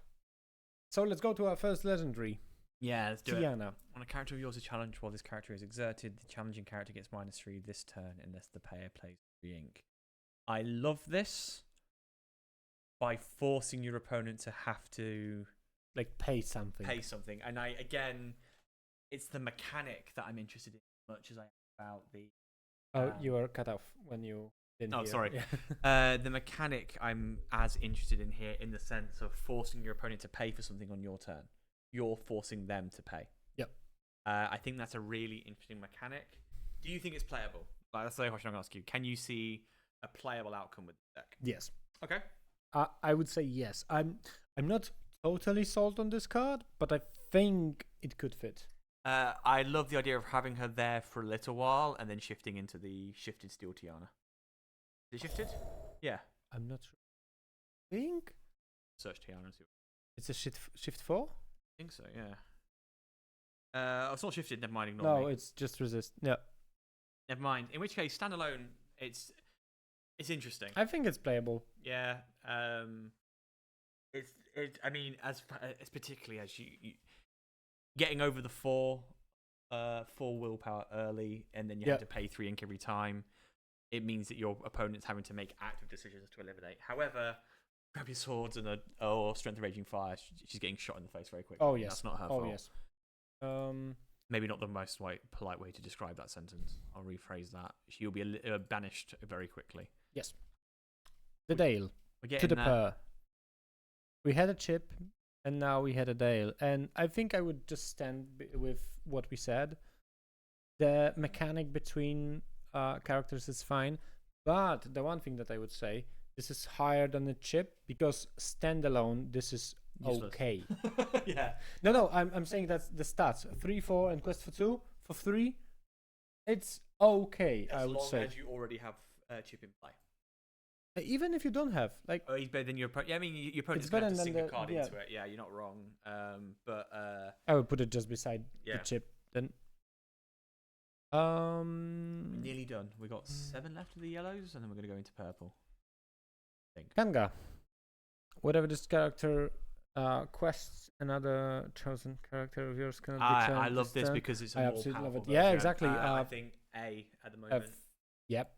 So let's go to our first legendary. Yeah, let's do it. Tiana. On a character of yours is challenged while this character is exerted, the challenging character gets -3 this turn unless the player plays 3 ink. I love this by forcing your opponent to have to Like pay something. pay something. And it's the mechanic that I'm interested in as much as I am about the. Oh, you were cut off when you didn't. Oh, hear. sorry. Yeah. The mechanic I'm as interested in here in the sense of forcing your opponent to pay for something on your turn. You're forcing them to pay. Yep. I think that's a really interesting mechanic. Do you think it's playable? Like, that's the question I'm going to ask you. Can you see a playable outcome with the deck? Yes. Okay. I would say yes. I'm not totally sold on this card, but I think it could fit. I love the idea of having her there for a little while and then shifting into the shifted Steel Tiana. Is it shifted? Yeah. I'm not sure. I think Search Tiana and see. it's a shift 4? I think so, yeah. It's not shifted, never mind, ignore No, me. it's just resist. Yeah. Never mind. In which case, standalone, it's interesting. I think it's playable. Yeah. I mean, as particularly as you getting over the 4 willpower early, and then you have to pay 3 ink every time. It means that your opponent's having to make active decisions to eliminate. However, grab your swords or strength of raging fire. She's getting shot in the face very quickly. Oh yes. That's not her fault. Oh yes. Maybe not the most polite way to describe that sentence. I'll rephrase that. She'll be banished very quickly. Yes. The Dale. We're To getting the there. per. We had a chip, and now we had a Dale. And I think I would just stand with what we said. The mechanic between characters is fine, but the one thing that I would say, this is higher than the chip because standalone, this is Useless. okay. Yeah. No, I'm saying that's the stats. 3, 4, and quest for 2. For 3, it's okay. I would say. As long as you already have chip in play. Even if you don't have, like, Oh, he's better than your opponent. Yeah, I mean, your opponent's It's going to better have to than sink a the- card yeah. into it. Yeah, you're not wrong. But I would put it just beside yeah. the chip. Then, We're nearly done. We've got 7 left of the yellows, and then we're going to go into purple. I think. Kanga. Whatever this character quests, another chosen character of yours cannot be turned I love this turn. because it's a I more absolutely love powerful it. Yeah, version. exactly. I think A at the moment. Yep.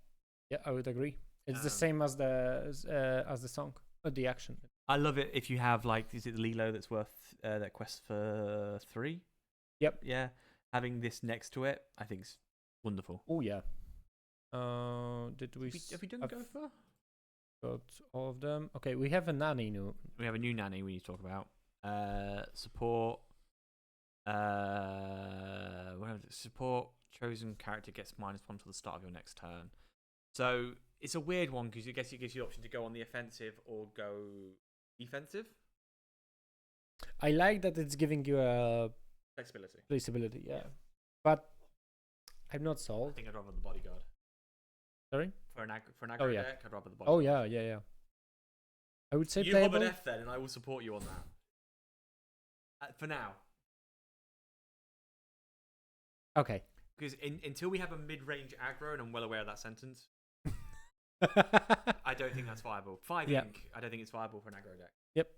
Yeah, I would agree. It's the Um, same as the song, the action. I love it if you have like, is it Lilo that's worth that quest for 3? Yep. Yeah. Having this next to it, I think is wonderful. Oh yeah. Did we? Have we done I've Gopher? got all of them. Okay, we have a nanny new. We have a new nanny we need to talk about. Support. Support chosen character gets -1 to the start of your next turn. So it's a weird one because I guess it gives you the option to go on the offensive or go defensive. I like that it's giving you a Flexibility. flexibility. Yeah, but I'm not I sold. think I'd rather the bodyguard. Sorry? For an aggro Oh, yeah. deck, I'd rather the bodyguard. Oh yeah. I would say You hob an playable. F then, and I will support you on that. For now. Okay. Because until we have a mid-range aggro, and I'm well aware of that sentence, I don't think that's viable. 5 ink, I don't think it's viable for an aggro deck. Yep.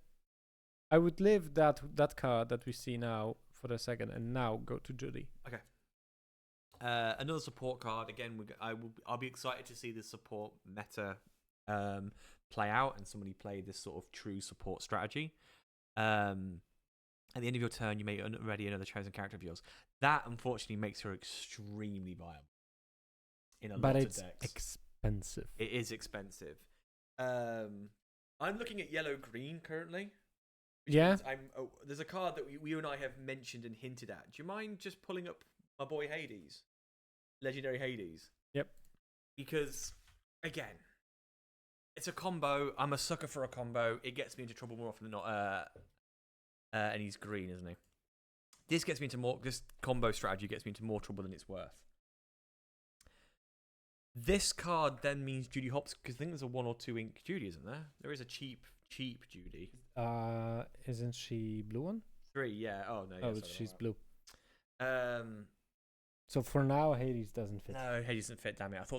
I would leave that card that we see now for a second, and now go to Judy. Okay. Another support card. Again, I'll be excited to see the support meta play out, and somebody play this sort of true support strategy. At the end of your turn, you may ready another chosen character of yours. That unfortunately makes her extremely viable in a lot of decks. But it's expensive. It is expensive. I'm looking at yellow-green currently. Yeah. There's a card that you and I have mentioned and hinted at. Do you mind just pulling up my boy Hades? Legendary Hades. Yep. Because, again, it's a combo. I'm a sucker for a combo. It gets me into trouble more often than not. And he's green, isn't he? This combo strategy gets me into more trouble than it's worth. This card then means Judy hops, because I think there's a 1 or 2 ink Judy, isn't there? There is a cheap Judy. Isn't she blue one? 3, yeah. Oh no. Oh, she's blue. So for now, Hades doesn't fit. No, Hades doesn't fit. Damn it! For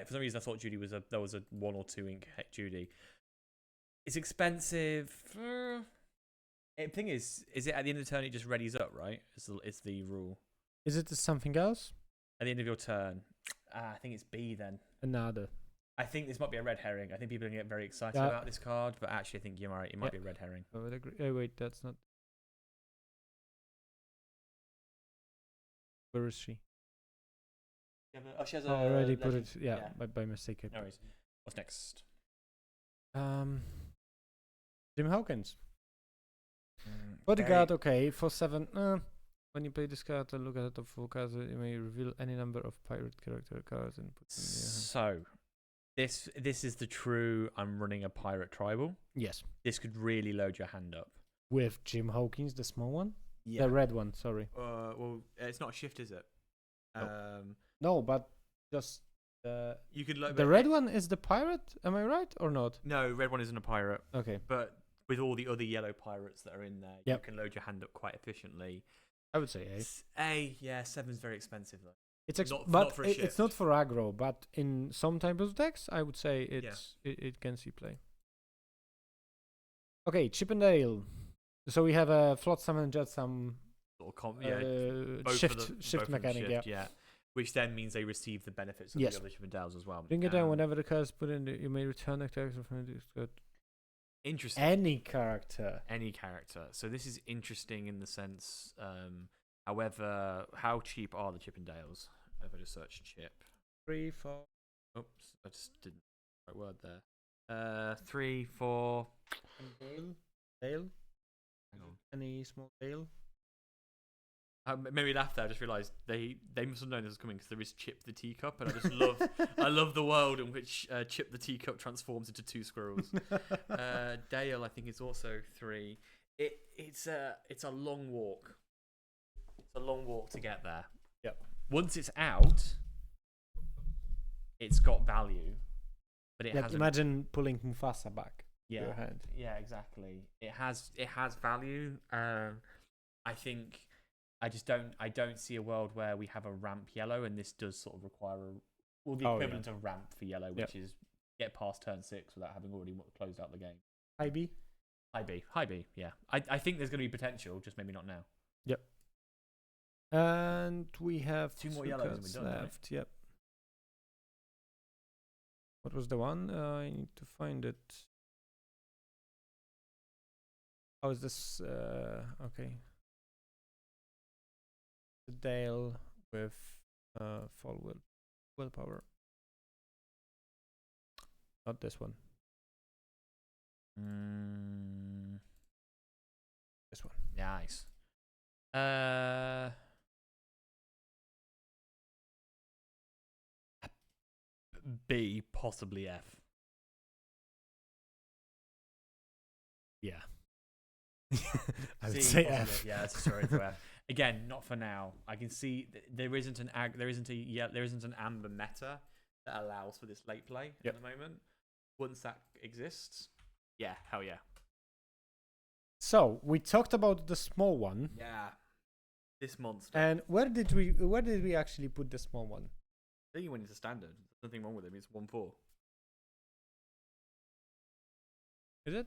some reason I thought Judy was there was a 1 or 2 ink Judy. It's expensive. The thing is it at the end of the turn it just readies up, right? It's the rule. Is it something else? At the end of your turn, I think it's B then. Another. I think this might be a red herring. I think people are going to get very excited about this card, but actually I think you're right. It might be a red herring. I would agree. Oh wait, that's not. Where is she? She has I already put it. Yeah, by mistake. No worries. What's next? Jim Hawkins. Bodyguard, okay, for 7. When you play this card, look at the top 4 cards. You may reveal any number of pirate character cards and put them in your hand. So, this is the true. I'm running a pirate tribal. Yes. This could really load your hand up. With Jim Hawkins, the small one. Yeah. The red one. Sorry. Well, it's not a shift, is it? No, but just. You could the red one is the pirate. Am I right or not? No, red one isn't a pirate. Okay. But with all the other yellow pirates that are in there, you can load your hand up quite efficiently. I would say A. A, yeah, 7's very expensive though. It's not for a shift. It's not for aggro, but in some types of decks, I would say it can see play. Okay, Chip and Dale. So we have a Flotsam and Jetsam shift mechanic, yeah. Which then means they receive the benefits of the other Chip and Dales as well. Bring it down whenever the card is put in. You may return the character from the Interesting. Any character. So this is interesting in the sense, however, how cheap are the Chip and Dales? If I just search chip. 3, 4. Oops, I just didn't the right word there. 3, 4. And Dale? Hang on. Any small Dale? Made me laugh there. I just realised they must have known this was coming because there is Chip the Teacup, and I just love the world in which Chip the Teacup transforms into 2 squirrels. Dale, I think, is also 3. It's a long walk. It's a long walk to get there. Yep. Once it's out, it's got value, but it hasn't. Imagine pulling Mufasa back. Yeah. Your hand. Yeah, exactly. It has value. I think. I don't see a world where we have a ramp yellow, and this does sort of require the equivalent of ramp for yellow, which is get past turn 6 without having already closed out the game. High B. Yeah. I think there's going to be potential, just maybe not now. Yep. And we have 2 more yellows and we're done, left. Right? Yep. What was the one? I need to find it. How is this? Okay. The Dale with full willpower. Not this one. This one. Nice. B, possibly F. Yeah. I would C, say possibly F. Yeah, that's a story for F. Again, not for now. I can see there isn't an amber meta that allows for this late play at the moment. Once that exists, yeah, hell yeah. So we talked about the small one. Yeah, this monster. And where did we actually put the small one? I think he went into standard. There's nothing wrong with him. It's 1/4. Is it?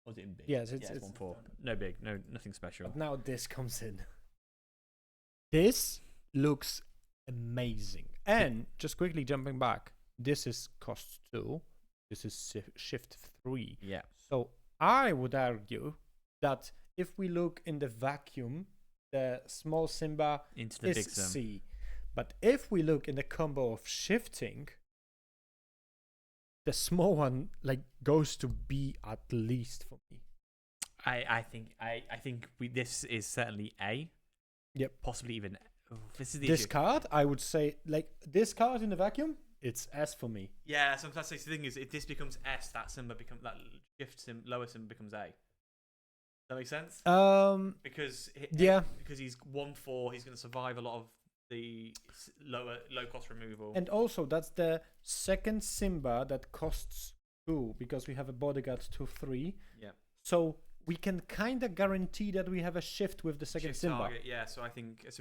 Or was it in big? Yes, it's 1/4. No big. No, nothing special. But now this comes in. This looks amazing. And just quickly jumping back, this is cost 2. This is shift 3. Yeah. So I would argue that if we look in the vacuum, the small Simba into the is big Sim. C. But if we look in the combo of shifting, the small one goes to B at least for me. I think this is certainly A. Yep. Possibly even. This is the This issue. card, I would say, this card in the vacuum, it's S for me. Yeah. Sometimes the thing is, if this becomes S, that shift sim lower sim becomes A. Does that make sense? Because he's 1/4, he's going to survive a lot of the low cost removal. And also, that's the second Simba that costs 2 because we have a bodyguard 2/3. Yeah. So we can kind of guarantee that we have a shift with the second Shift Simba. target, yeah. So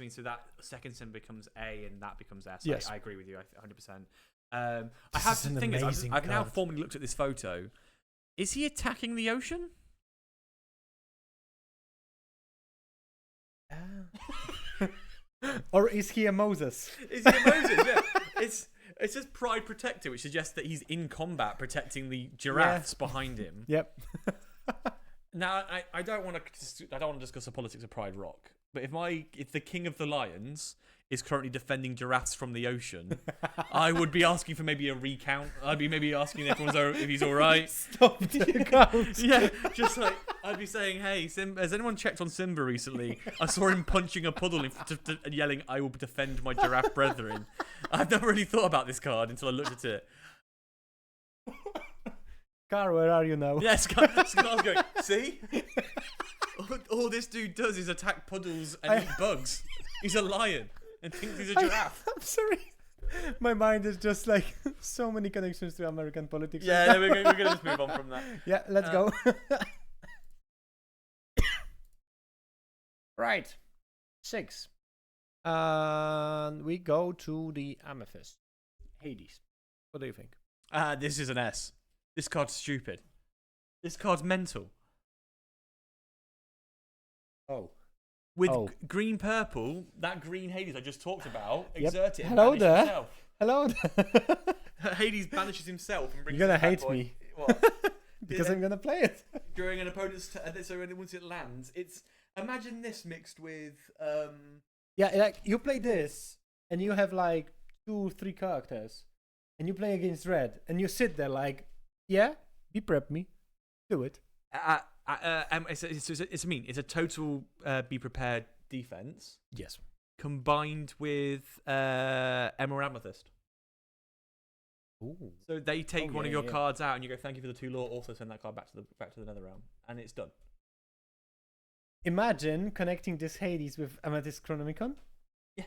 so that second sim becomes A and that becomes S. Yes. I agree with you 100%. I've now formally looked at this photo. Is he attacking the ocean? Or is he a Moses? Is he a Moses? Yeah. It says Pride Protector, which suggests that he's in combat protecting the giraffes behind him. Yep. Now, I don't want to discuss the politics of Pride Rock, but if the King of the Lions is currently defending giraffes from the ocean, I would be asking for maybe a recount. I'd be maybe asking if he's all right. Stop the account. Yeah, just I'd be saying, hey, has anyone checked on Simba recently? I saw him punching a puddle and yelling, "I will defend my giraffe brethren." I've never really thought about this card until I looked at it. Car, where are you now? Yeah, Scar's going, see? All this dude does is attack puddles and eat bugs. He's a lion and thinks he's a giraffe. I'm sorry. My mind is just so many connections to American politics. Yeah, we're going to just move on from that. Yeah, let's go. Right. 6. And we go to the Amethyst. Hades. What do you think? This is an S. This card's stupid. This card's mental. Oh. With green purple, that green Hades I just talked about, Yep. exert it and Hello banish there. himself. Hello there. Hades banishes himself and brings You're gonna his bad hate boy- me. What? Because I'm gonna play it. During an opponent's so once it lands, imagine this mixed with Yeah, you play this and you have 2-3 characters and you play against red and you sit there yeah, be prep me. Do it. it's a total be prepared defense Yes. combined with Emerald Amethyst. Ooh. So they take one of your yeah. cards out and you go, "Thank you for the 2 lore." Also send that card back to the Nether Realm, and it's done. Imagine connecting this Hades with Amethyst Chronomicon. Yeah.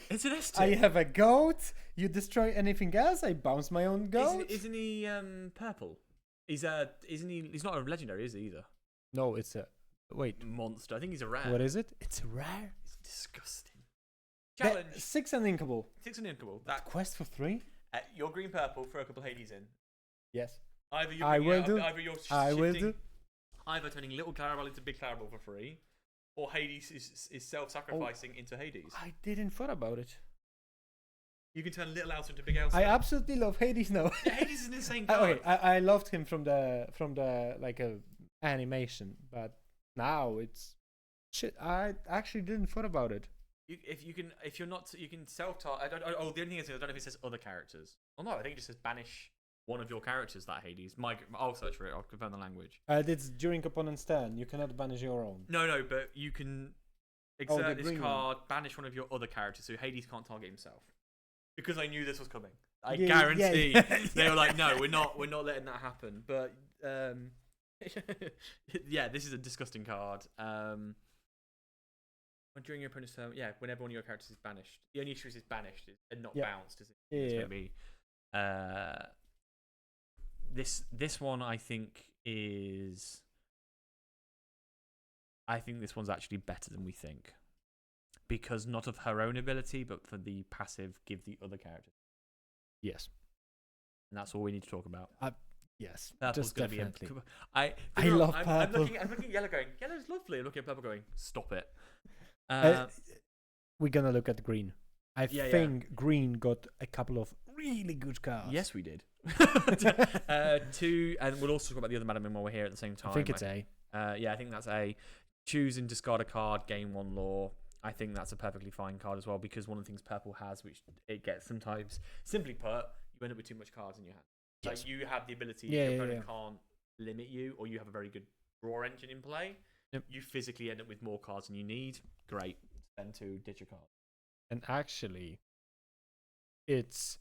It's an S I have a goat. You destroy anything else. I bounce my own goat. Isn't he purple? He's not a legendary, is he either? No, it's a Monster. I think he's a rare. What is it? It's a rare. It's disgusting. Challenge. 6 and Inkable. 6 and Inkable. That Quest for 3. your green purple, throw a couple Hades in. Yes. Either you're I will do. Either you're I will shifting- do. Either turning little Clarabelle into big Clarabelle for free, or Hades is self-sacrificing into Hades. I didn't thought about it. You can turn little Elsa into big Elsa. I absolutely love Hades now. Yeah, Hades is an insane card. Okay, I loved him from the animation, but now it's shit. I actually didn't thought about it. You can self-target. The only thing is, I don't know if it says other characters. Oh no, I think it just says banish one of your characters. That Hades. I'll search for it. I'll confirm the language. It's during opponent's turn. You cannot banish your own. No, but you can exert this green card, banish one of your other characters, so Hades can't target himself. Because I knew this was coming. I guarantee they were like, "No, we're not letting that happen." But yeah, this is a disgusting card. During your opponent's turn, whenever one of your characters is banished. The only issue is it's banished and not Yep. bounced, is it? Yeah, It's yeah, going to be. This one I think is. I think this one's actually better than we think, because not of her own ability, but for the passive give the other characters, Yes. and that's all we need to talk about. Yes. Purple's Just going to be definitely. I love I'm purple. looking at yellow, going, yellow's lovely. I'm looking at purple, going, stop it. We're gonna look at green. I Yeah, think green got a couple of really good cards. Yes, we did. Two, and we'll also talk about the other Madam while we're here at the same time. I think it's A. I think that's A. Choose and discard a card, gain 1 lore. I think that's a perfectly fine card as well, because one of the things purple has, which it gets sometimes, simply put, you end up with too much cards in your hand. Yes. Like, you have the ability, Yeah, your yeah, opponent can't limit you, or you have a very good draw engine in play. Yep. You physically end up with more cards than you need. Great. Spend 2, ditch a card. And actually, it's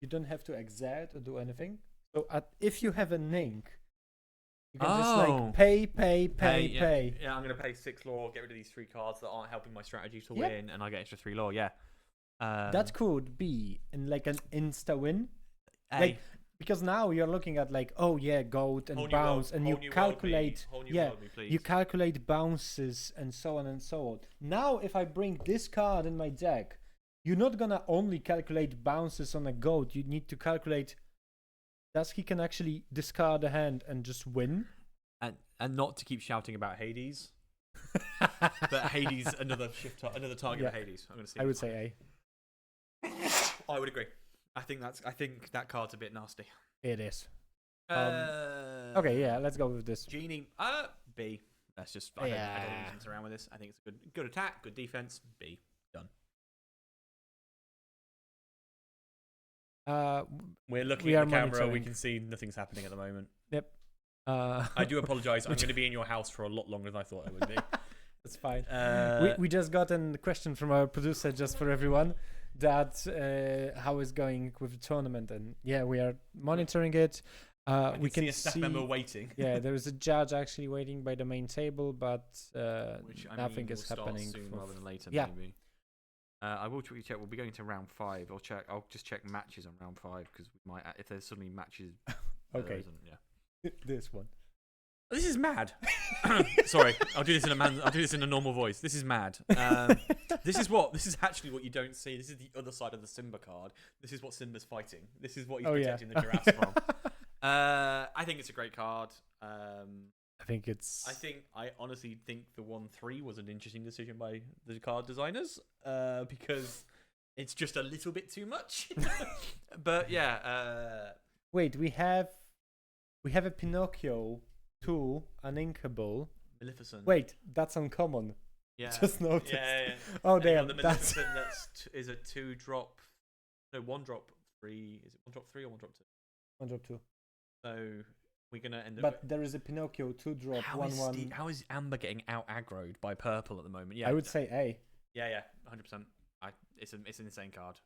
you don't have to exert or do anything. So if you have a Nink, you can just like pay. Yeah, I'm going to pay 6 lore, get rid of these 3 cards that aren't helping my strategy to Yep. win, and I get extra 3 lore. Yeah. That could be in like an insta win. A. Like, because now you're looking at like, oh yeah, gold and Whole new bounce, world- and whole you new world calculate, me, whole new yeah, world me, please. you calculate bounces and so on and so on. Now, if I bring this card in my deck, you're not gonna only calculate bounces on a gold. You need to calculate, does he can actually discard a hand and just win? And not to keep shouting about Hades, but Hades another target Yeah. of Hades. I'm going to say. I would say I would agree. I think that card's a bit nasty. A. It is. Okay, Okay, yeah, let's go with this. Genie. B. That's just. I don't Yeah. need to mess around with this. I think it's a good attack, good defense. B. Done. We're looking We at are the camera. We monitoring. can see nothing's happening at the moment. Yep. I do apologise. I'm going to be in your house for a lot longer than I thought I would be. That's fine. Uh, we just got a question from our producer, just for everyone, that how is going with the tournament, and yeah, we are monitoring it. We can see a staff member waiting. Yeah, there is a judge actually waiting by the main table, but Which, I nothing mean, is will start happening. soon rather than later. Yeah. Maybe. I will quickly check. We'll be going to round 5. I'll just check matches on round 5, because we might, if there's suddenly matches. there Okay. isn't, yeah. This one. This is mad. Sorry, I'll do this in a normal voice. This is mad. This is actually what you don't see. This is the other side of the Simba card. This is what Simba's fighting. This is what he's protecting the giraffes from. I think it's a great card. I honestly think the 1/3 was an interesting decision by the card designers, because it's just a little bit too much. But yeah. Wait, we have a Pinocchio 2, an Inkable. Maleficent. Wait, that's uncommon. Yeah. Just noticed. Yeah. Oh And you got damn, the that's Maleficent is a 2-drop. No, 1-drop 3. Is it 1-drop 3 or 1-drop 2? 1 drop 2. So we're gonna end up. But there is a Pinocchio 2 drop 1/1. How is Amber getting out aggroed by purple at the moment? Yeah, I would say A. Yeah, 100%. It's an insane card.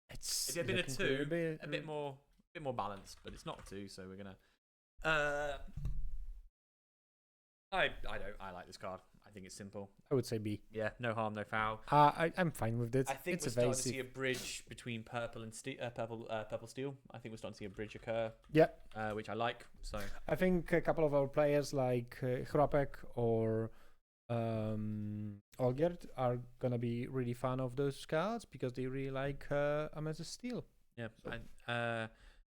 It's If it had been a looking 2, to a bit more balanced, but it's not a 2, so we're gonna. I like this card. I think it's simple. I would say B. Yeah, no harm, no foul. I'm fine with it. I think It's we're starting to evasive. see a bridge between purple and purple steel. I think we're starting to see a bridge occur. Yeah. Which I like. So I think a couple of our players like Chropek or Olgerd are gonna be really fan of those cards because they really like Amethyst Steel. yeah,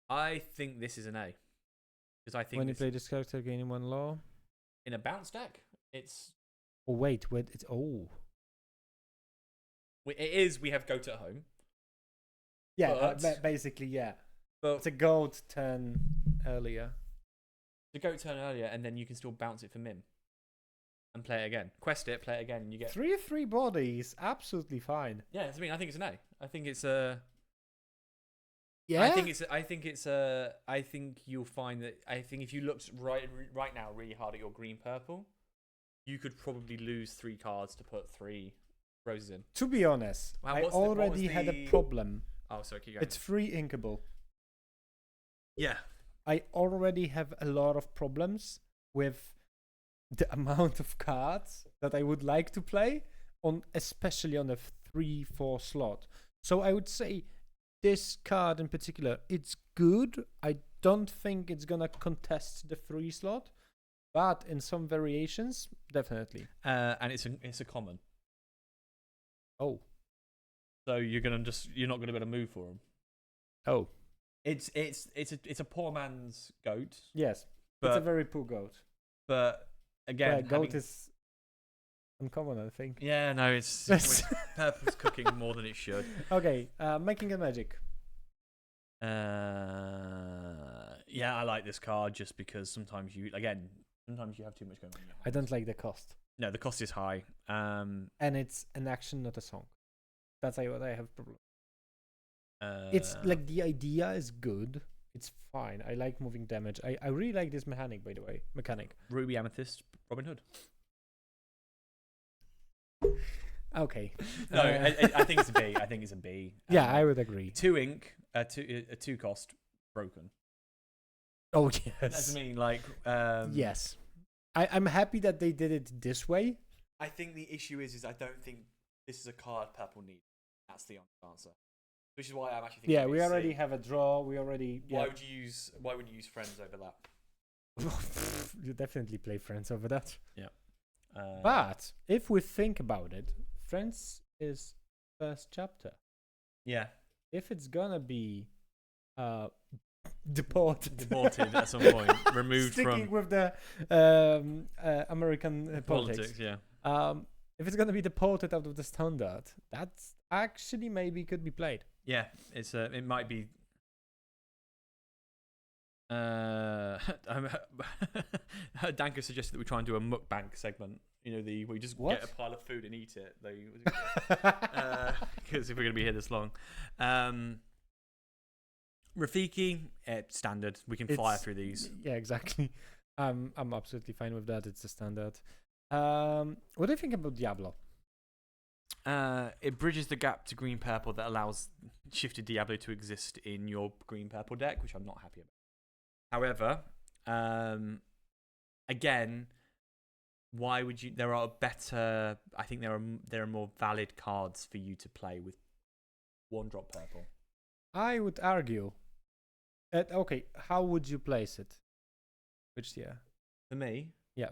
I think this is an A, because I think When you play this character, gaining 1 law. in a bounce deck, it's Oh wait, it's it is. We have goat at home, yeah, But- basically yeah. but It's a gold turn earlier. the goat turn earlier, and then you can still bounce it for Mim and play it again. Quest it, play it again, and you get 3/3 bodies, absolutely fine. yeah. I mean, I think it's an A. I think it's a. Yeah, I think you'll find that. I think if you looked right now really hard at your green purple, you could probably lose 3 cards to put 3 roses in. to be honest, Wow, I what was already had a the- problem. Oh, sorry, keep going. It's 3 inkable. yeah. I already have a lot of problems with the amount of cards that I would like to play on, especially on a 3-4 slot. So I would say this card in particular, it's good. I don't think it's gonna contest the 3 slot, but in some variations, definitely. And it's a common. Oh. So you're not gonna be able to move for them. Oh. It's a poor man's goat. Yes. But, it's a very poor goat. But again, goat is uncommon, I think. Yeah, no, it's purple's cooking more than it should. Okay, making a magic. Yeah, I like this card just because sometimes you have too much going on. In your I don't like the cost. No, the cost is high. And it's an action, not a song. That's what I have problem. It's like the idea is good. It's fine. I like moving damage. I really like this mechanic, by the way. Ruby Amethyst, Robin Hood. Okay. No, I think it's a B. I think it's a B. Yeah, I would agree. 2 ink, a 2 cost, broken. Oh yes. That's what I mean. Like, yes. I'm happy that they did it this way. I think the issue is I don't think this is a card purple needs. That's the answer. Which is why I'm actually thinking. Yeah, we already have a draw. We already. Why would you use Friends over that? You definitely play Friends over that. Yeah. But if we think about it, Friends is first chapter. Yeah. If it's gonna be deported at some point, removed sticking from with the American politics. Yeah. If it's gonna be deported out of the standard, that's actually maybe could be played. Yeah, it might be. Danko suggested that we try and do a mukbang segment. You know, we just get a pile of food and eat it. Because if we're gonna be here this long, Rafiki, standard. We can fire through these. Yeah, exactly. I'm absolutely fine with that. It's a standard. What do you think about Diablo? It bridges the gap to green purple that allows shifted Diablo to exist in your green purple deck, which I'm not happy about. However, again, why would you? There are better. I think there are more valid cards for you to play with 1-drop purple. I would argue. Okay, how would you place it? Which tier? For me, yeah,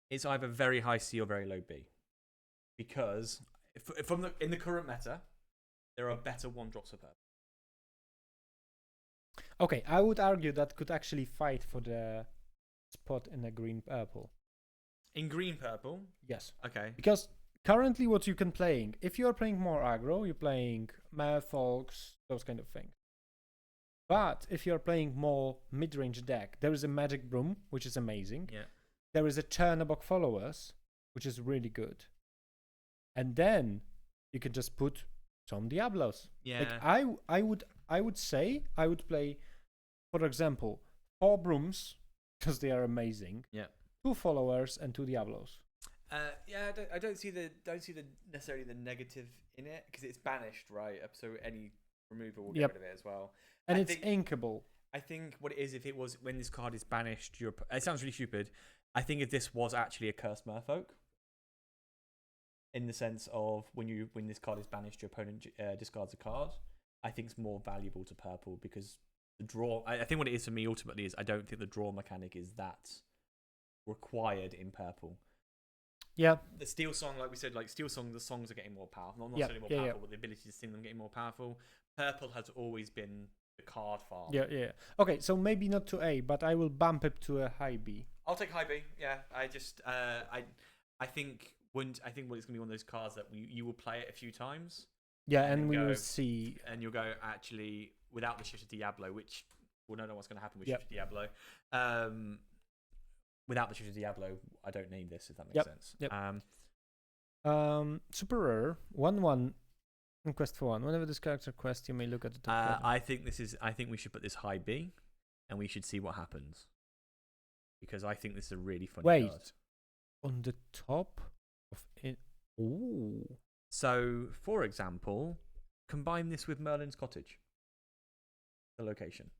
it's either very high C or very low B, because in the current meta, there are better 1-drops of purple. Okay, I would argue that could actually fight for the spot in the green purple. In green purple? Yes. Okay. Because currently what you can playing, if you're playing more aggro, you're playing Merfolks, those kind of things. But if you're playing more mid-range deck, there is a Magic Broom, which is amazing. Yeah. There is a Chernobog Followers, which is really good. And then you can just put some Diablos. Yeah. Like I would say I would play, for example, 4 Brooms, because they are amazing. Yeah. 2 Followers and 2 Diablos. Yeah, I don't see necessarily the negative in it because it's banished, right? So any removal will get rid of it as well. And it's inkable. I think what it is, if it was when this card is banished, it sounds really stupid. I think if this was actually a cursed Merfolk, in the sense of when this card is banished, your opponent discards a card. I think it's more valuable to purple because the draw. I think what it is for me ultimately is I don't think the draw mechanic is that required in purple. Yeah. The Steel Song, like we said, Steel Song, the songs are getting more powerful. Not necessarily more powerful, but the ability to sing them getting more powerful. Purple has always been the card farm. Yeah. Okay, so maybe not to A, but I will bump it to a high B. I'll take high B. Yeah, I just I think what it's gonna be one of those cards that you will play it a few times. Yeah, and we will see. And you'll go actually without the shift of Diablo, which we'll not know what's going to happen with shift of Diablo. Without the shift of Diablo, I don't need this if that makes sense. Yep. Super rare 1/1 in quest for 1. Whenever this character quests, you may look at the top. I think we should put this high B, and we should see what happens. Because I think this is a really funny card. On the top of it. Ooh. So, for example, combine this with Merlin's Cottage. The location.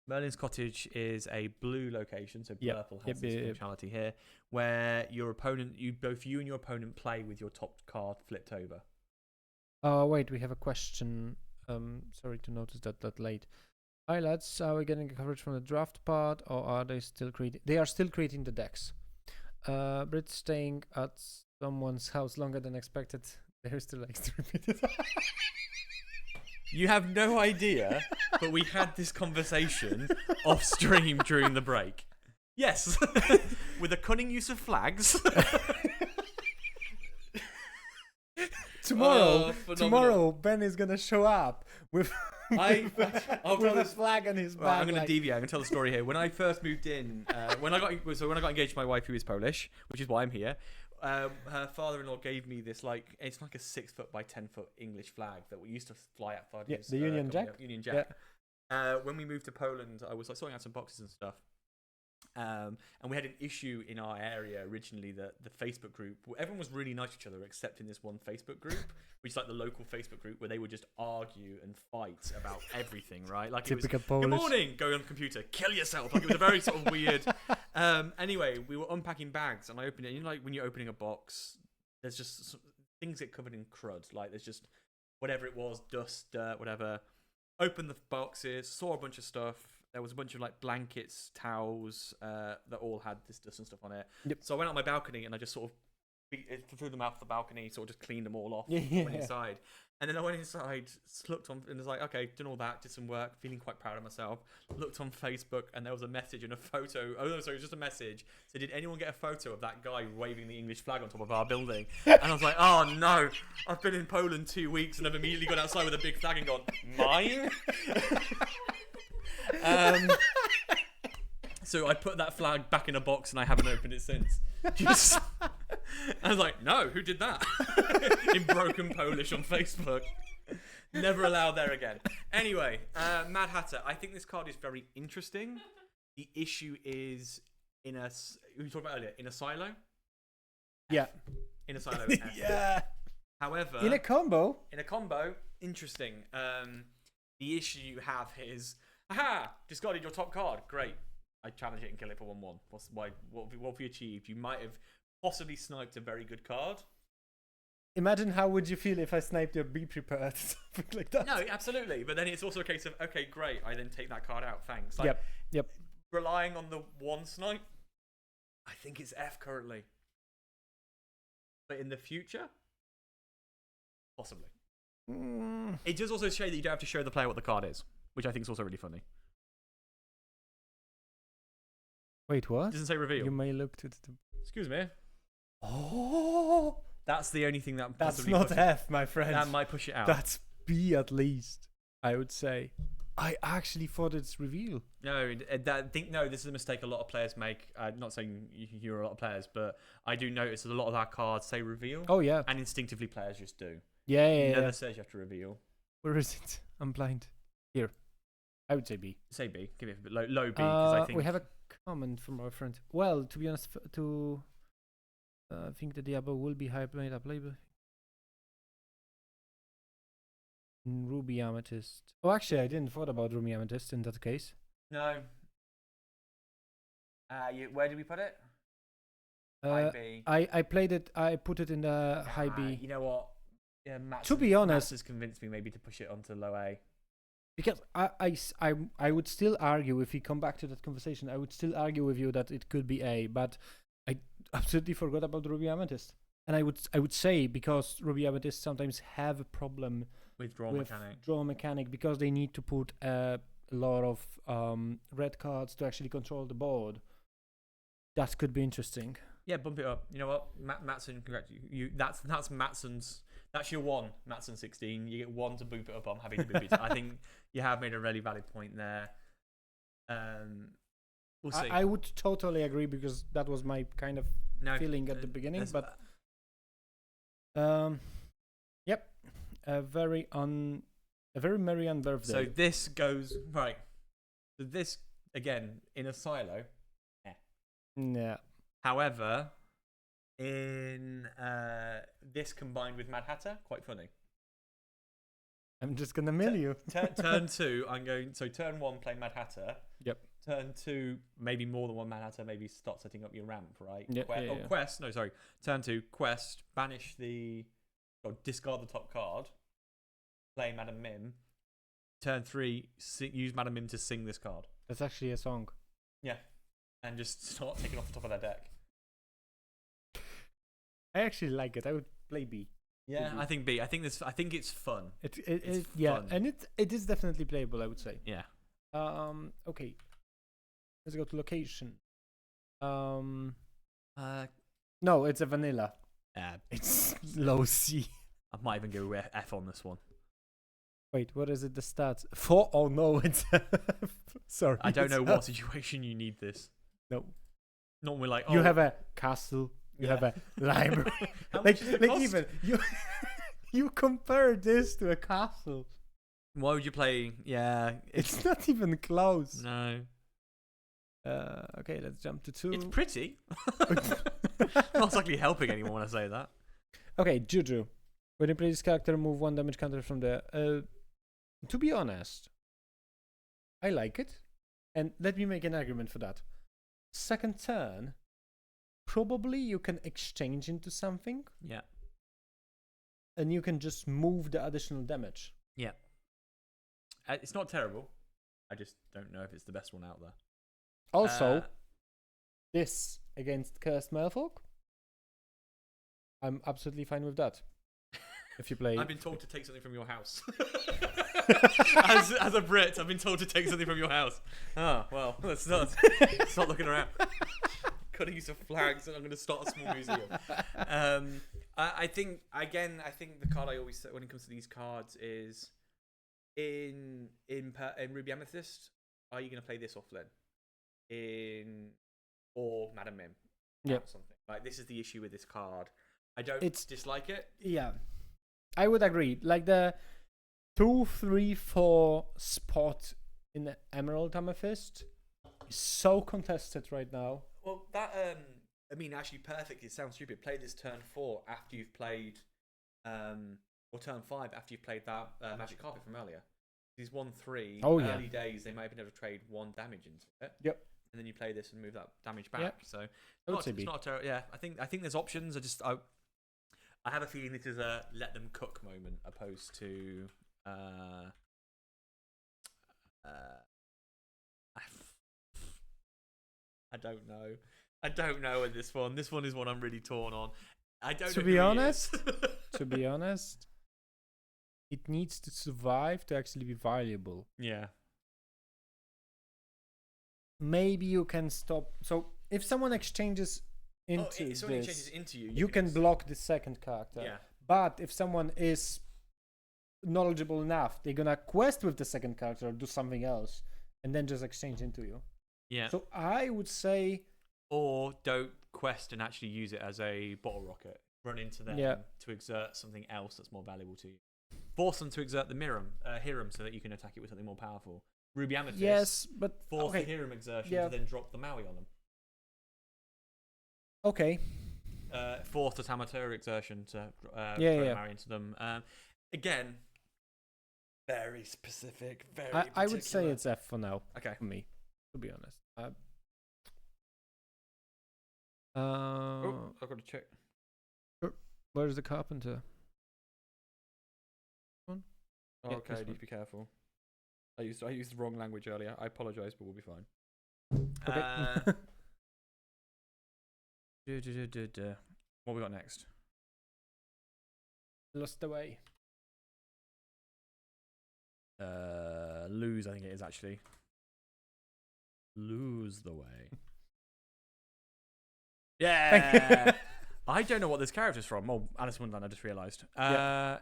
Merlin's Cottage is a blue location, so Yep, purple has yep, this yep. functionality here, where your opponent, both you and your opponent play with your top card flipped over. Oh, wait, we have a question. Sorry to notice that late. Hi, lads. Are we getting coverage from the draft part, or are they still creating? They are still creating the decks. Brit staying at someone's house longer than expected. They're still like to repeat it. You have no idea, but we had this conversation off stream during the break. Yes, with a cunning use of flags. Tomorrow, Ben is gonna show up with I'll with tell a this. flag on his back. Right, I'm going to deviate. I'm going to tell the story here. When I first moved in, when I got engaged to my wife, who is Polish, which is why I'm here. Her father-in-law gave me this it's like a 6 foot by 10 foot English flag that we used to fly outside. Yeah, the Union Jack. Union Jack. Yeah. When we moved to Poland, I was sorting out some boxes and stuff. And we had an issue in our area originally that the Facebook group, everyone was really nice to each other except in this one Facebook group, which is like the local Facebook group where they would just argue and fight about everything, right? Like Typical it was, Polish. Good morning, go on the computer, kill yourself. Like it was a very sort of weird. Anyway, we were unpacking bags and I opened it. You know, like when you're opening a box, there's just things get covered in crud. Like there's just whatever it was, dust, dirt, whatever. Opened the boxes, saw a bunch of stuff. There was a bunch of like blankets, towels that all had this dust and stuff on it. Yep. So I went out my balcony and I just sort of threw them out the balcony, sort of just cleaned them all off. Went inside. And then I went inside, looked on, and was like, okay, done all that, did some work, feeling quite proud of myself. Looked on Facebook, and there was a message and a photo. Oh no, sorry, it was just a message. So did anyone get a photo of that guy waving the English flag on top of our building? And I was like, oh no, I've been in Poland 2 weeks and I've immediately gone outside with a big flag and gone, mine? So I put that flag back in a box and I haven't opened it since. Just, I was like, no, who did that? In broken Polish on Facebook. Never allowed there again. Anyway, Mad Hatter. I think this card is very interesting. The issue is we talked about earlier, in a silo. Yeah. In a silo. Yeah. However, in a combo, interesting. The issue you have is, aha, discarded your top card. Great. I challenge it and kill it for 1/1. What have you achieved? You might have possibly sniped a very good card. Imagine how would you feel if I sniped your Be Prepared, something like that. No, absolutely. But then it's also a case of, okay, great. I then take that card out. Thanks. Like, Yep. Relying on the one snipe, I think it's F currently. But in the future, possibly. It does also show that you don't have to show the player what the card is, which I think is also really funny. Wait, what? It doesn't say reveal. You may look to the... Excuse me. Oh! That's the only thing that That's not F, my friend. That might push it out. That's B at least, I would say. I actually thought it's reveal. No, this is a mistake a lot of players make. Not saying you're a lot of players, but I do notice that a lot of our cards say reveal. Oh, yeah. And instinctively players just do. Yeah. It never says you have to reveal. Where is it? I'm blind. Here. I would say B. Say B. Give it a bit low B, because I think... We have a comment from our friend. Well, to be honest, I think the Diablo will be made up later. Ruby Amethyst. Oh, actually, I didn't thought about Ruby Amethyst in that case. No. Where did we put it? High B. I played it. I put it in the high B. You know what? Yeah, to be honest, Matt's has convinced me maybe to push it onto low A. Because I would still argue, if we come back to that conversation, I would still argue with you that it could be A, but I absolutely forgot about Ruby Amethyst. And I would say, because Ruby Amethyst sometimes have a problem with draw mechanic because they need to put a lot of red cards to actually control the board. That could be interesting. Yeah, bump it up. You know what, Matson, you. That's Matson's. That's your one, Matson 16. You get one to boop it up. I'm happy to boop it. I think you have made a really valid point there. We'll see. I would totally agree, because that was my kind of feeling at the beginning. But yep, a very merry birthday. So this goes right. So this again in a silo. Yeah. However, in this combined with Mad Hatter, quite funny. I'm just gonna mill you. Turn 2, I'm going. So turn 1, play Mad Hatter. Yep. Turn 2, maybe more than one Mad Hatter. Maybe start setting up your ramp, right? Yeah, yeah. Quest. No, sorry. Turn 2, quest. Banish the. Or discard the top card. Play Madam Mim. Turn 3, use Madam Mim to sing this card. That's actually a song. Yeah, and just start taking off the top of their deck. I actually like it. I would play B. Yeah, I think B. I think it's fun. It's fun. and it is definitely playable, I would say. Yeah. Okay. Let's go to location. No, it's a vanilla. It's low C. I might even go with F on this one. Wait, what is it? The stats 4? Oh no, it's sorry. I don't know what situation you need this. No. Not we're like you have a castle. You have a library. like even you compare this to a castle. Why would you play? Yeah, it's not even close. No. Okay, let's jump to 2. It's pretty. Not exactly helping anyone when I say that. Okay, Juju. When you play this character, remove 1 damage counter from the. To be honest, I like it, and let me make an argument for that. Second turn, probably you can exchange into something. Yeah. And you can just move the additional damage. Yeah. It's not terrible. I just don't know if it's the best one out there. Also, this against Cursed Merfolk, I'm absolutely fine with that. If you play, I've been told to take something from your house. as a Brit, I've been told to take something from your house. Oh well, let's not looking around. Gotta use some flags, and I'm gonna start a small museum. I think the card I always say when it comes to these cards is in Ruby Amethyst. Are you gonna play this offlane? Or Madam Mim? Yeah. Something like this is the issue with this card. I don't dislike it. Yeah. I would agree. Like the 2, 3, 4 spot in the Emerald Amethyst is so contested right now. Well, that I mean, actually, perfect. It sounds stupid. Play this turn 4 after you've played, or turn 5 after you've played that Magic Carpet from earlier. These 1/3 early days, they might have been able to trade 1 damage into it. Yep. And then you play this and move that damage back. Yep. So it's not terrible. Yeah, I think there's options. I have a feeling this is a let them cook moment opposed to I don't know. I don't know with this one. This one is one I'm really torn on. I don't to know be who he honest, is. to be honest, it needs to survive to actually be valuable. Yeah. Maybe you can stop. So if someone exchanges into if someone changes into you can block the second character. Yeah. But if someone is knowledgeable enough, they're gonna quest with the second character or do something else, and then just exchange into you. Yeah. So I would say, or don't quest and actually use it as a bottle rocket. Run into them to exert something else that's more valuable to you. Force them to exert the Hiram so that you can attack it with something more powerful. Ruby Amethyst. Yes, but force the Hiram exertion to then drop the Maui on them. Okay. Force the Tamateur exertion to throw Maui into them. Again, very specific. Very. I would say it's F for now. Okay. For me, to be honest. I've got to check. Where's the carpenter? Okay, need to be careful. I used the wrong language earlier. I apologise, but we'll be fine. Okay. What we got next? Lost Away. Lose, I think it is actually. Lose the way. Yeah. I don't know what this character's from. Oh, Alice in Wonderland, I just realised.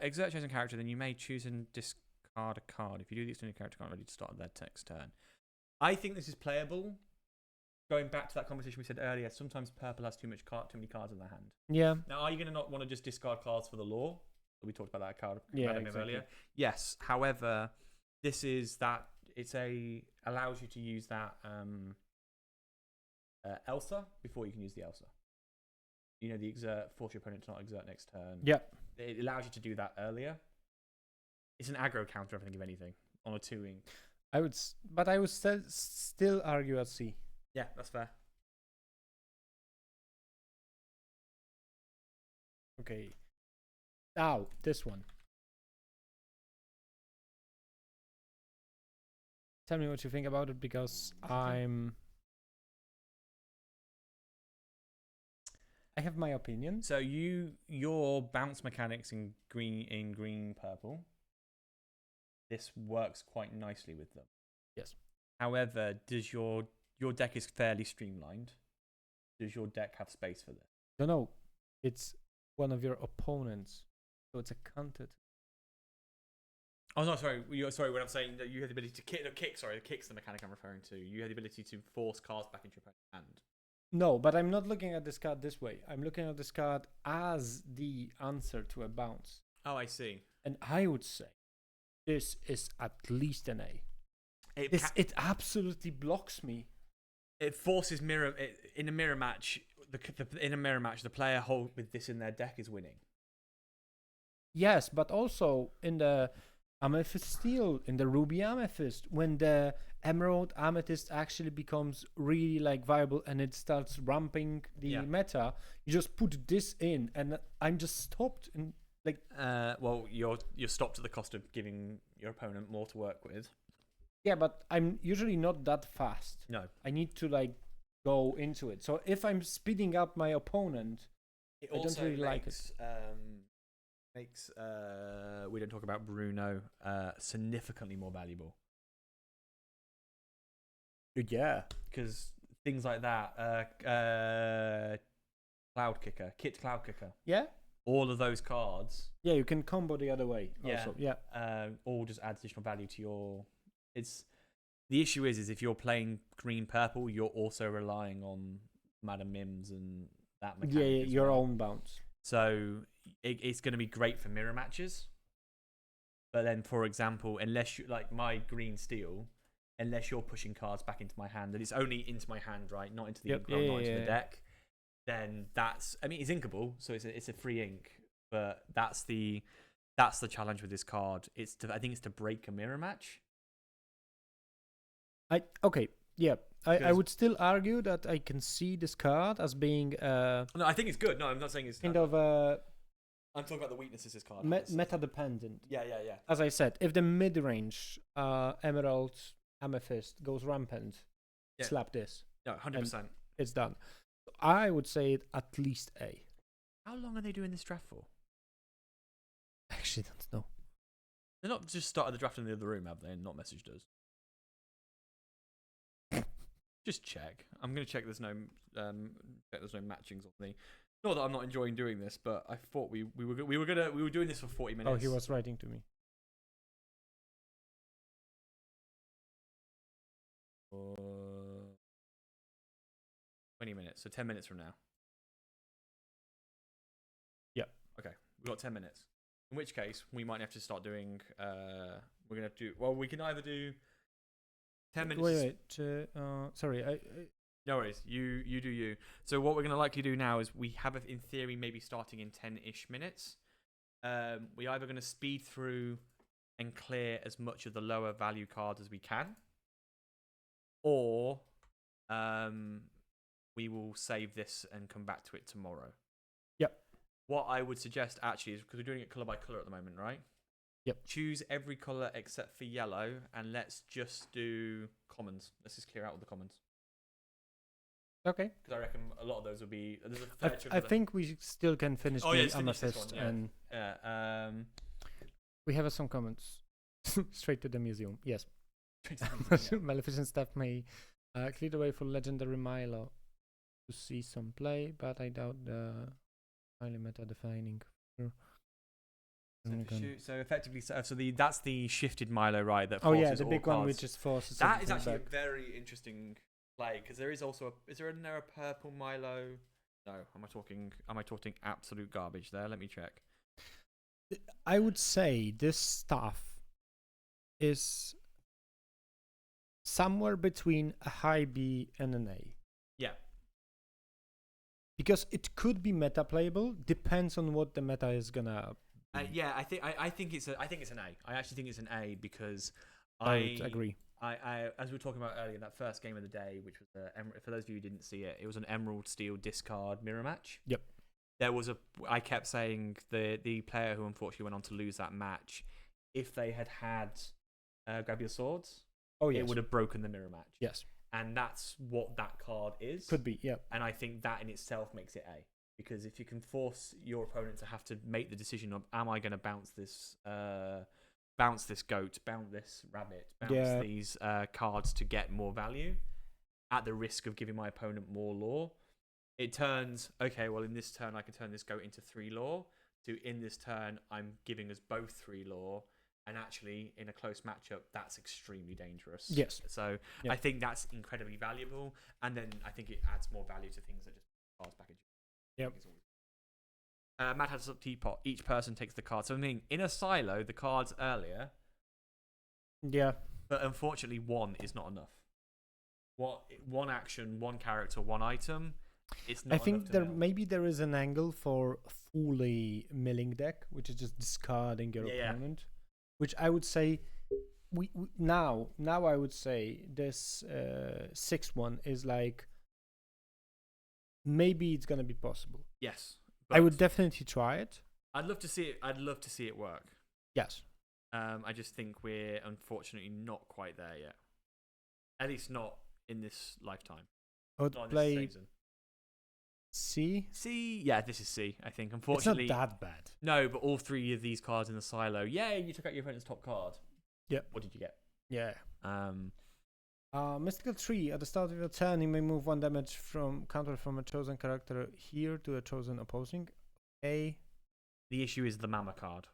Exert chosen character, then you may choose and discard a card. If you do this, then your character can't ready to start their text turn. I think this is playable. Going back to that conversation we said earlier, sometimes purple has too many cards in their hand. Yeah. Now, are you going to not want to just discard cards for the lore? We talked about that card earlier. Yes. However, this is that allows you to use that Elsa before you can use the Elsa. You know, the exert, force your opponent to not exert next turn. Yeah. It allows you to do that earlier. It's an aggro counter, I think, if anything, on a 2-ink. But I would still argue at C. Yeah, that's fair. Okay. Now, this one. Tell me what you think about it, because I have my opinion. So your bounce mechanics in green purple. This works quite nicely with them. Yes. However, does your deck is fairly streamlined? Does your deck have space for this? No, it's one of your opponents, so it's a counter. Oh no, sorry. Sorry, when I'm saying that you have the ability to kick. Sorry, the kick's the mechanic I'm referring to. You have the ability to force cards back into your opponent's hand. No, but I'm not looking at this card this way. I'm looking at this card as the answer to a bounce. Oh, I see. And I would say this is at least an A. It absolutely blocks me. It forces in a mirror match. In a mirror match, the player with this in their deck is winning. Yes, but also in the Amethyst Steel, in the Ruby Amethyst, when the Emerald Amethyst actually becomes really like viable and it starts ramping the meta, you just put this in, and I'm just stopped in like. Well, you're stopped at the cost of giving your opponent more to work with. Yeah, but I'm usually not that fast. No, I need to like go into it. So if I'm speeding up my opponent, I don't really like it. Makes we don't talk about Bruno significantly more valuable. Yeah, because things like that, Cloud Kicker, Kit Cloud Kicker. Yeah. All of those cards. Yeah, you can combo the other way. Yeah. Also. Yeah. All just adds additional value to your. The issue is if you're playing green purple, you're also relying on Madam Mims and that mechanic. Yeah, your own bounce. So it's going to be great for mirror matches. But then, for example, unless you like my green steel, unless you're pushing cards back into my hand, and it's only into my hand, right? Not into the ink, not into the deck. Then it's inkable, so it's a free ink. But that's the challenge with this card. I think it's to break a mirror match. I would still argue that I can see this card as being no, I think it's good. No, I'm not saying it's kind of a. I'm talking about the weaknesses of this card. Meta dependent. Yeah. As I said, if the mid range Emerald Amethyst goes rampant, slap this. No, 100%. It's done. I would say it at least A. How long are they doing this draft for? I actually don't know. They're not just started the draft in the other room, have they? And not messaged us. Just check. I'm gonna check. There's no matchings on the. Not that I'm not enjoying doing this, but I thought we were doing this for 40 minutes. Oh, he was writing to me. 20 minutes, so 10 minutes from now. Yeah. Okay, we've got 10 minutes. In which case, we might have to start doing. We're gonna have to. Well, we can either do 10 minutes. Wait. Sorry. No worries. You do you. So what we're going to likely do now is we have, in theory, maybe starting in 10-ish minutes. We're either going to speed through and clear as much of the lower value cards as we can, or we will save this and come back to it tomorrow. Yep. What I would suggest actually is, because we're doing it colour by colour at the moment, right? Yep. Choose every colour except for yellow, and let's just do commons. Let's just clear out all the commons. Okay. Because I reckon a lot of those will be. I think we still can finish the Amethyst, one, yeah. and we have some comments. Straight to the museum. Yes. Maleficent staff may clear the way for legendary Milo to see some play, but I doubt the highly meta defining. So effectively, that's the shifted Milo, right? That the big one which is forces. That is actually a very interesting play, because there is also is there a purple Milo? No, am I talking absolute garbage there? Let me check. I would say this stuff is somewhere between a high B and an A. Yeah. Because it could be meta playable, depends on what the meta is gonna Yeah, I think it's an A. I actually think it's an A because I would agree. I as we were talking about earlier, that first game of the day, which was for those of you who didn't see it, it was an Emerald Steel discard mirror match. Yep. I kept saying the player who unfortunately went on to lose that match, if they had grab your swords, it would have broken the mirror match. Yes. And that's what that card is. Could be, yeah. And I think that in itself makes it A. Because if you can force your opponent to have to make the decision of, am I going to bounce this goat, bounce this rabbit, bounce these cards to get more value, at the risk of giving my opponent more lore, it turns, okay, well, in this turn, I can turn this goat into 3 lore, to in this turn, I'm giving us both 3 lore, and actually, in a close matchup, that's extremely dangerous. Yes. So I think that's incredibly valuable, and then I think it adds more value to things that just cards package. Yep. Matt has a teapot. Each person takes the card. So I mean, in a silo, the cards earlier. Yeah. But unfortunately, 1 is not enough. One action, 1 character, 1 item. It's not. I think maybe there is an angle for fully milling deck, which is just discarding your opponent. Which I would say, we now I would say this 6th one is like, maybe it's gonna be possible. Yes, I would definitely try it. I'd love to see it. I'd love to see it work. Yes. I just think we're unfortunately not quite there yet. At least not in this lifetime. I would play C. C, yeah, this is C. I think unfortunately it's not that bad. No, but all 3 of these cards in the silo. Yeah, you took out your opponent's top card. Yep. What did you get? Yeah. Mystical 3. At the start of your turn, you may move 1 damage counter from a chosen character here to a chosen opposing. A. The issue is the Mama card,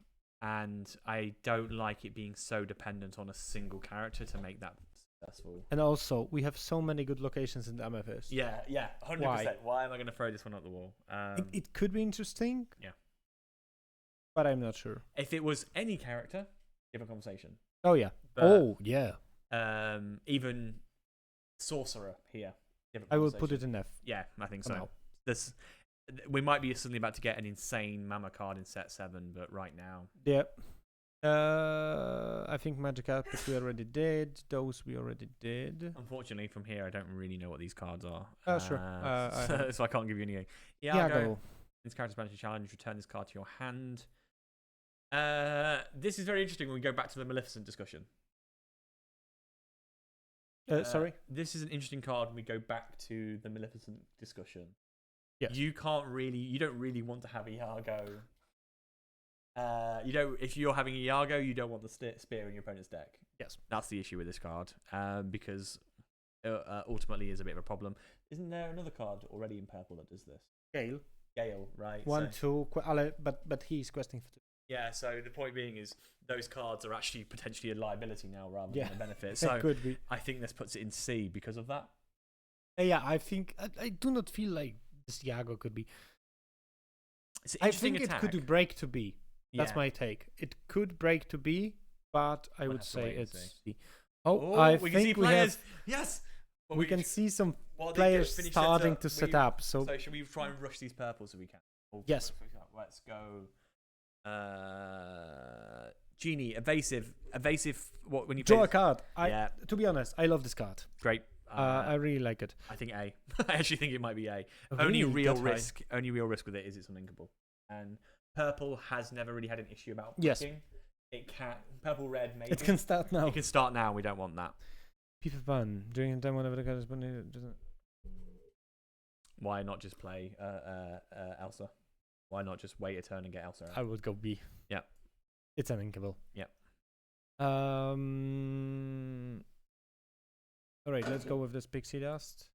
and I don't like it being so dependent on a single character to make that successful. And also, we have so many good locations in the MFS. Yeah, 100%. Why am I going to throw this one up the wall? It could be interesting. Yeah. But I'm not sure. If it was any character, different conversation. Oh, yeah. Even Sorcerer here. I will put it in F. Yeah, I think so. We might be suddenly about to get an insane Mama card in set 7, but right now. Yeah. I think Magic Output we already did. Those we already did. Unfortunately, from here, I don't really know what these cards are. Oh, sure. So I can't give you any. Go. This character's managed to challenge. Return this card to your hand. This is very interesting when we go back to the Maleficent discussion. Sorry? This is an interesting card when we go back to the Maleficent discussion. Yes. You don't really want to have Iago. If you're having Iago, you don't want the spear in your opponent's deck. Yes. That's the issue with this card. Because ultimately is a bit of a problem. Isn't there another card already in purple that does this? Gale, right. 1, 2, but he's questing for 2. Yeah, so the point being is those cards are actually potentially a liability now rather than a benefit. So could be. I think this puts it in C because of that. Yeah, I think I do not feel like this Iago could be. It's an I interesting think attack. it could break to B. That's my take. It could break to B, but I would say it's C. I we think can see players. Yes. Well, we can see some players starting to set up. So should we try and rush these purples if we can? Yes. Let's go. Genie, evasive. What when you draw play a card? To be honest, I love this card. Great. I really like it. I think A. I actually think it might be A. Really? Only real risk with it is it's unlinkable. And purple has never really had an issue about breaking. Yes. It can. Purple, red, maybe. It can start now. It can start now. We don't want that. FIFA ban during the time whenever the card is banned, it doesn't. Why not just play Elsa? Why not just wait a turn and get Elsa out? I would go B. Yeah. It's uninkable. Yeah. All right, let's go with this pixie dust.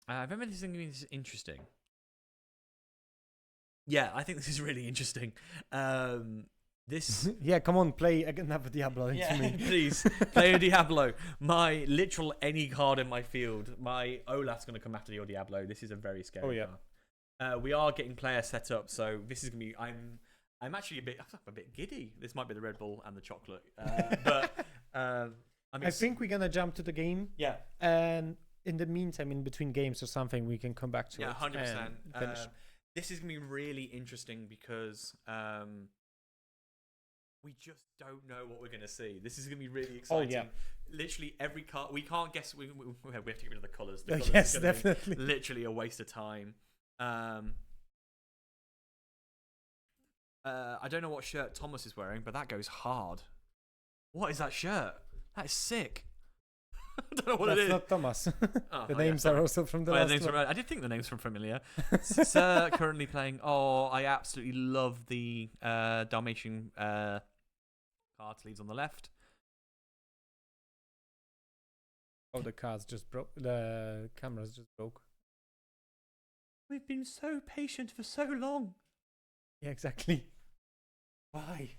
I remember this thing being interesting. Yeah, I think this is really interesting. This. Yeah, come on, play another Diablo into me. Please play a Diablo. My literal any card in my field. My Olaf's going to come after your Diablo. This is a very scary card. We are getting players set up, so this is going to be. I'm actually a bit giddy. This might be the Red Bull and the chocolate, but I think we're gonna jump to the game. Yeah, and in the meantime, in between games or something, we can come back to it. Yeah, 100%. This is going to be really interesting because we just don't know what we're going to see. This is going to be really exciting. yeah. Literally every card, we can't guess. We have to get rid of the colours. The colours Yes, is gonna definitely. be literally a waste of time. I don't know what shirt Thomas is wearing, but that goes hard. What is that shirt? That is sick. I don't know what That's it is. not Thomas. Oh, The yeah, names sorry. are also from the Oh, yeah, last the names one. from, I did think the names from familiar. Sir currently playing. Oh, I absolutely love the Dalmatian card sleeves on the left. Oh, the cards just broke. The cameras just broke. We've been so patient for so long. Yeah, exactly. Why?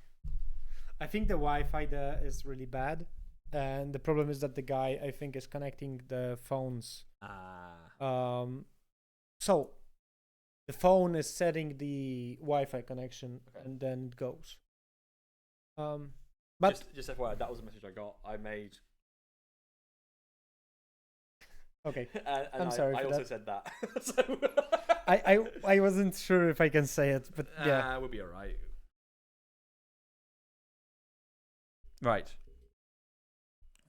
I think the Wi-Fi there is really bad, and the problem is that the guy I think is connecting the phones. So the phone is setting the Wi-Fi connection, Okay. and then it goes. But just FYI, that was a message I got. I made. okay, and I'm sorry I for also that. said that. So I wasn't sure if I can say it, but yeah. we'll be alright. Right.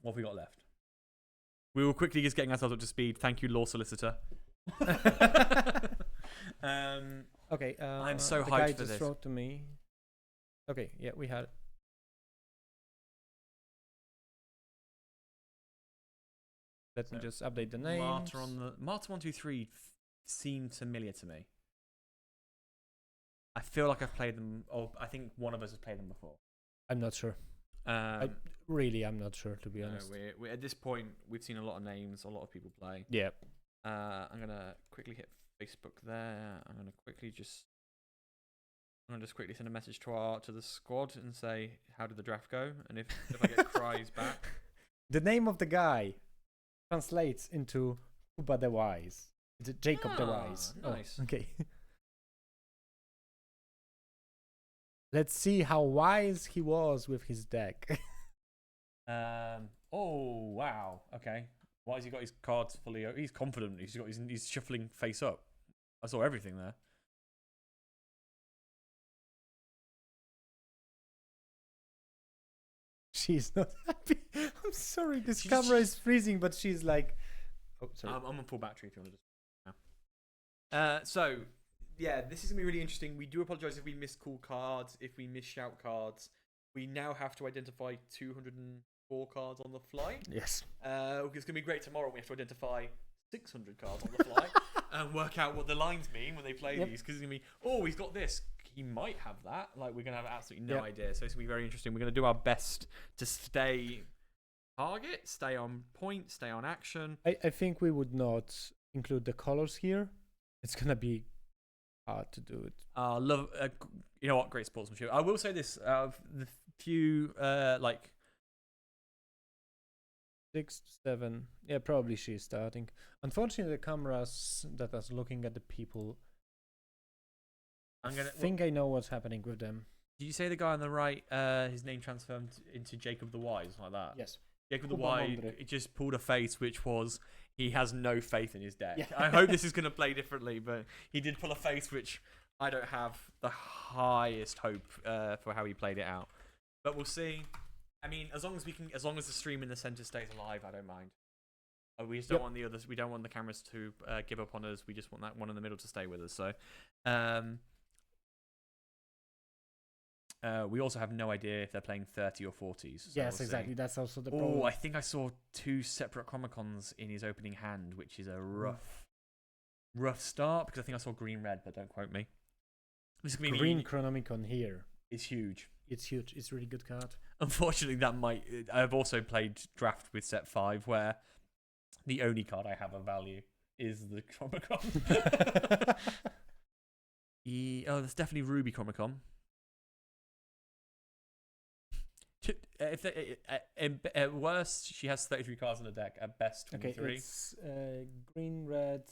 What have we got left? We will quickly just getting ourselves up to speed. Thank you, law solicitor. Okay. I'm so the hyped guy for just this. wrote to me. Okay, yeah, we had it. Let me So, just update the names. Martyr 123 seemed familiar to me. I feel like I've played them. Or I think one of us has played them before. I'm not sure. I'm not sure, to be honest. We're at this point. We've seen a lot of names, a lot of people play. Yeah. I'm gonna quickly hit Facebook there. I'm gonna just quickly send a message to the squad and say, how did the draft go? And if I get cries back. The name of the guy translates into Kuba the Wise. It's Jacob the Wise. Nice. Oh, okay. Let's see how wise he was with his deck. Oh wow. Okay. Why has he got his cards fully? He's confident. He's shuffling face up. I saw everything there. She's not happy. I'm sorry, this She's- camera is freezing, but she's like, oh, sorry. I'm on full battery if you want to just. So yeah, this is gonna be really interesting. We do apologize if we miss cool cards, if we miss shout cards. We now have to identify 204 cards on the fly. Yes. It's gonna be great tomorrow. We have to identify 600 cards on the fly and work out what the lines mean when they play these. Because it's gonna be, oh, he's got this. He might have that. Like, we're gonna have absolutely no idea. So it's gonna be very interesting. We're gonna do our best to stay target, stay on point, stay on action. I think we would not include the colors here. It's gonna be hard to do it. Love, you know what? Great sportsmanship. I will say this: the few 6 to 7. Yeah, probably she's starting. Unfortunately, the cameras that are looking at the people. I think I know what's happening with them. Did you say the guy on the right? His name transformed into Jacob the Wise, like that. Yes. Jacob the Kuba Wise. Mądry. It just pulled a face, which was he has no faith in his deck. Yeah. I hope this is going to play differently, but he did pull a face, which I don't have the highest hope for how he played it out. But we'll see. I mean, as long as the stream in the center stays alive, I don't mind. We just don't want the others. We don't want the cameras to give up on us. We just want that one in the middle to stay with us. So, we also have no idea if they're playing 30 or 40s. So Yes, we'll exactly. see. That's also the problem. Oh, I think I saw 2 separate Chromicons in his opening hand, which is a rough start because I think I saw green-red, but don't quote me. This is gonna be Green Chronomicon here. It's huge. It's huge. It's a really good card. Unfortunately, that might. I've also played draft with set 5, where the only card I have of value is the Chromicon. There's definitely Ruby Chromicon. At worst, she has 33 cards in the deck. At best, 23. Okay, it's green, red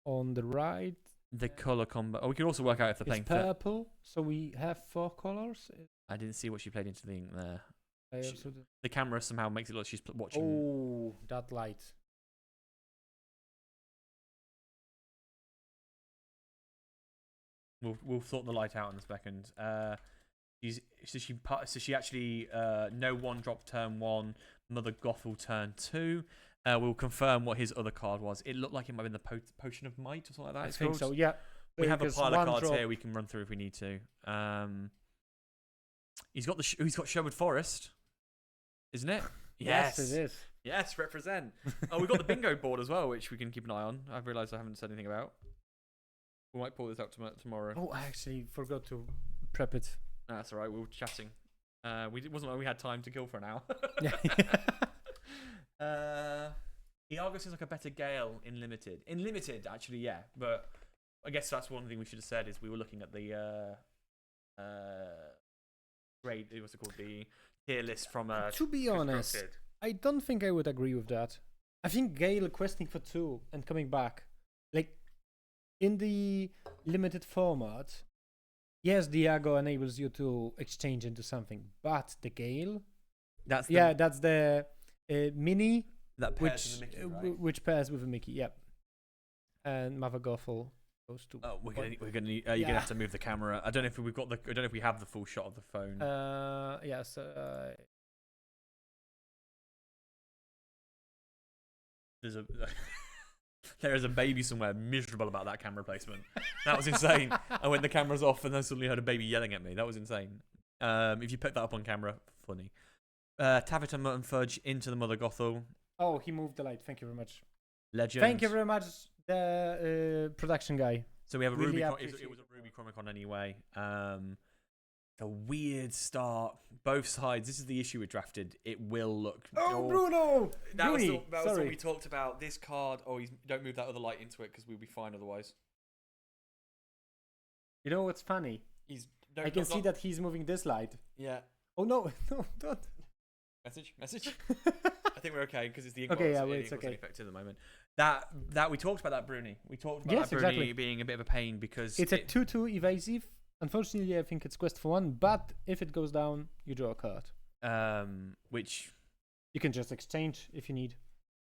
on the right. The color combo. Oh, we could also work out if they're It's playing. purple, so we have 4 colors. I didn't see what she played into the ink there. I also did. The camera somehow makes it look like she's watching. Oh, that light. We'll sort the light out in a second. She actually no one drop turn 1, Mother Gothel turn 2. We'll confirm what his other card was. It looked like it might have been the Potion of Might or something like that. I It's think called. so. Yeah. We have a Because pile of one cards drop- here we can run through if we need to. He's got Sherwood Forest, isn't it? Yes, it is. Yes, represent. Oh, we've got the bingo board as well, which we can keep an eye on. I've realised I haven't said anything about. We might pull this out tomorrow. Oh, I actually forgot to prep it. No, that's all right. We were chatting. It wasn't like we had time to kill for an hour. Iago seems like a better Gale in limited. In limited, actually, yeah. But I guess that's one thing we should have said is we were looking at the grade. What's it called? The tier list from. To be honest, Constructed. I don't think I would agree with that. I think Gale questing for 2 and coming back, like in the limited format. Yes, Diago enables you to exchange into something, but the Gale, That's that's the mini, that pairs which with the Mickey, right? which pairs with a Mickey. Yep. And Mother Gothel goes to. Oh, you're gonna have to move the camera. I don't know if we've got the. I don't know if we have the full shot of the phone. Yes. There is a baby somewhere miserable about that camera placement. That was insane. I went the camera's off and I suddenly heard a baby yelling at me. That was insane. If you pick that up on camera, funny. Tavita Mutton Fudge into the Mother Gothel. Oh, he moved the light. Thank you very much. Legend. Thank you very much, the production guy. So we have a Really Ruby. appreciate It was a Ruby Chromicon anyway. The weird start. Both sides. This is the issue with drafted. It will look. Oh, Bruno! That was Bruni, what sorry. we talked about. This card. Oh, don't move that other light into it because we'll be fine otherwise. You know what's funny? I can see that he's moving this light. Yeah. Oh no, no, don't. Message. I think we're okay because it's the Okay, yeah, it's it's okay. effect at the moment. That we talked about that Bruni. We talked about Yes, that Bruni exactly. being a bit of a pain because It's a 2/2 evasive. Unfortunately, I think it's quest for 1, but if it goes down, you draw a card. which You can just exchange if you need.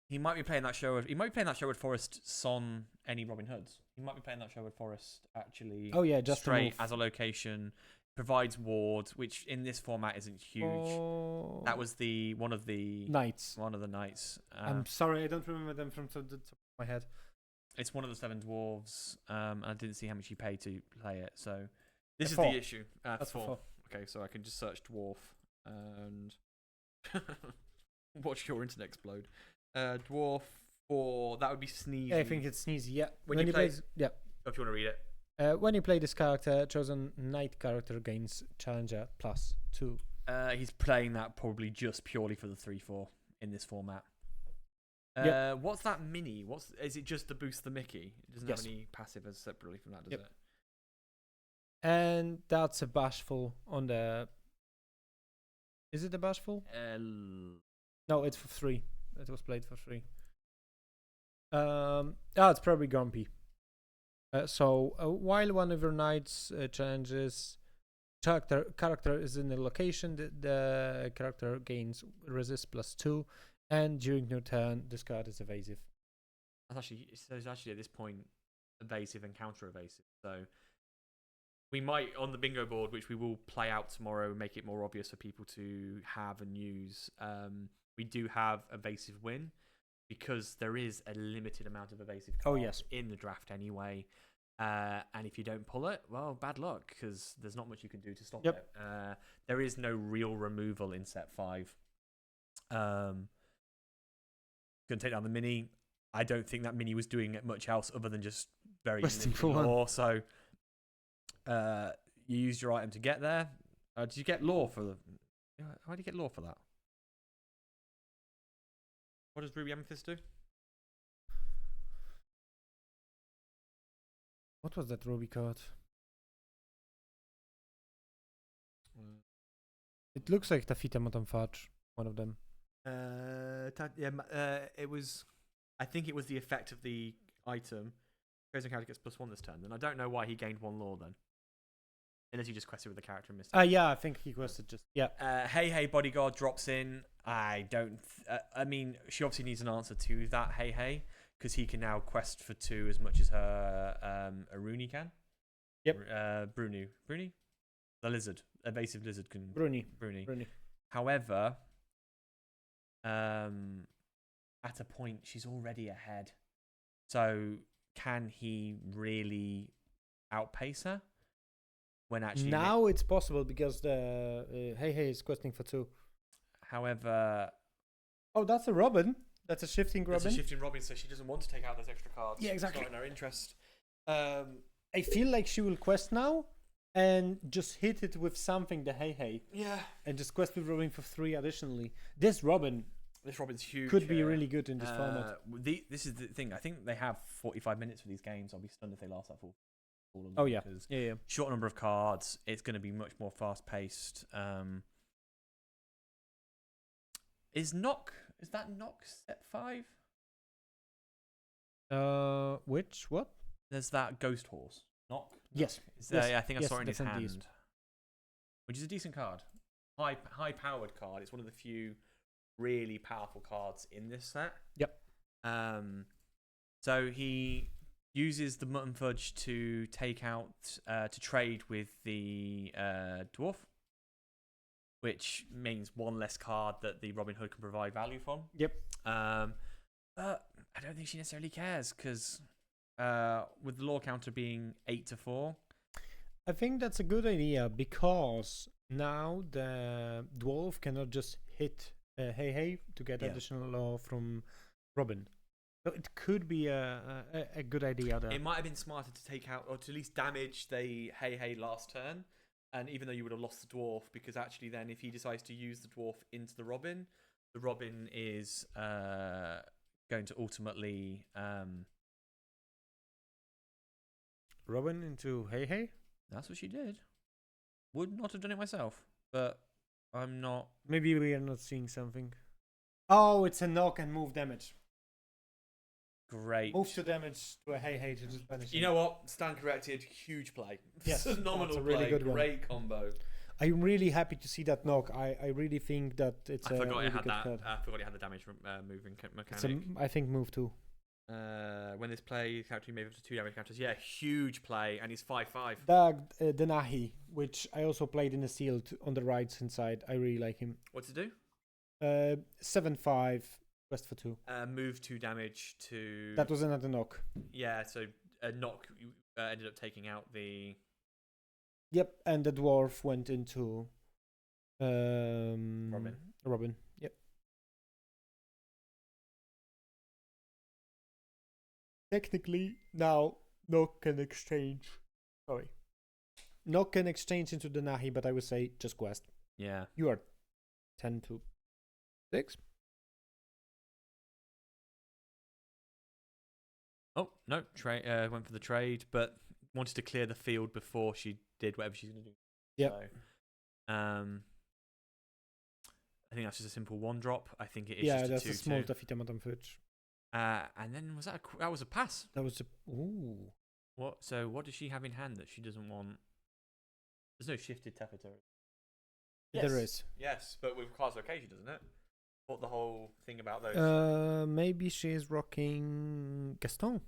he might be playing that show. He might be playing that Sherwood Forest son any Robin Hoods. He might be playing that Sherwood Forest actually. Oh yeah, just to straight move. as a location. Provides ward, which in this format isn't huge. Oh, That was one of the knights. knights. I'm sorry, I don't remember them from the top of my head. It's one of the 7 dwarves. And I didn't see how much you pay to play it. So this is 4. the issue. That's 4. 4. Okay, so I can just search dwarf and watch your internet explode. Dwarf 4. That would be Sneezy. I think it's Sneezy. Yeah. When you play- plays, yeah. If you want to read it. When you play this character, chosen knight character gains challenger +2. He's playing that probably just purely for the 3/4 in this format. Yep. What's that mini? Is it just to boost the Mickey? It doesn't Yes. have any passive as separately from that, does Yep. it? And that's a bashful on the. Is it a bashful? No, it's for 3. It was played for 3. It's probably grumpy. While one of your knights challenges character is in a location, the character gains resist +2, and during your turn, this card is evasive. It's actually at this point evasive and counter evasive. So we might on the bingo board, which we will play out tomorrow, make it more obvious for people to have and use. We do have evasive win. Because there is a limited amount of evasive cards in the draft anyway. And if you don't pull it, well, bad luck, because there's not much you can do to stop it. There is no real removal in set 5. Going to take down the mini. I don't think that mini was doing much else other than just very Questing limited for 1. lore. So you used your item to get there. Did you get lore for the... How did you get lore for that? What does Ruby Amethyst do? What was that Ruby card? It looks like Tafita Motam Fudge, one of them. It was. I think it was the effect of the item. Chosen character gets +1 this turn. Then I don't know why he gained 1 lore then. Unless you just quested with the character and missed it. Yeah, I think he quested just. Yeah. Hey Bodyguard drops in. I don't. I mean, she obviously needs an answer to that. Hey, because he can now quest for 2 as much as her Aruni can. Yep. Bruni. Bruni? The lizard. Evasive lizard can... Bruni. Bruni. However, at a point, she's already ahead. So, can he really outpace her? When actually... Now it's possible because the Hey is questing for 2. However... Oh, that's a Robin. That's a shifting Robin. That's a shifting Robin, so she doesn't want to take out those extra cards. Yeah, exactly. It's not in her interest. I feel like she will quest now and just hit it with something, the Hey. Yeah. And just quest with Robin for 3 additionally. This Robin's huge. Could be really good in this format. This is the thing. I think they have 45 minutes for these games. I'll be stunned if they last that full. Oh, yeah. Yeah. Short number of cards. It's going to be much more fast paced. Is that knock set 5? Which? What? There's that ghost horse. Knock? Yes. I think I saw it in his definitely hand. Which is a decent card. High powered card. It's one of the few really powerful cards in this set. Yep. So he uses the mutton fudge to take out to trade with the dwarf, which means 1 less card that the Robin Hood can provide value from. Yep. But I don't think she necessarily cares because with the law counter being 8 to 4. I think that's a good idea because now the dwarf cannot just hit Hey to get additional law from Robin. So it could be a good idea there. It might have been smarter to take out or to at least damage the Hey last turn. And even though you would have lost the dwarf, because actually then if he decides to use the dwarf into the Robin is going to ultimately... Robin into Hey? That's what she did. Would not have done it myself, but I'm not... Maybe we are not seeing something. Oh, it's a knock and move damage. Great. Move to damage to a Hey to just banish. You know what? Stand corrected. Huge play. Yes. Phenomenal a really play. Good Great combo. I'm really happy to see that knock. I really think that it's I forgot really it had good that. card. I forgot it had the damage moving mechanic. It's I think move 2. When this play, character may have up to 2 damage counters. Yeah, huge play, and he's 5/5. Dag Denahi, which I also played in the sealed on the right hand side. I really like him. What's it do? 7/5. Quest for 2. Move 2 damage to... That was another knock. Yeah, so a knock ended up taking out the... Yep, and the dwarf went into... Robin, yep. Technically, now, knock can exchange. Sorry. Knock can exchange into the Nahi, but I would say just quest. Yeah. You are 10 to 6. Oh, no, went for the trade, but wanted to clear the field before she did whatever she's going to do. Yeah. So, I think that's just a simple 1-drop. I think it is Yeah, just that's a 2-2. a small defeat Madame Fudge. And then that was a pass. That was a... Ooh. What? So what does she have in hand that she doesn't want? There's no shifted Taffeta. Yes. There is. Yes, but with cards of occasion, doesn't it? What the whole thing about those? Maybe she's rocking Gaston.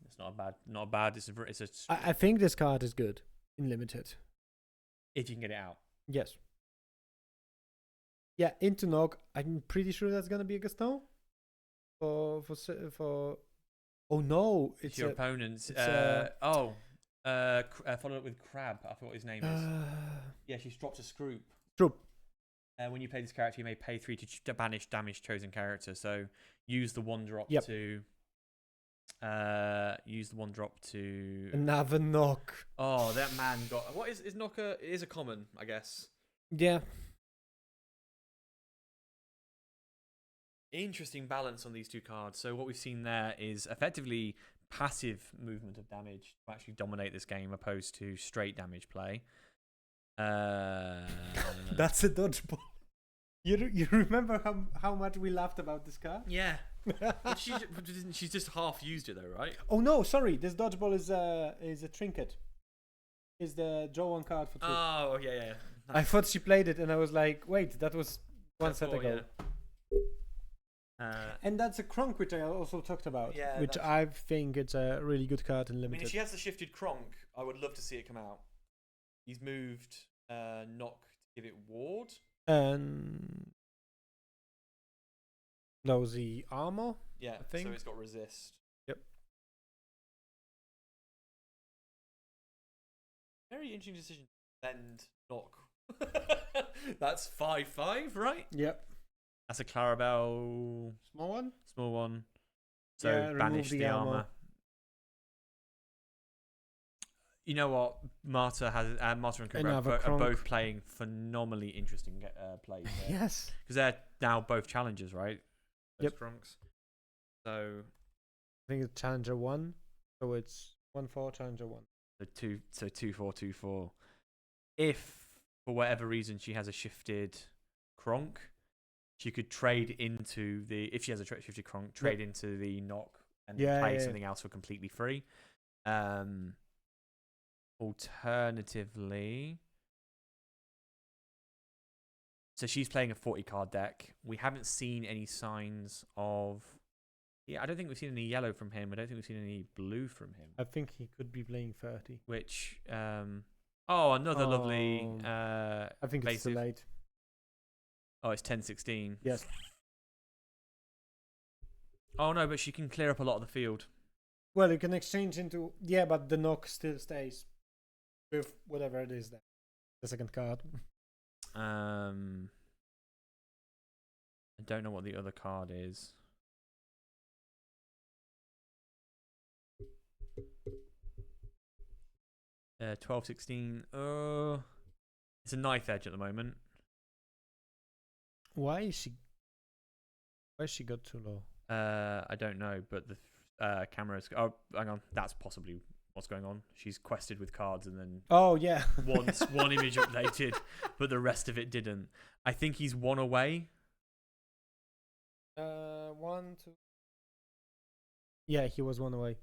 It's not bad. It's a. I think this card is good in limited. If you can get it out. Yes. Yeah, into knock. I'm pretty sure that's gonna be a Gaston. For oh no, it's your opponent's. Follow up with Crab. I forgot what his name is. Yeah, she's dropped a Scroop. Scroop. When you play this character, you may pay 3 to banish damage chosen character. So use the 1-drop to. Use the 1-drop to. Another knock. Oh, that man got. What is knocker? It is a common, I guess. Yeah. Interesting balance on these 2 cards. So what we've seen there is effectively passive movement of damage to actually dominate this game, opposed to straight damage play. That's a dodgeball. You remember how much we laughed about this card? Yeah. She's just half used it though, right? Oh no, sorry. This dodgeball is a trinket. Is the draw 1 card for 2. Oh yeah. I thought she played it, and I was like, wait, that was one set ago. And that's a Kronk, which I also talked about. Yeah, which I think it's a really good card in I limited. mean, if she has the shifted Kronk, I would love to see it come out. He's moved Knock to give it Ward. And that was the armor. Yeah, I think. so it's got Resist. Yep. Very interesting decision. Bend Knock. That's 5/5, right? Yep. That's a Clarabelle. Small one. Small one. So Yeah, banish remove the armor. You know what? Marta and Kubra are both playing phenomenally interesting plays. Yes. Because they're now both challengers, right? Those Yep. Kronks. So I think it's Challenger 1. So it's 1/4 Challenger 1. So 2/4, 2/4. If for whatever reason she has a shifted Kronk, she could trade into the, if she has a shifted Kronk, trade into the Knock and play something else for completely free. Alternatively, so she's playing a 40 card deck. We haven't seen any signs of. Yeah, I don't think we've seen any yellow from him. I don't think we've seen any blue from him. I think he could be playing 30. Which, another lovely. I think it's too late. Oh, it's 10/16. Yes. Oh no, but she can clear up a lot of the field. Well, you can exchange into but the Knock still stays with whatever it is there. The second card. I don't know what the other card is. Uh, 12/16. It's a knife edge at the moment. Why is she got too low? I don't know, but the camera's. Oh, hang on. That's possibly what's going on. She's quested with cards and then. Oh yeah. one image updated, but the rest of it didn't. I think he's one away. 1, 2. Yeah, he was one away.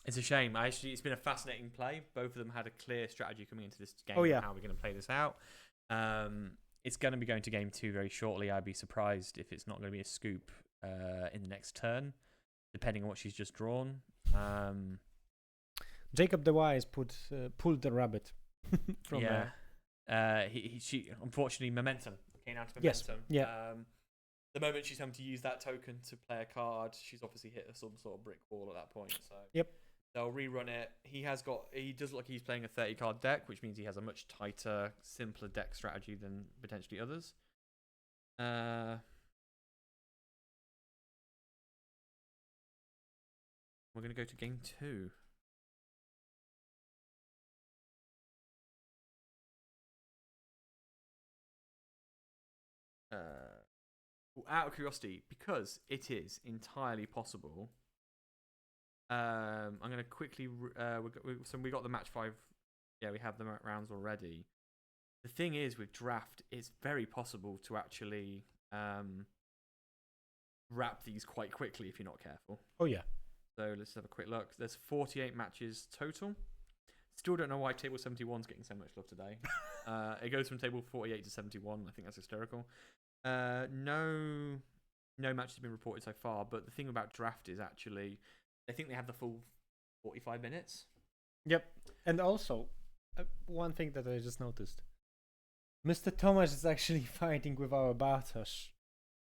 It's a shame. It's been a fascinating play. Both of them had a clear strategy coming into this game. Oh, yeah. How we're going to play this out. It's going to be going to game 2 very shortly. I'd be surprised if it's not going to be a scoop in the next turn, depending on what she's just drawn. Jacob the Wise pulled the rabbit from there. She unfortunately momentum came out to Yes. momentum. Yeah. The moment she's having to use that token to play a card, she's obviously hit some sort of brick wall at that point. So yep. They'll rerun it. He does look like he's playing a 30 card deck, which means he has a much tighter, simpler deck strategy than potentially others. We're going to go to game 2. Out of curiosity, because it is entirely possible. I'm going to quickly. So we got the match 5. Yeah, we have the rounds already. The thing is, with draft, it's very possible to actually wrap these quite quickly if you're not careful. Oh yeah. So let's have a quick look. There's 48 matches total. Still don't know why table 71's getting so much love today. It goes from table 48 to 71. I think that's hysterical. No matches have been reported so far. But the thing about draft is actually, I think they have the full 45 minutes. Yep. And also, one thing that I just noticed. Mr. Thomas is actually fighting with our Bartosz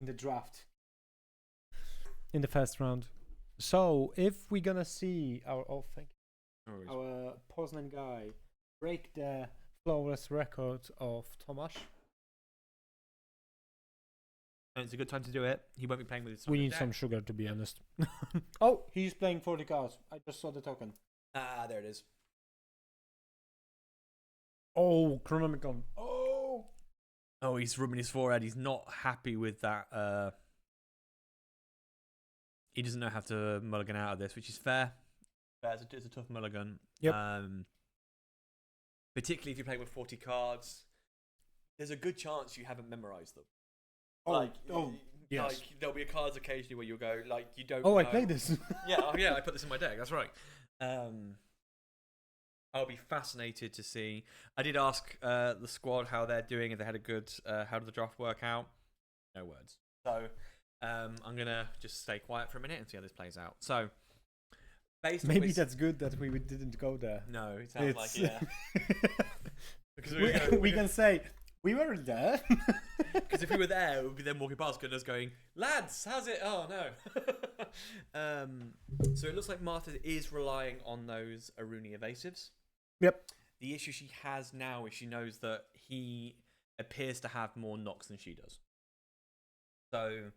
in the draft. In the first round. So, if we're gonna see our our Poznań guy break the flawless record of Tomasz, and it's a good time to do it. He won't be playing with his. We need some sugar, to be honest. Oh, he's playing 40 cards. I just saw the token. Ah, there it is. Oh, Chronomicon. Oh, he's rubbing his forehead. He's not happy with that. He doesn't know how to mulligan out of this, which is fair. It's a tough mulligan. Yep. Particularly if you play with 40 cards, there's a good chance you haven't memorized them. Yes. Like there'll be cards occasionally where you'll go like you don't. Oh, know. I played this. yeah, I put this in my deck. That's right. I'll be fascinated to see. I did ask the squad how they're doing, if they had a good, how did the draft work out? No words. So I'm going to just stay quiet for a minute and see how this plays out. So, based on Maybe this, that's good that we didn't go there. no, it sounds like, yeah. Because we can say, we were there. Because if we were there, it would be them walking past and us going, lads, how's it? Oh, no. So it looks like Martha is relying on those Aruni evasives. Yep. The issue she has now is she knows that he appears to have more knocks than she does. So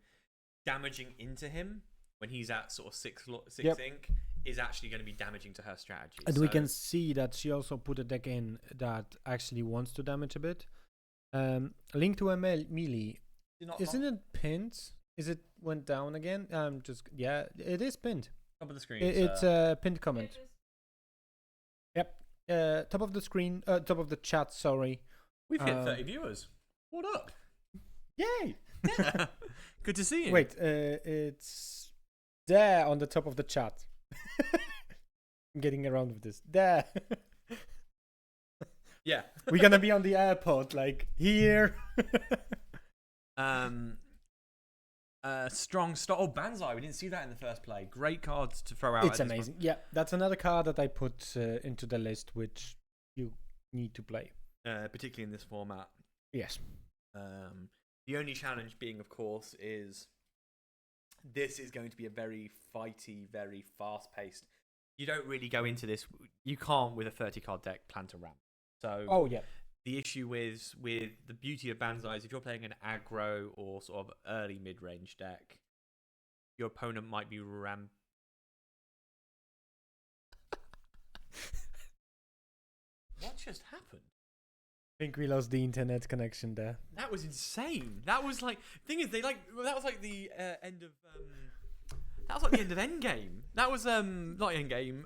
damaging into him when he's at sort of six ink is actually going to be damaging to her strategy. And we can see that she also put a deck in that actually wants to damage a bit. Link to a melee. Isn't it pinned? Is it went down again? It is pinned. Top of the screen. It's a pinned comment. Yep. Top of the screen. Top of the chat. Sorry. We've hit 30 viewers. What up? Yay! Yeah. Good to see you. Wait. It's there on the top of the chat. I'm getting around with this. There. Yeah. We're gonna be on the airport, like here. Strong start. Oh, Banzai. We didn't see that in the first play. Great cards to throw out. It's amazing. Yeah, that's another card that I put into the list, which you need to play. Particularly in this format. Yes. The only challenge being, of course, is this is going to be a very fighty, very fast-paced. You don't really go into this. You can't, with a 30-card deck, plan to ramp. So, the issue is with the beauty of Banzai is if you're playing an aggro or sort of early mid-range deck, your opponent might be What just happened? I think we lost the internet connection there. That was insane. That was like thing is that was like the end of that was like the end of Endgame. That was not Endgame,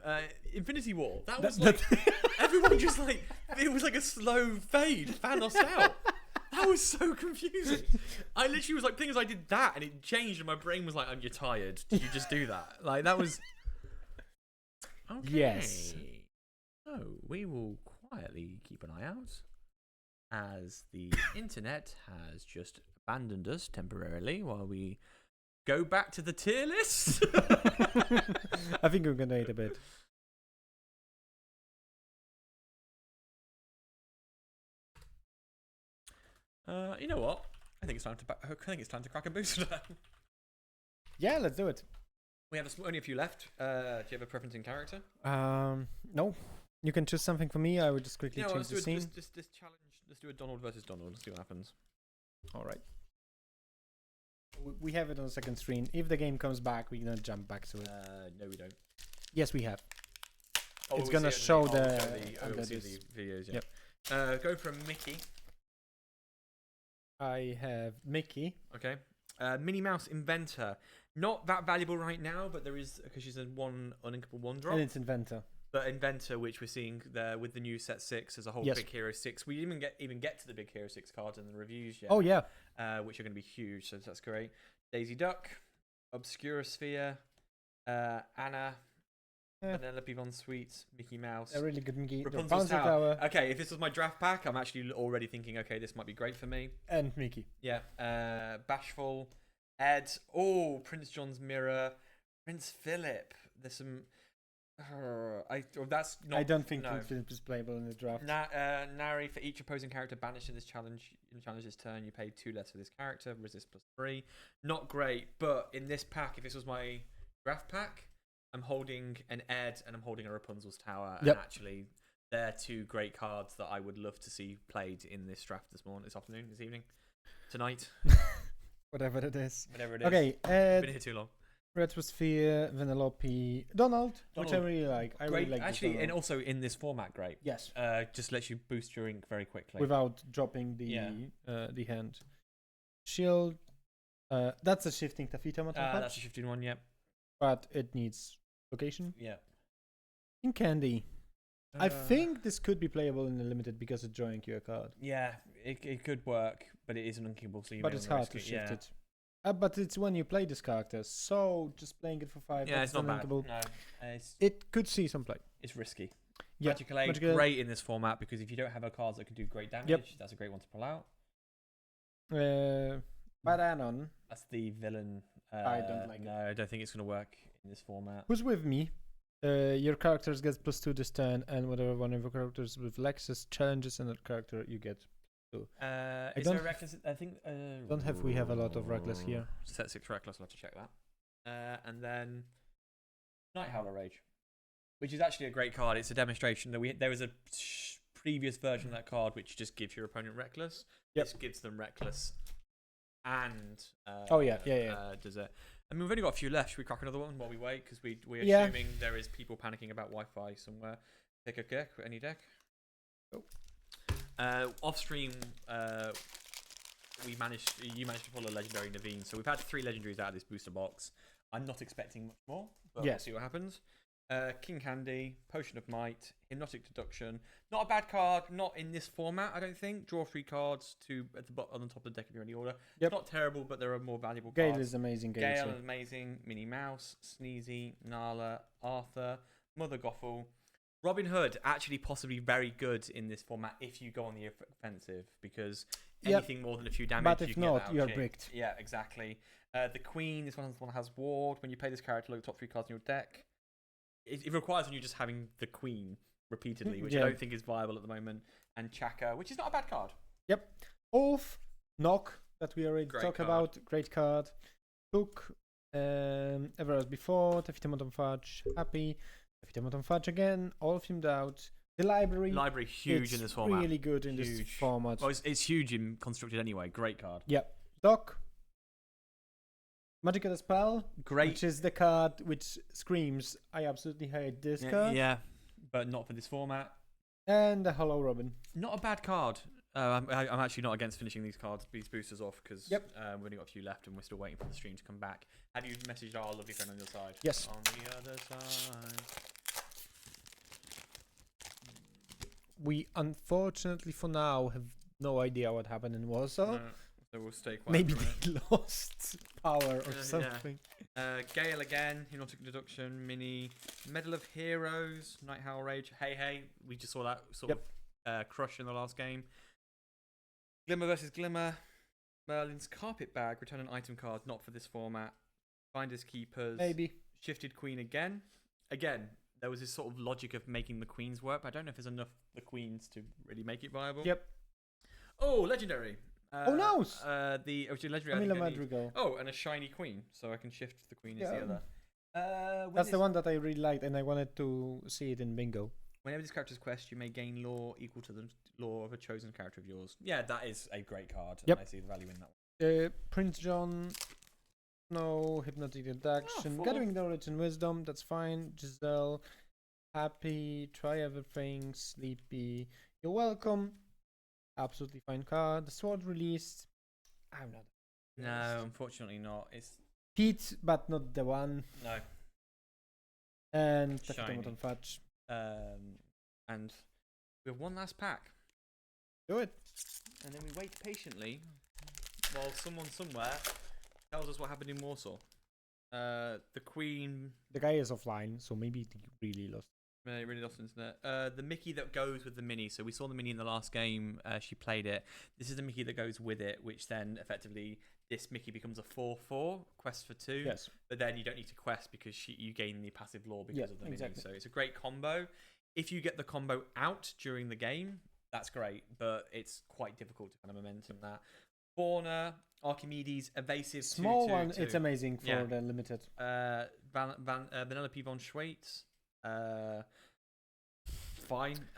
Infinity War. That was like everyone just like it was like a slow fade, Thanos out. That was so confusing. I literally was like, thing is, I did that and it changed, and my brain was like, "You're tired. Did you just do that?" Like that was. Okay. Yes. So we will quietly keep an eye out as the internet has just abandoned us temporarily while we go back to the tier list. I think we're gonna wait a bit. You know what? I think it's time to crack a booster. Yeah, let's do it. We have only a few left. Do you have a preference in character? No. You can choose something for me. I would just quickly change the scene. This challenge. Let's do a Donald versus Donald. Let's see what happens. All right. We have it on the second screen. If the game comes back, we're gonna jump back to it. No, we don't. Yes, we have. Oh, it's gonna show the videos. Yeah. Yep. Go from Mickey. I have Mickey. Okay. Minnie Mouse Inventor. Not that valuable right now, but there is because she's a one uninkable one drop. And it's Inventor. But Inventor, which we're seeing there with the new set 6 as a whole Big Hero 6. We didn't even get to the Big Hero 6 cards in the reviews yet. Oh, yeah. Which are going to be huge, so that's great. Daisy Duck, Obscura Sphere, Anna, Penelope Von Sweet, Mickey Mouse. A really good Mickey. Rapunzel's Tower. Okay, if this was my draft pack, I'm actually already thinking, okay, this might be great for me. And Mickey. Yeah. Bashful, Ed. Oh, Prince John's Mirror, Prince Philip. There's some... that's not. I don't think Prince Philip is playable in the draft. Nari, for each opposing character banished in this challenge, this turn, you pay 2 less for this character. Resist +3. Not great, but in this pack, if this was my draft pack, I'm holding an Ed and I'm holding a Rapunzel's Tower. Yep. And actually, they're 2 great cards that I would love to see played in this draft this afternoon, this evening, tonight. Whatever it is. Whatever it is. Okay, Been here too long. Retrosphere, Vanellope, Donald, which I really like. I great. really like Actually, and also in this format, great. Yes. Just lets you boost your ink very quickly. Without dropping the hand. Shield, that's a shifting Tafita. That's a shifting one, yep. But it needs location. Yeah. In Candy. I think this could be playable in the limited because it's drawing you a card. Yeah, it could work, but it is an unkickable, so you but it's hard to shift it. But it's when you play this character, so just playing it for 5. Yeah, it's not bad. No, it could see some play. It's risky. Yeah, Magical Aid, Magical Aid. great in this format because if you don't have a cards that can do great damage, that's a great one to pull out. Badanon. That's the villain. I don't like it. No, I don't think it's going to work in this format. Who's with me? Your characters gets +2 this turn, and whatever one of your characters with Lexus challenges another character, you get 2. Is there a reckless? I think. We have a lot of reckless here. Set 6 reckless. I'll have to check that. And then Night Howler Rage, which is actually a great card. It's a demonstration that there was a previous version of that card which just gives your opponent reckless. Yep. This gives them reckless, and does it? I mean, we've only got a few left. Should we crack another one while we wait? Because we're assuming there is people panicking about Wi-Fi somewhere. Pick a deck, any deck. Off stream, you managed to pull a legendary Naveen. So we've had 3 legendaries out of this booster box. I'm not expecting much more, but we'll see what happens. King Candy, Potion of Might, Hypnotic Deduction. Not a bad card, not in this format, I don't think. Draw 3 cards on the top of the deck if you're in any order. It's not terrible, but there are more valuable cards. Gale is amazing. Gale is amazing. Minnie Mouse, Sneezy, Nala, Arthur, Mother Gothel. Robin Hood, actually possibly very good in this format if you go on the offensive, because anything more than a few damage, but if not, you're bricked. Yeah, exactly. The Queen, this one has Ward. When you play this character, look at the top 3 cards in your deck. It requires on you just having the Queen repeatedly, which I don't think is viable at the moment. And Chaka, which is not a bad card. Yep. Oath, Knock, that we already talked about. Great card. Cook, ever as before. Tefitamoton Fudge, Happy. Tefitamoton Fudge again. All themed out. The Library. Library, huge in this format. Really good in this format. Well, it's huge in Constructed anyway. Great card. Yep. Doc. Magic of the Spell, great, which is the card which screams, I absolutely hate this card. Yeah, but not for this format. And the Hollow Robin. Not a bad card. I'm actually not against finishing these boosters off, because we've only got a few left and we're still waiting for the stream to come back. Have you messaged our lovely friend on your side? Yes. On the other side. We unfortunately for now have no idea what happened in Warsaw. No. So we'll stay quiet. Maybe they lost power or something. Gale again, Hypnotic Deduction, Mini, Medal of Heroes, Night Howl Rage, Hey, we just saw that sort of crush in the last game. Glimmer versus Glimmer, Merlin's Carpet Bag, return an item card, not for this format. Finders Keepers, maybe. Shifted Queen again. Again, there was this sort of logic of making the queens work, but I don't know if there's enough the queens to really make it viable. Yep. Oh, legendary. Oh, nice! The legendary. Camilla Madrigal. Oh, and a shiny queen, so I can shift the queen as the other. That's the one that I really liked, and I wanted to see it in bingo. Whenever this character's quest, you may gain lore equal to the lore of a chosen character of yours. Yeah, that is a great card. Yep. I see the value in that one. Prince John. No, Hypnotic Deduction. Gathering Knowledge and Wisdom, that's fine. Giselle. Happy. Try Everything. Sleepy. You're welcome. Absolutely fine card. The Sword released. I'm not. No, unfortunately not. It's Pete, but not the one. No. And Tefitamoton Fudge. And we have one last pack. Do it. And then we wait patiently while someone somewhere tells us what happened in Warsaw. The Queen. The guy is offline, so maybe he really lost. Really lost internet. The Mickey that goes with the Mini. So we saw the Mini in the last game. She played it. This is the Mickey that goes with it, which then effectively this Mickey becomes a 4/4 quest for 2. Yes. But then you don't need to quest because you gain the passive lore because of the Mini. So it's a great combo. If you get the combo out during the game, that's great. But it's quite difficult to kind of momentum that. Fauna, Archimedes, Evasive. Small 2/2, one. 2. It's amazing for the limited. Vanellope von Schweitz. Fine.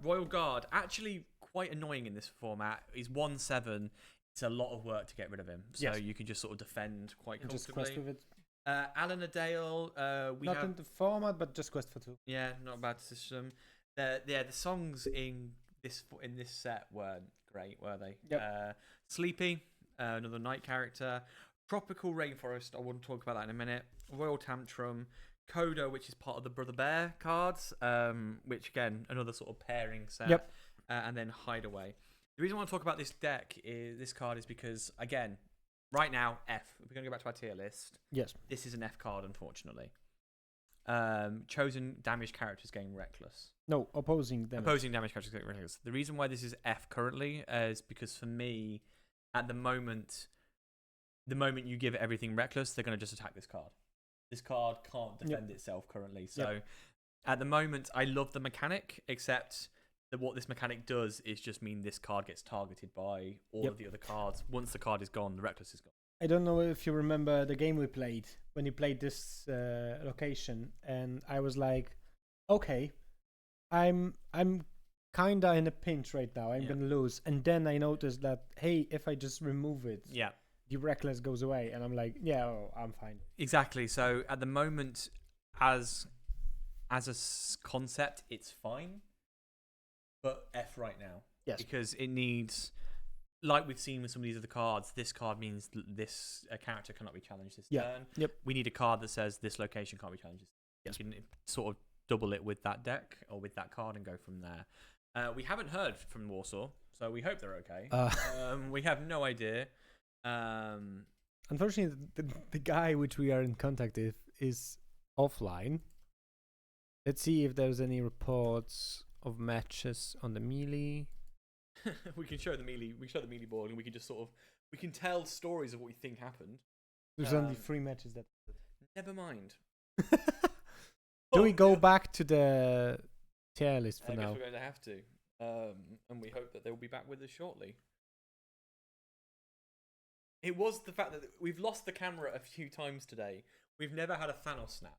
Royal Guard, actually quite annoying in this format. He's 1/7. It's a lot of work to get rid of him, so you can just sort of defend quite comfortably. Just quest with it. Alan Adale, not in the format, but just quest for 2. Yeah, not a bad system. The songs in this set weren't great, were they? Yep. Sleepy, another night character. Tropical Rainforest, I want to talk about that in a minute. Royal Tantrum. Kodo, which is part of the Brother Bear cards, which again, another sort of pairing set. Yep. And then Hideaway. The reason I want to talk about this card is because, again, right now, F. If we're going to go back to our tier list. Yes. This is an F card, unfortunately. chosen damage characters gain reckless. No, opposing damage. Opposing damage characters gain reckless. The reason why this is F currently is because for me, at the moment you give it everything reckless, they're going to just attack this card. This card can't defend itself currently. So at the moment, I love the mechanic, except that what this mechanic does is just mean this card gets targeted by all of the other cards. Once the card is gone, the reckless is gone. I don't know if you remember the game we played when you played this location, and I was like, okay, I'm kinda in a pinch right now. I'm gonna lose, and then I noticed that if I just remove it, the reckless goes away, and I'm like, I'm fine. Exactly. So at the moment, as a concept, it's fine, but F right now. Yes, because it needs. Like we've seen with some of these other cards, this card means this character cannot be challenged this turn. Yep. We need a card that says this location can't be challenged. You can sort of double it with that deck or with that card and go from there. We haven't heard from Warsaw, so we hope they're okay. We have no idea. Unfortunately, the guy which we are in contact with is offline. Let's see if there's any reports of matches on the melee. We can show the melee. We show the melee board, and we can just we can tell stories of what we think happened. There's only 3 matches that. Never mind. Do we go back to the tier list for I now? guess we're going to have to, and we hope that they will be back with us shortly. It was the fact that we've lost the camera a few times today. We've never had a Thanos snap.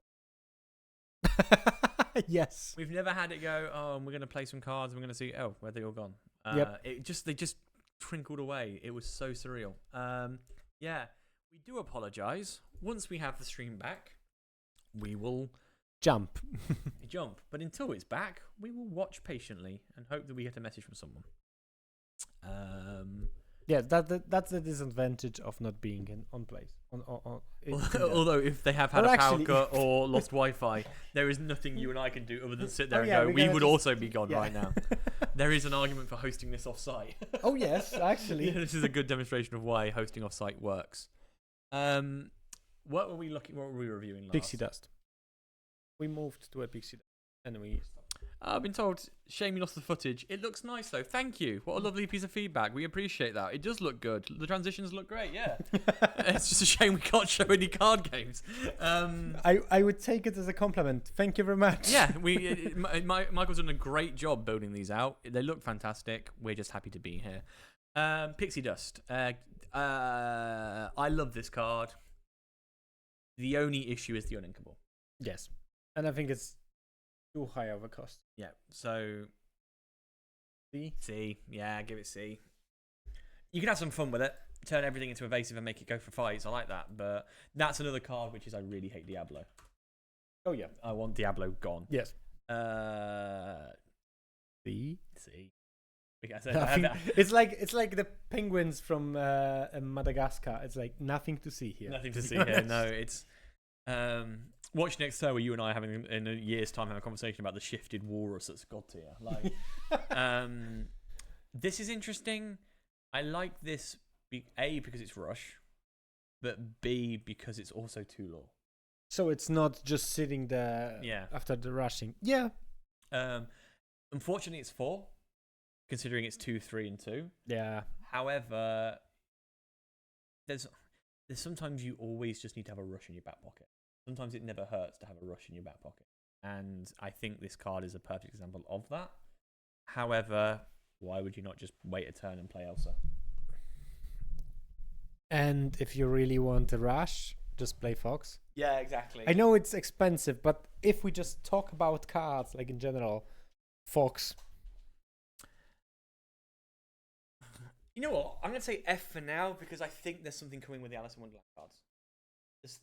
Yes. We've never had it go, we're going to play some cards and we're going to see, where they all gone. They just twinkled away. It was so surreal. We do apologise. Once we have the stream back, we will jump. But until it's back, we will watch patiently and hope that we get a message from someone. That's the disadvantage of not being on place. Although if they have had a power cut or lost Wi-Fi, there is nothing you and I can do other than sit there and go, we would also be gone right now. There is an argument for hosting this off-site. Oh yes, actually. This is a good demonstration of why hosting off-site works. What were we reviewing last? Pixie Dust. We moved to a Pixie Dust, and we. I've been told, shame you lost the footage. It looks nice though. Thank you. What a lovely piece of feedback. We appreciate that. It does look good. The transitions look great. Yeah. It's just a shame we can't show any card games. I would take it as a compliment. Thank you very much. Yeah. Michael's done a great job building these out. They look fantastic. We're just happy to be here. Pixie Dust. I love this card. The only issue is the uninkable. Yes, and I think it's too high of a cost. Yeah, so C? C, yeah, give it C. You can have some fun with it, turn everything into evasive and make it go for fights. I like that, but that's another card which is I really hate Diablo. Oh yeah, I want Diablo gone. Yes. C. It's like the penguins from Madagascar. It's like nothing to see here. Nothing to see here. No, it's. Watch next time where you and I having in a year's time have a conversation about the shifted walrus that's got here. Like, this is interesting. I like this A because it's rush, but B because it's also 2-lore. So it's not just sitting there. After the rushing. Yeah. Unfortunately, it's 4, considering it's 2, 3, and 2. Yeah. However, there's sometimes you always just need to have a rush in your back pocket. Sometimes it never hurts to have a rush in your back pocket. And I think this card is a perfect example of that. However, why would you not just wait a turn and play Elsa? And if you really want a rush, just play Fox. Yeah, exactly. I know it's expensive, but if we just talk about cards, like in general, Fox. You know what? I'm going to say F for now because I think there's something coming with the Alice in Wonderland cards.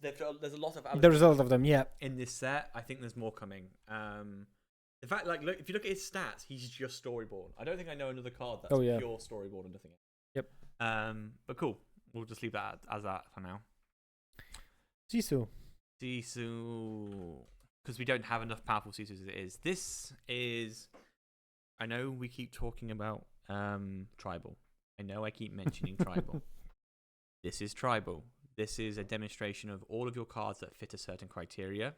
There's a lot of Alice there's a lot of them, yeah. In this set, I think there's more coming. In fact, like, look, if you look at his stats, he's just storyboard. I don't think I know another card that's pure storyboard and nothing else. Yep. But cool. We'll just leave that as that for now. Sisu. Because we don't have enough powerful Sisus as it is. This is. I know we keep talking about tribal. I know I keep mentioning tribal. This is tribal. This is a demonstration of all of your cards that fit a certain criteria.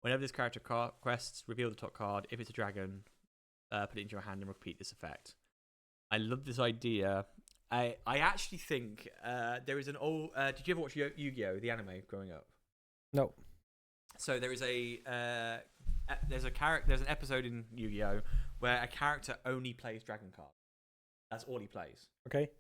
Whenever this character quests, reveal the top card. If it's a dragon, put it into your hand and repeat this effect. I love this idea. I actually think there is an old. Did you ever watch Yu-Gi-Oh, the anime, growing up? No. So there's an episode in Yu-Gi-Oh where a character only plays dragon cards. That's all he plays. Okay.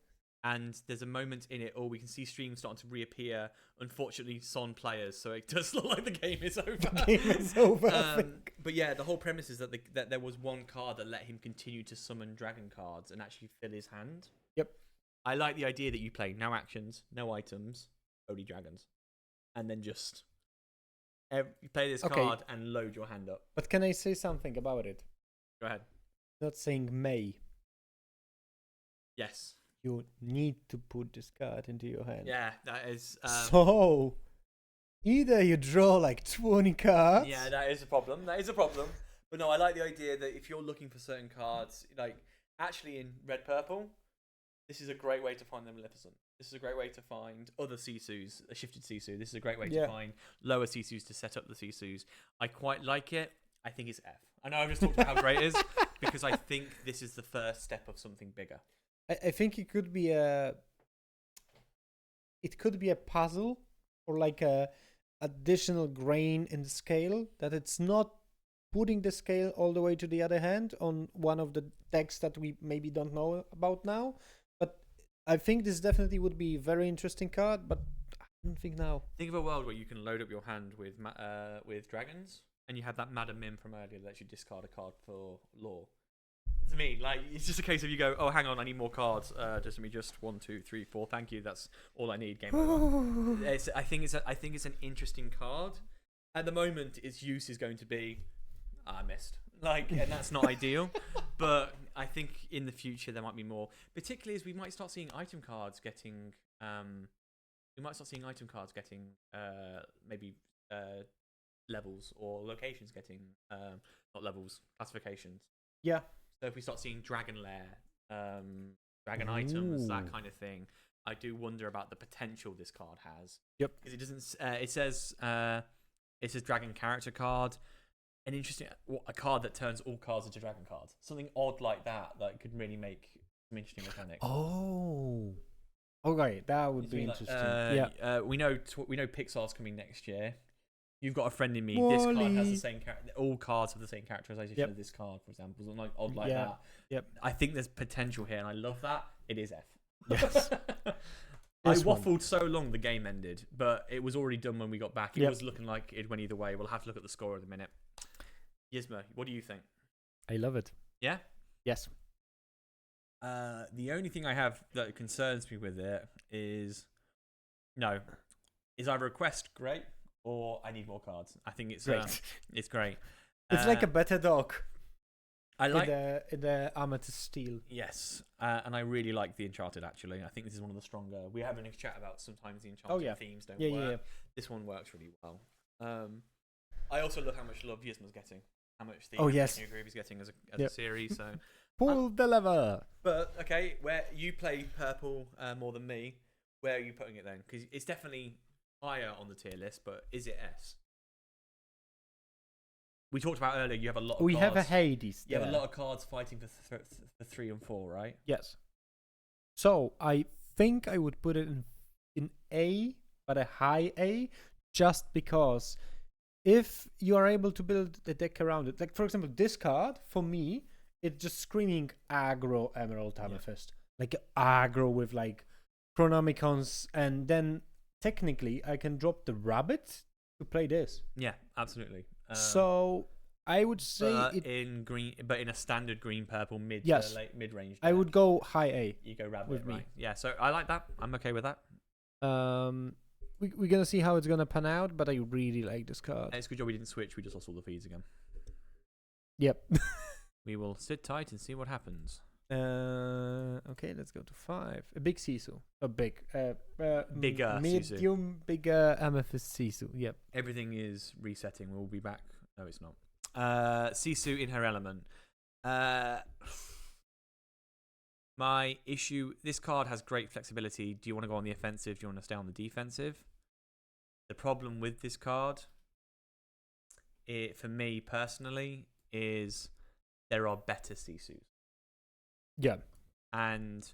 And there's a moment in it, we can see streams starting to reappear. Unfortunately, Son players, so it does look like the game is over. The game is over. I think. But yeah, the whole premise is that there was one card that let him continue to summon dragon cards and actually fill his hand. Yep. I like the idea that you play no actions, no items, only dragons, and then just you play this card and load your hand up. But can I say something about it? Go ahead. Not saying may. Yes. You need to put this card into your hand. Yeah, that is. So, either you draw like 20 cards. Yeah, that is a problem. But no, I like the idea that if you're looking for certain cards, like actually in red purple, this is a great way to find the Maleficent. This is a great way to find other Sisus, a shifted Sisu. This is a great way to find lower Sisus to set up the Sisus. I quite like it. I think it's F. I know I've just talked about how great it is because I think this is the first step of something bigger. I think it could be a puzzle or like a additional grain in the scale, that it's not putting the scale all the way to the other hand on one of the decks that we maybe don't know about now. But I think this definitely would be a very interesting card, but I don't think now. Think of a world where you can load up your hand with dragons, and you have that Madam Mim from earlier that lets you discard a card for lore. To me, like, it's just a case of you go, oh, hang on, I need more cards. Just let me just 1, 2, 3, 4. Thank you. That's all I need. Game over. I think it's an interesting card. At the moment, its use is going to be, I missed. Like, and that's not ideal. But I think in the future there might be more. Particularly as we might start seeing item cards getting. Maybe levels or locations getting not levels, classifications. Yeah. So if we start seeing Dragon Lair, Dragon items, that kind of thing, I do wonder about the potential this card has. Yep. Because it doesn't. It says Dragon character card. An interesting a card that turns all cards into Dragon cards. Something odd like that could really make some interesting mechanics. Oh. Okay, that would be interesting. Yeah. We know Pixar's coming next year. You've got a friend in me. Wally. This card has the same character. All cards have the same characterization as this card, for example. Something like odd like that. Yep. I think there's potential here, and I love that. It is F. Yes. I waffled so long the game ended, but it was already done when we got back. It was looking like it went either way. We'll have to look at the score in a minute. Yzma, what do you think? I love it. Yeah? Yes. The only thing I have that concerns me with it is either a quest great or I need more cards. I think it's great. It's great. It's like a better dog. I like in the Amethyst Steel. Yes, and I really like the Enchanted. Actually, I think this is one of the stronger. We have a chat about sometimes the Enchanted themes don't work. Yeah. This one works really well. I also love how much love Yzma's getting. How much the Groove is getting as a series. So pull the lever. But okay, where you play purple more than me, where are you putting it then? Because it's definitely higher on the tier list, but is it S? We talked about earlier. You have a lot of cards. We have a Hades. You have a lot of cards fighting for 3 and 4, right? Yes. So I think I would put it in A, but a high A, just because if you are able to build the deck around it, like for example, this card for me, it's just screaming aggro Emerald Amethyst, like aggro with like Chronomicons, and then technically I can drop the rabbit to play this. Yeah, absolutely. So I would say in green, but in a standard green purple mid late mid range. I would go high A. You go rabbit with me. Yeah, so I like that. I'm okay with that. We're gonna see how it's gonna pan out, but I really like this card. It's a good job we didn't switch. We just lost all the feeds again. Yep. We will sit tight and see what happens. Okay, let's go to 5. A big Sisu. A big, bigger medium, Sisu. Bigger Amethyst Sisu. Yep. Everything is resetting. We'll be back. No, it's not. Sisu in her element. My issue, this card has great flexibility. Do you want to go on the offensive? Do you want to stay on the defensive? The problem with this card for me personally, is there are better Sisus. Yeah. And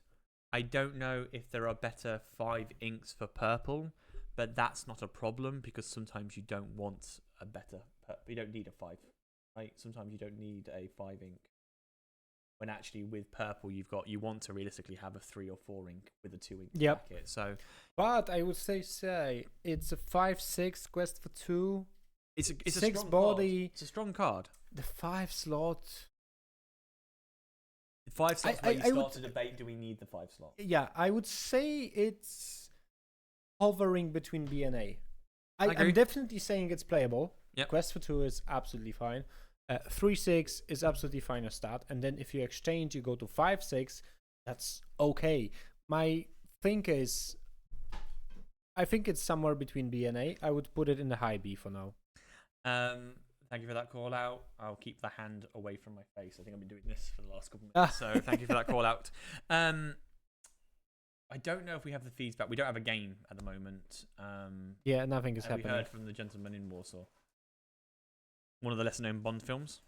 I don't know if there are better 5 inks for purple, but that's not a problem because sometimes you don't want a better. You don't need a 5, right? Sometimes you don't need a 5 ink. When actually with purple, you want to realistically have a 3 or 4 ink with a 2 ink packet. So, but I would say it's a 5/6 quest for 2. It's a 6 strong body. Card. It's a strong card. The 5 slot. 5 slots where you start to debate: do we need the 5 slot? Yeah, I would say it's hovering between B and A. I'm definitely saying it's playable. Yep. Quest for 2 is absolutely fine. 3/6 is absolutely fine as stat, and then if you exchange, you go to 5/6. That's okay. My think is, I think it's somewhere between B and A. I would put it in the high B for now. Thank you for that call out. I'll keep the hand away from my face. I think I've been doing this for the last couple of minutes, so thank you for that call out. I don't know if we have the feedback. We don't have a game at the moment. Yeah, nothing is happening. We heard from the gentleman in Warsaw. One of the lesser known Bond films.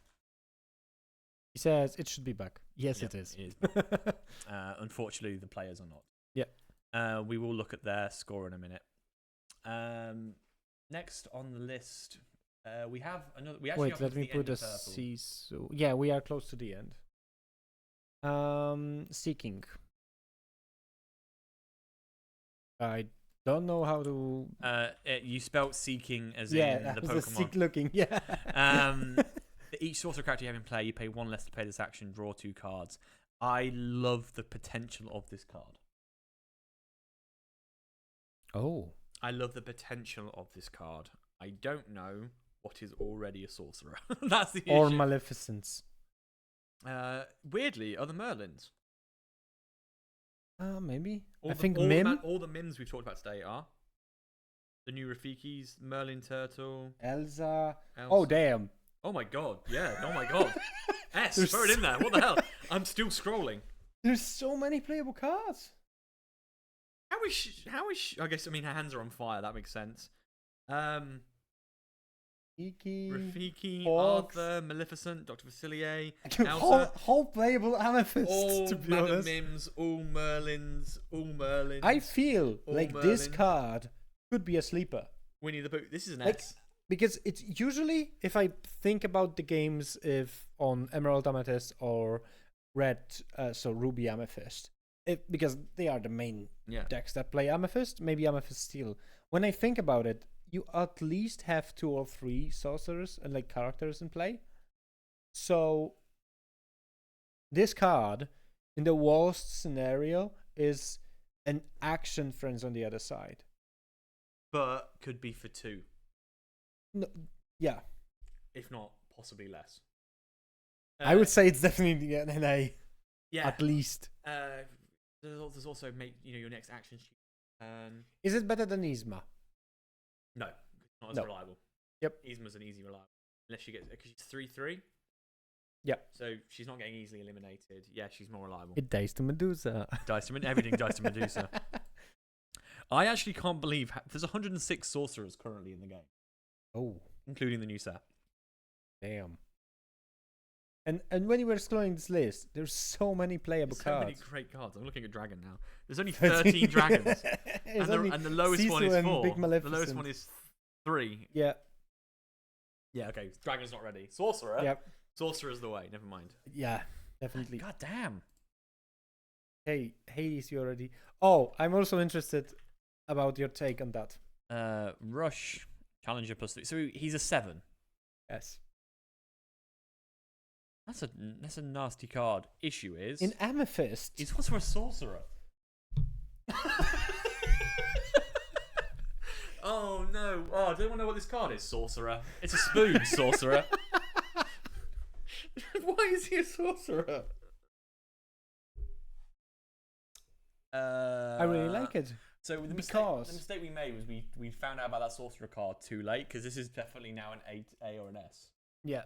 He says it should be back. Yes, it is. It is. Unfortunately, the players are not. Yeah. We will look at their score in a minute. Next on the list, we have another. We actually Wait, let me put a C. So yeah, we are close to the end. Seeking. I don't know how to. You spelt seeking as in the Pokemon. Seek looking. Yeah. For each sorcerer character you have in play, you pay 1 less to play this action. Draw 2 cards. I love the potential of this card. Oh. I love the potential of this card. I don't know what is already a sorcerer. That's the issue. Or Maleficence. Weirdly, other Merlins. Maybe. I think Mim. All the Mims we've talked about today are the new Rafikis, Merlin Turtle, Elsa. Oh damn. Oh my god. Yeah. Oh my god. Throw it in there. What the hell? I'm still scrolling. There's so many playable cards. How is I guess, I mean, her hands are on fire. That makes sense. Rafiki, Fox. Arthur, Maleficent, Dr. Facilier, whole playable Amethyst, all to be Madam honest. Mims, all Merlins, all Merlins. I feel like Merlin. this card could be a sleeper. Winnie the Pooh. This is an Like, S. Because it's usually, if I think about the games if on Emerald Amethyst or Red, so Ruby Amethyst, because they are the main decks that play Amethyst, maybe Amethyst Steel. When I think about it, you at least have 2 or 3 sorcerers and like characters in play. So this card, in the worst scenario, is an action friends on the other side. But could be for 2. No, yeah. If not, possibly less. I would say it's definitely an A. Yeah. At least. There's also your next action sheet. Is it better than Yzma? No, not as reliable. Yep. Yzma's an easy reliable. Unless she gets, because she's 3/3. Yeah. So she's not getting easily eliminated. Yeah, she's more reliable. It dies to Medusa. Everything dies to Medusa. I actually can't believe there's 106 sorcerers currently in the game. Oh. Including the new set. Damn. And when you were scrolling this list, there's so many playable cards. So many great cards. I'm looking at Dragon now. There's only 13 dragons. and the lowest one is 4. The lowest one is 3. Yeah. Yeah, okay. Dragon's not ready. Sorcerer? Yep. Sorcerer's the way. Never mind. Yeah, definitely. God damn. Hey, Hades, you already... Oh, I'm also interested about your take on that. Rush, Challenger +3. So he's a 7. Yes. That's a nasty card. Issue is... In Amethyst... He's also a sorcerer. Oh, no. Oh, I don't know what this card is, sorcerer. It's a spoon, sorcerer. Why is he a sorcerer? I really like it. So the mistake we made was we found out about that sorcerer card too late, because this is definitely now an A or an S. Yeah.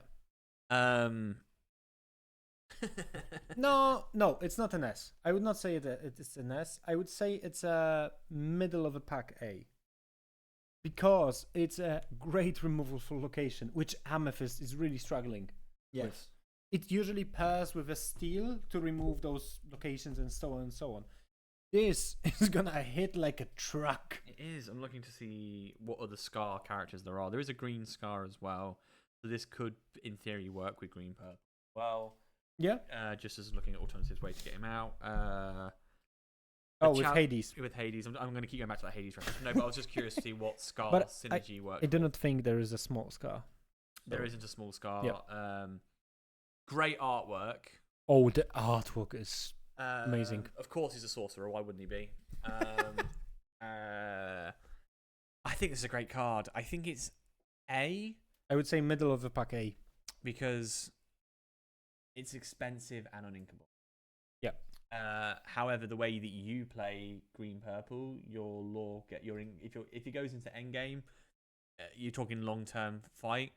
No, it's not an S. I would not say it's an S. I would say it's a middle of a pack A. because it's a great removal for location, which Amethyst is really struggling with. It usually pairs with a steel to remove those locations and so on and so on. This is gonna hit like a truck. It is. I'm looking to see what other Scar characters there are. There is a green Scar as well, so this could, in theory, work with green purple. Well, yeah. Just as looking at alternative ways to get him out. With Hades. With Hades, I'm going to keep going back to that Hades reference. No, but I was just curious to see what Scar synergy works. I do not think there is a small Scar. There isn't a small Scar. Yeah. Great artwork. Oh, the artwork is amazing. Of course, he's a sorcerer. Why wouldn't he be? I think this is a great card. I think it's A. I would say middle of the pack A. Because it's expensive and uninkable. Yeah. However, the way that you play green purple, your lore if it goes into endgame, you're talking long term fight.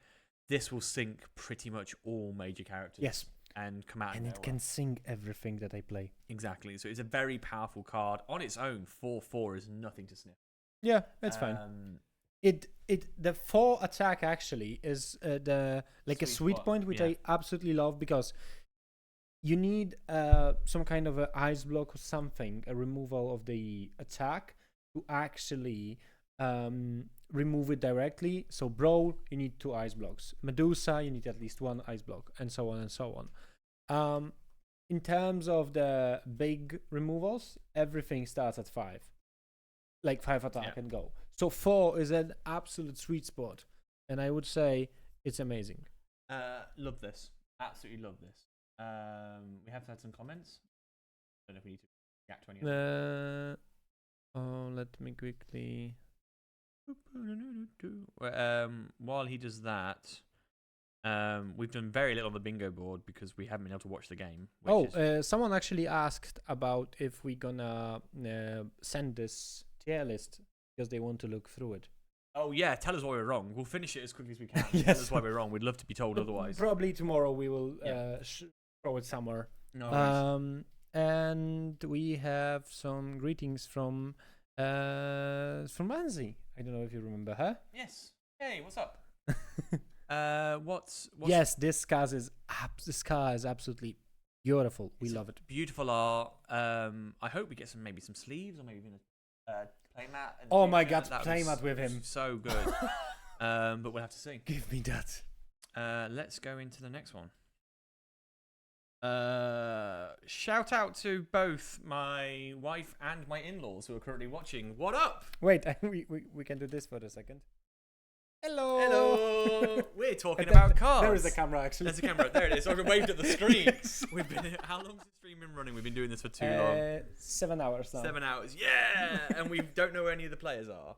This will sink pretty much all major characters. Yes. And come out. And it can sink everything that I play. Exactly. So it's a very powerful card on its own. 4/4 is nothing to sniff. Yeah, that's fine. The 4 attack actually is a sweet point, which I absolutely love, because you need some kind of a ice block or something, a removal of the attack to actually remove it directly. So Brawl, you need 2 ice blocks. Medusa, you need at least 1 ice block, and so on and so on. In terms of the big removals, everything starts at 5. Like 5 attack and go. So 4 is an absolute sweet spot, and I would say it's amazing. Love this. Absolutely love this. We have had some comments. I don't know if we need to react to any of them. Let me quickly. While he does that, we've done very little on the bingo board because we haven't been able to watch the game. Someone actually asked about if we're gonna send this tier list because they want to look through it. Oh yeah, tell us why we're wrong. We'll finish it as quickly as we can. Yes. Tell us why we're wrong. We'd love to be told otherwise. Probably tomorrow we will throw it somewhere. No worries. And we have some greetings from Manzi. I don't know if you remember her. Yes. Hey, what's up? What's Yes, this car is absolutely beautiful. We love it. Beautiful art. I hope we get maybe some sleeves or maybe even a playmat. Oh my god, playmat with him. So good. But we'll have to see. Give me that. Let's go into the next one. Shout out to both my wife and my in-laws who are currently watching. What up? Wait, we can do this for a second. Hello. Hello. We're talking about cars. There is a camera, actually. There's a camera. There it is. I've waved at the screen. Yes. How long's the stream been running? We've been doing this for too long. 7 hours now. 7 hours. Yeah. And we don't know where any of the players are.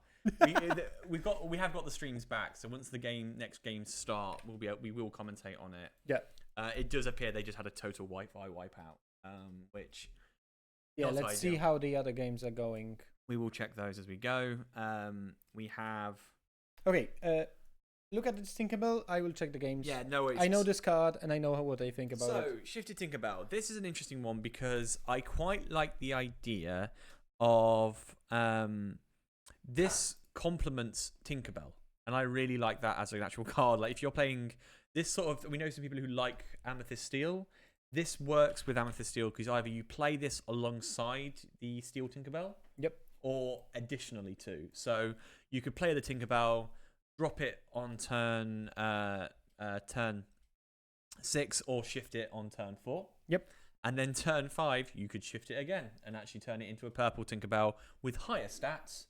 We have got the streams back. So once the next games start, we will commentate on it. Yeah. It does appear they just had a total Wi-Fi wipeout, which let's see how the other games are going. We will check those as we go. We have. Okay, look at this Tinkerbell. I will check the games. Yeah, no worries. I know this card and I know what I think about it. So, Shifted Tinkerbell. This is an interesting one because I quite like the idea of this complements Tinkerbell, and I really like that as an actual card. Like if you're playing this sort of, we know some people who like Amethyst Steel. This works with Amethyst Steel because either you play this alongside the Steel Tinkerbell. Yep. Or additionally to. So you could play the Tinkerbell, drop it on turn 6 or shift it on turn 4. Yep. And then turn 5, you could shift it again and actually turn it into a purple Tinkerbell with higher stats,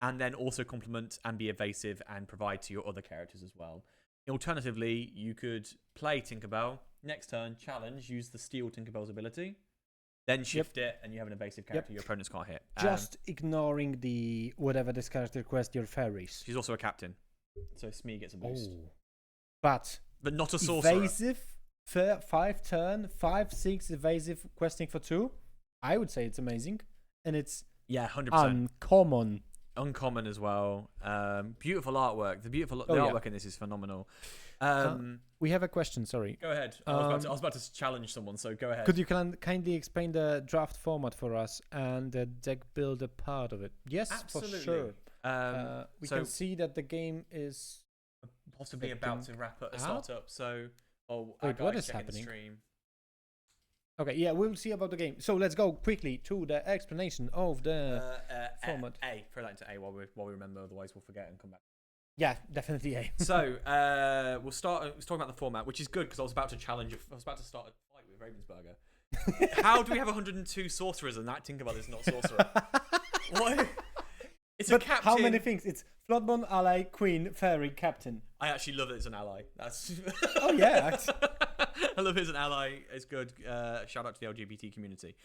and then also complement and be evasive and provide to your other characters as well. Alternatively, you could play Tinkerbell, next turn, challenge, use the Steel Tinkerbell's ability, then shift it, and you have an evasive character your opponents can't hit. Just ignoring the whatever this character requests, your fairies. She's also a captain, so Smee gets a boost. Oh. But not a sorcerer. Evasive, 5 turn, 5/6 evasive, questing for 2. I would say it's amazing, and it's 100%. uncommon. uncommon as well. Beautiful artwork. The artwork in this is phenomenal. We have a question. Sorry. Go ahead. I was about to challenge someone, so go ahead. Could you kindly explain the draft format for us and the deck builder part of it? Yes, Absolutely. for sure. We So- can see that the game is. Possibly about to start up. So, Wait, what is checking the happening? stream. Okay, yeah, we'll see about the game. So let's go quickly to the explanation of the format. Throw that into A while we remember. Otherwise, we'll forget and come back. Yeah, definitely A. So we'll start. Let's talk about the format, which is good because I was about to start a fight with Ravensburger. How do we have 102 sorcerers and that Tinkerbell is not sorcerer? What? It's But a captain. how many things? It's Floodbond, Ally, Queen, Fairy, Captain. I actually love that it's an ally. That's. Oh yeah. I love it as an ally. It's good. Shout out to the LGBT community.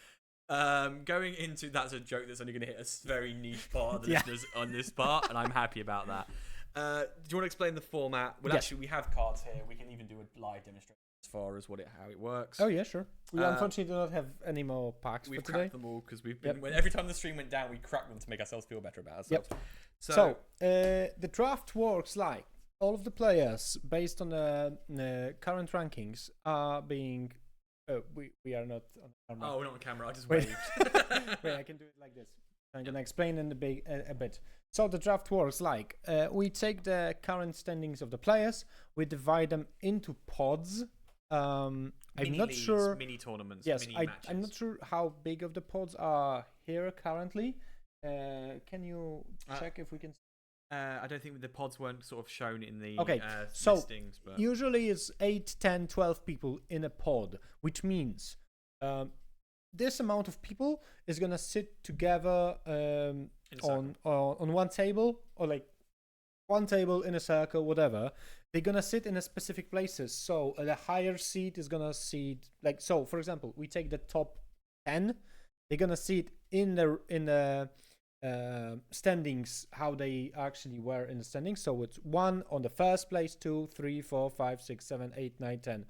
Going into that's a joke that's only going to hit a very niche part of the listeners on this part, and I'm happy about that. Do you want to explain the format? Well, actually, we have cards here. We can even do a live demonstration as far as how it works. Oh yeah, sure. We unfortunately do not have any more packs for We've today. cracked them all because we've been. Every time the stream went down, we cracked them to make ourselves feel better about ourselves. Yep. So the draft works like all of the players, based on the current rankings, are being. We are not on camera. Oh, we're not on camera. I just Wait. waved. Wait, I can do it like this. I'm gonna explain in a bit. So the draft works like we take the current standings of the players, we divide them into pods. I'm not sure. Mini tournaments. Yes, mini matches. I'm not sure how big of the pods are here currently. Can you check if we can? I don't think the pods weren't sort of shown in the so listings. But usually it's 8, 10, 12 people in a pod, which means this amount of people is gonna sit together on one table, or like one table in a circle, whatever. They're gonna sit in a specific places. So the higher seat is gonna sit so. For example, we take the top 10. They're gonna sit in the standings how they actually were in the standings. So it's 1 on the first place, 2, 3, 4, 5, 6, 7, 8, 9, 10.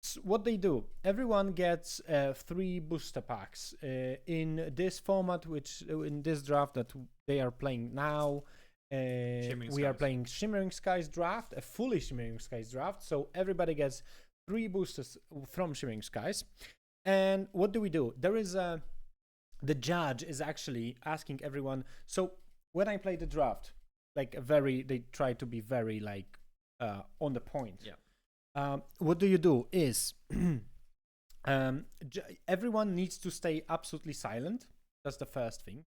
So what they do, everyone gets 3 booster packs in this format, which in this draft that they are playing now. We are playing Shimmering Skies draft, a fully Shimmering Skies draft. So everybody gets 3 boosters from Shimmering Skies. And what do? There is the judge is actually asking everyone. So when I play the draft, they try to be very on the point. Yeah. What do is everyone needs to stay absolutely silent. That's the first thing.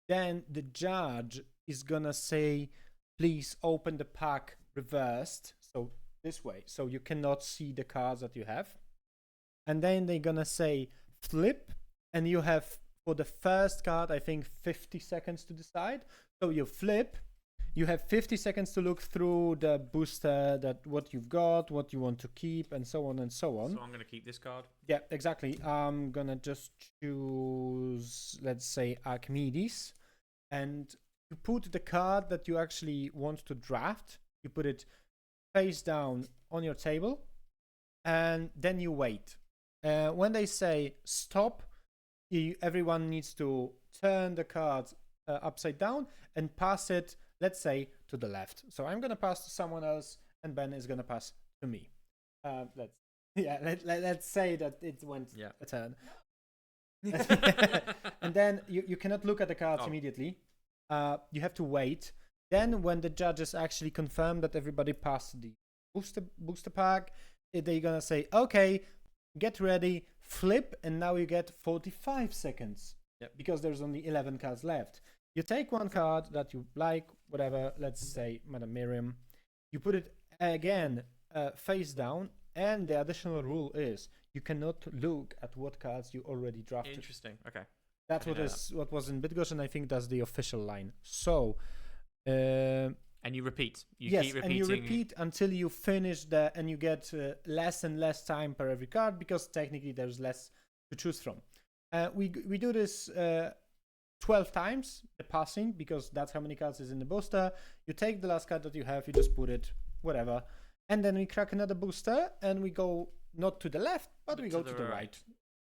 Then the judge is gonna say, please open the pack reversed, so this way, so you cannot see the cards that you have. And then they're gonna say flip, and you have, for the first card, I think 50 seconds to decide. So you flip, you have 50 seconds to look through the booster, that what you've got, what you want to keep, and so on and so on. So I'm gonna keep this card. Yeah, exactly. I'm gonna just choose, let's say, Archimedes, and you put the card that you actually want to draft, you put it face down on your table, and then you wait. When they say stop, everyone needs to turn the card upside down and pass it, let's say, to the left. So I'm gonna pass to someone else, and Ben is gonna pass to me. Let's say that it went a turn. And then you cannot look at the cards immediately. You have to wait. Then when the judges actually confirm that everybody passed the booster pack, they're gonna say, okay, get ready, flip, and now you get 45 seconds. Yep. Because there's only 11 cards left. You take one card that you like, whatever, let's say Madame Miriam. You put it again face down, and the additional rule is you cannot look at what cards you already drafted. Interesting. Okay. That's what was in Bydgoszcz, and I think that's the official line. So, and you repeat. You keep repeating. And you repeat until you finish and you get less and less time per every card, because technically there's less to choose from. We do this 12 times, the passing, because that's how many cards is in the booster. You take the last card that you have, you just put it, whatever. And then we crack another booster, and we go not to the left, but we go to the right.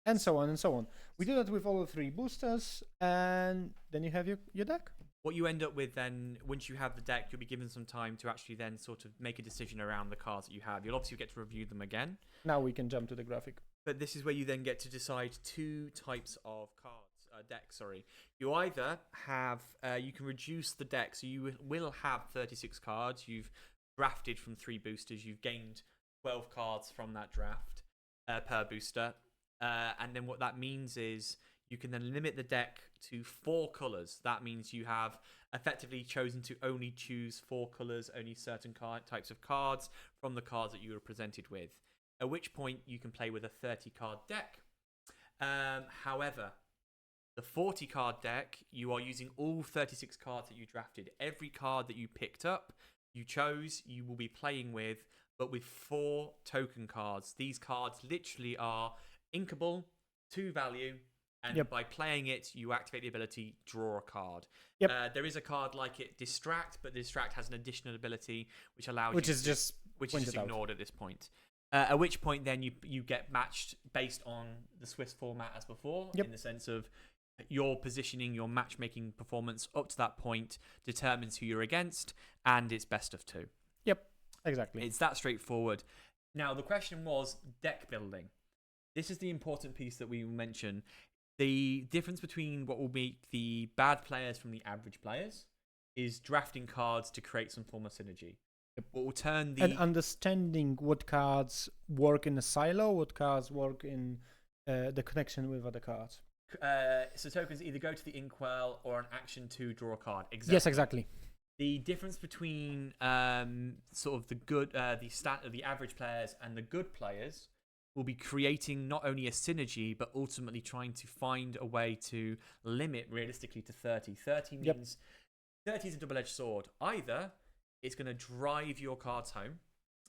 And so on and so on. We do that with all 3 boosters, and then you have your deck. what you end up with then, once you have the deck, you'll be given some time to actually then sort of make a decision around the cards that you have. You'll obviously get to review them again. Now we can jump to the graphic. But this is where you then get to decide two types of decks. You either have, you can reduce the deck, so you will have 36 cards. You've drafted from 3 boosters. You've gained 12 cards from that draft per booster. And then what that means is you can then limit the deck to 4 colours. That means you have effectively chosen to only choose 4 colours, only certain types of cards from the cards that you were presented with. At which point you can play with a 30-card deck. However, the 40-card deck, you are using all 36 cards that you drafted. Every card that you picked up, you chose, you will be playing with, but with 4 token cards. These cards literally are inkable, 2 value, and by playing it, you activate the ability, draw a card. There is a card like it, Distract, but Distract has an additional ability which allows which is just ignored at this point. At which point then you get matched based on the Swiss format as before, in the sense of your positioning, your matchmaking performance up to that point determines who you're against, and it's best of 2. Yep, exactly. It's that straightforward. Now, the question was deck building. This is the important piece that we will mention. The difference between what will make the bad players from the average players is drafting cards to create some form of synergy. What will turn the... And understanding what cards work in a silo, what cards work in the connection with other cards. So tokens either go to the inkwell or an action to draw a card. Exactly. Yes, exactly. The difference between sort of the average players and the good players will be creating not only a synergy, but ultimately trying to find a way to limit realistically to 30. 30 means 30 is a double-edged sword. Either it's going to drive your cards home.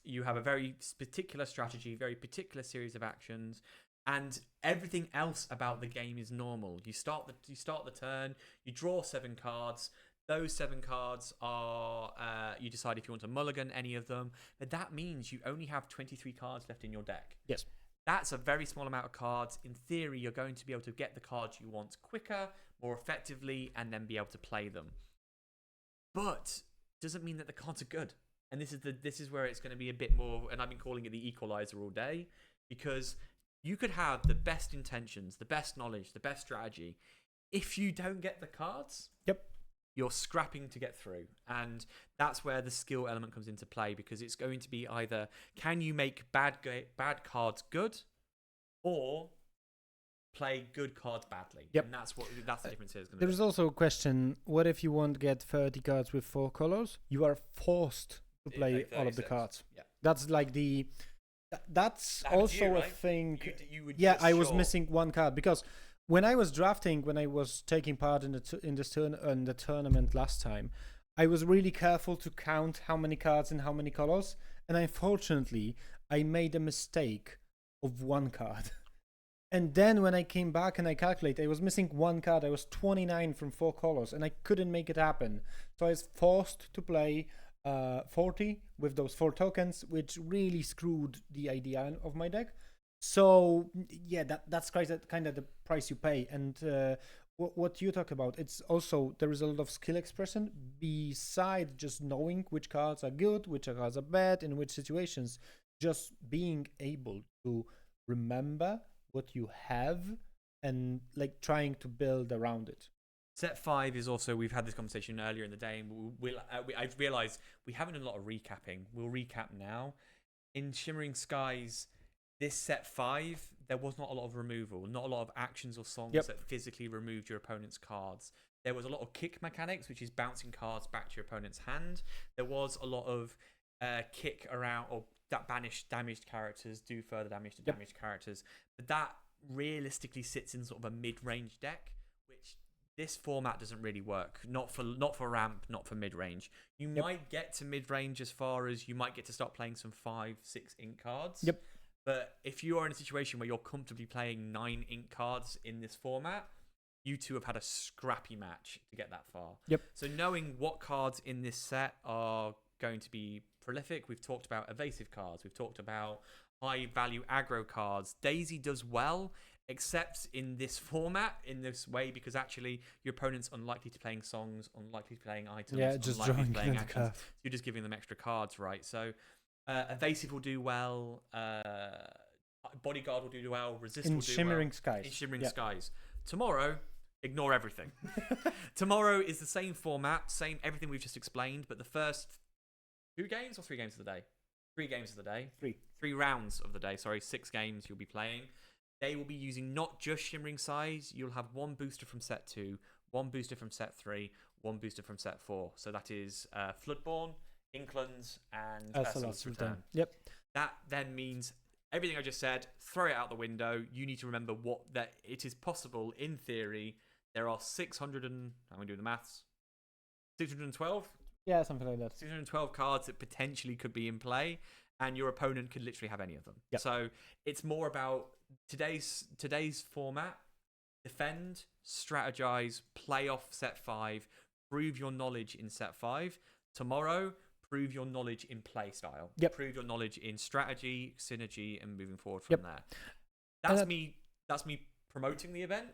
You have a very particular strategy, very particular series of actions, and everything else about the game is normal. You start the turn, you draw 7 cards. Those 7 cards are, you decide if you want to mulligan any of them, but that means you only have 23 cards left in your deck. Yes. That's a very small amount of cards. In theory, you're going to be able to get the cards you want quicker, more effectively, and then be able to play them. But doesn't mean that the cards are good. And this is where it's going to be a bit more, and I've been calling it the equalizer all day, because you could have the best intentions, the best knowledge, the best strategy. If you don't get the cards, you're scrapping to get through. And that's where the skill element comes into play, because it's going to be either can you make bad cards good, or play good cards badly. And that's the difference here. There is also a question, what if you won't get 30 cards with 4 colors? You are forced to play all of the cards. That's like that's also you, right? a thing. I was missing 1 card, because when I was drafting, when I was taking part in the tournament last time, I was really careful to count how many cards in how many colors, and unfortunately, I made a mistake of 1 card. And then when I came back and I calculated, I was missing 1 card. I was 29 from 4 colors, and I couldn't make it happen. So I was forced to play 40 with those 4 tokens, which really screwed the idea of my deck. So yeah, that's kind of the price you pay. And what you talk about, it's also, there is a lot of skill expression besides just knowing which cards are good, which cards are bad, in which situations. Just being able to remember what you have and like trying to build around it. Set 5 is also, we've had this conversation earlier in the day, and I've realised we haven't done a lot of recapping. We'll recap now. In Shimmering Skies, this set 5, there was not a lot of removal, not a lot of actions or songs that physically removed your opponent's cards. There was a lot of kick mechanics, which is bouncing cards back to your opponent's hand. There was a lot of kick around, or that banish damaged characters, do further damage to damaged characters. But that realistically sits in sort of a mid-range deck, which this format doesn't really work. Not for ramp, not for mid-range. You might get to mid-range as far as you might get to start playing some 5-6 ink cards. But if you are in a situation where you're comfortably playing 9 ink cards in this format, you two have had a scrappy match to get that far. So knowing what cards in this set are going to be prolific, we've talked about evasive cards, we've talked about high value aggro cards. Daisy does well except in this format, in this way, because actually your opponent's unlikely to playing songs, unlikely to playing items, just unlikely to drawing playing the actions. card. You're just giving them extra cards, right? So Evasive will do well, Bodyguard will do well, Resist In will do Shimmering well. Skies. In Shimmering Skies. Tomorrow, ignore everything. Tomorrow is the same format, same everything we've just explained, but the first 2 games or 3 games of the day? 3 games of the day. 3 rounds of the day, sorry, 6 games you'll be playing. They will be using not just Shimmering Size. You'll have 1 booster from set 2, 1 booster from set 3, 1 booster from set 4. So that is Floodborn, Inklands, and Ursula's Return. Yep. That then means everything I just said, throw it out the window. You need to remember that it is possible, in theory, there are 600 and... I'm going to do the maths. 612? Yeah, something like that. 612 cards that potentially could be in play, and your opponent could literally have any of them. Yep. So it's more about today's format: defend, strategize, play off set 5, prove your knowledge in set 5. Tomorrow, prove your knowledge in play style. Yep. Prove your knowledge in strategy, synergy, and moving forward from Yep. there. That's me promoting the event.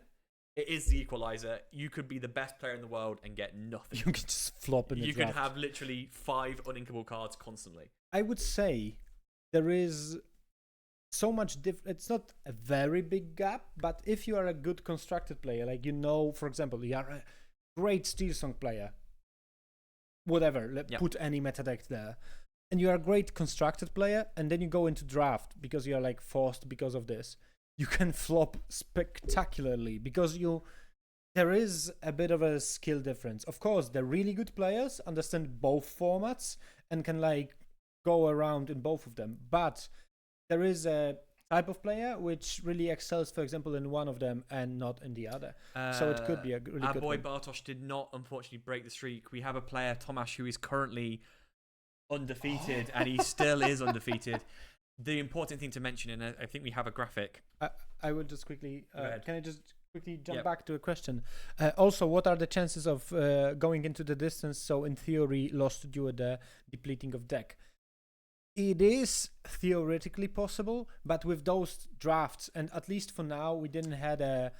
It is the equalizer. You could be the best player in the world and get nothing. You can just flop in the You draft. could have literally 5 uninkable cards constantly. I would say there is so much it's not a very big gap, but if you are a good constructed player, like, for example, you are a great Steelsong player, whatever, put any meta deck there, and you are a great constructed player, and then you go into draft because you are like forced because of this, you can flop spectacularly because there is a bit of a skill difference. Of course, the really good players understand both formats and can like go around in both of them, but there is a type of player which really excels, for example, in one of them and not in the other. So it could be a really good Our boy one. Bartosz did not, unfortunately, break the streak. We have a player, Tomasz, who is currently undefeated, and he still is undefeated. The important thing to mention, and I think we have a graphic. I will just quickly... can I just quickly jump back to a question? Also, what are the chances of going into the distance, so in theory lost due to the depleting of deck? It is theoretically possible, but with those drafts, and at least for now, we didn't have a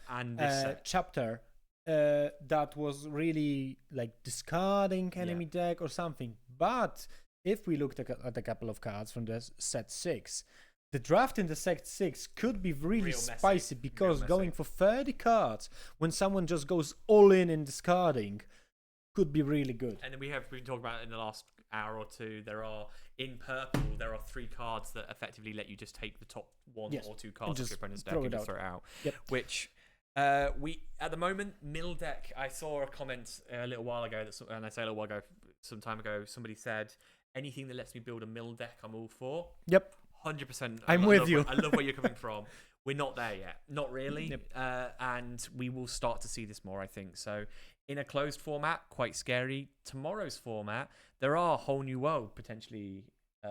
chapter that was really like discarding enemy deck or something. But if we looked at a couple of cards from the set 6, the draft in the set 6 could be really spicy because going for 30 cards when someone just goes all in discarding could be really good. And then we've been talking about it in the last hour or two. In purple, there are 3 cards that effectively let you just take the top 1 or 2 cards of your opponent's deck and just throw it out. Yep. Which we at the moment, mill deck. I saw a comment a little while ago, and I say a little while ago, some time ago, somebody said, anything that lets me build a mill deck, I'm all for. Yep. 100%. I'm with you. I love where you're coming from. We're not there yet. Not really. Yep. And we will start to see this more, I think. So in a closed format, quite scary. Tomorrow's format, there are Whole New World potentially.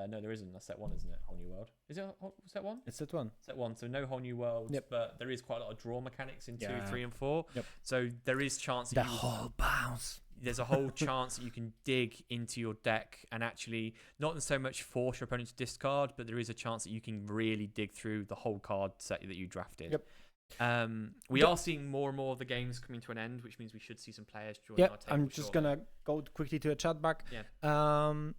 No, there isn't. That's set 1, isn't it? Whole New World. Is it set 1? It's set 1. Set 1. So no Whole New World. Yep. But there is quite a lot of draw mechanics in 2, Yeah. 3, and 4. Yep. So there is chance that The whole bounce. there's a whole chance that you can dig into your deck and actually not so much force your opponent to discard, but there is a chance that you can really dig through the whole card set that you drafted. Yep. We are seeing more and more of the games coming to an end, which means we should see some players join our table. I'm just gonna go quickly to a chat back. Yeah.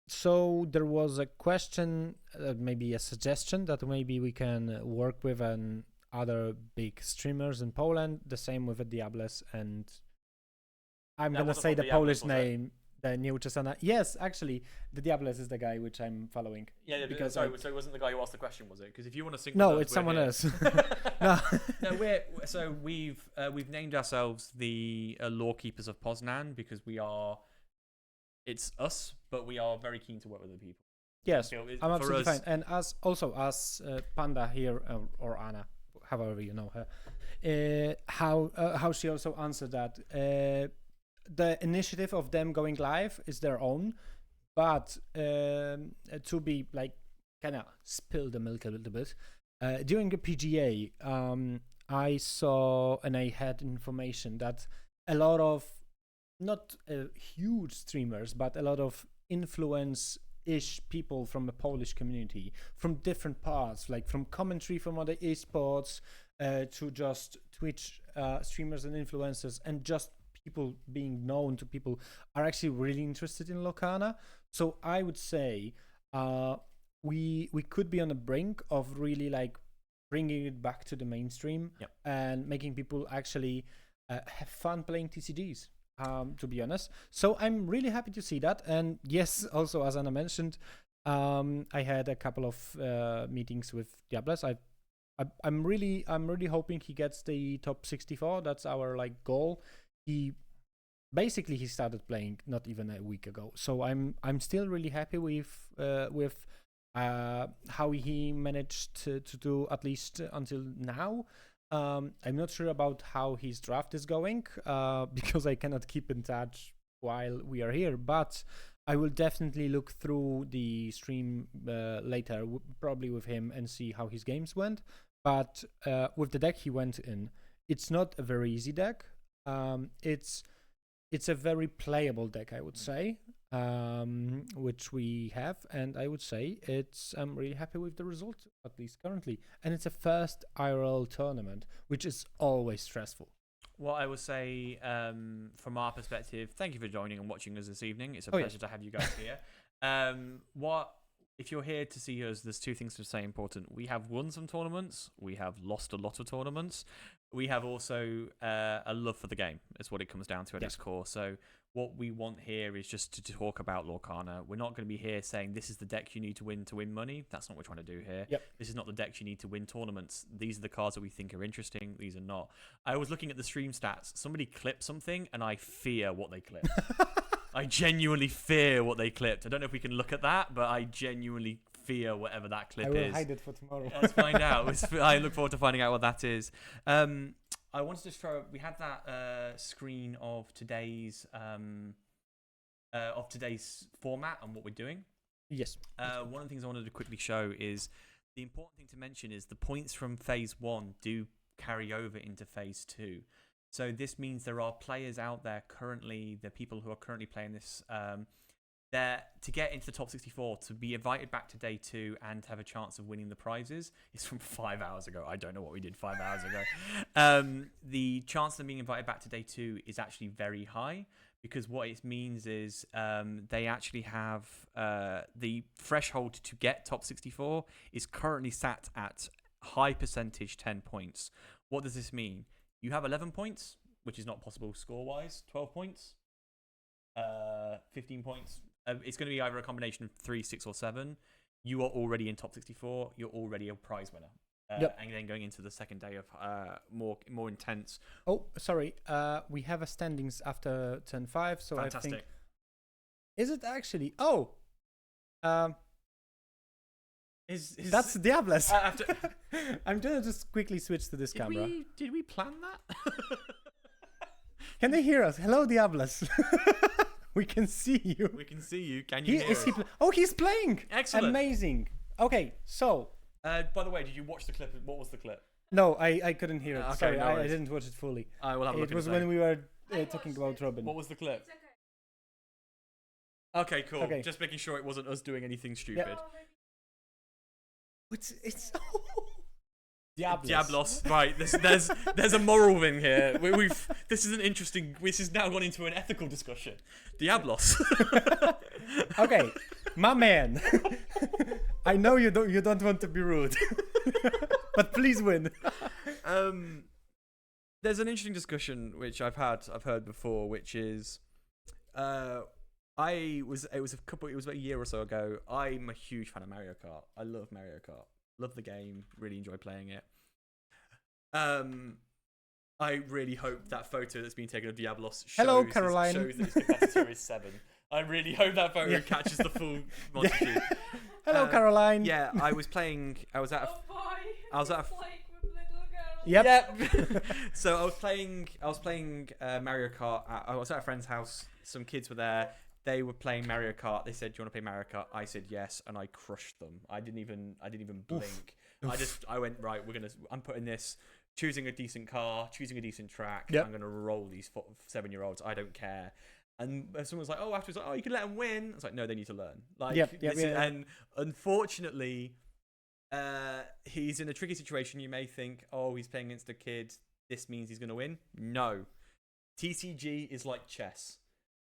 So there was a question, maybe a suggestion that maybe we can work with other big streamers in Poland, the same with the Diables, and I'm gonna say the Polish name, the new Czesana. Yes, actually, the Diables is the guy which I'm following. Yeah, because so it wasn't the guy who asked the question, was it? Because if you want to sync, No, with us, it's someone here. else. No. No, we've named ourselves the Lorekeepers of Poznań because it's us, but we are very keen to work with other people. Yes, You know, I'm for absolutely us- fine. And as Panda here, or Anna, however you know her, how she also answered that. The initiative of them going live is their own, but to be like kind of spill the milk a little bit. During the PGA, I saw and I had information that a lot of not huge streamers, but a lot of influence-ish people from the Polish community, from different parts, like from commentary from other esports, to just Twitch streamers and influencers and just people being known to people are actually really interested in Lorcana. So I would say we could be on the brink of really like bringing it back to the mainstream and making people actually have fun playing TCGs. To be honest, so I'm really happy to see that. And yes, also as Anna mentioned, I had a couple of meetings with Diables. I'm really hoping he gets the top 64. That's our like goal. He started playing not even a week ago, so I'm still really happy with how he managed to do at least until now. I'm not sure about how his draft is going because I cannot keep in touch while we are here, but I will definitely look through the stream later, probably with him, and see how his games went. But with the deck he went in, it's not a very easy deck. It's a very playable deck, I would say, which we have, and I would say I'm really happy with the result, at least currently. And it's a first IRL tournament, which is always stressful. What I would say, from our perspective, thank you for joining and watching us this evening. It's a pleasure to have you guys here. If you're here to see us, there's two things to say important. We have won some tournaments. We have lost a lot of tournaments. We have also a love for the game. Is what it comes down to at its core. So what we want here is just to talk about Lorcana. We're not going to be here saying this is the deck you need to win money. That's not what we're trying to do here. This is not the decks you need to win tournaments. These are the cards that we think are interesting. These are not. I was looking at the stream stats. Somebody clipped something, and I fear what they clipped. I genuinely fear what they clipped. I don't know if we can look at that, but I genuinely fear whatever that clip is. I will hide it for tomorrow. Let's find out. I look forward to finding out what that is. I wanted to show. We had that screen of today's format and what we're doing. Yes. One of the things I wanted to quickly show is the important thing to mention is the points from phase 1 do carry over into phase 2. So this means there are players out there currently, the people who are currently playing this, to get into the top 64, to be invited back to day 2 and have a chance of winning the prizes is from 5 hours ago. I don't know what we did 5 hours ago. The chance of them being invited back to day 2 is actually very high, because what it means is they actually have the threshold to get top 64 is currently sat at high percentage 10 points. What does this mean? You have 11 points, which is not possible score-wise. 12 points, 15 points. It's going to be either a combination of 3, 6, or 7. You are already in top 64. You're already a prize winner. And then going into the second day of more intense. Oh, sorry. We have a standings after turn 5. So fantastic. I think. Is it actually? Oh. That's Diables. I'm gonna just quickly switch to this camera. Did we plan that? Can they hear us? Hello, Diables. We can see you. We can see you. Can you hear us? He's playing. Excellent. Amazing. Okay, so. By the way, did you watch the clip? What was the clip? No, I couldn't hear it. Okay, sorry, no I didn't watch it fully. I will have a look. It was when we were talking about Robin. What was the clip? Okay, cool. Okay. Just making sure it wasn't us doing anything stupid. Yeah. It's Diablos. Right. There's a moral thing here. This is an interesting. This has now gone into an ethical discussion. Diablos. Okay, my man. I know you don't want to be rude, but please win. There's an interesting discussion which I've heard before, which is, it was about a year or so ago. I'm a huge fan of Mario Kart. I love Mario Kart. Love the game. Really enjoy playing it. I really hope that photo that's been taken of Diablos shows that his competitor is 7. I really hope that photo catches the full multitude. Hello, Caroline. Yeah, I was playing. I was at a. Yep. So I was playing Mario Kart. I was at a friend's house. Some kids were there. They were playing Mario Kart. They said, "Do you want to play Mario Kart?" I said yes, and I crushed them. I didn't even blink. I went, right. I'm putting this. Choosing a decent car, choosing a decent track. Yep. I'm gonna roll these 7-year-olds. I don't care. And someone was like, "Oh, afterwards, you can let them win." I was like, "No, they need to learn." And unfortunately, He's in a tricky situation. You may think, oh, he's playing against a kid. This means he's going to win. No. TCG is like chess.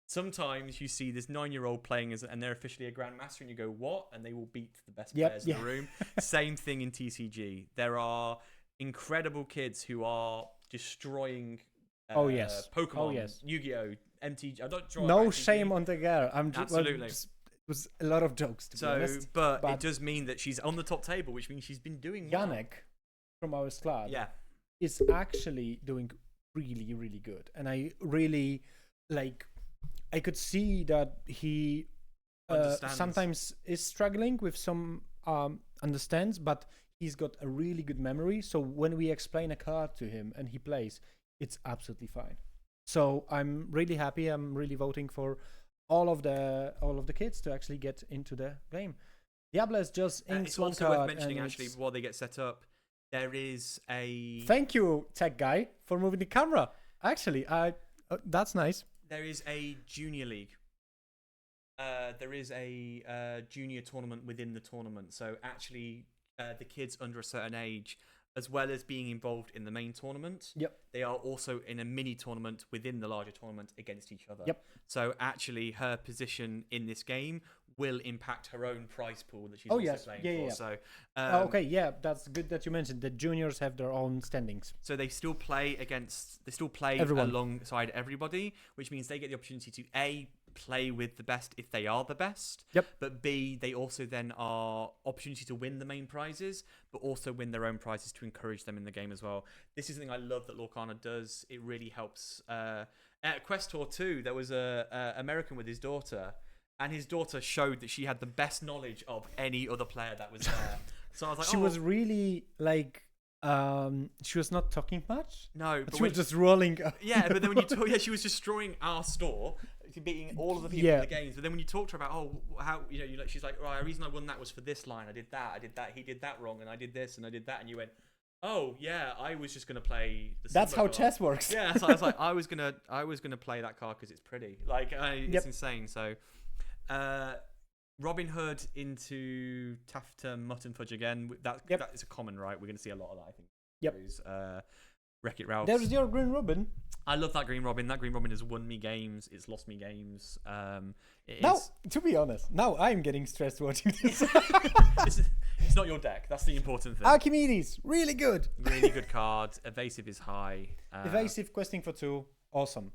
Sometimes you see this 9-year-old playing and they're officially a grandmaster, and you go, what? And they will beat the best players in the room. Same thing in TCG. There are incredible kids who are destroying Pokemon, Yu-Gi-Oh, MTG. No shame on the girl. Absolutely. It was a lot of jokes, to be honest. But it does mean that she's on the top table, which means she's been doing well. Yannick from our squad is actually doing really, really good. And I really, I could see that he sometimes is struggling with some understands, but he's got a really good memory. So when we explain a card to him and he plays, it's absolutely fine. So I'm really happy. I'm really voting for all of the kids to actually get into the game. Diablos just inks one card. It's also worth mentioning, actually, while they get set up, there is a... Thank you, tech guy, for moving the camera. Actually, that's nice. There is a junior league. There is a junior tournament within the tournament. So actually, the kids under a certain age, as well as being involved in the main tournament, they are also in a mini tournament within the larger tournament against each other. So actually, her position in this game will impact her own prize pool that she's also playing for. So, that's good that you mentioned. The juniors have their own standings. So they still play everyone alongside everybody, which means they get the opportunity to A, play with the best if they are the best. But B, they also then are opportunity to win the main prizes, but also win their own prizes to encourage them in the game as well. This is something I love that Lorcana does. It really helps. At Quest Tour 2, there was a American with his daughter, and his daughter showed that she had the best knowledge of any other player that was there. So I was like, she was really she was not talking much. No, but she was just rolling. Yeah, but then when you talk, she was destroying our store, beating all of the people in the games. But then when you talk to her about, how she's like, right, the reason I won that was for this line. I did that. He did that wrong, and I did this, and I did that. And you went, oh yeah, I was just gonna play. That's how chess works. Yeah, so I was like, I was gonna play that card because it's pretty. It's insane. So, Robin Hood into Tafta Mutton Fudge again. That is a common, right? We're gonna see a lot of that, I think. Those, Wreck-It Ralph. There's your Green Robin. I love that Green Robin. That Green Robin has won me games. It's lost me games. To be honest, now I'm getting stressed watching this. It's not your deck. That's the important thing. Archimedes, really good. Really good card. Evasive is high. Evasive, questing for 2, awesome.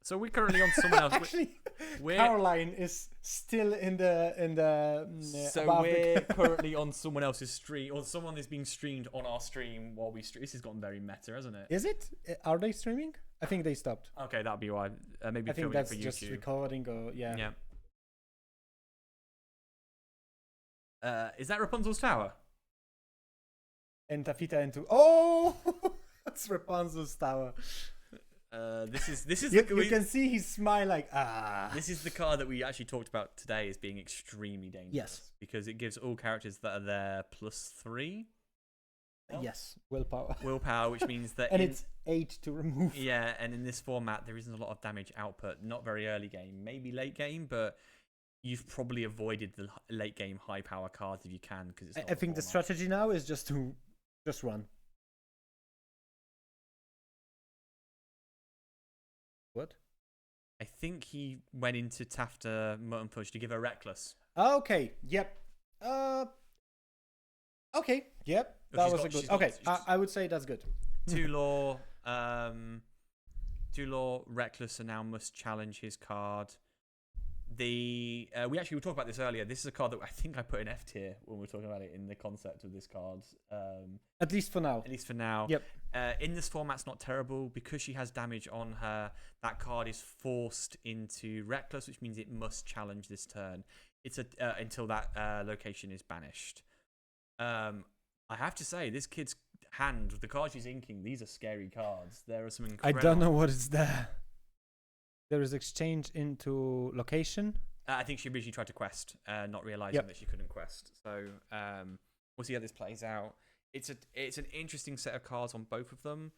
So we're currently on someone else. Actually, Caroline is still in the. So we're currently on someone else's stream, or someone is being streamed on our stream while we stream. This has gotten very meta, hasn't it? Is it? Are they streaming? I think they stopped. Okay, that'll be why. Maybe I think that's it for just YouTube. Recording or Yeah. Is that Rapunzel's tower? And Tafita into that's Rapunzel's tower. This is you can see his smile This is the card that we actually talked about today as being extremely dangerous. Yes, because it gives all characters that are there +3. Yes, willpower, which means that it's 8 to remove. Yeah, and in this format there isn't a lot of damage output. Not very early game, maybe late game, but you've probably avoided the late game high power cards if you can, because I think the strategy now is just to run. What? I think he went into Tafta Mutton Fudge to give her Reckless. Okay. Yep. Okay. Yep. That was a good. Okay. I would say that's good. 2 law. 2 law. Reckless, and now must challenge his card. We actually will talk about this earlier. This is a card that I think I put in F tier when we were talking about it in the concept of this card. At least for now. Yep. In this format, it's not terrible because she has damage on her. That card is forced into Reckless, which means it must challenge this turn. It's until that location is banished. I have to say, this kid's hand, the cards she's inking, these are scary cards. There are some incredible. I don't know what is there. There is exchange into location. I think she originally tried to quest, not realizing that she couldn't quest. So we'll see how this plays out. It's an interesting set of cards on both of them.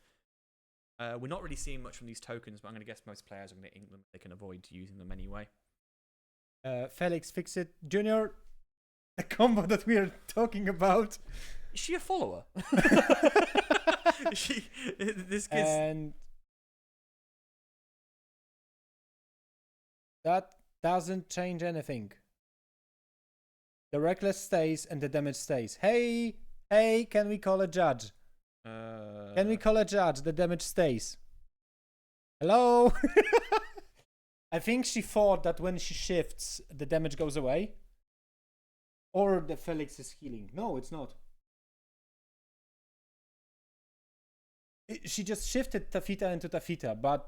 We're not really seeing much from these tokens, but I'm going to guess most players are going to ink them. They can avoid using them anyway. Felix Fixit Jr. the combo that we are talking about. Is she a follower? This kid's... And that doesn't change anything. The reckless stays and the damage stays. Hey, can we call a judge? Can we call a judge? The damage stays. Hello? I think she thought that when she shifts, the damage goes away. Or the Felix is healing. No, it's not. She just shifted Tafita into Tafita, but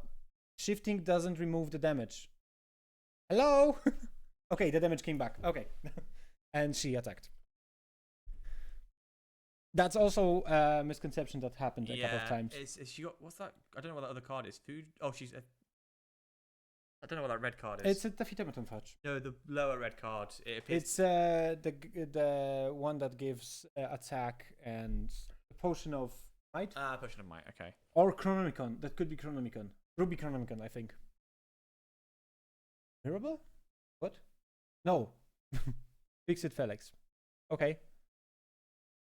shifting doesn't remove the damage. Hello? Okay, the damage came back. Okay. And she attacked. That's also a misconception that happened a couple of times. Is she got, what's that? I don't know what that other card is. Food? Oh, she's... I don't know what that red card is. It's a Tafita Button Fudge. No, the lower red card. It appears... It's the one that gives attack and a potion of might. Potion of might, okay. Or Chronomicon. That could be Chronomicon. Ruby Chronomicon, I think. Mirable? What? No. Fix it, Felix. Okay.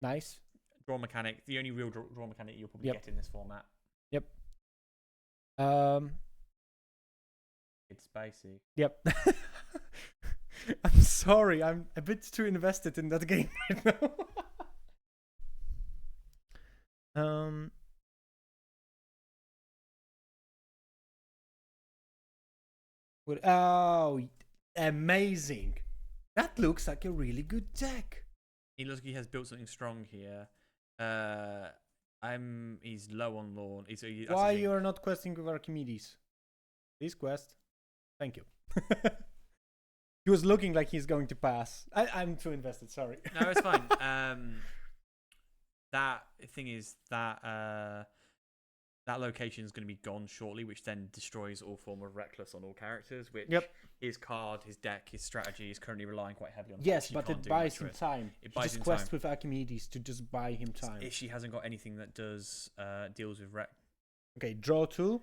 Nice. Draw mechanic. The only real draw mechanic you'll probably get in this format. Yep. It's spicy. Yep. I'm sorry. I'm a bit too invested in that game right now. Oh, amazing. That looks like a really good deck. He looks like he has built something strong here. He's low on lawn. Why you are not questing with Archimedes? Please quest. Thank you. He was looking like he's going to pass. I'm too invested, sorry. No, it's fine. That thing is that that location is going to be gone shortly, which then destroys all form of reckless on all characters, which his card, his deck, his strategy is currently relying quite heavily on. Yes, but it buys him time. It buys him quest time. with Archimedes to just buy him time. If she hasn't got anything that does deals with rec. Okay, draw 2.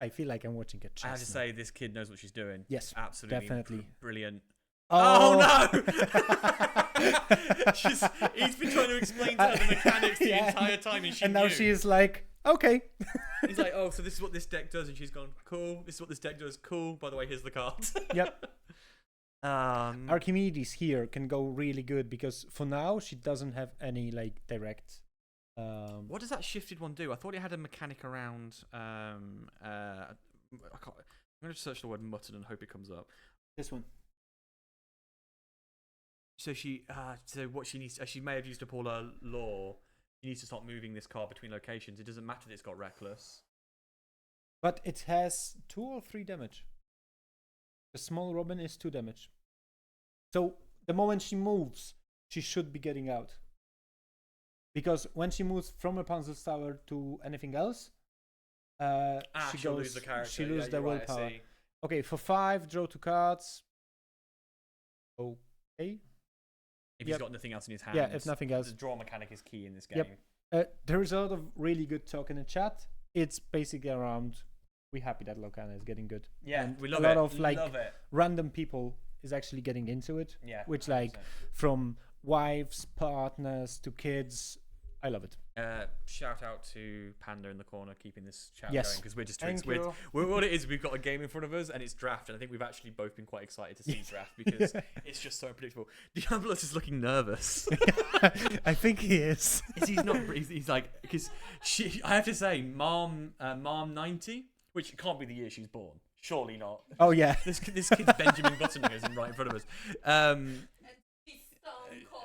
I feel like I'm watching a chess. I have to say, this kid knows what she's doing. Yes, absolutely, definitely brilliant. Oh, no! He's been trying to explain to her the mechanics the entire time, and now knew. she is like, okay. He's like, oh, so this is what this deck does, and she's gone, cool. This is what this deck does, cool. By the way, here's the cards. Yep. Archimedes here can go really good because for now she doesn't have any like direct. What does that shifted one do? I thought it had a mechanic around. I can't. I'm going to search the word mutton and hope it comes up. This one. So so what she needs, she may have used up all her lore. She needs to start moving this card between locations. It doesn't matter that it's got reckless. But it has 2 or 3 damage. The small Robin is 2 damage. So the moment she moves, she should be getting out. Because when she moves from Rapunzel's tower to anything else, she'll lose the character. She loses the right, willpower. Okay, for 5, draw 2 cards. Okay. If he's got nothing else in his hands. Yeah, if nothing else. The draw mechanic is key in this game. Yep. There is a lot of really good talk in the chat. It's basically around, we're happy that Locana is getting good. Yeah, and we love a lot it. of like love it. random people is actually getting into it. Yeah. Which like 100%. from wives, partners to kids. I love it. Shout out to Panda in the corner keeping this chat Yes. going because we're just Thank you. what it is, we've got a game in front of us and it's draft, and I think we've actually both been quite excited to see draft because it's just so unpredictable. Diablos is looking nervous. I think he is. He's not. He's like, because I have to say, Mom 90, which can't be the year she's born. Surely not. Oh yeah. This kid's Benjamin Buttoning is right in front of us.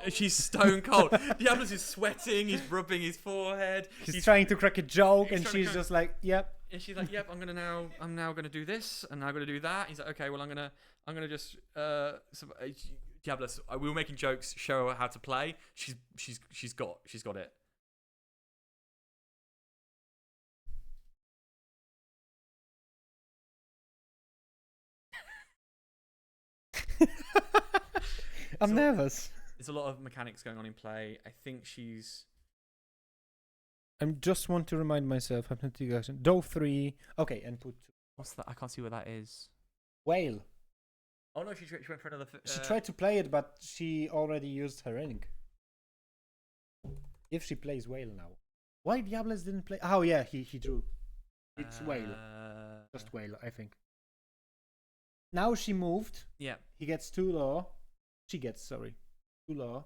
She's stone cold. Diablos is sweating. He's rubbing his forehead. He's trying to crack a joke, and she's just like, "Yep." And she's like, "Yep, I'm now gonna do this, and now gonna do that." He's like, "Okay, well, I'm gonna just Diablos. We were making jokes. Show her how to play. She's got it." I'm nervous. There's a lot of mechanics going on in play. I think she's. I just want to remind myself. Hypnotic action. Do 3. Okay, and put 2. What's that? I can't see what that is. Whale. Oh no, she went for another. She tried to play it, but she already used her ring. If she plays whale now, why Diables didn't play? Oh yeah, he drew. It's whale, just whale, I think. Now she moved. Yeah. He gets 2 law. She gets 2 law.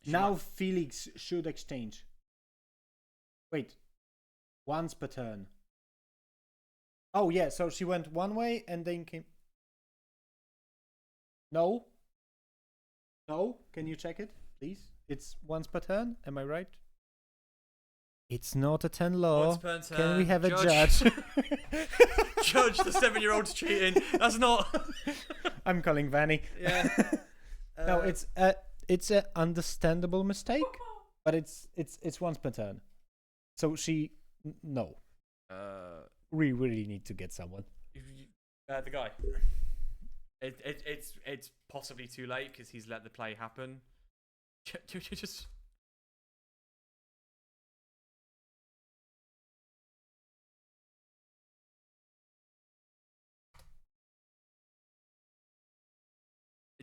She Now might- Felix should exchange. Wait, once per turn. Oh yeah, so she went one way and then came. No. No, can you check it, please? It's once per turn. Am I right? It's not a 10 law. Once per turn. Can we have a judge? Judge, the 7-year-old's cheating. That's not. I'm calling Vanny. Yeah. No, it's a understandable mistake, but it's once per turn. So no. We really need to get someone. The guy. It's possibly too late because he's let the play happen. Just.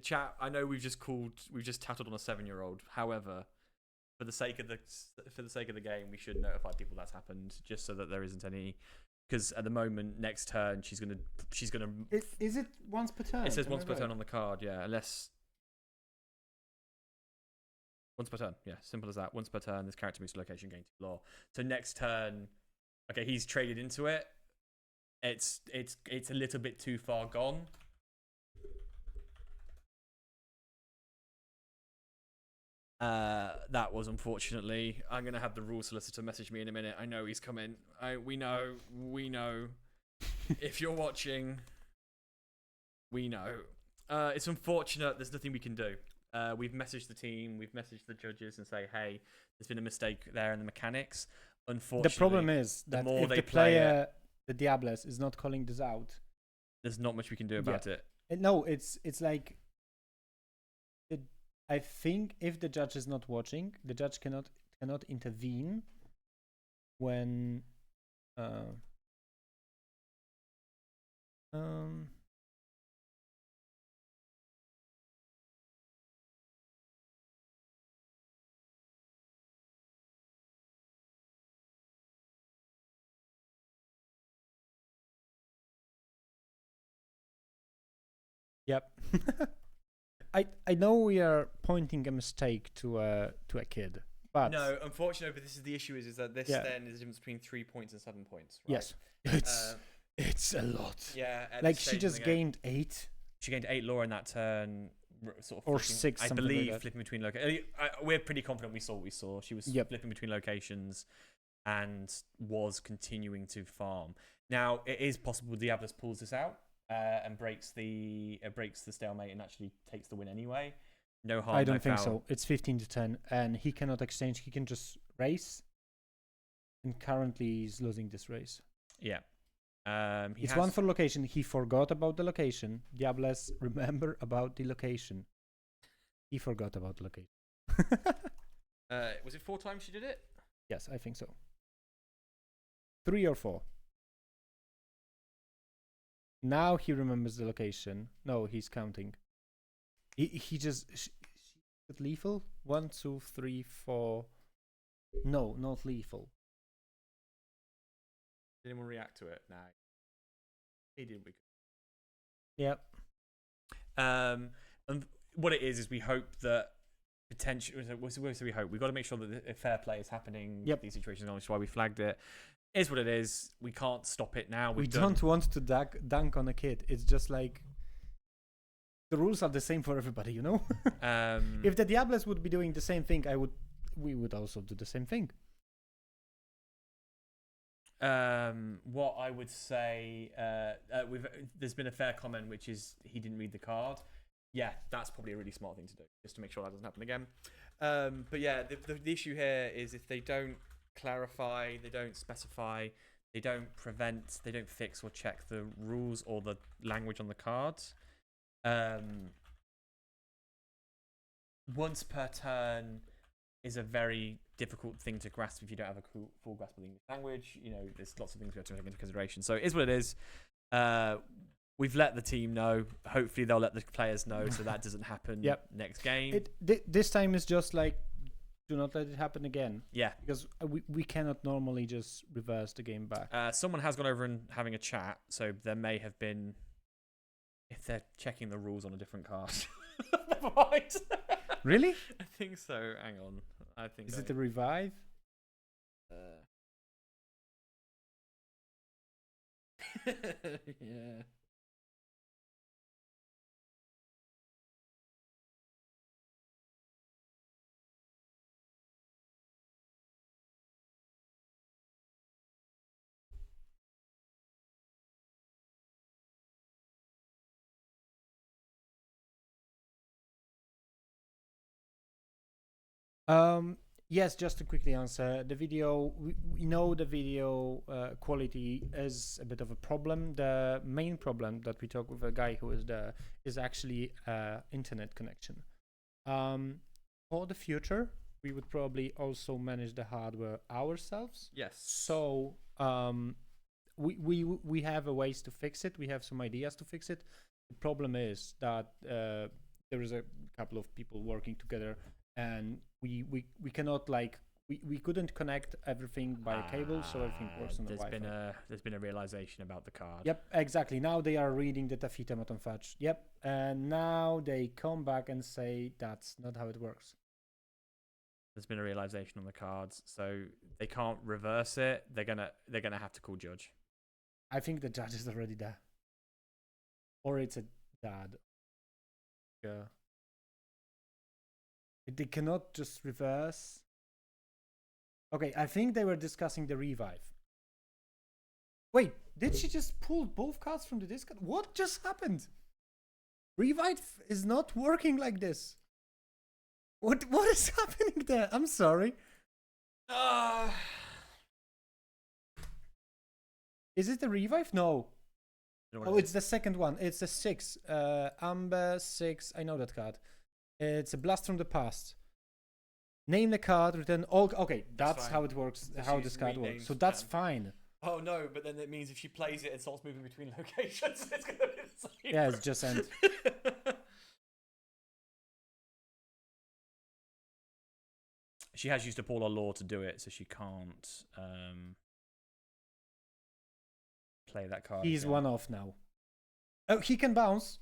Chat. I know we've just tattled on a 7-year-old. However, for the sake of the game, we should notify people that's happened, just so that there isn't any. Because at the moment, next turn, she's gonna. Is it once per turn? It says Am once I per right? turn on the card, yeah. Unless once per turn, yeah. Simple as that. Once per turn, this character moves to location, gain 2 law. So next turn, okay, he's traded into it. It's a little bit too far gone. That was unfortunately. I'm gonna have the rule solicitor message me in a minute. I know he's coming. We know. If you're watching, we know. It's unfortunate. There's nothing we can do. We've messaged the team. We've messaged the judges and say, hey, there's been a mistake there in the mechanics. Unfortunately, the problem is that more if they the play player, the Diables, is not calling this out, there's not much we can do about it. No, it's like. I think if the judge is not watching, the judge cannot intervene when Yep. I know we are pointing a mistake to a kid, but No, unfortunately, but this is the issue is that this then is the difference between 3 points and 7 points. Right? Yes, it's a lot. Yeah, at Like this she stage in just the game. gained 8 She gained 8 law in that turn, sort of or flipping- 6. I something like believe that. flipping between locations. We're pretty confident we saw what we saw. She was flipping between locations and was continuing to farm. Now it is possible Diablos pulls this out and breaks the stalemate and actually takes the win anyway. No harm. I don't no think foul. so. It's 15-10, and he cannot exchange. He can just race, and currently he's losing this race. Yeah. It's one for location. He forgot about the location. Diables, remember about the location. He forgot about the location. Was it 4 times she did it? Yes, I think so. 3 or 4. Now he remembers the location. No, he's counting. He just lethal. 1, 2, 3, 4. No, not lethal. Did anyone react to it? Nah. He did. Yep. And what it is we hope that potentially. We hope we've got to make sure that a fair play is happening. Yep. These situations, which is why we flagged it. Is what it is. We can't stop it now. We don't want to dunk on a kid. It's just like the rules are the same for everybody, you know. If the Diables would be doing the same thing, we would also do the same thing. What I would say, there's been a fair comment, which is he didn't read the card. Yeah, that's probably a really smart thing to do, just to make sure that doesn't happen again. But yeah, the issue here is if they don't clarify, they don't specify, they don't prevent, they don't fix or check the rules or the language on the cards. Once per turn is a very difficult thing to grasp if you don't have a full grasp of the English language. You know, there's lots of things we have to take into consideration. So it is what it is. we've let the team know. Hopefully they'll let the players know so that doesn't happen next game. This time is just like, do not let it happen again. Yeah. Because we cannot normally just reverse the game back. Someone has gone over and having a chat, so there may have been, if they're checking the rules on a different card. Never mind. Really? I think so. Hang on. Is it the revive? Yeah. Yes, just to quickly answer the video. We know the video quality is a bit of a problem. The main problem that we talk with a guy who is there is actually internet connection. For the future, we would probably also manage the hardware ourselves. Yes. So we have a ways to fix it. We have some ideas to fix it. The problem is that there is a couple of people working together, and we cannot we couldn't connect everything by a cable, so everything works on the Wi-Fi. There's been a realization about the card. Yep, exactly. Now they are reading the Tafita Maton Fetch. Yep, and now they come back and say that's not how it works. There's been a realization on the cards, so they can't reverse it. They're gonna have to call judge. I think the judge is already there, or it's a dad. Yeah. They cannot just reverse. Okay, I think they were discussing the revive. Wait, did she just pull both cards from the discard? What just happened? Revive is not working like this. What is happening there? I'm sorry. Is it the revive? No. Oh, it's the second one. It's the 6. Amber 6. I know that card. It's a blast from the past. Name the card, return all. Okay, that's how it works. How this card works. So that's fine. Oh no, but then it means if she plays it and starts moving between locations, it's gonna be the same. Yeah, it's just end. She has used up all her law to do it, so she can't play that card. He's one off now. Oh, he can bounce.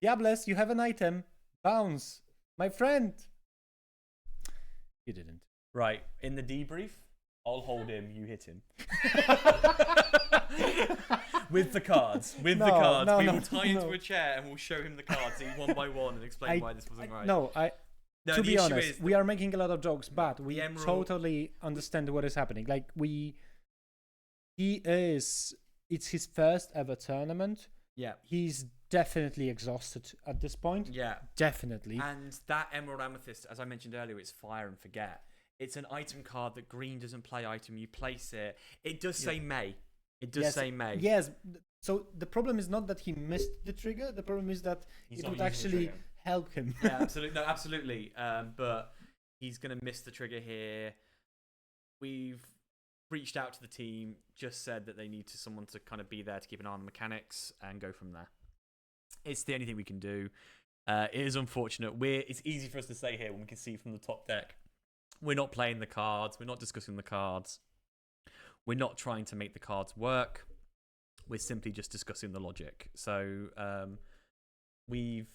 Diables, you have an item. Bounce. My friend. You didn't. Right. In the debrief, I'll hold him, you hit him. With the cards. With the cards. We will tie into a chair and we'll show him the cards one by one and explain why this wasn't right. No, to be honest, we are making a lot of jokes, but we totally understand what is happening. Like, it's his first ever tournament. Yeah. He's definitely exhausted at this point. Yeah. Definitely. And that Emerald Amethyst, as I mentioned earlier, it's fire and forget. It's an item card that green doesn't play item. You place it. It does say May. It does say May. Yes. So the problem is not that he missed the trigger. The problem is that it would actually help him. Yeah, absolutely. No, absolutely. But he's going to miss the trigger here. We've reached out to the team, just said that they need someone to kind of be there to keep an eye on the mechanics and go from there. It's the only thing we can do. It is unfortunate. It's easy for us to say here when we can see from the top deck. We're not playing the cards. We're not discussing the cards. We're not trying to make the cards work. We're simply just discussing the logic. So we've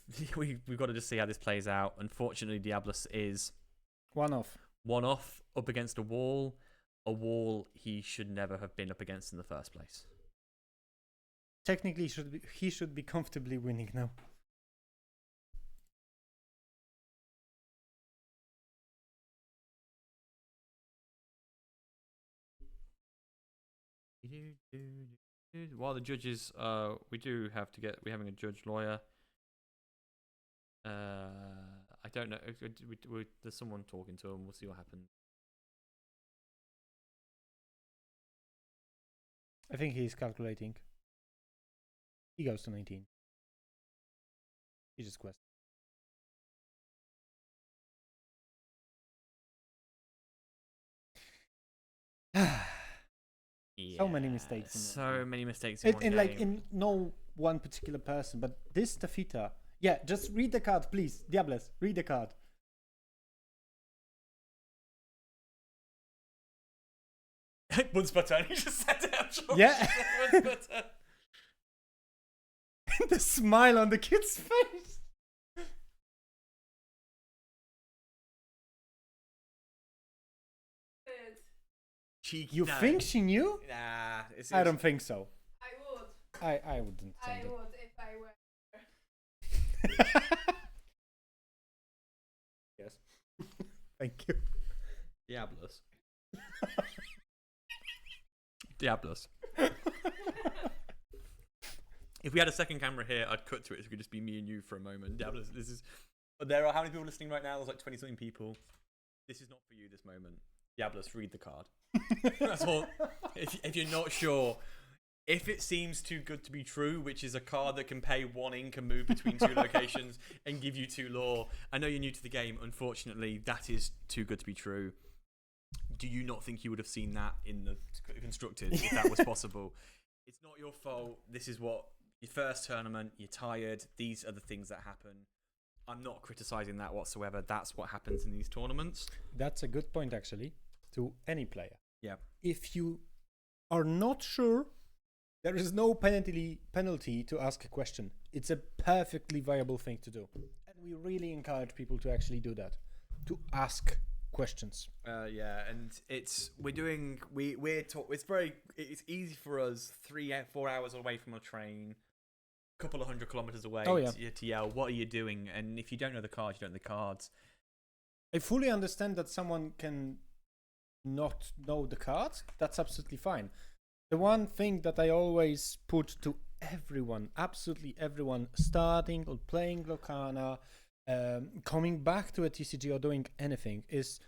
got to just see how this plays out. Unfortunately, Diabolus is one off up against a wall he should never have been up against in the first place. Technically, he should be comfortably winning now. While the judges, we're having a judge lawyer. I don't know. There's someone talking to him. We'll see what happens. I think he's calculating. He goes to 19. He just quests. So many mistakes. So many mistakes in one game. Like in no one particular person, but this Tafita. Yeah, just read the card, please. Diables, read the card. Bunsbutter. He just said it. I'm sure. Yeah. Bunsbutter. The smile on the kid's face. Cheeky. You think she knew? Nah. I don't think so. I would. I wouldn't I think it. would if I were. Yes. Thank you. Diabolus. Diabolus. If we had a second camera here, I'd cut to it. It could just be me and you for a moment. Diabolus, this is. But there are how many people listening right now? There's like 20-something people. This is not for you. This moment. Diabolus, read the card. That's all. If you're not sure, if it seems too good to be true, which is a card that can pay 1 ink and move between 2 locations and give you 2 lore. I know you're new to the game. Unfortunately, that is too good to be true. Do you not think you would have seen that in the constructed if that was possible? It's not your fault. This is what your first tournament. You're tired. These are the things that happen. I'm not criticizing that whatsoever. That's what happens in these tournaments. That's a good point, actually, to any player. Yeah. If you are not sure, there is no penalty to ask a question. It's a perfectly viable thing to do. And we really encourage people to actually do that, to ask questions. Yeah, and it's easy for us 3-4 hours away from a train, a couple of 100 kilometers away to yell, what are you doing? And if you don't know the cards, you don't know the cards. I fully understand that someone can not know the cards. That's absolutely fine. The one thing that I always put to everyone, absolutely everyone, starting or playing Lorcana, coming back to a TCG or doing anything, is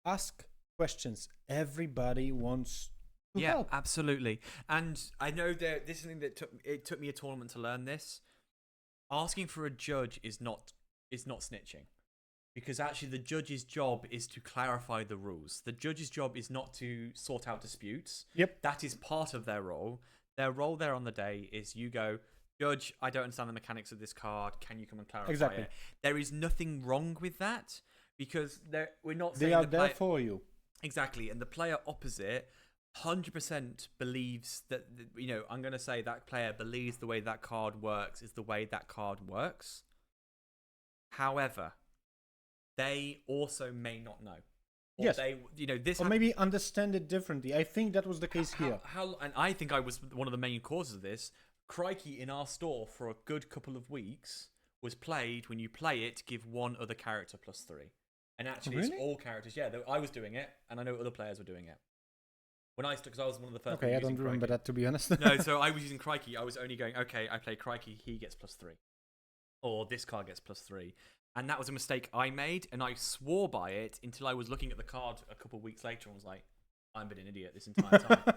ask questions. Everybody wants to help. Yeah, absolutely. And I know that this is something that took me a tournament to learn this. Asking for a judge is not snitching. Because actually the judge's job is to clarify the rules. The judge's job is not to sort out disputes. Yep. That is part of their role. Their role there on the day is you go, Judge, I don't understand the mechanics of this card. Can you come and clarify it? There is nothing wrong with that because we're not saying they are there for you. Exactly. And the player opposite 100% believes that, I'm going to say that player believes the way that card works is the way that card works. However, they also may not know. Or yes. Or maybe understand it differently. I think that was the case here. And I think I was one of the main causes of this. Crikey in our store for a good couple of weeks was played when you play it, give one other character +3. And actually, really? It's all characters. Yeah, I was doing it, and I know other players were doing it. Because I was one of the first. Okay, I don't remember that, to be honest. No, so I was using Crikey. I was only going, okay, I play Crikey, he gets +3. Or this card gets +3. And that was a mistake I made, and I swore by it until I was looking at the card a couple of weeks later and was like, I've been an idiot this entire time.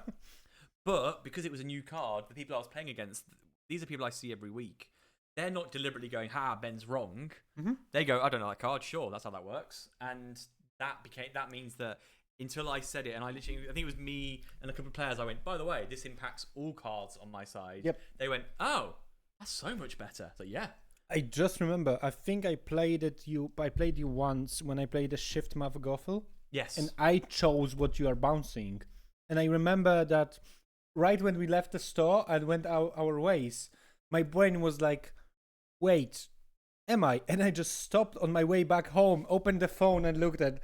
But because it was a new card, the people I was playing against, these are people I see every week. They're not deliberately going, Ben's wrong. Mm-hmm. They go, I don't know that card. Sure, that's how that works. And that means that until I said it, and I think it was me and a couple of players, I went, by the way, this impacts all cards on my side. Yep. They went, oh, that's so much better. So yeah. I just remember, I think I played you once when I played the Shift Mavgothel. Yes. And I chose what you are bouncing. And I remember that right when we left the store and went our ways, my brain was like, wait, am I? And I just stopped on my way back home, opened the phone and looked at,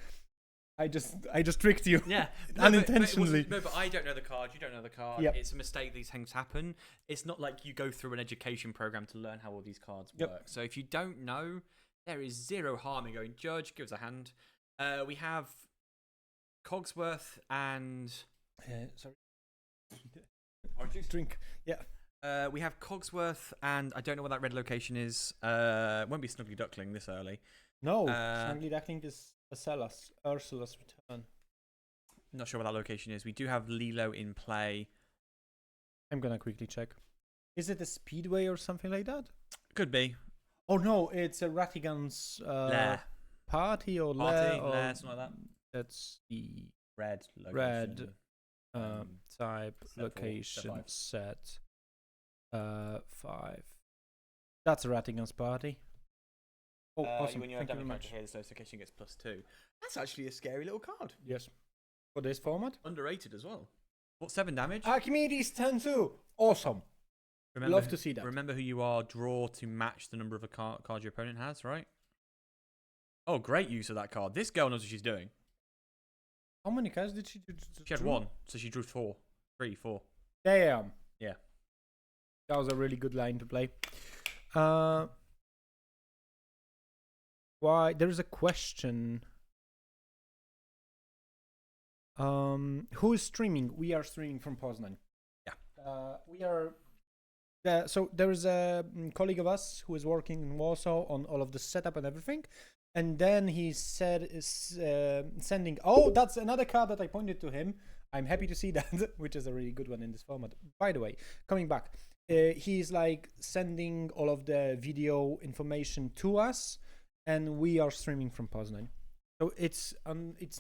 I just tricked you. Yeah. Unintentionally. But I don't know the card. You don't know the card. Yep. It's a mistake. These things happen. It's not like you go through an education program to learn how all these cards work. Yep. So if you don't know, there is zero harm in going, Judge, give us a hand. We have Cogsworth and... sorry. Orange drink. Yeah. We have Cogsworth and I don't know what that red location is. It won't be Snuggly Duckling this early. No, Snuggly Duckling is Ursula's Return. Not sure what that location is. We do have Lilo in play. I'm gonna quickly check. Is it a speedway or something like that? Could be. Oh no, it's a Ratigan's party or Lair, or something like that. That's the Red location. red type set location 5. set. 5. That's a Rattigans party. Oh, awesome. When you're a Thank you very demo character much. here, this notification gets +2. That's actually a scary little card. Yes. For this format. Underrated as well. What, 7 damage? Archimedes 10-2. Awesome. Love to see that. Remember who you are. Draw to match the number of a card your opponent has, right? Oh, great use of that card. This girl knows what she's doing. How many cards did she do? She had 1, so she drew 4. 3, 4. Damn. Yeah. That was a really good line to play. Why? There is a question. Who is streaming? We are streaming from Poznań. Yeah. We are. So there is a colleague of us who is working in Warsaw on all of the setup and everything. And then he said is sending. Oh, that's another card that I pointed to him. I'm happy to see that, which is a really good one in this format. By the way, coming back, he's like sending all of the video information to us, and we are streaming from Poznań. So it's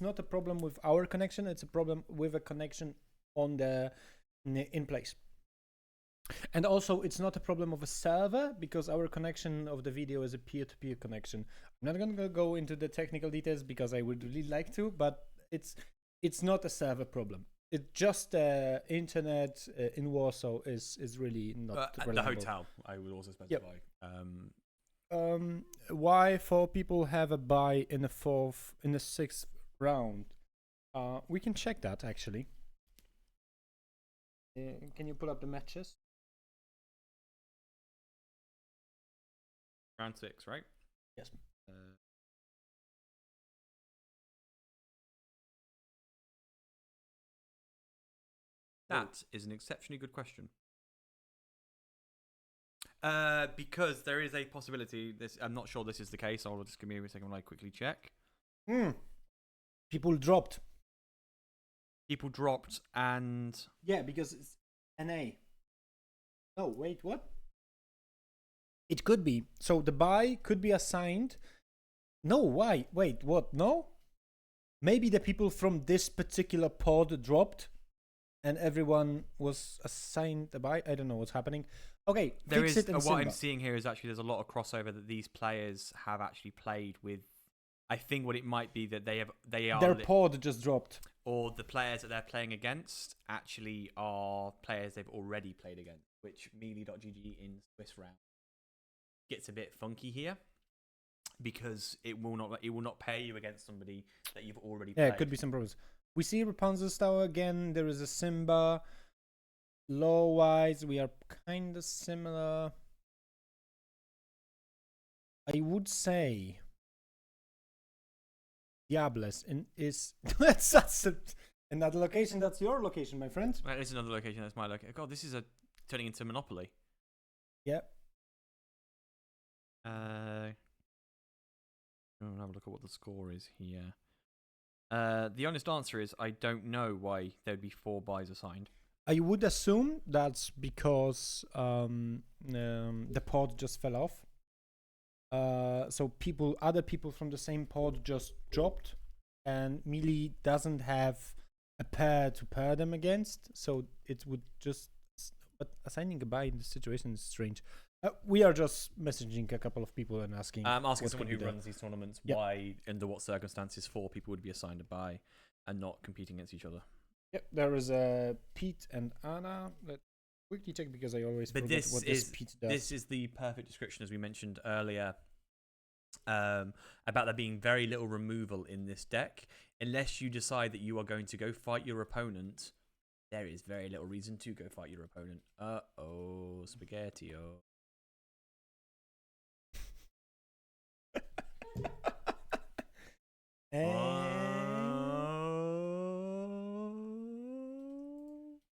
not a problem with our connection. It's a problem with a connection on the in place. And also, it's not a problem of a server because our connection of the video is a peer-to-peer connection. I'm not going to go into the technical details because I would really like to, but it's not a server problem. It's just internet in Warsaw is really not reliable. The hotel, I would also specify. Yep. Why 4 people have a bye in the 6th round? We can check that actually. Can you pull up the matches? Round 6, right? Yes. That is an exceptionally good question. Because there is a possibility. I'm not sure this is the case. I'll just give me a second while I quickly check. People dropped. People dropped and... Yeah, because it's NA. Oh, wait, what? It could be. So the buy could be assigned. No, why? Wait, what? No? Maybe the people from this particular pod dropped and everyone was assigned a buy. I don't know what's happening. Okay, there fix is, it and what Simba. I'm seeing here is actually there's a lot of crossover that these players have actually played with. I think what it might be that their pod just dropped. Or the players that they're playing against actually are players they've already played against, which melee.gg in Swiss round gets a bit funky here because it will not pay you against somebody that you've already played. Yeah, it could be some problems. We see Rapunzel's Tower again. There is a Simba. Law-wise, we are kind of similar. I would say Diables is that's another location. That's your location, my friend. Well, it's another location. That's my location. God, this is turning into Monopoly. Yep. I'll have a look at what the score is here. The honest answer is I don't know why there'd be 4 buys assigned. I would assume that's because the pod just fell off. So other people from the same pod just dropped, and melee doesn't have a pair to pair them against, so it would just. But assigning a buy in this situation is strange. We are just messaging a couple of people and asking. I'm asking what someone could who be done. runs these tournaments Yep. why, under what circumstances, 4 people would be assigned a buy and not competing against each other. Yep, there is Pete and Anna. Let's quickly check because I always But forget what this Pete does. this is the perfect description, as we mentioned earlier, about there being very little removal in this deck. Unless you decide that you are going to go fight your opponent, there is very little reason to go fight your opponent. Uh-oh, spaghetti-o.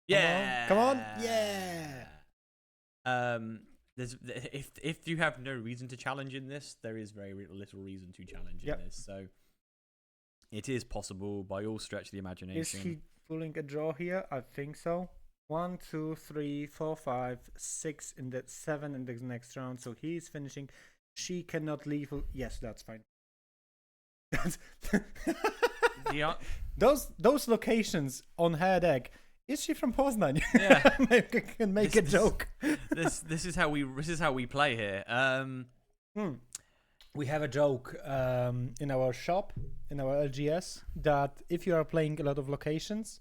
Yeah. Come on. Yeah. There's if you have no reason to challenge in this, there is very little reason to challenge in this. So it is possible by all stretch of the imagination. Is he pulling a draw here? I think so. 1, 2, 3, 4, 5, 6 in the 7 in the next round. So he's finishing. She cannot leave. Yes, that's fine. Yeah. Those locations on her deck Is she from Poznań? Yeah. Maybe I can make a joke. This is how we play here. We have a joke in our shop, in our LGS, that if you are playing a lot of locations,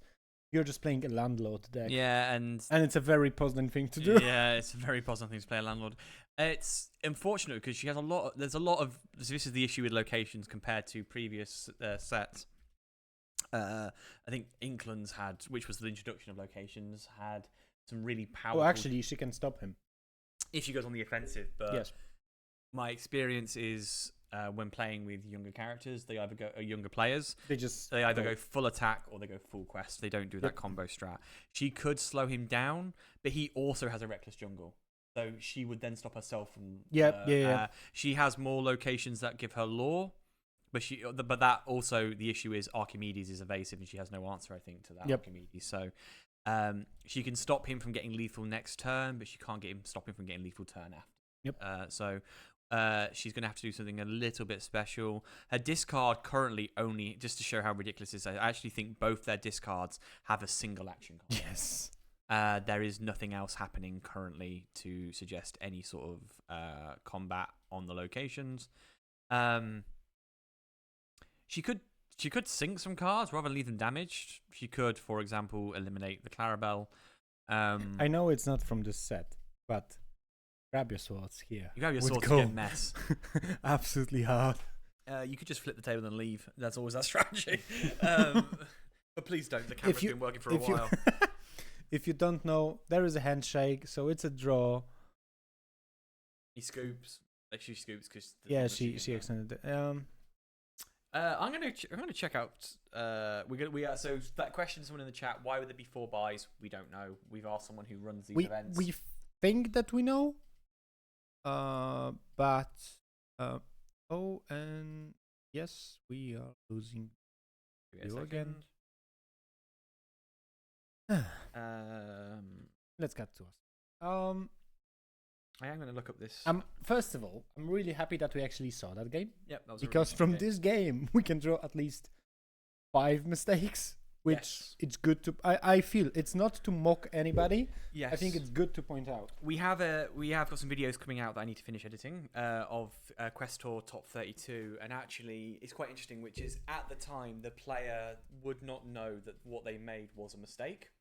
you're just playing a landlord deck. Yeah, and it's a very Poznań thing to do. Yeah, it's a very Poznań thing to play a landlord. It's unfortunate because she has a lot. There's a lot of. This is the issue with locations compared to previous sets. I think Inkland's had, which was the introduction of locations, had some really powerful. Oh, actually, she can stop him if she goes on the offensive. But yes. My experience is when playing with younger characters, they either go younger players. They either go full attack or they go full quest. They don't do that combo strat. She could slow him down, but he also has a reckless jungle. So she would then stop herself from. She has more locations that give her lore, but that also the issue is Archimedes is evasive and she has no answer, I think, to that Archimedes. So she can stop him from getting lethal next turn, but she can't stop him from getting lethal turn after. So she's going to have to do something a little bit special. Her discard currently only, just to show how ridiculous this is, I actually think both their discards have a single action card. Yes. There is nothing else happening currently to suggest any sort of combat on the locations. She could sink some cards rather than leave them damaged. She could, for example, eliminate the Clarabelle. I know it's not from this set, but grab your swords here. You grab your swords to get mess. Absolutely hard. You could just flip the table and leave. That's always our strategy. But please don't. The camera's been working for a while. If you don't know, there is a handshake, so it's a draw. He scoops. Like she scoops because she extended it. I'm gonna check out. So that question someone in the chat. Why would there be 4 buys? We don't know. We've asked someone who runs these events. We think that we know. But and yes, we are losing you again. Let's get to us. I am going to look up this. First of all, I'm really happy that we actually saw that game. Yep, that was because from this game we can draw at least 5 mistakes, which it's good to. I feel it's not to mock anybody. Yes, I think it's good to point out. We have got some videos coming out that I need to finish editing of Quest Tour Top 32, and actually it's quite interesting. Which is at the time the player would not know that what they made was a mistake.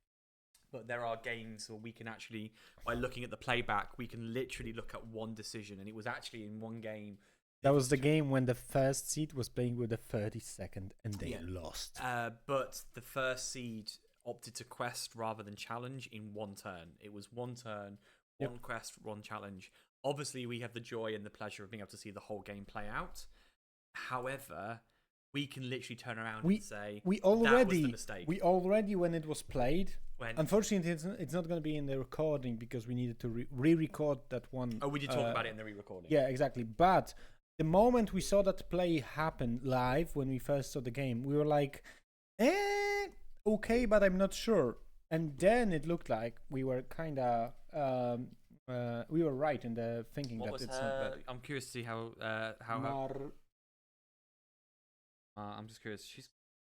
But there are games where we can actually, by looking at the playback, we can literally look at one decision. And it was actually in one game. That was the game when the first seed was playing with the 32nd and they lost. But the first seed opted to quest rather than challenge in one turn. It was one turn, one quest, one challenge. Obviously, we have the joy and the pleasure of being able to see the whole game play out. However, we can literally turn around and say, that was the mistake. We already, when it was played, unfortunately, it's not going to be in the recording because we needed to re-record that one. Oh, we did talk about it in the re-recording. Yeah, exactly. But the moment we saw that play happen live, when we first saw the game, we were like, okay, but I'm not sure. And then it looked like we were kind of, we were right in the thinking that it's not bad. I'm curious to see how I'm just curious. She's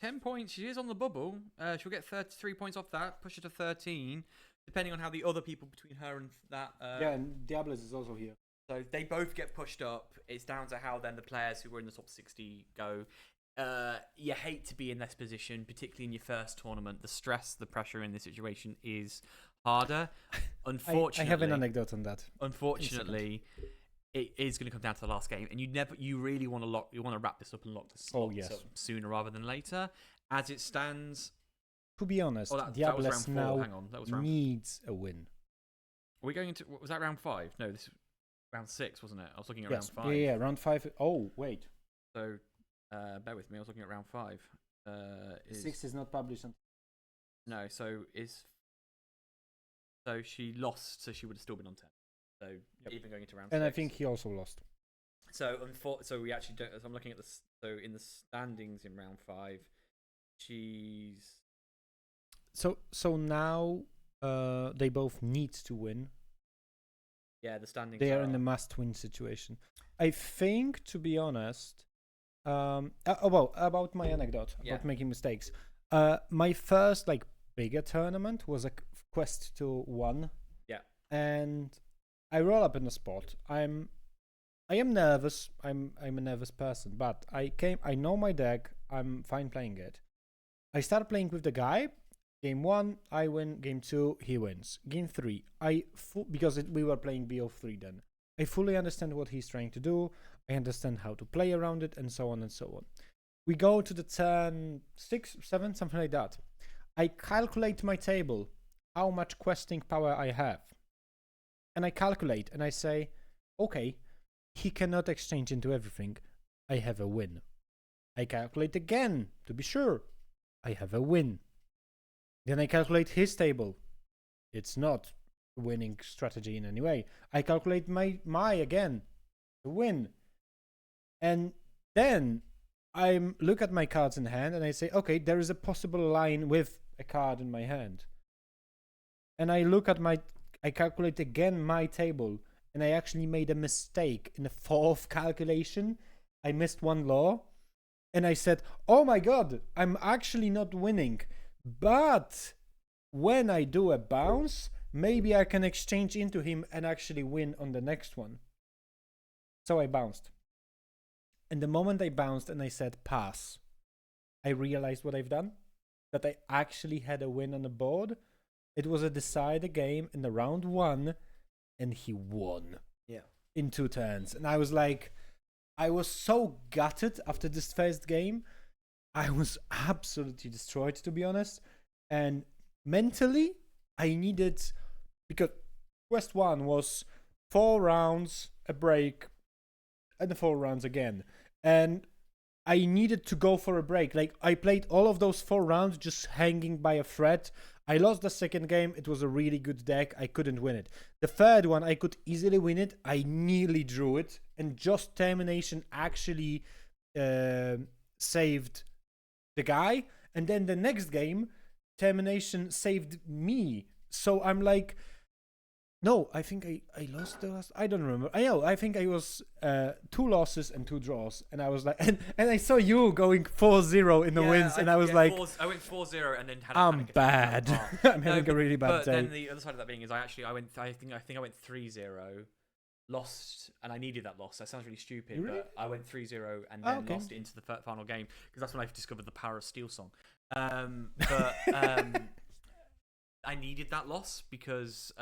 10 points. She is on the bubble. She'll get 33 points off that, push her to 13, depending on how the other people between her and that. And Diables is also here. So they both get pushed up. It's down to how then the players who were in the top 60 go. You hate to be in this position, particularly in your first tournament. The stress, the pressure in this situation is harder. Unfortunately, I have an anecdote on that. Unfortunately, it is going to come down to the last game, and you really want to wrap this up and lock this up sooner rather than later. As it stands, to be honest, Diables now needs a win. Are we going into? Was that round 5? No, this is round 6, wasn't it? I was looking at round 5. Yeah, round 5. Oh, wait. So, bear with me. I was looking at round 5. 6 is not published. No, so she lost, so she would have still been on 10. So even going into round 6. And I think he also lost. So we actually don't. As I'm looking at this, so in the standings in round 5, she's. So now, they both need to win. Yeah, the standings. They are in a must-win situation. I think, to be honest, about my anecdote about making mistakes. My first bigger tournament. Was a Quest to 1. Yeah. And I roll up in the spot. I am nervous. I'm a nervous person, but I know my deck. I'm fine playing it. I start playing with the guy. Game 1, I win. Game 2, he wins. Game 3, we were playing BO3 then. I fully understand what he's trying to do. I understand how to play around it, and so on and so on. We go to the turn 6, 7, something like that. I calculate my table, how much questing power I have. And I calculate, and I say, okay, he cannot exchange into everything. I have a win. I calculate again, to be sure. I have a win. Then I calculate his table. It's not a winning strategy in any way. I calculate my again, to win. And then I look at my cards in hand and I say, okay, there is a possible line with a card in my hand. And I calculate again my table, and I actually made a mistake in the 4th calculation. I missed one law, and I said, oh my god, I'm actually not winning. But when I do a bounce, maybe I can exchange into him and actually win on the next one. So I bounced. And the moment I bounced and I said pass, I realized what I've done. That I actually had a win on the board. It was a decider game in the round 1, and he won. Yeah. In 2 turns. And I was like, I was so gutted after this first game. I was absolutely destroyed, to be honest. And mentally, I needed, because Quest 1 was 4 rounds, a break, and 4 rounds again. And I needed to go for a break. Like, I played all of those 4 rounds just hanging by a thread. I lost the second game. It was a really good deck. I couldn't win it. The third one, I could easily win it. I nearly drew it. And just termination actually saved the guy. And then the next game, termination saved me. So I'm like, no, I think I lost the last. I don't remember. I think I was 2 losses and 2 draws. And I was like, and I saw you going 4-0 in the wins. And I was like, I went 4-0 and then had I'm bad. I'm having a really bad but day. But then the other side of that being is I went 3-0. Lost, and I needed that loss. That sounds really stupid, Really? but I went 3-0 and then lost it into the final game because that's when I discovered the power of Steel Song. But I needed that loss because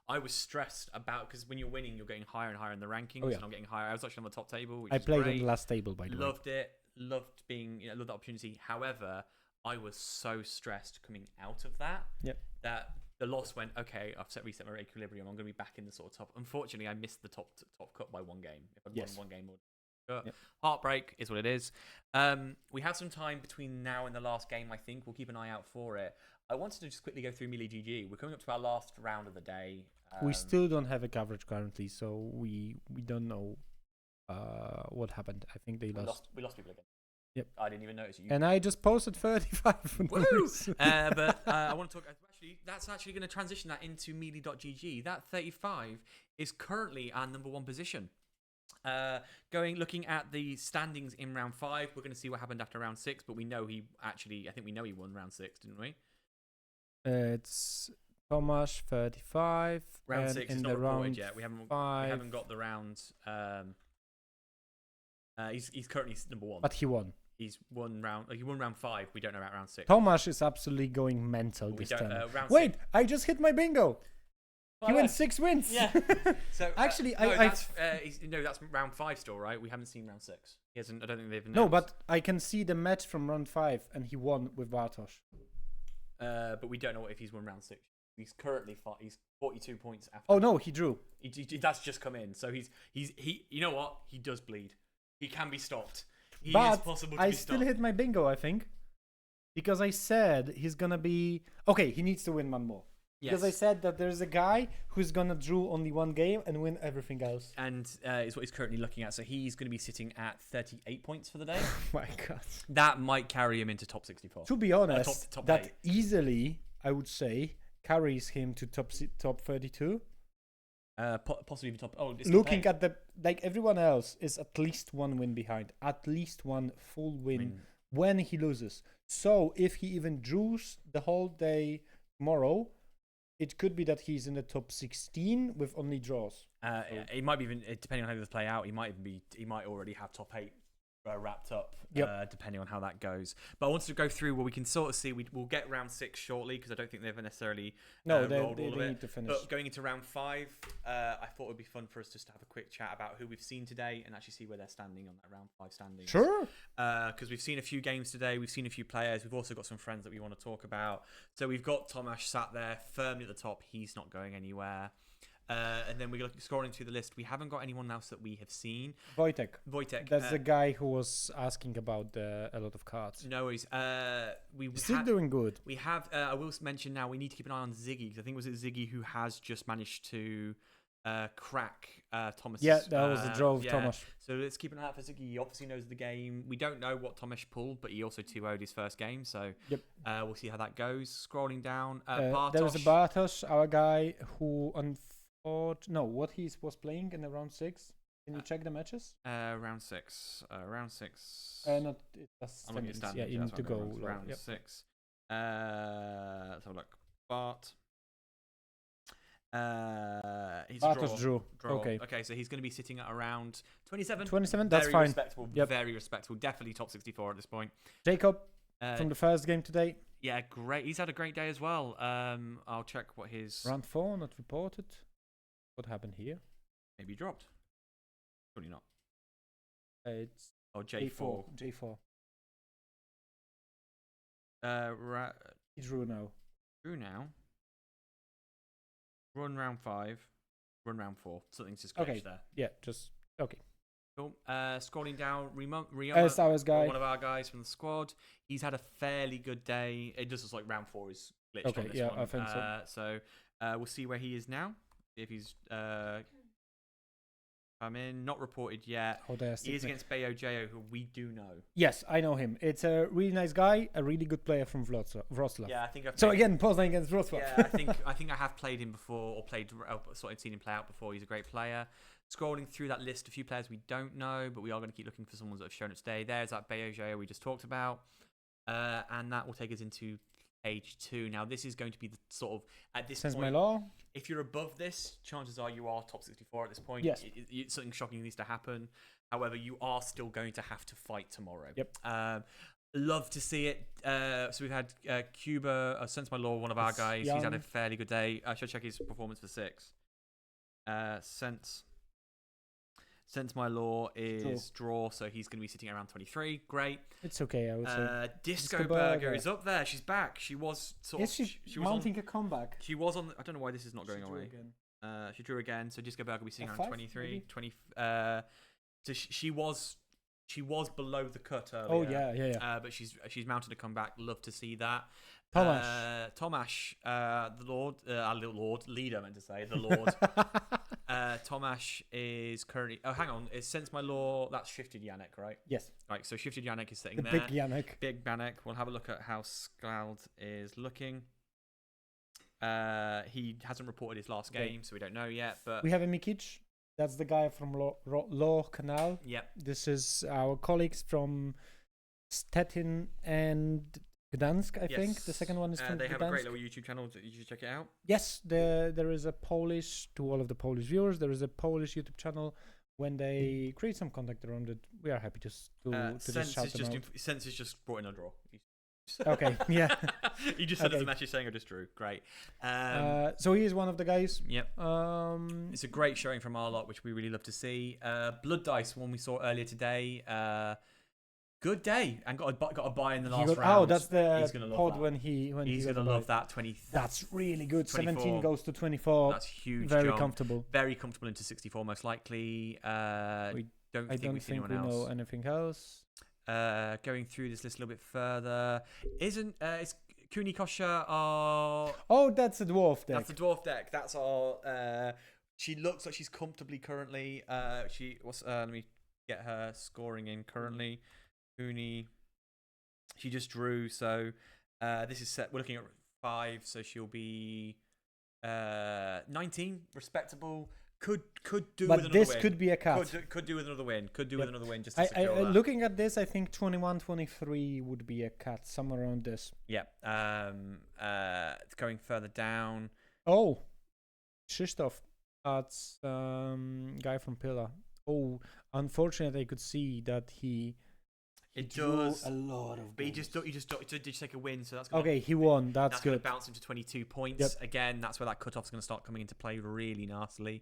I was stressed about, because when you're winning, you're getting higher and higher in the rankings, and I'm getting higher. I was actually on the top table, which I is played great. on the last table, by the way. Loved it. Loved being, loved the opportunity. However, I was so stressed coming out of that that the loss went, okay, I've reset my equilibrium. I'm going to be back in the sort of top. Unfortunately, I missed the top cut by 1 game. If I'd won 1 game, heartbreak is what it is. We have some time between now and the last game, I think. We'll keep an eye out for it. I wanted to just quickly go through Melee GG. We're coming up to our last round of the day. We still don't have a coverage currently, so we don't know what happened. I think they lost. We lost people again. Yep. I didn't even notice you. And I just posted 35. Woo! But I want to talk. Actually, that's actually going to transition that into Melee.gg. That 35 is currently our #1 position. Looking at the standings in round 5, we're going to see what happened after round 6. But we know I think we know he won round 6, didn't we? It's Tomasz 35. Round and 6 in is the not recorded round yet. We haven't 5, got the round. He's currently #1. but he won. He's won round. He won round 5. We don't know about round 6. Tomasz is absolutely going mental this time. Round Wait, 6. I just hit my bingo. He went 6 wins. Yeah. So actually, that's round 5 still, right? We haven't seen round 6. He hasn't. I don't think they've announced. No, but I can see the match from round 5, and he won with Bartosz. But we don't know if he's won round 6. He's currently he's 42 points after. Oh no, he drew. That's just come in. So he's you know what? He does bleed. He can be stopped. He but is possible to be stopped. I still hit my bingo, I think, because I said he's gonna be okay. He needs to win 1 more. Yes. Because I said that there's a guy who's gonna draw only 1 game and win everything else. And is what he's currently looking at. So he's going to be sitting at 38 points for the day. Oh my god. That might carry him into top 64. To be honest, top that 8. easily, I would say, carries him to top 32. Possibly even top. Oh, looking at everyone else is at least 1 win behind, at least 1 full win when he loses. So if he even draws the whole day tomorrow, it could be that he's in the top 16 with only draws. It might be even, depending on how they play out, he might already have top 8 wrapped up, depending on how that goes. But I wanted to go through where we can sort of see. We'll get round 6 shortly because I don't think they've necessarily rolled all of it. Need to finish. But going into round 5, I thought it would be fun for us just to have a quick chat about who we've seen today and actually see where they're standing on that round 5 standing. Sure. Because we've seen a few games today, we've seen a few players, we've also got some friends that we want to talk about. So we've got Tomasz sat there firmly at the top. He's not going anywhere. And then we're scrolling through the list. We haven't got anyone else that we have seen. Wojtek. That's the guy who was asking about a lot of cards. No worries. Still doing good. We have. I will mention now. We need to keep an eye on Ziggy because I think it was Ziggy who has just managed to crack Thomas. Yeah, that was the draw of Tomasz. So let's keep an eye out for Ziggy. He obviously knows the game. We don't know what Tomasz pulled, but he also 2-0'd his first game. So we'll see how that goes. Scrolling down, Bartosz. There was a Bartosz, our guy who what he was playing in the round 6. Can you check the matches? Round 6. Not that's I'm looking at standings. Yeah, you need to go round 6. Let's have a look. Bart. He's Bartosz draw. drew. Okay, so he's going to be sitting at around 27. 27, that's very fine. Respectable, Very respectable. Definitely top 64 at this point. Jacob from the first game today. Yeah, great. He's had a great day as well. I'll check what his round 4 not reported. What happened here? Maybe dropped. Probably not. It's J4. J4. He drew now. Run round 5. Run round 4. Something's just glitched there. Yeah, just okay. Cool. Scrolling down, Rima, our guy. One of our guys from the squad. He's had a fairly good day. It just looks like round 4 is glitched on this one. I think so. So we'll see where he is now. If he's come in, not reported yet. He is against Bayo Jo, who we do know. Yes, I know him. It's a really nice guy, a really good player from Wrocław. Yeah, I think I've Poznań against Wrocław. Yeah, I think I have played him before, or seen him play out before. He's a great player. Scrolling through that list, a few players we don't know, but we are going to keep looking for someone that have shown it today. There's that Bayo Jo we just talked about, and that will take us into page 2. Now, this is going to be the sort of at this Sense point. my law. If you're above this, chances are you are top 64 at this point. Yes. Something shocking needs to happen. However, you are still going to have to fight tomorrow. Yep. Love to see it. So we've had Cuba, Sense My Law, one of our guys. Young. He's had a fairly good day. I should check his performance for 6. Sense My Law is draw, so he's going to be sitting around 23. Great. It's okay, I would say. Disco Burger is up there. She's back. She was sort of. She was mounting a comeback. She was on. I don't know why this is not going away. She drew again. So Disco Burger will be sitting around 23. Maybe? 20. So she was below the cut earlier. Oh yeah. But she's mounted a comeback. Love to see that. Tomasz, the Lord, our little Lord leader, I meant to say the Lord. Tomasz is currently. Oh, hang on. Is Sense My Law? That's shifted Yannick, right? Yes. Right. So shifted Yannick is sitting The there. big Yannick. Big Yannick. We'll have a look at how Skald is looking. He hasn't reported his last game, so we don't know yet. But we have a Mikic. That's the guy from Law Canal. Yep. This is our colleagues from Stettin and Gdansk, I think. The second one is from They Gdansk. have a great little YouTube channel. You should check it out. Yes, there is a Polish, to all of the Polish viewers, there is a Polish YouTube channel. When they create some content around it, we are happy to just shout them out. Sense is just brought in a draw. Okay, yeah. You just sent us a message saying I just drew. Great. So he is one of the guys. Yep. It's a great showing from our lot, which we really love to see. Blood Dice, one we saw earlier today. Good day, and got a buy in the last round. Oh, that's the pod when he's gonna love that 20. That's really good. 24. 17 goes to 24. That's huge. Very jump. comfortable. Very comfortable into 64, most likely. I don't think we see anyone else. Know anything else. Going through this list a little bit further, is Kuni Kosha our? Oh, that's a dwarf deck. That's the dwarf deck. That's our. She looks like she's comfortably currently. Let me get her scoring in currently. Kuni. She just drew, so this is set. We're looking at 5, so she'll be 19, respectable. Could do with But another this win. could be a cut. Could do with another win. Could do Yep. with another win just to secure that. Looking at this, I think 21-23 would be a cut, somewhere around this. Yeah. Going further down. Oh, Krzysztof, that's guy from Pillar. Oh, unfortunately, I could see that he drew does a lot of. But he goals. did just take a win, so that's gonna, Okay. He won. That's gonna good. bounce him to 22 points. Yep. Again, that's where that cutoff's going to start coming into play really nastily.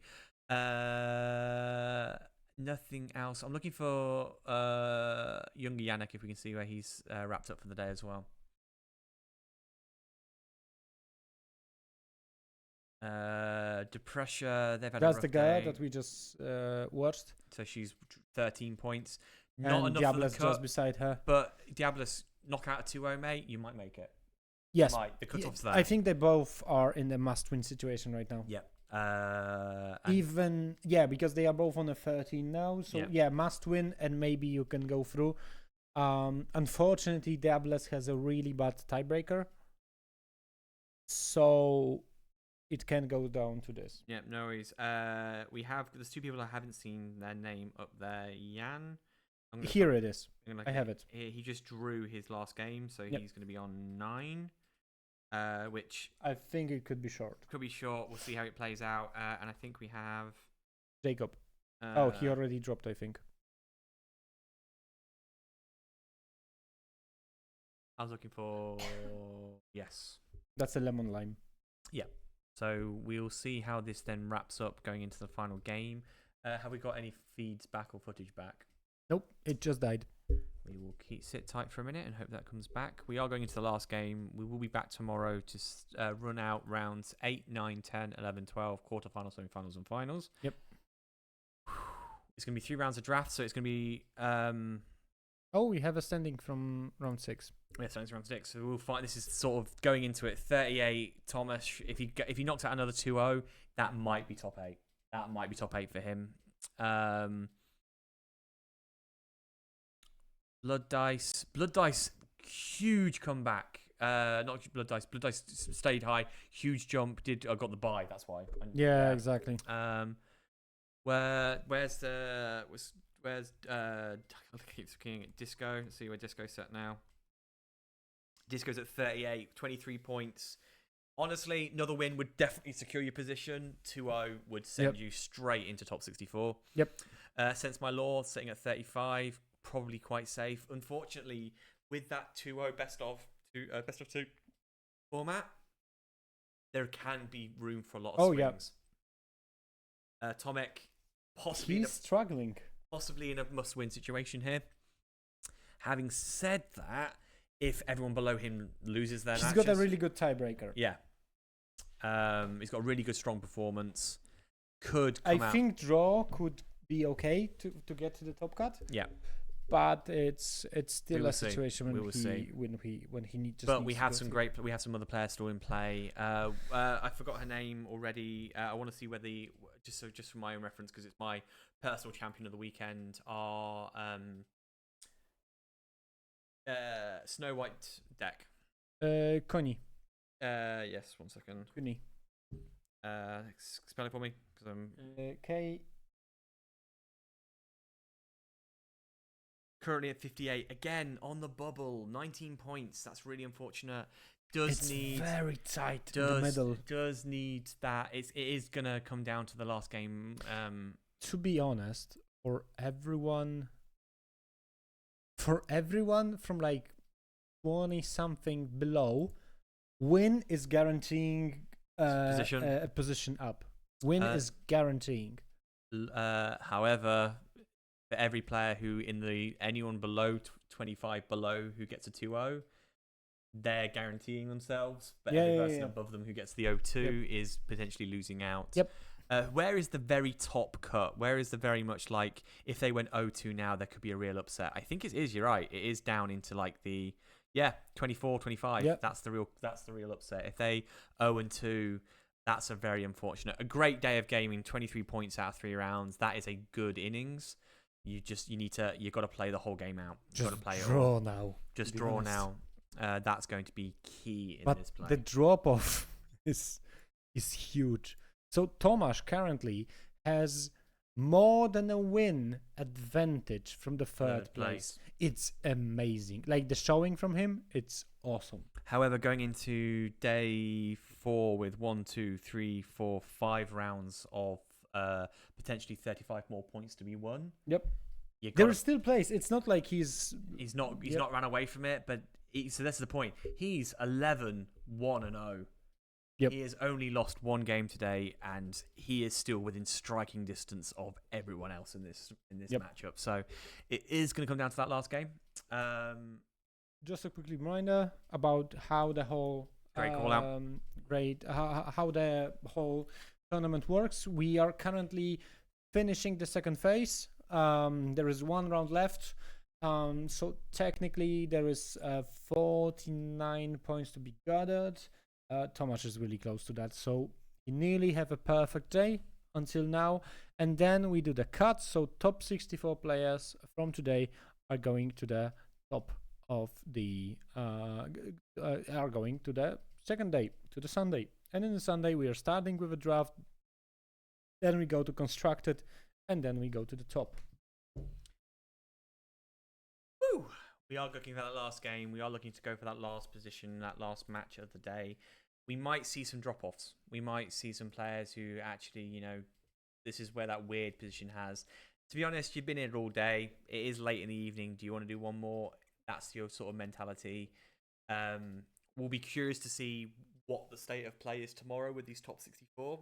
Nothing else. I'm looking for younger Yannick if we can see where he's wrapped up for the day as well. Depressia, they've had That's a rough the guy day. that we just watched. So she's 13 points. And Not enough for the Diablo's cut, just beside her. but Diablos knock out a 2-0, mate. You might make it. Yes. The cutoff's there. I think they both are in the must-win situation right now. Yep. Because they are both on a 13 now. So must win, and maybe you can go through. Unfortunately, Diablos has a really bad tiebreaker, so it can go down to this. Yeah, no worries. There's two people I haven't seen their name up there. Jan. Here it is. I have it. He just drew his last game, so he's going to be on 9. Which I think it could be short. Could be short. We'll see how it plays out. And I think we have Jacob. He already dropped, I think. I was looking for yes. That's a lemon lime. Yeah. So we'll see how this then wraps up going into the final game. Have we got any feeds back or footage back? Nope, it just died. We will sit tight for a minute and hope that comes back. We are going into the last game. We will be back tomorrow to run out rounds 8, 9, 10, 11, 12, quarterfinals, semi-finals, and finals. Yep. It's going to be 3 rounds of draft, so it's going to be... we have a standing from round 6. Yeah, standings round 6. So we'll find this is sort of going into it. 38, Thomas. If he knocks out another 2-0, that might be top 8. That might be top 8 for him. Blood Dice, huge comeback. Not Blood Dice. Blood Dice stayed high, huge jump. I got the bye. That's why. Exactly. Where's I keep looking at Disco. Let's see where Disco's set now. Disco's at 38, 23 points. Honestly, another win would definitely secure your position. 2-0 would send you straight into top 64. Yep. Sense My Law sitting at 35. Probably quite safe. Unfortunately, with that 2-0 best of 2 format, there can be room for a lot of swings. Tomek possibly struggling. Possibly in a must-win situation here. Having said that, if everyone below him loses their matches, he's got a really good tiebreaker. Yeah. He's got a really good, strong performance. I think draw could be okay to get to the top cut. Yeah. But it's still a situation when he needs. But we have some other players still in play. I forgot her name already. I want to see whether just for my own reference, because it's my personal champion of the weekend. Are Snow White deck. Connie. Yes. 1 second. Connie. Spell it for me, because I'm K. Currently at 58, again on the bubble, 19 points. That's really unfortunate. It's very tight in the middle. Does need that. It is gonna come down to the last game. To be honest, for everyone from like 20 something below, win is guaranteeing a position up. Win is guaranteeing. However, for every player who anyone below 25 below who gets a 2-0, they're guaranteeing themselves. But every person above them who gets the 0-2 is potentially losing out. Yep. Where is the very top cut? Where is the very much like if they went 0-2 now, there could be a real upset? I think it is. You're right. It is down into like the 24, 25. Yep. That's the real upset. If they 0-2. That's a very unfortunate. A great day of gaming, 23 points out of 3 rounds. That is a good innings. You've got to play the whole game out. You've got to play draw it now. Just draw honest. now. That's going to be key in this play. The drop off is huge. So Tomasz currently has more than a win advantage from the third place. It's amazing. Like the showing from him, it's awesome. However, going into day 4 with 1, 2, 3, 4, 5 rounds of potentially 35 more points to be won. Yep. There is still place. It's not like he's not ran away from it, but so that's the point. He's 11-1-0. Yep. He has only lost 1 game today, and he is still within striking distance of everyone else in this matchup. So it is going to come down to that last game. Just a quick reminder about how the whole how the whole tournament works. We are currently finishing the second phase. There is 1 round left. So technically there is 49 points to be gathered. Tomasz is really close to that, so we nearly have a perfect day until now, and then we do the cut. So top 64 players from today are going to the top of the are going to the second day, to the Sunday, and in the Sunday we are starting with a draft, then we go to constructed, and then we go to the top. Woo! We are looking for that last game. We are looking to go for that last position, that last match of the day. We might see some drop-offs. We might see some players who actually, this is where that weird position has. To be honest, you've been here all day. It is late in the evening. Do you want to do one more? That's your sort of mentality. We'll be curious to see what the state of play is tomorrow with these top 64,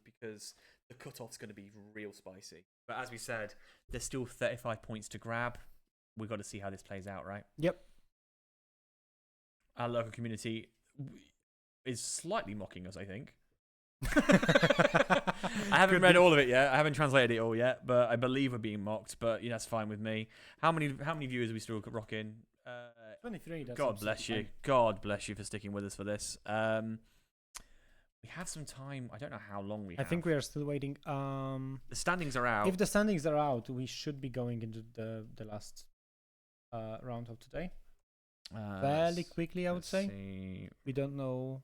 because the cut-off's going to be real spicy. But as we said, there's still 35 points to grab. We've got to see how this plays out, right? Yep. Our local community is slightly mocking us, I think. I haven't read all of it yet. I haven't translated it all yet, but I believe we're being mocked. But that's fine with me. How many viewers are we still rocking? 23. That's God bless you. fine. God bless you for sticking with us for this. We have some time. I don't know how long we have. I think we are still waiting. The standings are out. If the standings are out, we should be going into the last round of today. Fairly quickly, I would say. See. We don't know.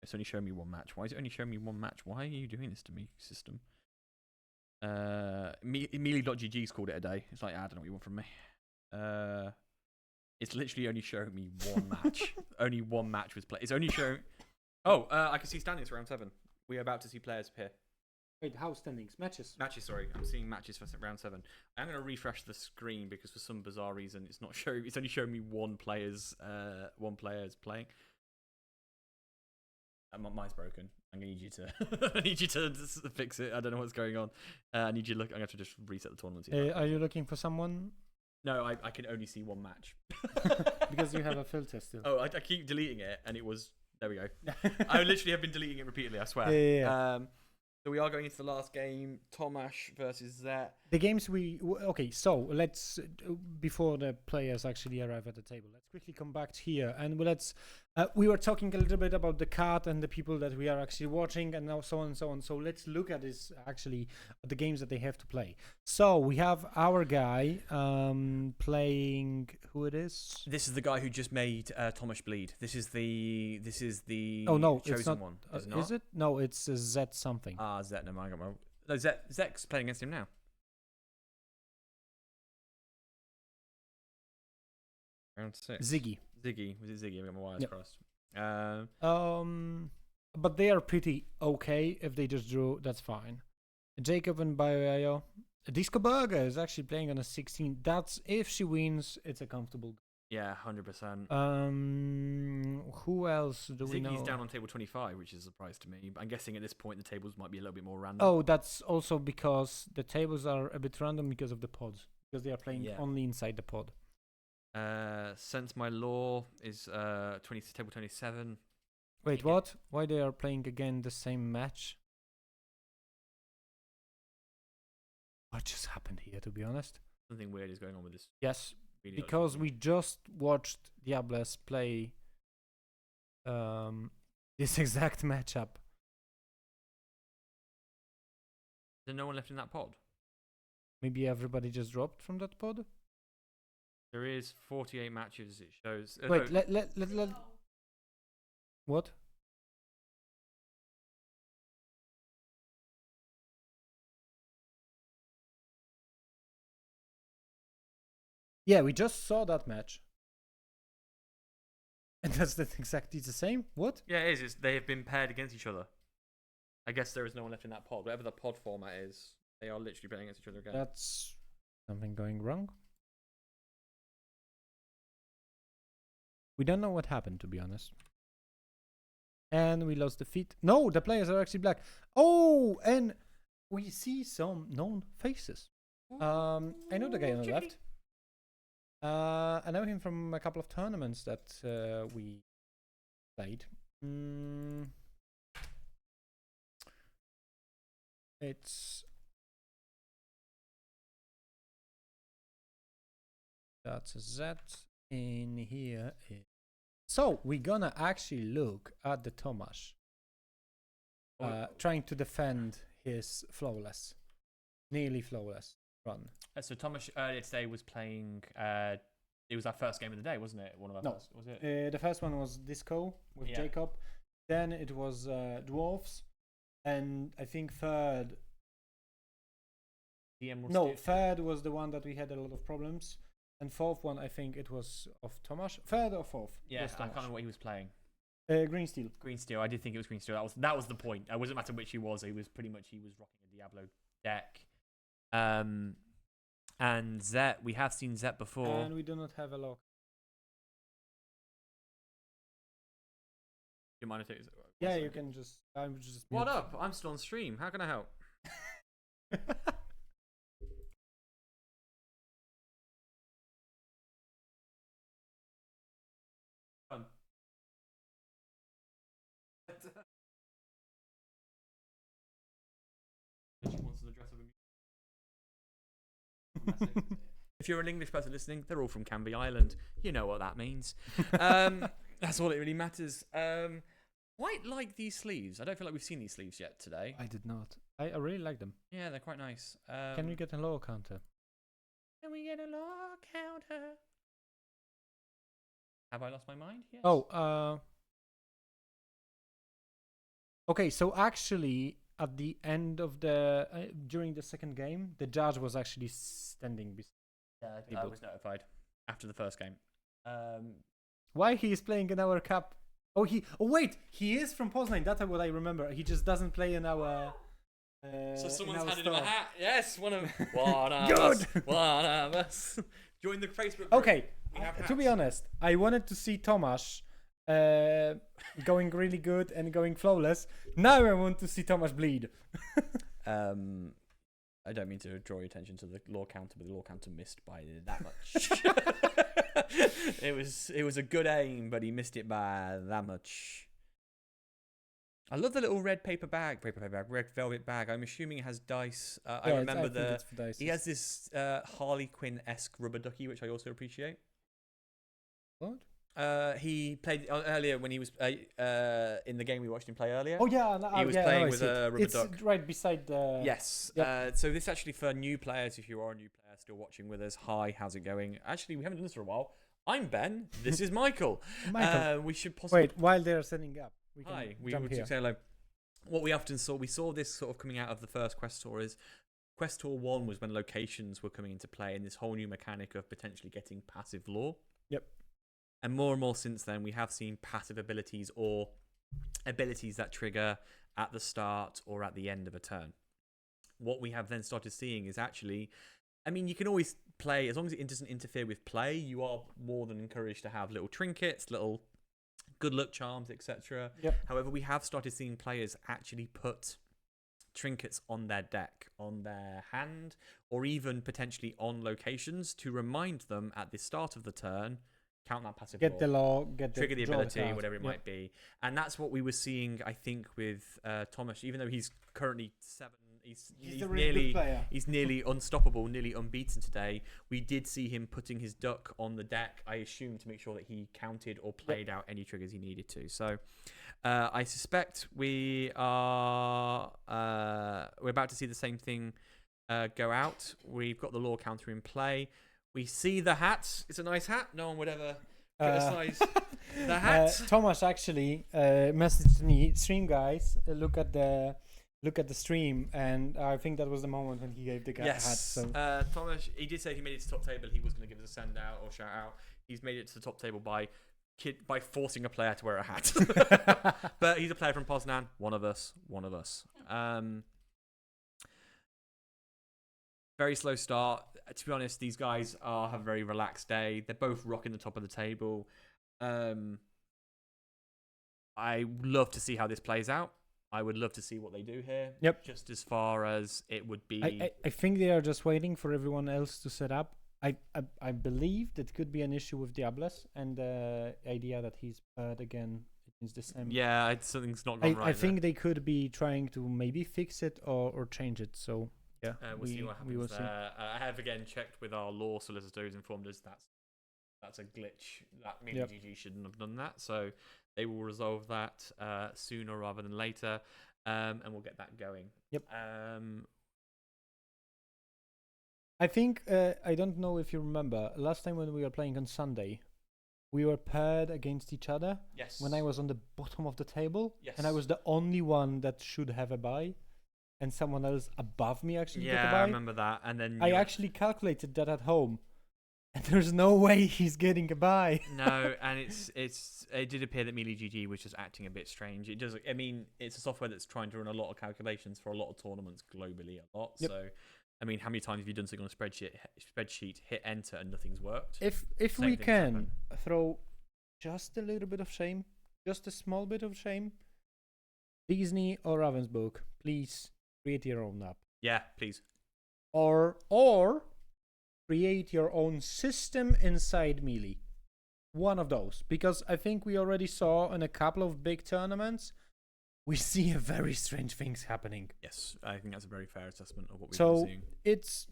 It's only showing me 1 match. Why is it only showing me 1 match? Why are you doing this to me, system? Melee.gg's called it a day. It's like, I don't know what you want from me. It's literally only showing me 1 match. Only 1 match was played. It's only showing... Oh, I can see standings for round 7. We are about to see players appear. Wait, how standings? Matches? Matches, sorry. I'm seeing matches for round 7. I'm going to refresh the screen because for some bizarre reason it's not showing... It's only showing me one player's playing. Mine's broken. I'm gonna need you to. I need you to fix it. I don't know what's going on. I need you to look. I'm gonna have to just reset the tournament. Are you looking for someone? No, I can only see 1 match. Because you have a filter still. Oh, I keep deleting it, and it was. There we go. I literally have been deleting it repeatedly. I swear. Yeah. So we are going into the last game. Tomasz versus Zet. The games okay. So let's before the players actually arrive at the table, let's quickly come back here and let's. We were talking a little bit about the card and the people that we are actually watching, and now so on and so on. So let's look at this actually, the games that they have to play. So we have our guy playing. Who it is? This is the guy who just made Tomasz bleed. This is the. Oh no, chosen it's not. one. Is it not? Is it? No, it's Z something. Zet. No, I got my. No, Zet's playing against him now. Round 6. Ziggy. Was it Ziggy? I got my wires Yep. crossed. But they are pretty okay. If they just drew, that's fine. Jacob and Bayo. Disco Burger is actually playing on a 16. That's if she wins, it's a comfortable. Yeah, 100%. Who else do we know? Ziggy's down on table 25, which is a surprise to me. But I'm guessing at this point the tables might be a little bit more random. Oh, that's also because the tables are a bit random because of the pods. Because they are playing only inside the pod. Sense My Law is table 27. Wait, what? Why they are playing again the same match? What just happened here, to be honest? Something weird is going on with this. Yes, Really because we just watched Diables play this exact matchup. There's no one left in that pod. Maybe everybody just dropped from that pod? There is 48 matches, it shows. Wait, no. let what? Yeah, we just saw that match. And that's exactly the same? What? Yeah, it is. They have been paired against each other. I guess there is no one left in that pod. Whatever the pod format is, they are literally playing against each other again. That's something going wrong. We don't know what happened, to be honest. And we lost the feet. No, the players are actually black. Oh, and we see some known faces. I know the guy on the left. I know him from a couple of tournaments that we played. That's a Z in here. So we're gonna actually look at the Tomasz trying to defend his nearly flawless run. So Tomasz earlier today was playing. It was our first game of the day, wasn't it? One of our first. Was it? The first one was Disco with Jacob. Then it was Dwarfs, and I think third. Third was the one that we had a lot of problems, and fourth one I think it was of Tomasz. Third or fourth? Yeah, I can't remember what he was playing. Green Steel. Green Steel. I did think it was Green Steel. That was the point. It wasn't matter which he was. He was rocking a Diablo deck. And Zet, we have seen Zet before. And we do not have a lock. Do you mind if it is? Yeah, you can just. I'm just. What up? I'm still on stream. How can I help? Fun. She wants the dress of a If you're an English person listening, they're all from Canby Island. You know what that means. That's all it really matters. Quite like these sleeves. I don't feel like we've seen these sleeves yet today. I did not. I really like them. Yeah, they're quite nice. Can we get a lower counter? Can we get a lower counter? Have I lost my mind? Yes. Oh, okay, so actually, at the end of the during the second game, the judge was actually standing beside. Yeah, I was notified after the first game. Why he is playing in our cup? Oh, wait, he is from Poznań. That's what I remember. He just doesn't play in our. So someone's handed him a hat. Yes, one of Good. us. One of us. Join the Facebook group. Okay, to be honest, I wanted to see Tomasz going really good and going flawless. Now I want to see Tomasz bleed. I don't mean to draw your attention to the lore counter, but the lore counter missed by that much. It was a good aim, but he missed it by that much. I love the little red red velvet bag. I'm assuming it has dice. I remember he has this Harley Quinn-esque rubber ducky, which I also appreciate. What? He played earlier when he was in the game we watched him play earlier. Oh yeah, he was playing with a rubber duck. It's right beside the. Yes. Yep. So this actually for new players. If you are a new player still watching with us, hi, how's it going? Actually, we haven't done this for a while. I'm Ben. This is Michael. We should possibly wait while they're setting up. We would say hello. What we often saw, we saw this sort of coming out of the first Quest Tour is Quest Tour 1 was when locations were coming into play and this whole new mechanic of potentially getting passive lore. Yep. And more since then, we have seen passive abilities or abilities that trigger at the start or at the end of a turn. What we have then started seeing is actually, I mean, you can always play, as long as it doesn't interfere with play, you are more than encouraged to have little trinkets, little good luck charms, etc. Yep. However, we have started seeing players actually put trinkets on their deck, on their hand, or even potentially on locations to remind them at the start of the turn, count that passive get lore, the law, trigger the ability, whatever it might be. And that's what we were seeing, I think, with Tomasz, even though he's currently 7. He's nearly unstoppable, nearly unbeaten today. We did see him putting his duck on the deck, I assume, to make sure that he counted or played out any triggers he needed to. So I suspect we're about to see the same thing go out. We've got the lore counter in play. We see the hat. It's a nice hat. No one would ever criticize the hat. Tomasz actually messaged me, stream guys, look at the look at the stream, and I think that was the moment when he gave the hat. Yes. So Thomas, he did say if he made it to the top table, he was going to give us a send out or shout out. He's made it to the top table by forcing a player to wear a hat. But he's a player from Poznań. One of us. Very slow start. To be honest, these guys have a very relaxed day. They're both rocking the top of the table. I love to see how this plays out. I would love to see what they do here. Yep. Just as far as it would be. I think they are just waiting for everyone else to set up. I believe that could be an issue with Diables and the idea that he's paired again against the same. Yeah, something's not gone right. I think they could be trying to maybe fix it or change it. So yeah, we'll see what happens there. I have again checked with our law solicitor who's informed us that's a glitch. That means GG shouldn't have done that. So they will resolve that sooner rather than later, and we'll get that going. Yep. I think I don't know if you remember last time when we were playing on Sunday, we were paired against each other. Yes. When I was on the bottom of the table. Yes. And I was the only one that should have a bye, and someone else above me actually got a Yeah, bye. I remember that. And then I actually calculated that at home, and there's no way he's getting a bye. No, and it did appear that Melee GG was just acting a bit strange. It does. I mean, it's a software that's trying to run a lot of calculations for a lot of tournaments globally, a lot. Yep. So, I mean, how many times have you done something on a spreadsheet, hit enter, and nothing's worked? If Same we things can happen. throw just a little bit of shame, just a small bit of shame, Disney or Ravensburg, please create your own app. Yeah, please. Or create your own system inside Melee. One of those. Because I think we already saw in a couple of big tournaments, we see a very strange things happening. Yes, I think that's a very fair assessment of what we've So been seeing. it's,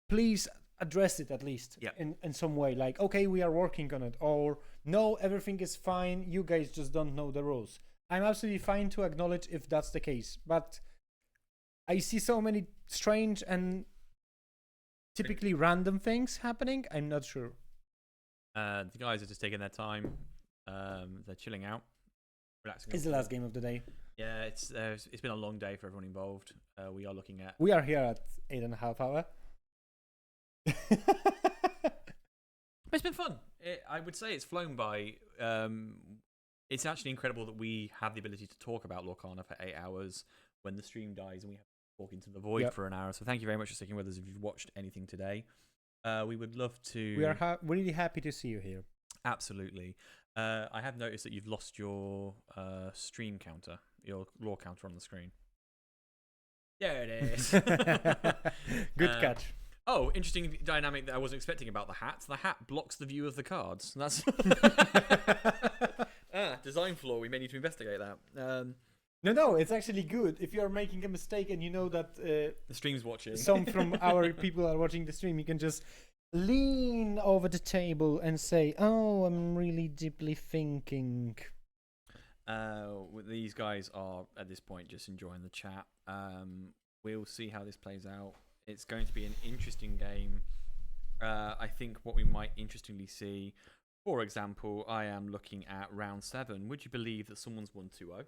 please address it at least in some way. Like, okay, we are working on it. Or no, everything is fine. You guys just don't know the rules. I'm absolutely fine to acknowledge if that's the case. But I see so many strange and typically random things happening. I'm not sure. The guys are just taking their time. They're chilling out, relaxing. It's the last game of the day. Yeah, it's been a long day for everyone involved. We are looking at. We are here at 8.5 hours. It's been fun. I would say it's flown by. It's actually incredible that we have the ability to talk about Lorcana for 8 hours when the stream dies and we have to talk into the void for an hour. So thank you very much for sticking with us if you've watched anything today. We would love to. We are really happy to see you here. Absolutely. I have noticed that you've lost your stream counter, your lore counter on the screen. There it is. Good catch. Oh, interesting dynamic that I wasn't expecting about the hat. The hat blocks the view of the cards. That's design flaw. We may need to investigate that. No, it's actually good. If you are making a mistake and you know that the stream's watching, some from our people are watching the stream, you can just lean over the table and say, "Oh, I'm really deeply thinking." These guys are at this point just enjoying the chat. We'll see how this plays out. It's going to be an interesting game. I think what we might interestingly see, for example, I am looking at round 7. Would you believe that someone's won 2-0?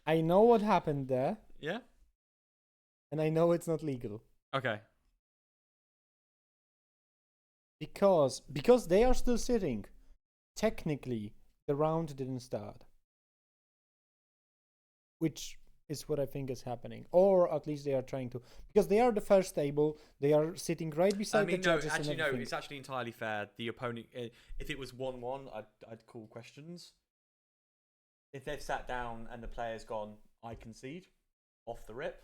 I know what happened there. Yeah? And I know it's not legal. Okay. Because they are still sitting. Technically, the round didn't start. Which is what I think is happening. Or at least they are trying to. Because they are the first table. They are sitting right beside the judges. Actually, no, it's actually entirely fair. The opponent, if it was 1-1, I'd call questions. If they've sat down and the player's gone, I concede, off the rip.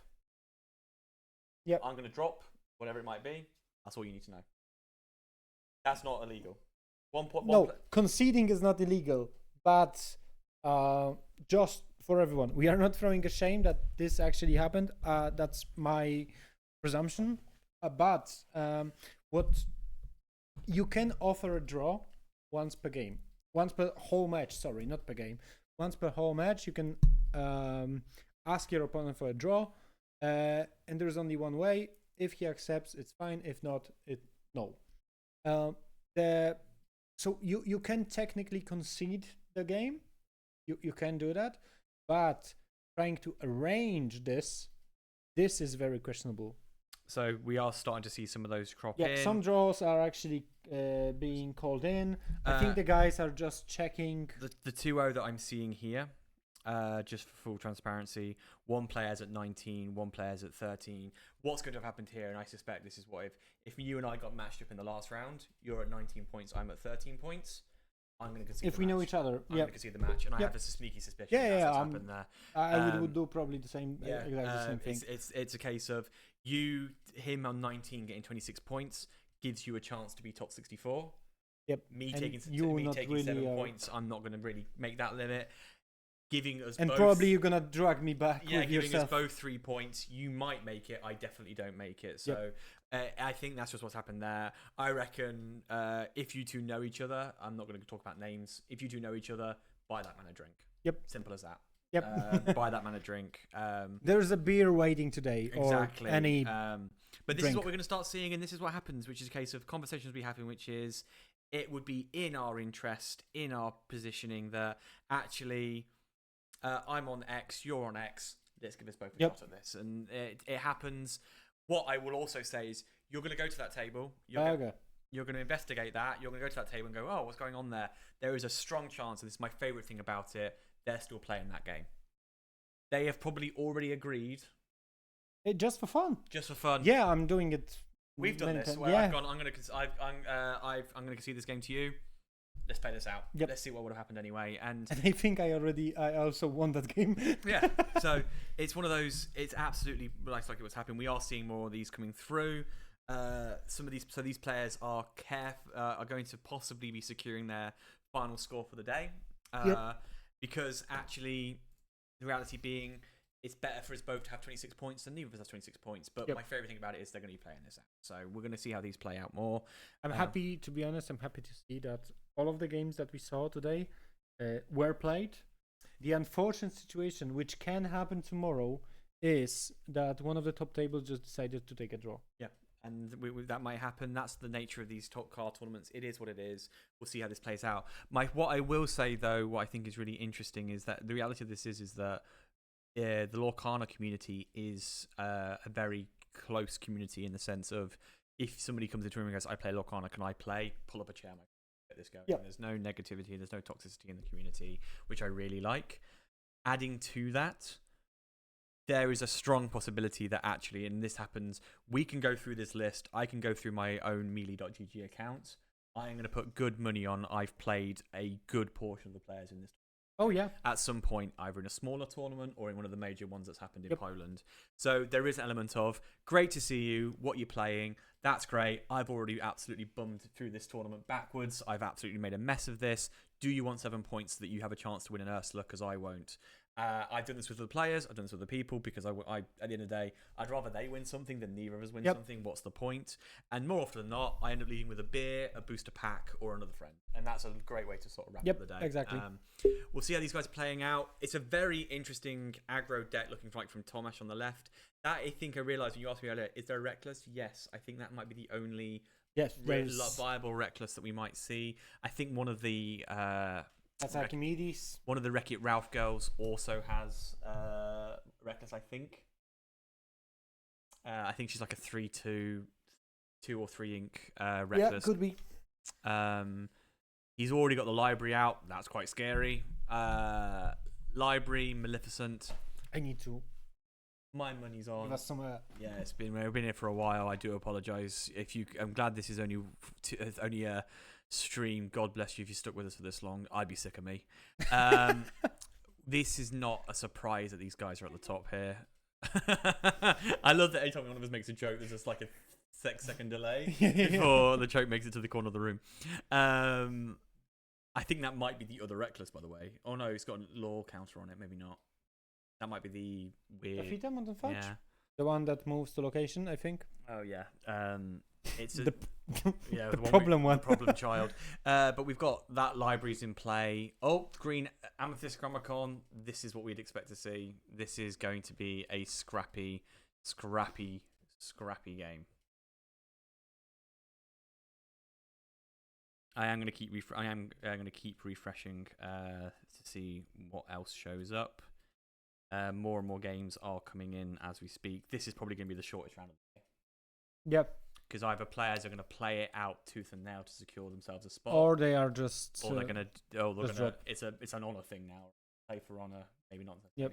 Yep. I'm going to drop, whatever it might be. That's all you need to know. That's not illegal. Conceding is not illegal. But just for everyone, we are not throwing a shame that this actually happened. That's my presumption. But what you can offer a draw once per game. Once per whole match, sorry, not per game. Once per whole match, you can ask your opponent for a draw, and there's only one way. If he accepts, it's fine. If not, no. The So you can technically concede the game. You can do that, but trying to arrange this is very questionable. So we are starting to see some of those crop Yeah, in. some draws are actually being called in. I think the guys are just checking. The 2-0 that I'm seeing here, just for full transparency, one player's at 19, one player's at 13. What's going to have happened here, and I suspect this is what if you and I got matched up in the last round, you're at 19 points, I'm at 13 points. I'm going to concede If the we match. know each other, I'm going to concede the match, and I have a sneaky suspicion that's what's happened there. I would do probably the same. Yeah, Exactly the same thing. It's a case of him on 19 getting 26 points gives you a chance to be top 64. Yep. Me And taking really 7 points, I'm not going to really make that limit. Giving us and both, probably you're gonna drag me back. Yeah, with giving yourself. us both 3 points. You might make it. I definitely don't make it. So I think that's just what's happened there. I reckon if you two know each other, I'm not going to talk about names. If you two know each other, buy that man a drink. Yep. Simple as that. Yep. Buy that man a drink. There's a beer waiting today. Exactly. Or any. But this is what we're going to start seeing, and this is what happens, which is a case of conversations we have in which is it would be in our interest, in our positioning that actually I'm on X, you're on X. Let's give us both a shot at this, and it happens. What I will also say is you're going to go to that table. You're going to investigate that. You're going to go to that table and go, oh, what's going on there? There is a strong chance, and this is my favorite thing about it, they're still playing that game. They have probably already agreed. Just for fun. Just for fun. Yeah, I'm doing it. We've done this. Where I've gone. I'm going to concede this game to you. Let's play this out. Yep. Let's see what would have happened anyway. And I think I also won that game. Yeah. So it's one of those. It's absolutely like what's happened. We are seeing more of these coming through. Some of these players are going to possibly be securing their final score for the day. Because actually, the reality being, it's better for us both to have 26 points than neither of us has 26 points. But my favourite thing about it is they're going to be playing this out. So we're going to see how these play out more. I'm happy, to be honest, I'm happy to see that all of the games that we saw today were played. The unfortunate situation, which can happen tomorrow, is that one of the top tables just decided to take a draw. Yeah. And that might happen. That's the nature of these top car tournaments. It is what it is. We'll see how this plays out. What I will say, though, what I think is really interesting is that the reality of this is that the Lorcana community is a very close community in the sense of if somebody comes into a room and goes, I play Lorcana, can I play? Pull up a chair, get this going. There's no negativity, there's no toxicity in the community, which I really like. Adding to that, there is a strong possibility that actually, and this happens, we can go through this list. I can go through my own melee.gg account. I'm going to put good money on I've played a good portion of the players in this. Oh, yeah. At some point, either in a smaller tournament or in one of the major ones that's happened in Poland. So there is an element of, great to see you, what you're playing. That's great. I've already absolutely bummed through this tournament backwards. I've absolutely made a mess of this. Do you want 7 points so that you have a chance to win an Ursula? Because I won't. I've done this with the players. I've done this with the people because I, at the end of the day, I'd rather they win something than neither of us win something. What's the point? And more often than not, I end up leaving with a beer, a booster pack, or another friend. And that's a great way to sort of wrap up the day. Exactly. We'll see how these guys are playing out. It's a very interesting aggro deck looking like from Tomasz on the left. That I think I realised when you asked me earlier, is there a Reckless? Yes. I think that might be the only viable Reckless that we might see. I think one of the... That's Archimedes. One of the Wreck-It Ralph girls also has Reckless, I think. I think she's like a 3/2, 2 or 3 ink Reckless. Yeah, could be. He's already got the library out. That's quite scary. Library, Maleficent. I need to. My money's on. That's somewhere. Yeah, we've been here for a while. I do apologise. I'm glad this is only a stream. God bless you if you stuck with us for this long. I'd be sick of me. This is not a surprise that these guys are at the top here. I love that anytime one of us makes a joke, there's just like a 6-second delay before the joke makes it to the corner of the room. I think that might be the other Reckless, by the way. Oh no, it's got a law counter on it. Maybe not. That might be the weird. The Freedom and Fudge? Yeah. The one that moves to location, I think. Oh yeah. It's the the problem one. The problem child. But we've got that libraries in play. Oh, green Amethyst Grammacon. This is what we'd expect to see. This is going to be a scrappy game. I am going to keep refreshing to see what else shows up. More and more games are coming in as we speak. This is probably going to be the shortest round of the day. Yep. Because either players are going to play it out tooth and nail to secure themselves a spot, Or they are just. or they're going to. Oh, they're just going to. drop. It's an honor thing now. Play for honor, maybe not. Yep.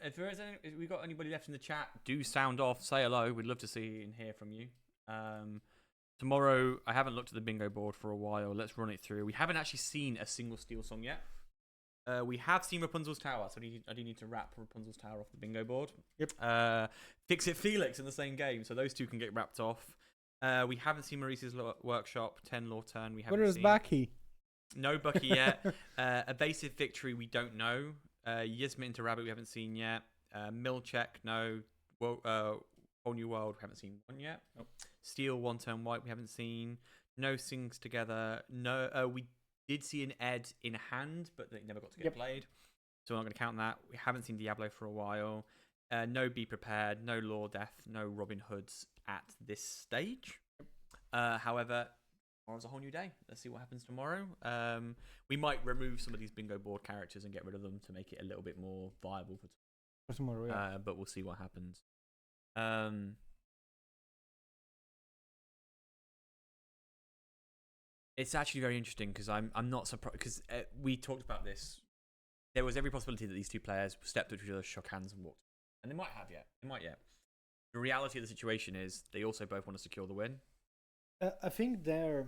If there is if we got anybody left in the chat, do sound off, say hello. We'd love to see and hear from you. Tomorrow, I haven't looked at the bingo board for a while. Let's run it through. We haven't actually seen a single Steel song yet. We have seen Rapunzel's Tower, so I do need to wrap Rapunzel's Tower off the bingo board. Yep. Fix It Felix in the same game, so those two can get wrapped off. We haven't seen Maurice's Workshop, 10 Law Turn. We haven't Where is seen. Bucky? No Bucky yet. Evasive Victory, we don't know. Yasmin into Rabbit, we haven't seen yet. Milcheck, no. Whole New World, we haven't seen one yet. Nope. Steel, One Turn White, we haven't seen. No Sings Together. No. We did see an Ed in hand, but they never got to get played. So we're not going to count that. We haven't seen Diablo for a while. No Be Prepared. No Law Death. No Robin Hoods at this stage. However, tomorrow's a whole new day. Let's see what happens tomorrow. We might remove some of these bingo board characters and get rid of them to make it a little bit more viable for tomorrow. Yeah. but we'll see what happens. It's actually very interesting because I'm not surprised because we talked about this. There was every possibility that these two players stepped up to each other, shook hands, and walked. And they might have yet. They might yet. The reality of the situation is they also both want to secure the win. I think they're.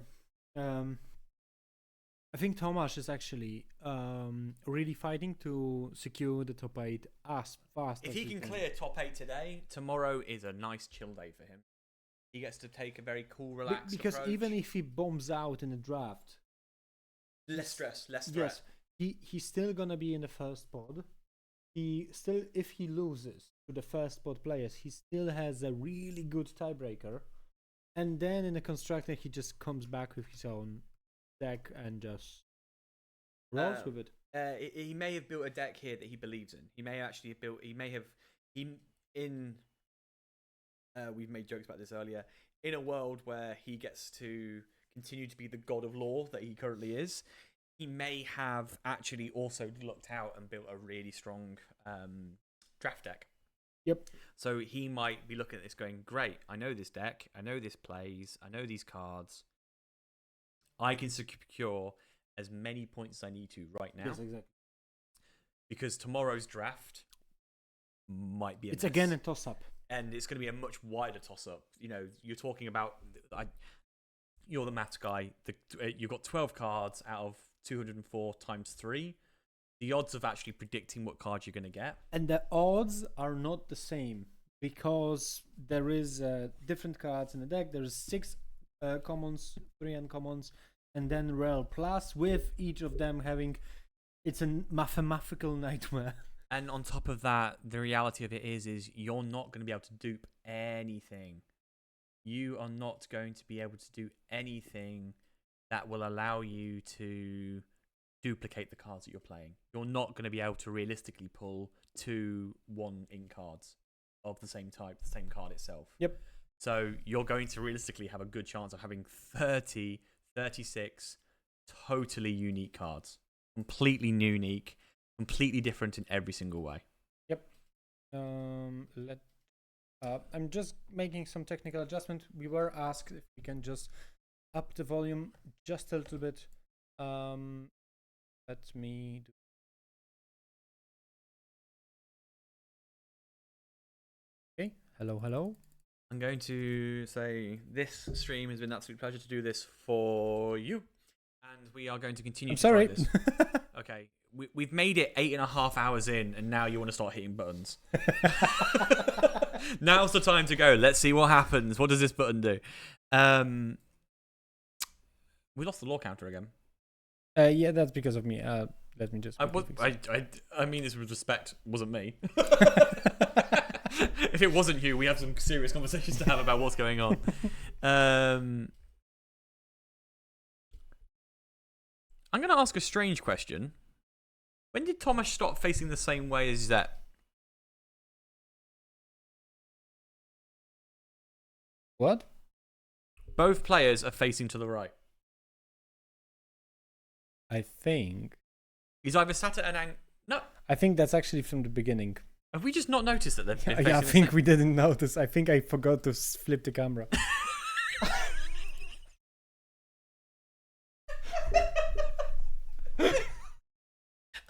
I think Tomasz is actually really fighting to secure the top 8 as fast if as he can can clear top 8 today, tomorrow is a nice chill day for him. He gets to take a very cool, relaxed because approach. even if he bombs out in the draft, less stress, less yes, threat. he's still gonna be in the first spot. He still, if he loses to the first spot players, he still has a really good tiebreaker. And then in the constructor, he just comes back with his own deck and just rolls with it. He may have built a deck here that he believes in. He may actually have built. He may have. We've made jokes about this earlier. In a world where he gets to continue to be the god of law that he currently is, he may have actually also looked out and built a really strong draft deck. Yep. So he might be looking at this going, great, I know this deck, I know this plays, I know these cards. I can secure as many points as I need to right now. Yes, exactly. Because tomorrow's draft might be It's again a toss-up. And it's going to be a much wider toss-up. You know, you're talking about... you're the maths guy. You've got 12 cards out of 204 times 3. The odds of actually predicting what cards you're going to get. And the odds are not the same because there is different cards in the deck. There's 6 commons, 3 uncommons, and then rare plus with each of them having... It's a mathematical nightmare. And on top of that, the reality of it is you're not going to be able to dupe anything. You are not going to be able to do anything that will allow you to duplicate the cards that you're playing. You're not going to be able to realistically pull 2 1-in cards of the same type, the same card itself. Yep. So you're going to realistically have a good chance of having 30, 36 totally unique cards. Completely unique. Completely different in every single way. Yep. I'm just making some technical adjustment. We were asked if we can just up the volume just a little bit. Let me do. Okay. Hello, hello. I'm going to say this stream has been an absolute pleasure to do this for you, and we are going to continue. I'm sorry. Try this. Okay. We've made it 8.5 hours in, and now you want to start hitting buttons. Now's the time to go. Let's see what happens. What does this button do? We lost the law counter again. Yeah, that's because of me. Let me just. I mean this with respect. Wasn't me. If it wasn't you, we have some serious conversations to have about what's going on. I'm going to ask a strange question. When did Thomas stop facing the same way as Zet? What? Both players are facing to the right. I think. He's either sat at an angle. No. I think that's actually from the beginning. Have we just not noticed that they're Yeah, facing I the think same? we didn't notice. I think I forgot to flip the camera.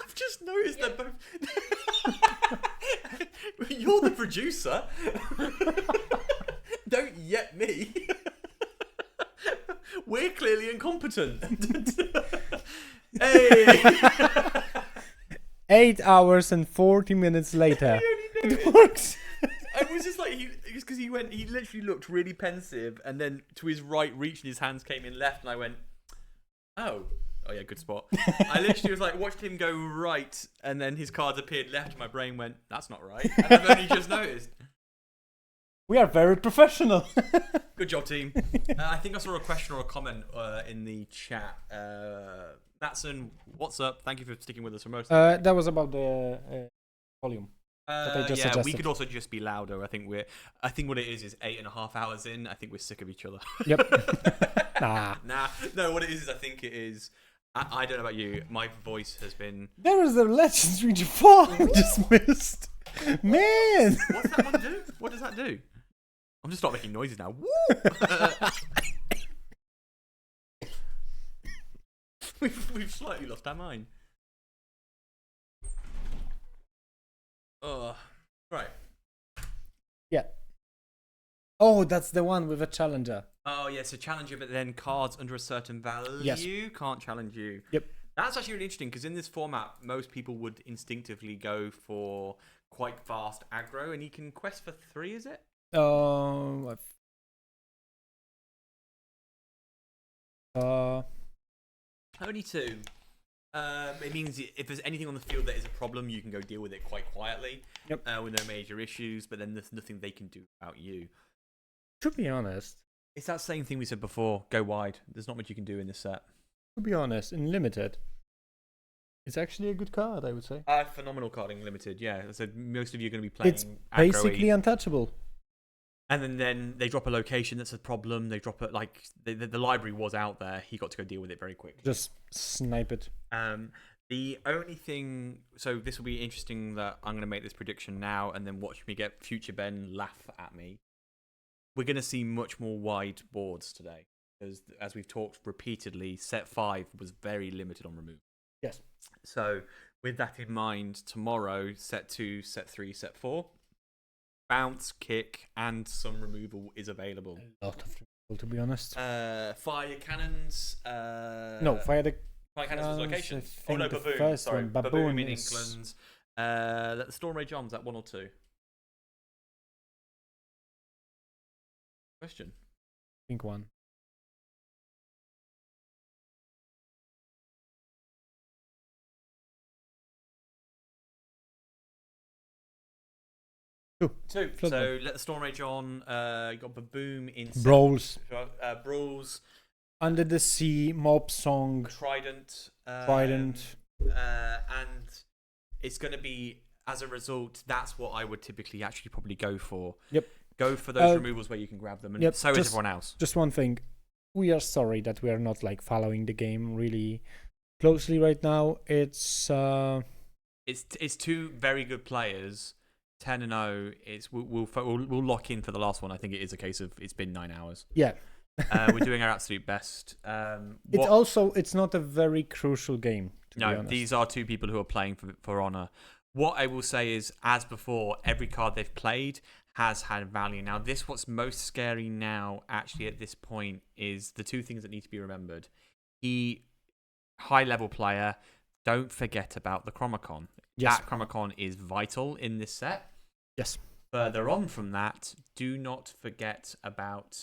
I've just noticed they're both. You're the producer. Don't yet me. We're clearly incompetent. Hey. 8 hours and 40 minutes later. It works. It was just like because he literally looked really pensive, and then to his right reached and his hands came in left, and I went, oh yeah, good spot. I literally was like, watched him go right, and then his cards appeared left, and my brain went, that's not right. And I've only just noticed. We are very professional. Good job, team. I think I saw a question or a comment in the chat. Matson, what's up? Thank you for sticking with us for most of That was about the volume. yeah, suggested. we could also just be louder. I think what it is 8.5 hours in. I think we're sick of each other. Yep. Nah. No, what it is I think it is. I don't know about you. My voice has been. There is the Legends Region 4 I just missed. Man! What's that one do? What does that do? I'm just not making noises now. Woo! we've slightly lost our mind. Right. Yeah. Oh, that's the one with a challenger. Oh, yeah, so challenger, but then cards under a certain value can't challenge you. Yep. That's actually really interesting, because in this format, most people would instinctively go for quite fast aggro, and you can quest for 3, is it? Only 2. It means if there's anything on the field that is a problem, you can go deal with it quite quietly. Yep. With no major issues, but then there's nothing they can do about you. To be honest. It's that same thing we said before. Go wide. There's not much you can do in this set. To be honest, in Limited, it's actually a good card, I would say. Phenomenal carding limited, yeah. So most of you are going to be playing It's aggro-y. basically untouchable. And then they drop a location that's a problem. They drop it like the library was out there. He got to go deal with it very quickly. Just snipe it. The only thing, so this will be interesting that I'm going to make this prediction now and then watch me get future Ben laugh at me. We're going to see much more wide boards today. Because as we've talked repeatedly, set 5 was very limited on remove. Yes. So with that in mind, tomorrow, set 2, set 3, set 4, bounce, kick, and some removal is available. A lot of removal, to be honest. Fire cannons. No, fire cannons was locations. Oh no, baboon. Sorry, baboon in is... Inklands. Let the Storm Rage arms at 1 or 2. Question. I think 1. Two. So let the Storm Rage on. You got Baboom in Brawls. Brawls. Under the Sea, Mob Song. Trident. Trident. And it's going to be, as a result, that's what I would typically actually probably go for. Yep. Go for those removals where you can grab them. And yep, so is everyone else. Just one thing. We are sorry that we are not like following the game really closely right now. It's 2 very good players. 10-0. We'll lock in for the last one. I think it is a case of it's been 9 hours. Yeah. We're doing our absolute best. It's not a very crucial game. To be honest. These are 2 people who are playing for honor. What I will say is, as before, every card they've played has had value. Now, what's most scary now, actually, at this point, is the 2 things that need to be remembered. High-level player, don't forget about the Chromacon. Yes. That Chromacon is vital in this set. Yes. Further on from that, do not forget about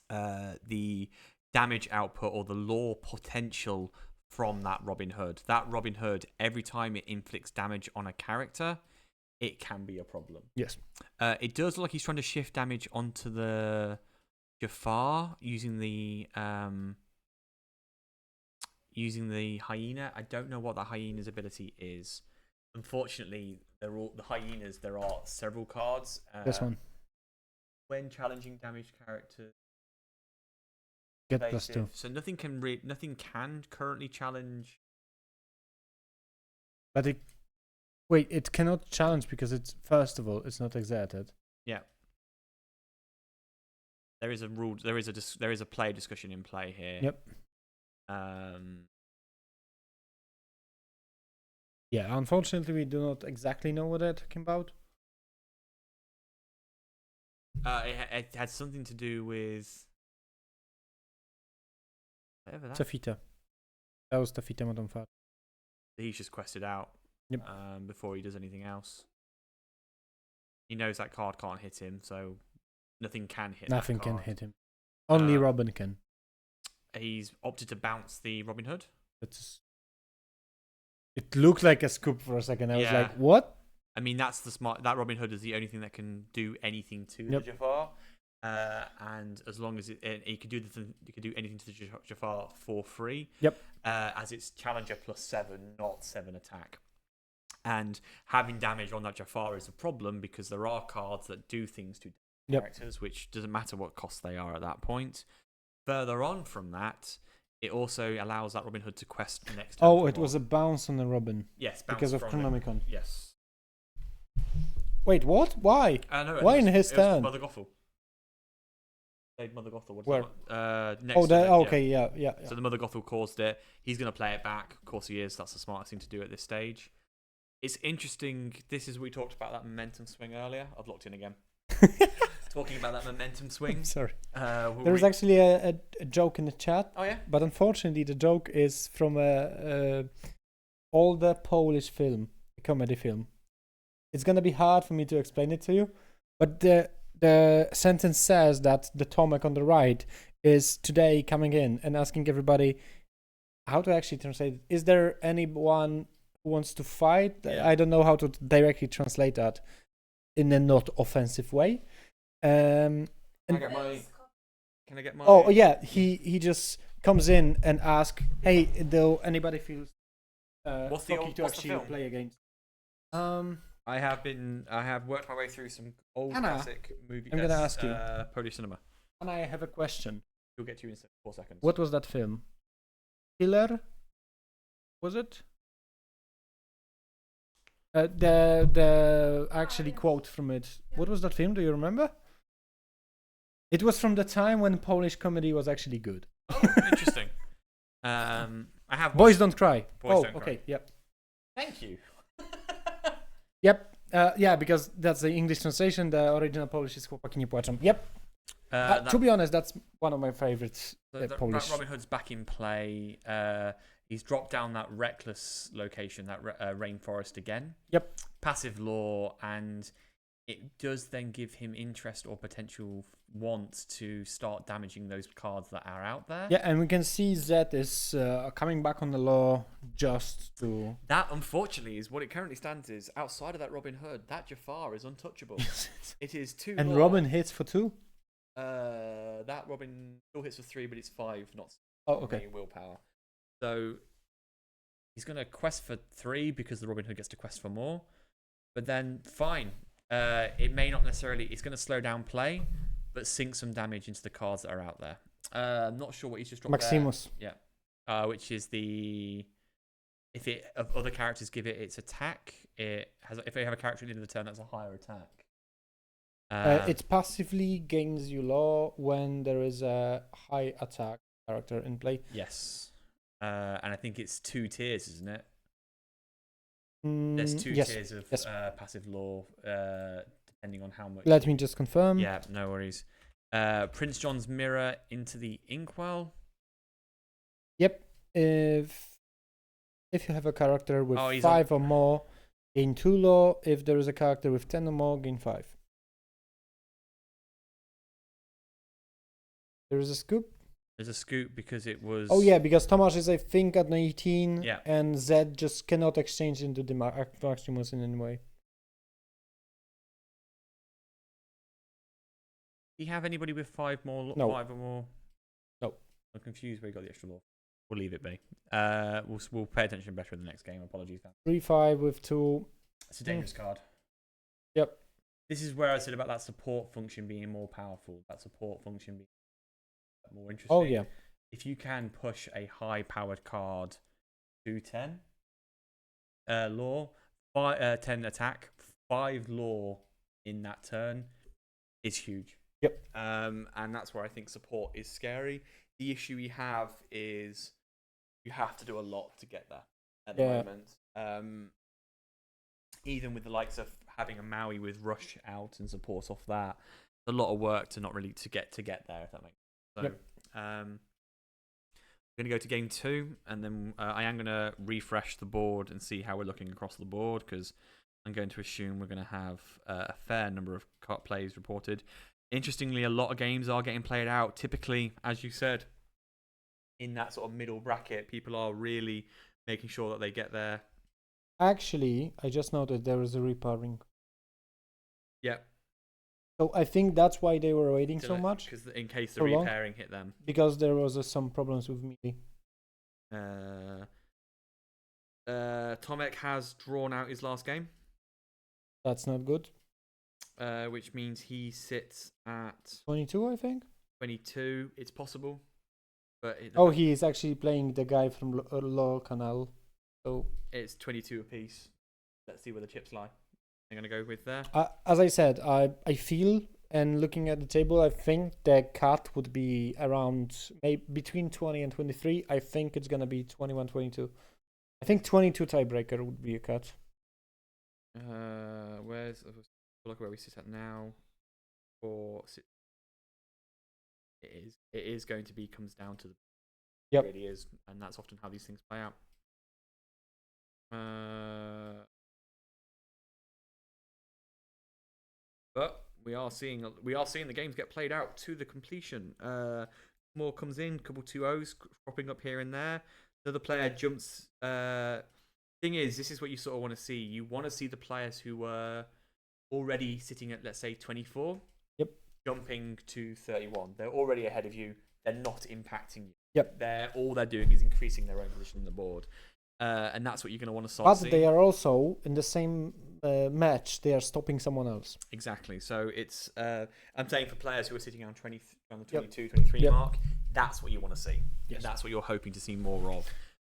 the damage output or the lore potential from that Robin Hood. That Robin Hood, every time it inflicts damage on a character, it can be a problem. Yes. It does look like he's trying to shift damage onto the Jafar using the hyena. I don't know what that hyena's ability is. Unfortunately, the hyenas. There are several cards. This one. when challenging damaged characters. Get +2. So nothing can currently challenge. But it cannot challenge because it's, first of all, it's not exerted. Yeah. There is a rule. There is a player discussion in play here. Yep. Yeah, unfortunately, we do not exactly know what they're talking about. It had something to do with whatever that. Tafita. That was Tafita Modern Fat. He's just quested out. Yep. Before he does anything else. He knows that card can't hit him, so nothing can hit. Nothing that can card. hit him. Only Robin can. He's opted to bounce the Robin Hood. It looked like a scoop for a second. I was Yeah. like, what? I mean, that's the smart. That Robin Hood is the only thing that can do anything to the Jafar. And as long as he could do anything to the Jafar for free. Yep. As it's challenger +7, not 7 attack. And having damage on that Jafar is a problem because there are cards that do things to characters, which doesn't matter what cost they are at that point. Further on from that, it also allows that Robin Hood to quest next turn. Oh, it was a bounce on the Robin. Yes, because of Chronomicon. Yes. Wait, what? Why? No, why in his turn? Mother Gothel. Mother Gothel. Where? Next okay, yeah. So the Mother Gothel caused it. He's going to play it back. Of course he is. that's the smartest thing to do at this stage. It's interesting. This is we talked about that momentum swing earlier. I've locked in again. Talking about that momentum swing. Sorry. There's actually a joke in the chat. Oh, yeah? But unfortunately, the joke is from a older Polish film, a comedy film. It's going to be hard for me to explain it to you. But the sentence says that the Tomek on the right is today coming in and asking everybody how to actually translate it. Is there anyone who wants to fight? Yeah. I don't know how to directly translate that in a not offensive way. Can I get my? Oh yeah, he just comes in and asks, "Hey, do anybody feels what's to the actually film? play against?" I have worked my way through some old classic movie. I'm gonna ask you. Polish cinema. And I have a question. We'll get to you in 4 seconds. What was that film? Killer? Was it? The actually quote from it. What was that film? Do you remember? It was from the time when Polish comedy was actually good. Oh, interesting. I have. Boys Don't Cry. Boys Don't Cry. Okay. Yep. Thank you. Yep. Yeah, because that's the English translation. The original Polish is Chłopaki nie płaczą. Yep. To be honest, that's one of my favorites. Polish. Robin Hood's back in play. He's dropped down that reckless location, that rainforest again. Yep. Passive law, and it does then give him interest or potential want to start damaging those cards that are out there. Yeah, and we can see Zed is coming back on the law just to... That, unfortunately, is what it currently stands is. Outside of that Robin Hood, that Jafar is untouchable. It is 2 And law. Robin hits for 2? That Robin still hits for 3, but it's 5, not okay. willpower. So he's going to quest for 3 because the Robin Hood gets to quest for more. But then, fine. It may not necessarily... It's going to slow down play, but sink some damage into the cards that are out there. I'm not sure what he's just dropped Maximus. there. Yeah. Which is the... If other characters give it its attack, if they have a character at the end of the turn, that's a higher attack. It passively gains you law when there is a high attack character in play. Yes. And I think it's 2 tiers, isn't it? There's 2 tiers of passive law, depending on how much. Let me just confirm. Yeah, no worries. Prince John's Mirror into the Inkwell. Yep. If you have a character with 5 or more, gain 2 law. If there is a character with 10 or more, gain 5. There is a scoop. There's a scoop because it was... Oh yeah, because Tomasz is, I think, at 18, yeah. And Zed just cannot exchange into the Maximus in any way. Do you have anybody with 5 more? No. 5 or more? No. I'm confused where you got the extra law. We'll leave it be. We'll pay attention better in the next game. Apologies. 3-5 with 2. It's a dangerous card. Yep. this is where I said about that support function being more powerful. That support function being more interesting. Oh yeah. If you can push a high-powered card to 10 law, 10 attack, 5 law in that turn is huge. Yep. And that's where I think support is scary. The issue we have is you have to do a lot to get there at the moment. Even with the likes of having a Maui with rush out and support off that, a lot of work to not really to get there, if that makes sense. So, we're going to go to game 2, and then I am going to refresh the board and see how we're looking across the board, because I'm going to assume we're going to have a fair number of plays reported. Interestingly, a lot of games are getting played out. Typically, as you said, in that sort of middle bracket, people are really making sure that they get there. Actually, I just noted there was a repairing. Yeah. So I think that's why they were waiting so much. Because in case the so repairing hit them. Because there was some problems with melee. Tomek has drawn out his last game. That's not good. Which means he sits at 22, I think. 22. It's possible, but he is actually playing the guy from Low Canal. So it's 22 apiece. Let's see where the chips lie. I'm gonna go with there. As I said, I feel, and looking at the table, I think the cut would be around maybe between 20 and 23. I think it's gonna be 21, 22. I think 22 tiebreaker would be a cut. Look where we sit at now. It is going to be comes down to the. Yep. It really is, and that's often how these things play out. But we are seeing the games get played out to the completion. More comes in, couple 2-0s cropping up here and there. Another player jumps. Thing is, this is what you sort of want to see. You want to see the players who were already sitting at, let's say, 24. Yep. Jumping to 31. They're already ahead of you. They're not impacting you. Yep. All they're doing is increasing their own position on the board. And that's what you're going to want to start seeing. But they are also in the same match. They are stopping someone else. Exactly. So it's I'm saying for players who are sitting on the 22, 23 mark, that's what you want to see. Yes. That's what you're hoping to see more of.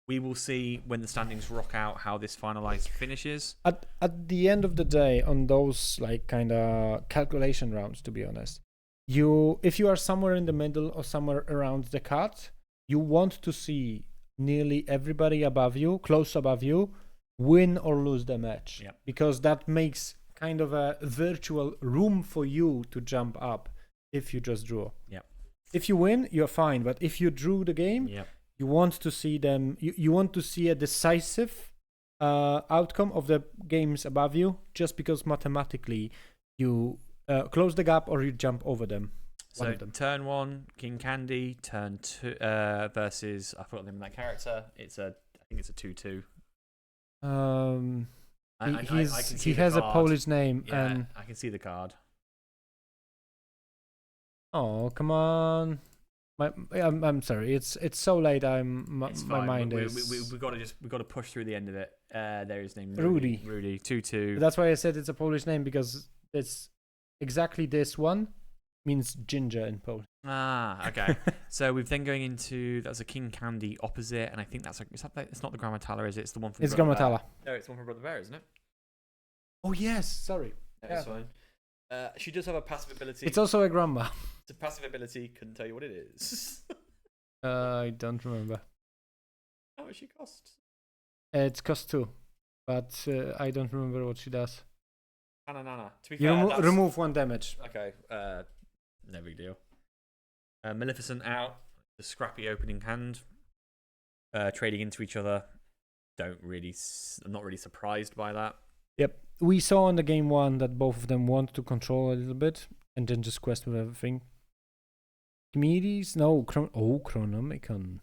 We will see when the standings rock out how this finalized finishes. At the end of the day, on those like kind of calculation rounds, to be honest, if you are somewhere in the middle or somewhere around the cut, you want to see nearly everybody above you, close above you, win or lose the match. Yep. Because that makes kind of a virtual room for you to jump up if you just draw. Yep. If you win, you're fine. But if you drew the game, you want to see them. You want to see a decisive outcome of the games above you, just because mathematically you close the gap or you jump over them. So turn 1, King Candy. Turn 2 versus I forgot the name of that character. I think it's a 2-2. He has a Polish name. Yeah, and I can see the card. Oh, come on. I'm sorry. It's so late. My mind is. We got to push through the end of it. There is name Rudy. 2-2. That's why I said it's a Polish name, because it's exactly this one means ginger in Polish. Ah, okay. So we've then going into that's a King Candy opposite, and I think it's not the Grammatala, is it? It's the one from. It's Grammatala. No, it's the one from Brother Bear, isn't it? Oh yes, sorry. That's fine. She does have a passive ability. It's also a grandma. It's a passive ability. Couldn't tell you what it is. I don't remember. How much she cost? It's cost 2, but I don't remember what she does. Nana. To be fair, you remove 1 damage. Okay. No big deal. Maleficent out. The scrappy opening hand. Trading into each other. I'm not really surprised by that. Yep. We saw in the game 1 that both of them want to control a little bit and then just quest with everything. Chimeri's? No. Chronomicon.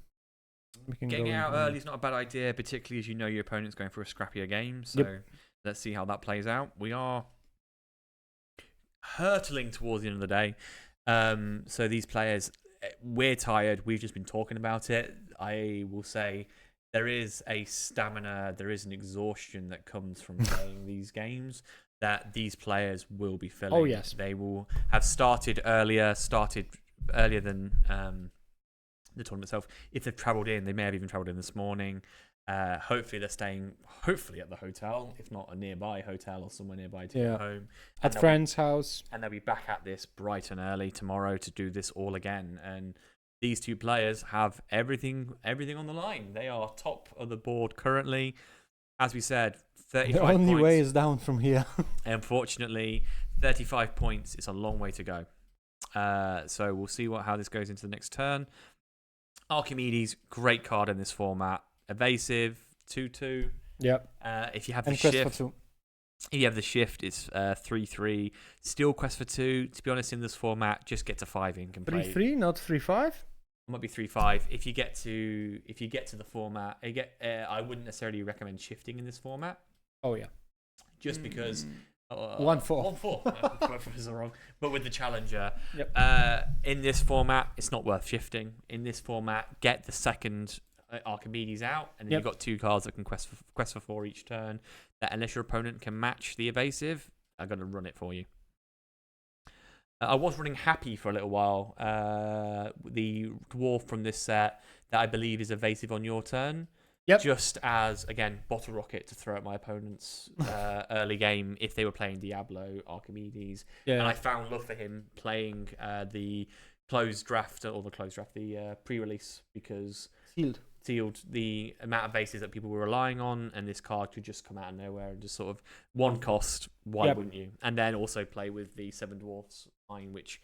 Getting out early is not a bad idea, particularly as you know your opponent's going for a scrappier game. So let's see how that plays out. We are hurtling towards the end of the day. So these players, we're tired. We've just been talking about it. I will say there is a stamina, there is an exhaustion that comes from playing these games. that these players will be filling. Oh, yes. They will have started earlier than the tournament itself. If they've travelled in, they may have even travelled in this morning. Hopefully they're staying at the hotel, if not a nearby hotel or somewhere nearby to get home. At friend's house. And they'll be back at this bright and early tomorrow to do this all again. And these two players have everything on the line. They are top of the board currently. As we said, 35 The only points. way is down from here. Unfortunately, 35 points. It's a long way to go. So we'll see how this goes into the next turn. Archimedes, great card in this format. Evasive, 2/2. Yep. If you have And the quest shift, for 2. if you have the shift, it's 3/3. Still quest for 2. To be honest, in this format, just get to 5 ink and play. 3/3, not 3/5. It might be 3/5. If you get to the format, I wouldn't necessarily recommend shifting in this format. Oh yeah. Just because 1/4. 1/4. Both of us are wrong. But with the challenger, Yep. in this format, it's not worth shifting. In this format, get the second Archimedes out, and then you've got 2 cards that can quest for 4 each turn. That unless your opponent can match the evasive, are going to run it for you. I was running Happy for a little while. The dwarf from this set that I believe is evasive on your turn. Yep. Just as, again, Bottle Rocket to throw at my opponent's early game if they were playing Diablo, Archimedes. Yeah. And I found love for him playing the pre-release because sealed the amount of bases that people were relying on, and this card could just come out of nowhere and just sort of one cost. Why wouldn't you? And then also play with the Seven Dwarfs mine, which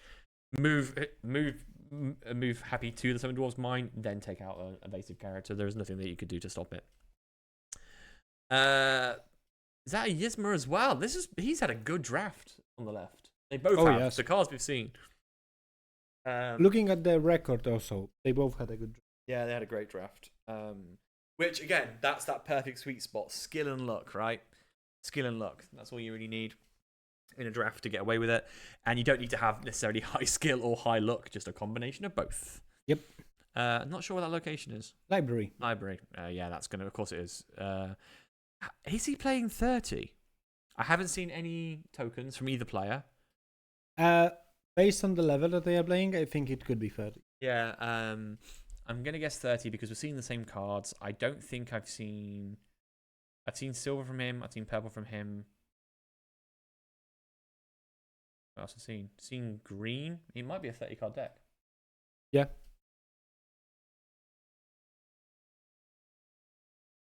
move Happy to the Seven Dwarfs mine, then take out an evasive character. There is nothing that you could do to stop it. Is that a Yzma as well? He's had a good draft on the left. They both have. Yes. The cards we've seen. Looking at the record also, they both had a good draft. Yeah, they had a great draft. Which, again, that's that perfect sweet spot. Skill and luck, right? Skill and luck. That's all you really need in a draft to get away with it. And you don't need to have necessarily high skill or high luck, just a combination of both. Yep. I'm not sure where that location is. Library. Yeah, that's going to... Of course it is. Is he playing 30? I haven't seen any tokens from either player. Based on the level that they are playing, I think it could be 30. Yeah, I'm going to guess 30 because we're seeing the same cards. I don't think I've seen silver from him. I've seen purple from him. What else have I seen? Seen green. It might be a 30 card deck. Yeah.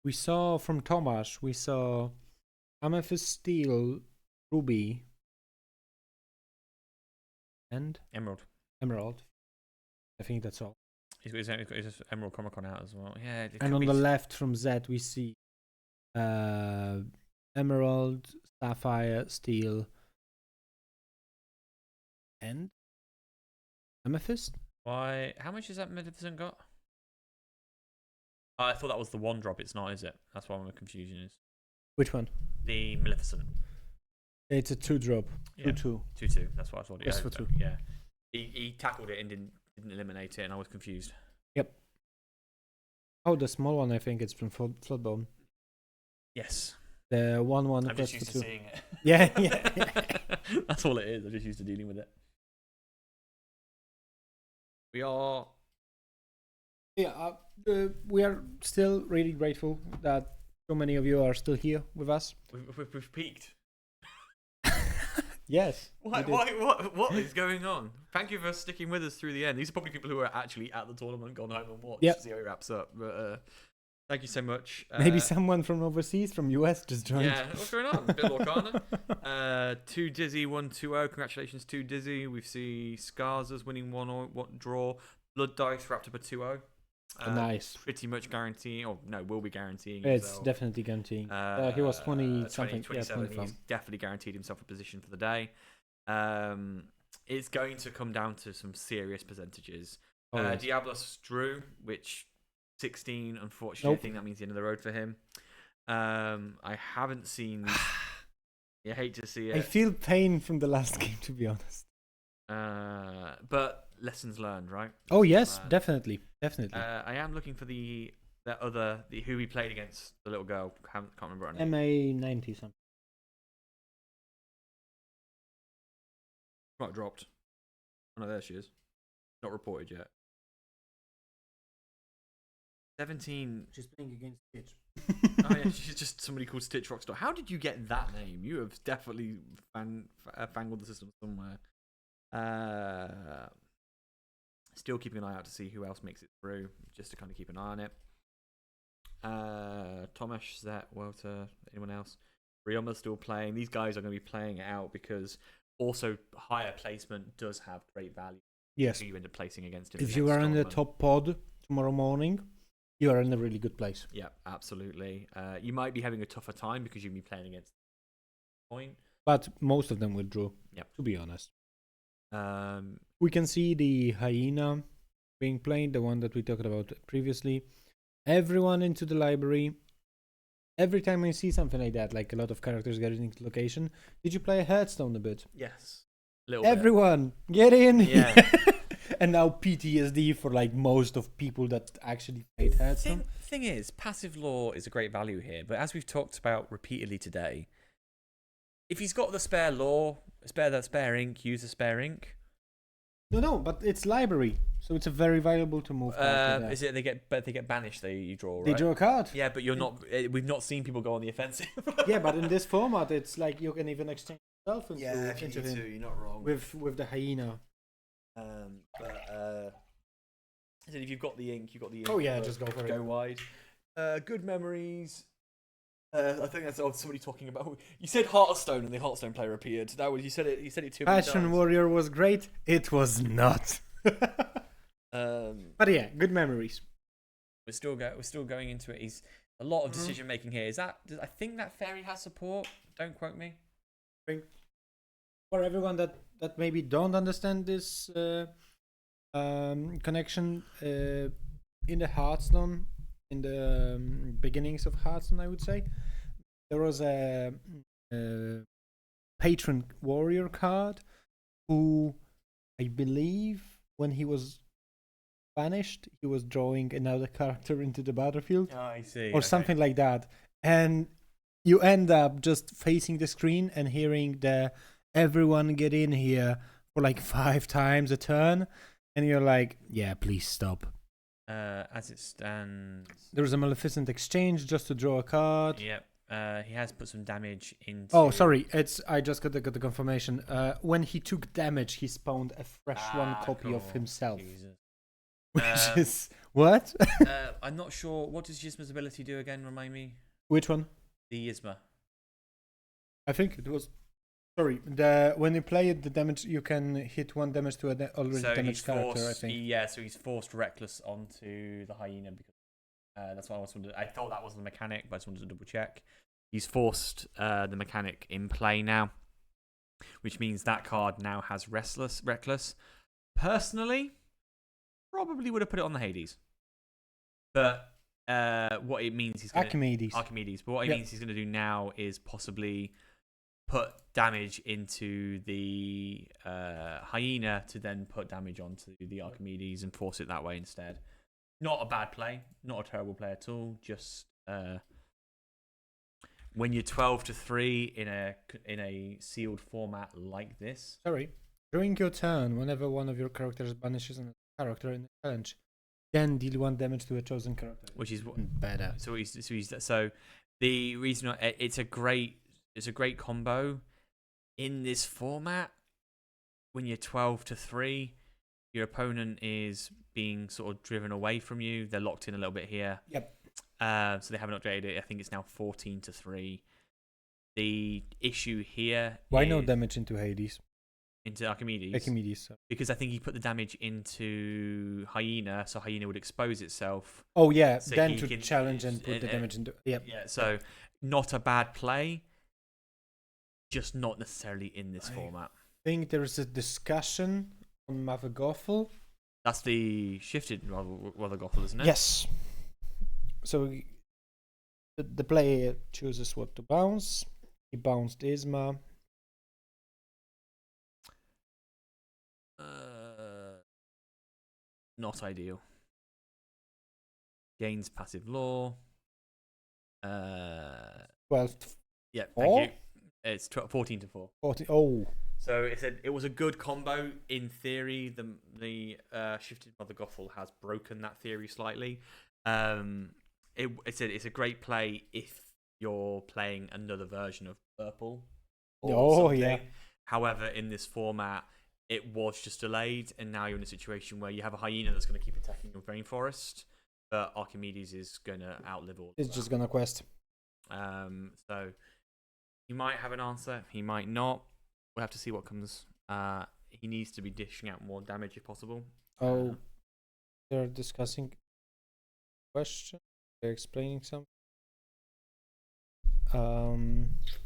We saw from Tomasz, Amethyst Steel, Ruby, and Emerald. I think that's all. He's got his Emerald Comic Con out as well. Yeah. And on the left from Zed, we see Emerald, Sapphire, Steel, and Amethyst. Why? How much has that Maleficent got? I thought that was the 1-drop. It's not, is it? That's why my confusion is. Which one? The Maleficent. It's a 2-drop. Yeah. 2/2. 2/2. That's what I thought. Yes, for 2. Yeah. He tackled it and didn't eliminate it, and I was confused. Yep. Oh, the small one, I think it's from Floodbone. Yes. The 1/1. I'm just used to seeing it. Yeah. That's all it is. I'm just used to dealing with it. We are. Yeah, we are still really grateful that so many of you are still here with us. We've peaked. Yes. What is going on? Thank you for sticking with us through the end. These are probably people who are actually at the tournament, gone home and watched to see how it wraps up. But thank you so much. Maybe someone from overseas, from US, just joined. Yeah, what's going on? Bill Lorcana. 2 Dizzy, 1-2-0. Congratulations, 2 Dizzy. We see Skarsas winning 1 draw. Blood Dice wrapped up a 2-0. Nice. Pretty much guaranteeing, or no, will be guaranteeing. It's himself. definitely guaranteeing. He was 20 something. 27. Yeah, He's definitely guaranteed himself a position for the day. It's going to come down to some serious percentages. Yes. Diablos drew, which 16. Unfortunately, Nope. I think that means the end of the road for him. I haven't seen. You hate to see it. I feel pain from the last game, to be honest. But lessons learned, right? Oh yes, definitely. I am looking for the who we played against, the little girl. Can't remember her name. MA 90 something. Might have dropped. Oh no, there she is. Not reported yet. 17. She's playing against Stitch. Oh yeah, she's just somebody called Stitch Rockstar. How did you get that name? You have definitely fangled the system somewhere. Still keeping an eye out to see who else makes it through, just to kind of keep an eye on it. Tomasz, Zet, Welter, anyone else? Rioma's still playing. These guys are going to be playing it out because also higher placement does have great value. Yes. Who you end up placing against him. If you are in the top pod tomorrow morning, you are in a really good place. Yeah, absolutely. You might be having a tougher time because you'll be playing against point. But most of them will draw, Yep. to be honest. We can see the hyena being played, the one that we talked about previously. Everyone into the library. Every time I see something like that, like a lot of characters getting into location, did you play Hearthstone a bit? Yes. Little Everyone, get in! Yeah. And now PTSD for like most of people that actually played Hearthstone. Thing is, passive lore is a great value here, but as we've talked about repeatedly today, if he's got the spare lore, spare ink, use the spare ink. No, but it's library, so it's a very valuable to move. Is it they get banished? You draw. Right? They draw a card. Yeah, but you're not. We've not seen people go on the offensive. Yeah, but in this format, it's like you can even exchange yourself into, if you into need him to, you're not wrong. with the hyena. I said if you've got the ink, you've got the ink. Oh yeah, just go for it. Go wide. Good memories. I think that's somebody talking about. You said Hearthstone, and the Hearthstone player appeared. That was you said it. You said it too many Passion times. Warrior was great. It was not. But yeah, good memories. We're still going into it. He's a lot of decision making here. I think that fairy has support. Don't quote me. For everyone that maybe don't understand this connection in the Hearthstone, in the beginnings of Hearthstone, I would say there was a patron warrior card who, I believe, when he was banished, he was drawing another character into the battlefield. Oh, I see. Or something like that, and you end up just facing the screen and hearing the everyone get in here for like 5 times a turn, and you're like, yeah, please stop. As it stands, There was a Maleficent exchange just to draw a card. Yep. He has put some damage into. Oh, sorry. I just got the confirmation. When he took damage, he spawned a fresh one copy of himself. Jesus. Which is what? I'm not sure. What does Yzma's ability do again? Remind me. Which one? The Yzma. I think it was. Sorry, when you play it, the damage you can hit 1 damage to an already damaged character. I think. Yeah, so he's forced Reckless onto the hyena because that's what I wanted. I thought that was the mechanic, but I just wanted to double check. He's forced the mechanic in play now, which means that card now has Reckless. Personally, probably would have put it on the Hades, but what it means he's gonna, Archimedes. But what it means he's going to do now is possibly put damage into the hyena to then put damage onto the Archimedes and force it that way instead. Not a bad play, not a terrible play at all. Just when you're 12-3 in a sealed format like this. Sorry, during your turn, whenever one of your characters banishes a character in the challenge, then deal 1 damage to a chosen character, which is better. So the reason it's a great combo in this format. When you're 12-3, your opponent is being sort of driven away from you. They're locked in a little bit here. Yep. So they haven't upgraded it. I think it's now 14-3. The issue here. Why no damage into Hades? Into Archimedes. Archimedes. Because I think he put the damage into Hyena, so Hyena would expose itself. Oh yeah, so then to challenge and put the damage into. Yep. Yeah. So not a bad play. Just not necessarily in this format. I think there is a discussion on Mavagothel. That's the shifted Mavagothel, isn't it? Yes. So the player chooses what to bounce. He bounced Yzma. Not ideal. Gains passive law. 12. Yeah, thank you. It's 14-4. 40. Oh. So it was a good combo in theory. The shifted Mother Gothel has broken that theory slightly. It's a great play if you're playing another version of purple or something. Yeah. However, in this format, it was just delayed, and now you're in a situation where you have a hyena that's going to keep attacking your rainforest, but Archimedes is going to outlive all. It's just gonna quest. So he might have an answer, he might not. We'll have to see what comes. He needs to be dishing out more damage if possible. They're discussing question. They're explaining something.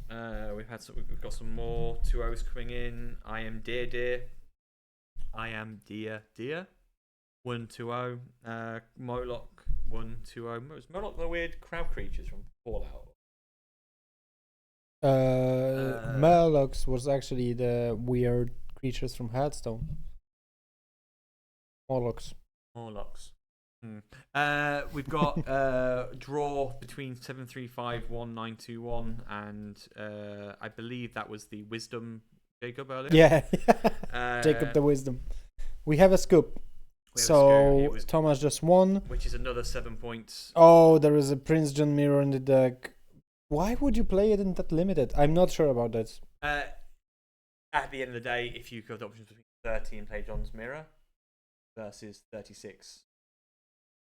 We've got some more 2-0s coming in. I am dear. I am dear. 1-2-0. Moloch 1-2-0. Was Moloch the weird crowd creatures from Fallout? Murlocs was actually the weird creatures from Hearthstone. Morlocks. We've got draw between 7351921 and I believe that was the wisdom Jacob earlier. Yeah. Jacob the wisdom. We have a scoop. So Thomas just won, which is another 7 points. Oh, there is a Prince John mirror in the deck. Why would you play it in that limited? I'm not sure about that. At the end of the day, if you could have the options between 30 and play John's mirror versus 36,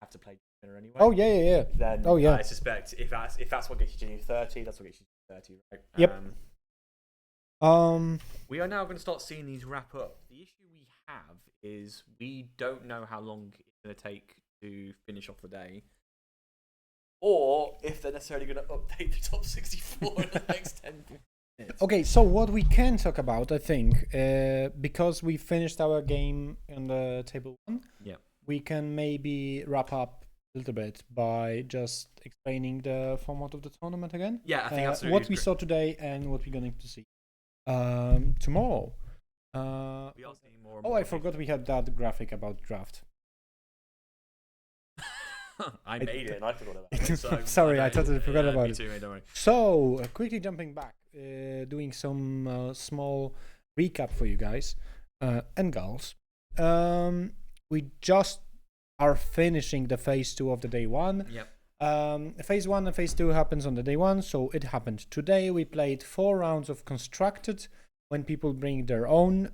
have to play John's mirror anyway. Oh yeah. Then I suspect if that's what gets you to 30, that's what gets you to 30, right? Yep. We are now going to start seeing these wrap up. The issue we have is we don't know how long it's going to take to finish off the day, or if they're necessarily going to update the top 64 in the next 10 minutes. Okay, so what we can talk about, I think, because we finished our game in the table 1, we can maybe wrap up a little bit by just explaining the format of the tournament again. Yeah, I think absolutely. What we saw today and what we're going to see tomorrow. We are seeing more and more. I forgot we had that graphic about draft. I made it and I forgot about it. So sorry, I totally forgot about it. Me too, mate, don't worry. So, quickly jumping back, doing some small recap for you guys and girls. We just are finishing the phase 2 of the day 1. Yep. Phase 1 and phase 2 happens on the day 1, so it happened today. We played 4 rounds of constructed, when people bring their own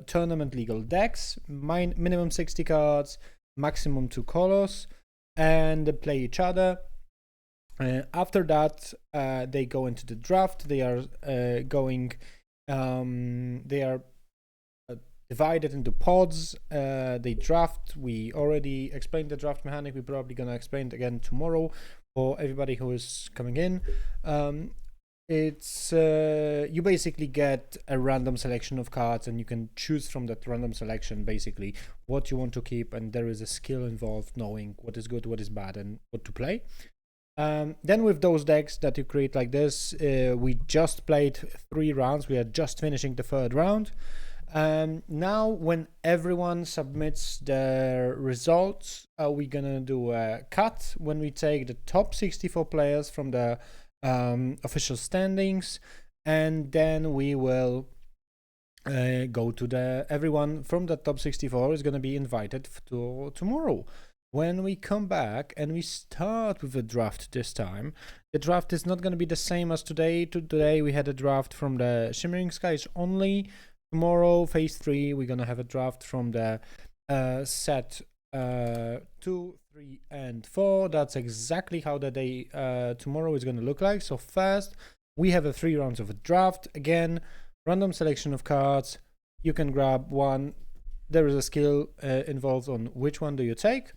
tournament legal decks, minimum 60 cards, maximum 2 colors, and they play each other. After that, they go into the draft. They are divided into pods. They draft. We already explained the draft mechanic. We're probably gonna explain it again tomorrow for everybody who is coming in. It's you basically get a random selection of cards, and you can choose from that random selection basically what you want to keep, and there is a skill involved knowing what is good, what is bad, and what to play. Then with those decks that you create like this, we just played 3 rounds. We are just finishing the 3rd round. Now when everyone submits their results, we're gonna do a cut when we take the top 64 players from the official standings, and then we will go to everyone from the top 64 is going to be invited to tomorrow when we come back and we start with the draft. This time the draft is not going to be the same as today. Today we had a draft from the Shimmering Skies only. Tomorrow, phase 3, we're going to have a draft from the set 2, 3, and 4. That's exactly how the day tomorrow is going to look like. So first, we have 3 rounds of a draft. Again, random selection of cards. You can grab one. There is a skill involved on which one do you take.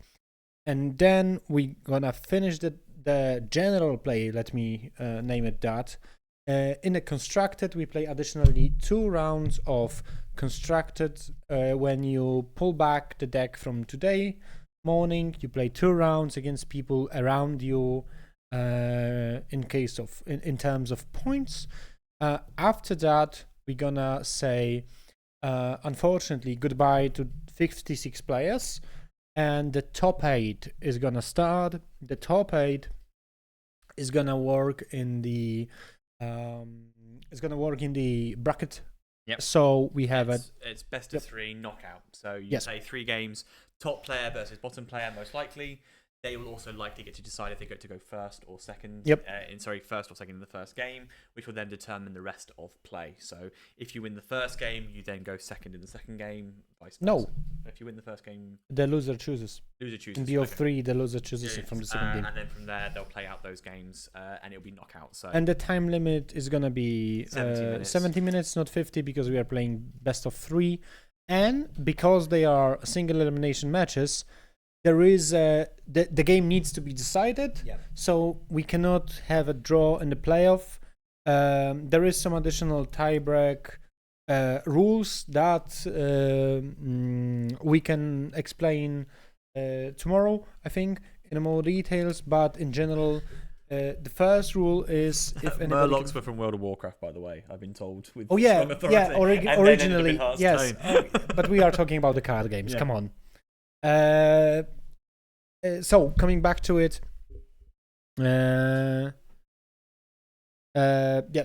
And then we're going to finish the general play, let me name it that. In the constructed, we play additionally 2 rounds of constructed. When you pull back the deck from today morning, you play 2 rounds against people around you in terms of points. After that, we're gonna say unfortunately goodbye to 56 players, and the top 8 is gonna start. The top 8 is gonna work in the bracket Yep. So we have it's best of 3 knockout. So you play 3 games, top player versus bottom player most likely. They will also likely get to decide if they get to go first or second. First or second in the first game, which will then determine the rest of play. So if you win the first game, you then go second in the second game. Vice versa. No. If you win the first game, the loser chooses. In BO3, the loser chooses it from the second game. And then from there, they'll play out those games, and it'll be knockout. So and the time limit is gonna be 70 minutes, not 50, because we are playing best of 3, and because they are single elimination matches. There is the game needs to be decided, so we cannot have a draw in the playoff. There is some additional tiebreak rules that we can explain tomorrow, I think, in more details. But in general, the first rule is if anybody Murlocs were from World of Warcraft, by the way. I've been told. With Originally, yes, but we are talking about the card games. Come on. So coming back to it,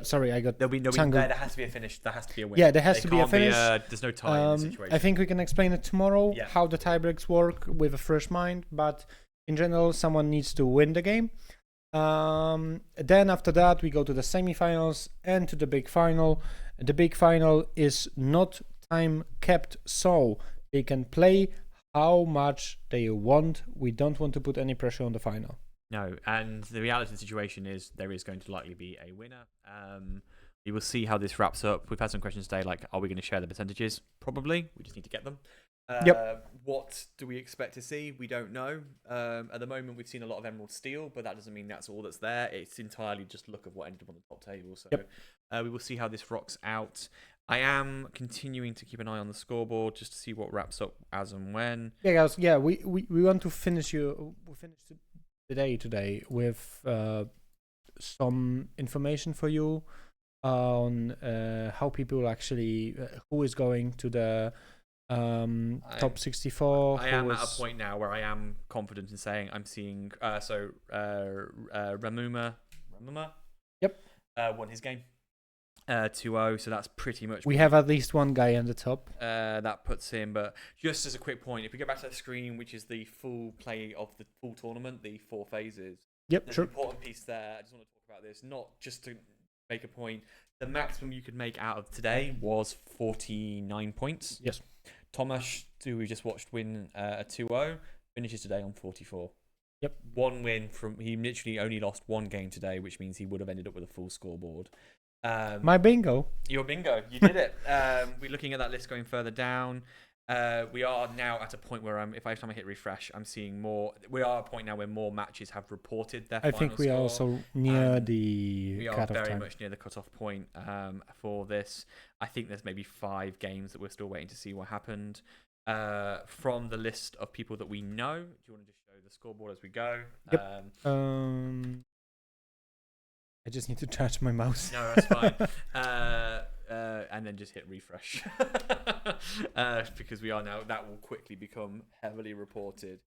sorry, I got there has to be a finish. There has to be a win. Yeah, there has to be a finish. There's no tie in the situation. I think we can explain it tomorrow how the tiebreaks work with a fresh mind. But in general, someone needs to win the game. Then after that, we go to the semifinals and to the big final. The big final is not time kept, so they can play how much they want. We don't want to put any pressure on the final. No, and the reality of the situation is there is going to likely be a winner. We will see how this wraps up. We've had some questions today, like, are we going to share the percentages? Probably. We just need to get them. What do we expect to see? We don't know. At the moment, we've seen a lot of Emerald Steel, but that doesn't mean that's all that's there. It's entirely just look of what ended up on the top table. So we will see how this rocks out. I am continuing to keep an eye on the scoreboard just to see what wraps up as and when. Yeah, guys. Yeah, we want to finish the day today with some information for you on how people actually who is going to the top 64. I am at a point now where I am confident in saying I'm seeing Ramuma won his game 2-0, so that's pretty much we have at least one guy on the top. That puts him, but just as a quick point, if we go back to the screen, which is the full play of the full tournament, the 4 phases, there's an important piece there. I just want to talk about this, not just to make a point. The maximum you could make out of today was 49 points. Yes. Tomasz, who we just watched win a 2-0, finishes today on 44. Yep. One win from, he literally only lost 1 game today, which means he would have ended up with a full scoreboard. My bingo. Your bingo. You did it. We're looking at that list going further down. We are now at a point where if I hit refresh, I'm seeing more. We are at a point now where more matches have reported their final score. I think we are also near the cutoff time. We are very much near the cutoff point for this. I think there's maybe 5 games that we're still waiting to see what happened. From the list of people that we know, do you want to just show the scoreboard as we go? Yep. I just need to charge my mouse. No, that's fine. And then just hit refresh. Because we are now, that will quickly become heavily reported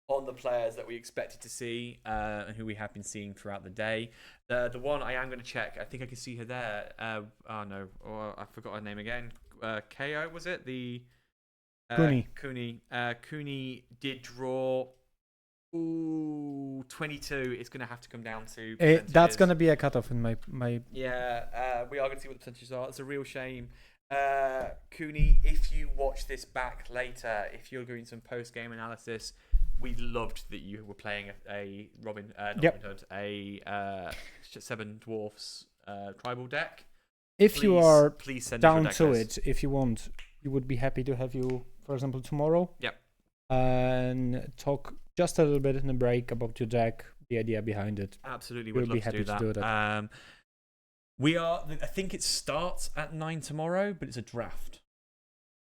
on the players that we expected to see and who we have been seeing throughout the day. The one I am going to check, I think I can see her there. I forgot her name again. KO, was it? Cooney. Cooney did draw. 22. It's going to have to come down to that's going to be a cutoff in my we are going to see what the percentages are. It's a real shame. Cooney, if you watch this back later, if you're doing some post-game analysis, we loved that you were playing a Seven Dwarfs tribal deck. If you are please send down to it, if you want, we would be happy to have you, for example, tomorrow. Yep. And talk just a little bit in a break about your deck, the idea behind it. Absolutely, we'll be happy to do that. I think it starts at 9 tomorrow, but it's a draft.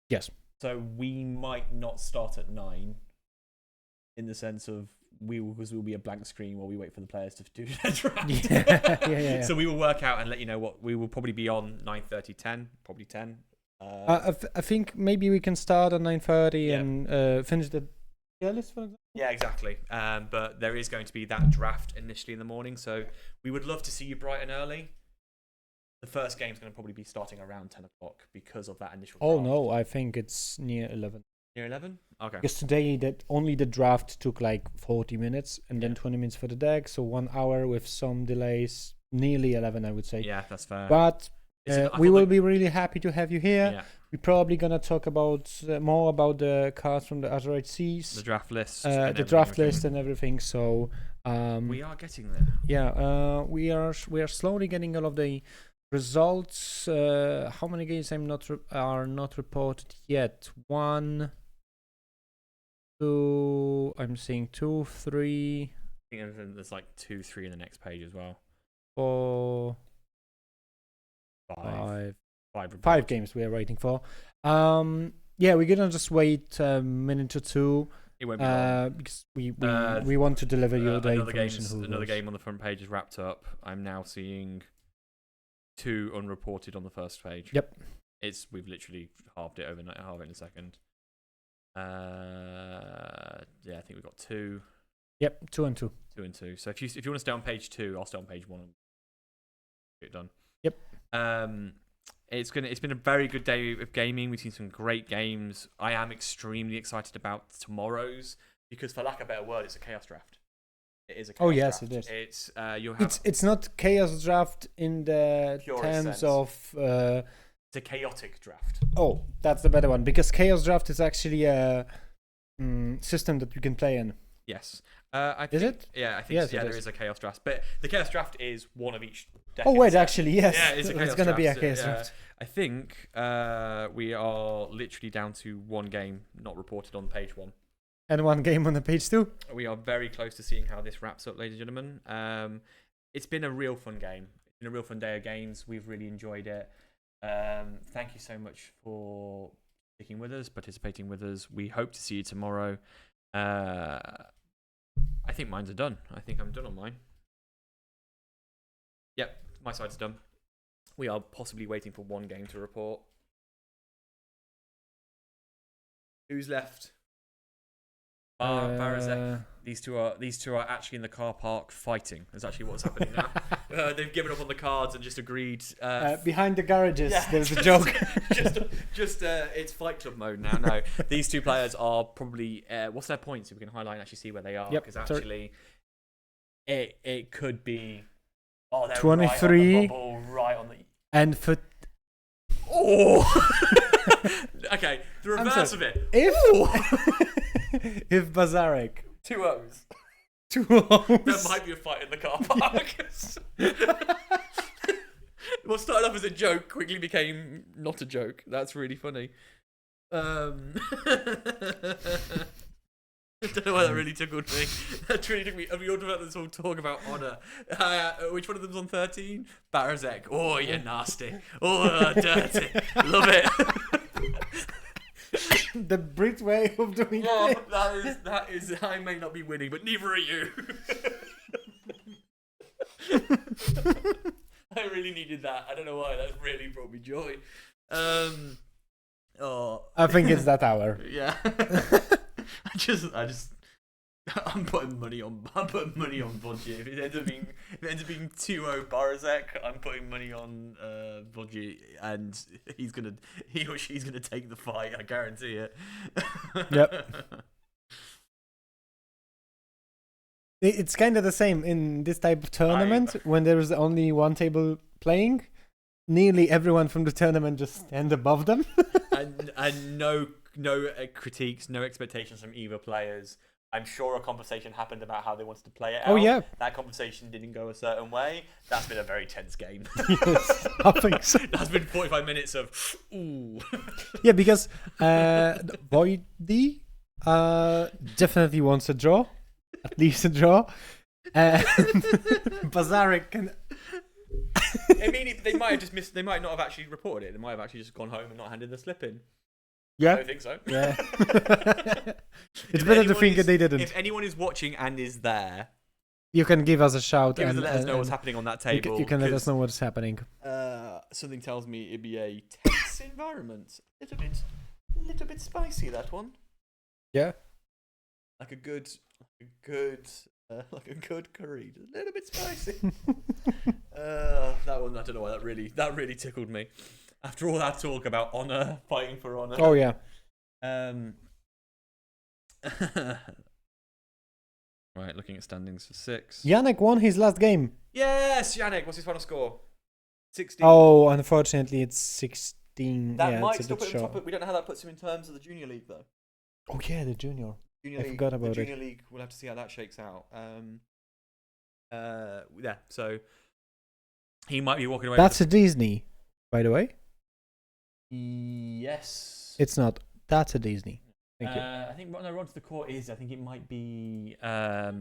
Yes. So we might not start at 9 in the sense of because we'll be a blank screen while we wait for the players to do their draft. Yeah. So we will work out and let you know what we will probably be on 9:30, 10, probably 10. I think maybe we can start at 9:30 and finish the tier list, for example. Yeah, exactly. But there is going to be that draft initially in the morning, so we would love to see you bright and early. the first game's going to probably be starting around 10 o'clock because of that initial Oh draft. no, I think it's near 11. Near 11? Okay. Because today only the draft took like 40 minutes and then 20 minutes for the deck, so 1 hour with some delays, nearly 11, I would say. Yeah, that's fair. But we will be really happy to have you here. Yeah. We're probably gonna talk about more about the cards from the Azurite Seas, The draft list. the draft list and everything. So we are getting there. yeah, we are slowly getting all of the results. How many games are not reported yet? 1, 2. I'm seeing 2, 3, I think there's like 2, 3 in the next page as well. 4, 5. 5 games we are waiting for. Yeah, we're gonna just wait a minute or two. It won't be long. Because we want to deliver you the another information. another game on the front page is wrapped up. I'm now seeing 2 unreported on the first page. Yep. We've literally halved it overnight, halve it in a second. Yeah, I think we've got 2. Yep, 2 and 2. 2 and 2. So if you want to stay on page 2, I'll stay on page 1 and get it done. Yep. It's been a very good day of gaming. We've seen some great games. I am extremely excited about tomorrow's because, for lack of a better word, it's a chaos draft. It is a chaos yes, draft. it is. It's you'll have It's not chaos draft in the Purest terms sense. of. It's a chaotic draft. Oh, that's the better one because chaos draft is actually a system that you can play in. Yes. Is it? Yeah, I think Yes, there is a chaos draft, but the chaos draft is one of each deck. Oh wait, set. actually yes. Yeah, it's a chaos going to be a draft. chaos draft. I think we are literally down to 1 game not reported on page 1. And 1 game on the page 2. We are very close to seeing how this wraps up, ladies and gentlemen. It's been a real fun game. It's been a real fun day of games. We've really enjoyed it. Thank you so much for sticking with us, participating with us. We hope to see you tomorrow. I think mine's are done. I think I'm done on mine. Yep, my side's done. We are possibly waiting for 1 game to report. Who's left? Barazek. These two are actually in the car park fighting. That's actually what's happening now. They've given up on the cards and just agreed. Behind the garages, yeah, there's a joke. just it's Fight Club mode now. No, these 2 players are probably. What's their points? If we can highlight and actually see where they are, Yep, because actually, it could be. Oh, they're 23. Right on the. And for Oh. Okay, the reverse of it. If Bazarek 2 O's. 2 O's. There might be a fight in the car park. What started off as a joke quickly became not a joke. That's really funny. I don't know why that really tickled me. That really took me. We all about this whole talk about honour. Which one of them's on 13? Barazek. Oh, you're nasty. Oh, dirty. Love it. The Brit way of doing Oh, it. that is. I may not be winning, but neither are you. I really needed that. I don't know why. That really brought me joy. I think it's that hour. Yeah. I'm putting money on Vodji. If it ends up being 2-0 Barazek, I'm putting money on Vodji, and he or she's gonna take the fight. I guarantee it. Yep. It's kind of the same in this type of tournament when there is only 1 table playing. Nearly everyone from the tournament just stand above them. and no critiques, no expectations from either players. I'm sure a conversation happened about how they wanted to play it out. Oh yeah. That conversation didn't go a certain way. That's been a very tense game. Yes, I think so. That's been 45 minutes of ooh. Yeah, because Voidy definitely wants a draw. At least a draw. And Bazarek can... I mean, they might have just missed. They might not have actually reported it. They might have actually just gone home and not handed the slip in. Yeah. I don't think so. Yeah. It's better to think that they didn't. If anyone is watching and is there, you can give us a shout let and us know what's happening on that table. You can let us know what's happening. Something tells me it'd be a tense environment. A little bit spicy, that one. Yeah. Like a good like a good curry, just a little bit spicy. That one, I don't know why that really tickled me. After all that talk about honor, fighting for honor. Oh yeah. Right, looking at standings for 6. Yannick won his last game. Yes, Yannick. What's his final score? 16. Oh, unfortunately, it's 16. That yeah, might it's a still bit put him short. top. We don't know how that puts him in terms of the junior league, though. Oh yeah, the junior. Junior I league, forgot about the it. junior league. We'll have to see how that shakes out. Yeah. So he might be walking away. That's a Disney, by the way. Yes. It's not. That's a Disney. Thank you. I think no, Rod to the Court is. I think it might be. It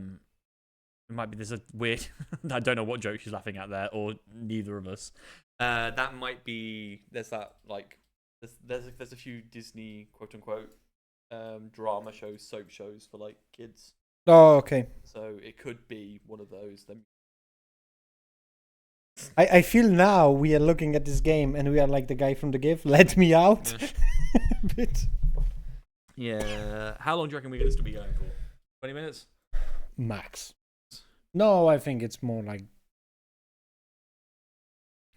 might be. There's a weird. I don't know what joke she's laughing at there, or neither of us. That might be. There's that like. There's a few Disney quote unquote drama shows, soap shows for like kids. Oh, okay. So it could be one of those. Then. I feel now we are looking at this game and we are like the guy from the GIF. Let me out. Yeah. A bit. Yeah. How long do you reckon we're going to still be going for? 20 minutes? Max. No, I think it's more like.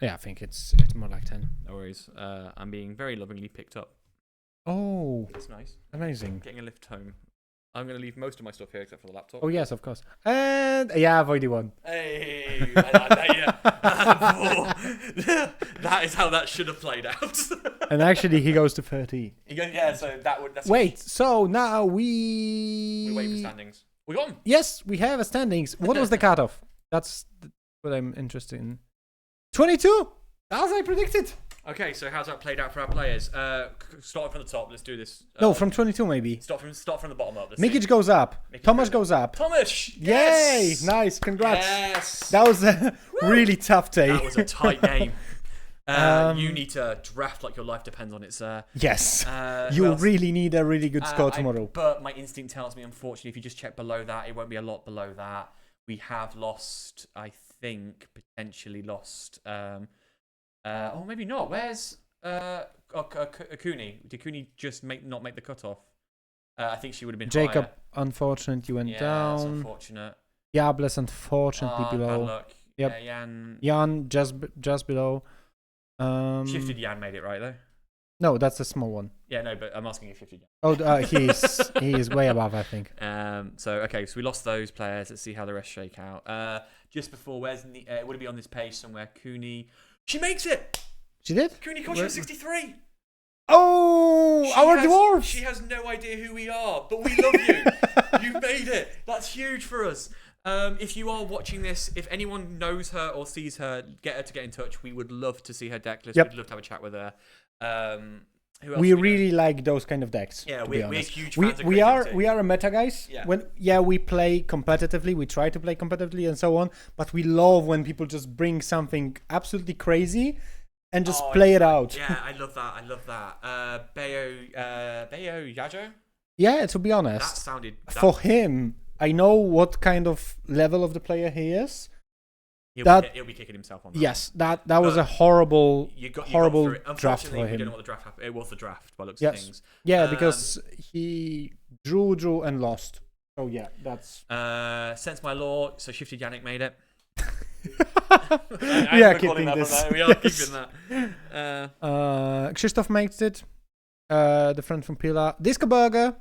Yeah, I think it's more like 10. No worries. I'm being very lovingly picked up. Oh, That's nice. amazing. Getting a lift home. I'm going to leave most of my stuff here except for the laptop. Oh yes, of course. And yeah, I've already won. Hey, that is how that should have played out. And actually, he goes to 30. Yeah, so that would. That's Wait, so now We're waiting for standings. We got 'em. Yes, we have a standings. What was the cutoff? That's what I'm interested in. 22, as I predicted. Okay, so how's that played out for our players? Starting from the top, let's do this. No, from 22 maybe. Start from the bottom up. Mikic goes up. Thomas goes up. Thomas! Yay! Yes! Nice, congrats. Yes! That was a really tough day. That was a tight game. You need to draft like your life depends on it, sir. Yes. Who You else? really need a really good score tomorrow. But my instinct tells me, unfortunately, if you just check below that, it won't be a lot below that. We have lost, I think, potentially lost. Oh, maybe not. Where's Akuni? Did Akuni just not make the cutoff? I think she would have been Jacob, higher. unfortunately, went That's down. unfortunate. Yables, unfortunately, Bad below. luck. Yep. Yeah, Jan, just below. Shifted Jan made it right though. No, that's the small one. Yeah, no, but I'm asking if Shifted Jan. Oh, he is way above, I think. So we lost those players. Let's see how the rest shake out. Just before, would it be on this page somewhere? Cooney, she makes it. She did. Cooney Kosher 63. Oh, our dwarves. She has no idea who we are, but we love you. You made it. That's huge for us. If you are watching this, if anyone knows her or sees her, get her to get in touch. We would love to see her deck list. Yep. We'd love to have a chat with her. Who else We do know? really like those kind of decks. Yeah, to be we're honest. huge fans of we are creativity. we are a meta guys. Yeah. We play competitively. We try to play competitively and so on. But we love when people just bring something absolutely crazy and just play it out. Yeah, I love that. Bayo Yajo? Yeah, to be That honest, sounded... for him, I know what kind of level of the player he is. He'll be kicking himself on that. Yes, that was a horrible horrible draft for We him. don't know what the draft happened. It was the draft by looks Yes. of things. Yeah, because he drew and lost. So yeah, that's... Sense my law, so Shifted Yannick made it. We are keeping this. We are keeping that. Krzysztof makes it. The friend from Pila. Disco Burger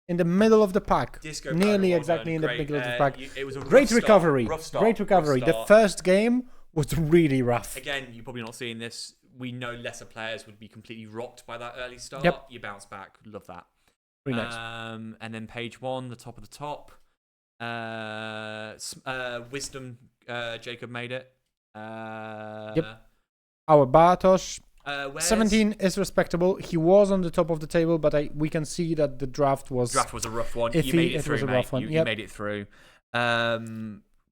in the middle of the pack. Disco Nearly Burger, exactly in the middle of the pack. It was a Great rough recovery. Start, Great recovery. rough The start. first game was really rough. Again, you're probably not seeing this. We know lesser players would be completely rocked by that early start. Yep. You bounce back. Love that. Pretty nice. And then page 1, the top of the top. Wisdom, Jacob made it. Yep. Our Bartosz. 17 is respectable. He was on the top of the table, but we can see that the draft was a rough one. Iffy. You made it through, was a mate. rough one. You made it through.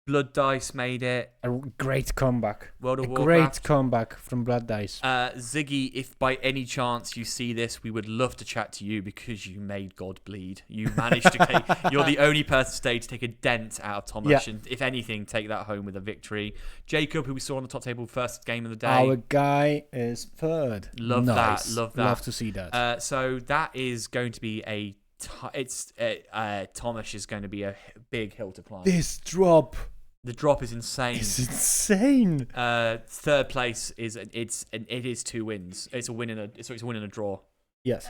Blood Dice made it. A great comeback. World of a Warcraft. great comeback from Blood Dice. Ziggy, if by any chance you see this, we would love to chat to you because you made God bleed. You managed to you're the only person today to take a dent out of Thomas, and if anything, take that home with a victory. Jacob, who we saw on the top table, first game of the day. Our guy is third. Love nice. that. Love that. Love to see that. So that is going to be a Thomas is going to be a big hill to climb. This drop The drop is insane. is insane. Third place is it is 2 wins. It's a win and a draw. Yes.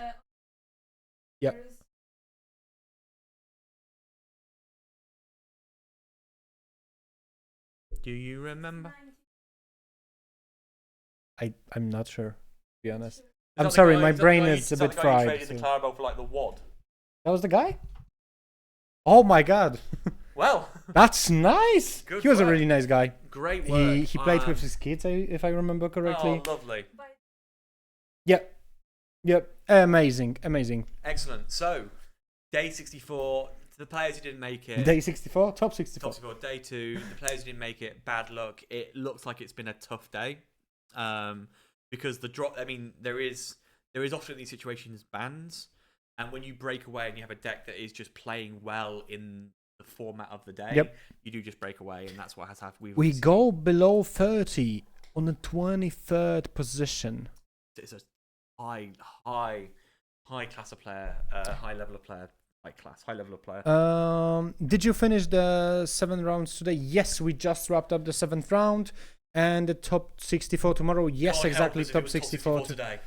Yep. Do you remember? I'm not sure, to be honest. Is I'm that the sorry, guy- my is that the brain guy you- is a that bit the guy you fried. traded the so- Clarabelle for like the wad. That was the guy? Oh my god. Well, That's nice. Good He was a work. really nice guy. great work. He played with his kids, if I remember correctly. Oh, lovely. Yep. Amazing. Excellent. So, day 64. To the players who didn't make it. Day 64, top 64. Top 64. Day 2. The players who didn't make it. Bad luck. It looks like it's been a tough day. Because the drop. I mean, there is often in these situations bans, and when you break away and you have a deck that is just playing well in the format of the day, you do just break away, and that's what has happened. We go below 30 on the 23rd position. It's a high class of player, high level of player, high level of player. Did you finish the 7 rounds today? Yes, we just wrapped up the 7th round. And the top 64 tomorrow. Yes, God exactly. help us if it Top was 64 today.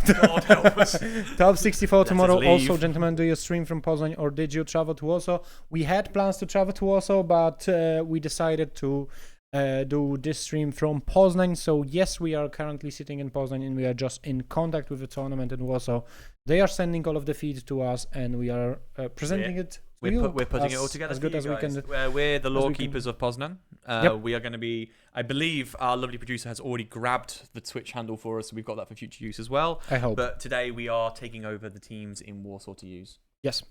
God help us. Top 64 Let us tomorrow. leave. Also, gentlemen, do you stream from Poznań or did you travel to Warsaw? We had plans to travel to Warsaw, but we decided to do this stream from Poznań. So yes, we are currently sitting in Poznań and we are just in contact with the tournament in Warsaw. They are sending all of the feeds to us and we are presenting it. We're putting it all together as good for as you we guys. can. We're the we can. Lorekeepers of Poznań. Yep. We are going to be. I believe our lovely producer has already grabbed the Twitch handle for us, so we've got that for future use as well. I hope. But today we are taking over the teams in Warsaw to use. Yes.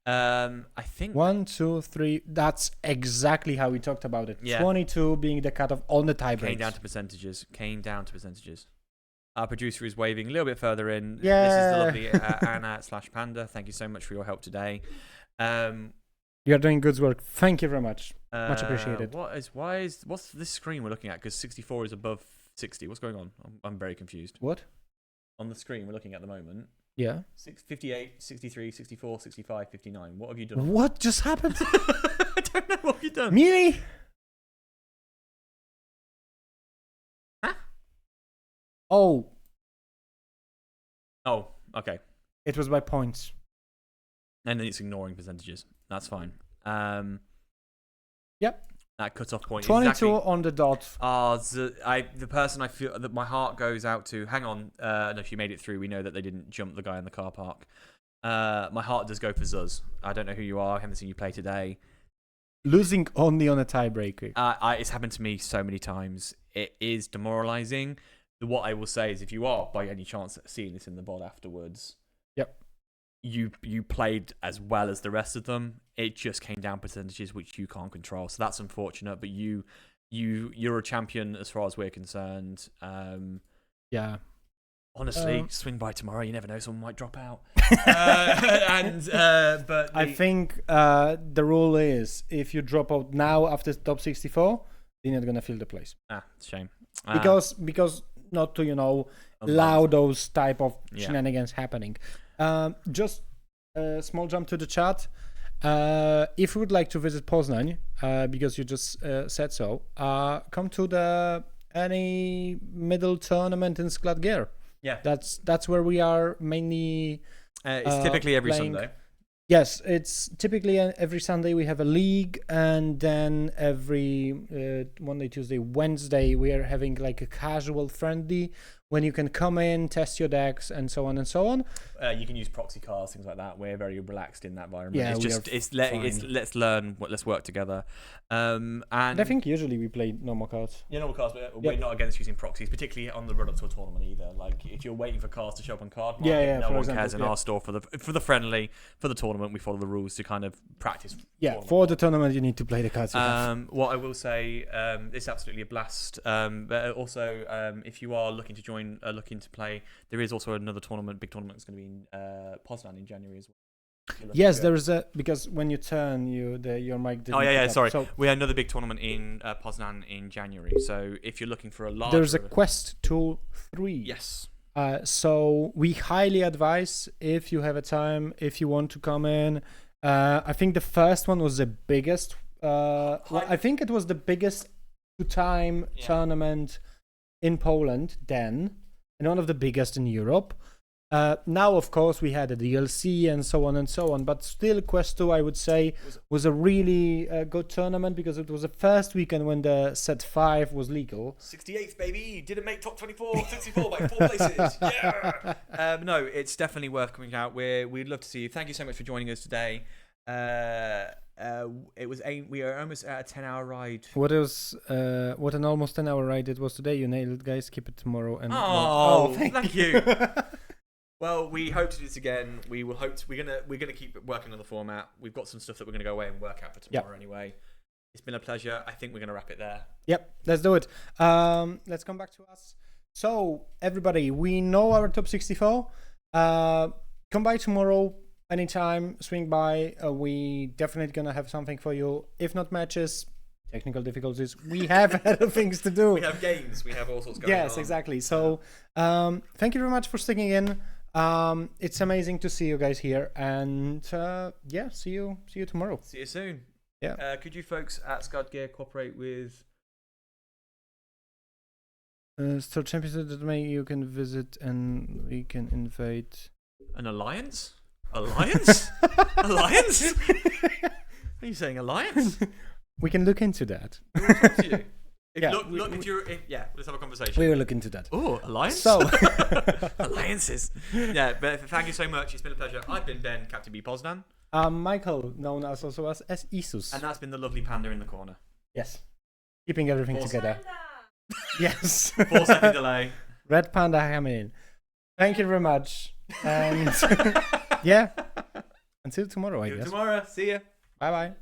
I think 1, 2, 3. That's exactly how we talked about it. Yeah. 22 being the cutoff on the tie breaks. Came down to percentages. Our producer is waving a little bit further in. Yeah. This is the lovely Anna/Panda. Thank you so much for your help today. You are doing good work. Thank you very much. Much appreciated. What's this screen we're looking at? Because 64 is above 60. What's going on? I'm very confused. What? On the screen we're looking at the moment. Yeah. 58, 63, 64, 65, 59. What have you done? What just happened? I don't know what you've done. Really? Huh? Oh, Okay. it was by points. And then it's ignoring percentages. That's fine. Yep. That cutoff point. 22 exactly. on the dot. The person I feel that my heart goes out to. Hang on. No, she made it through. We know that they didn't jump the guy in the car park. My heart does go for Zuz. I don't know who you are. I haven't seen you play today. Losing only on a tiebreaker. It's happened to me so many times. It is demoralizing. What I will say is, if you are by any chance seeing this in the bod afterwards, yep, you played as well as the rest of them. It just came down percentages which you can't control. So that's unfortunate. But you're a champion as far as we're concerned. Yeah. Honestly, swing by tomorrow. You never know, someone might drop out. But I think the rule is if you drop out now after top 64, you're not gonna fill the place. It's a shame. Because not to allow those type of shenanigans happening. Just a small jump to the chat. If you would like to visit Poznań, because you just said so, come to any middle tournament in Skladgir. Yeah, that's where we are mainly. It's typically every playing. Sunday. Yes, it's typically every Sunday we have a league, and then every Monday, Tuesday, Wednesday we are having like a casual friendly when you can come in, test your decks, and so on and so on. You can use proxy cards, things like that. We're very relaxed in that environment. Yeah, let's learn. Let's work together. And I think usually we play normal cards. Yeah, normal cards, but we're not against using proxies, particularly on the run up to a tournament either. Like if you're waiting for cards to show up on card market, no one cares in our store for the friendly. For the tournament, we follow the rules to kind of practice. Yeah, for the tournament you need to play the cards. What I will say, it's absolutely a blast. But also, if you are looking to join, looking to play, there is also another tournament, big tournament that's going to be in Poznań in January as well. Yes, there is because when you turn, your mic didn't. Oh yeah, sorry. So we have another big tournament in Poznań in January. So if you're looking for a large, there's a Quest 2-3. Yes. So we highly advise, if you have a time, if you want to come in. I think the first one was the biggest. I think it was the biggest two-time tournament in Poland then, and one of the biggest in Europe. Now, of course, we had a DLC and so on and so on, but still Quest 2, I would say, was a really good tournament because it was the first weekend when the set 5 was legal. 68th, baby! Didn't make top 24, 64 by 4 places! Yeah! No, it's definitely worth coming out. We'd love to see you. Thank you so much for joining us today. We are almost at a 10-hour ride. What an almost 10-hour ride it was today. You nailed it, guys. Keep it tomorrow. And thank you. Well, we hope to do this again. We're gonna keep working on the format. We've got some stuff that we're gonna go away and work out for tomorrow anyway. It's been a pleasure. I think we're gonna wrap it there. Yep, let's do it. Let's come back to us. So everybody, we know our top 64. Come by tomorrow anytime. Swing by. We definitely gonna have something for you. If not matches, technical difficulties, we have other things to do. We have games. We have all sorts going on. Yes, exactly. So thank you very much for sticking in. It's amazing to see you guys here, and see you tomorrow. See you soon. Yeah. Could you folks at Scud Gear cooperate with Store Champions that may you can visit and we can invite an alliance? Alliance? Alliance? Are you saying alliance? We can look into that. We'll talk to you. Let's have a conversation. We will look into that. Oh, alliance? So alliances. Yeah, but thank you so much. It's been a pleasure. I've been Ben, Captain B Poznań. Michael, known as Isus. And that's been the lovely panda in the corner. Yes. Keeping everything together. Yes. 4-second delay. Red Panda coming in. Thank you very much. And until tomorrow, I guess. Tomorrow. See ya. Bye bye.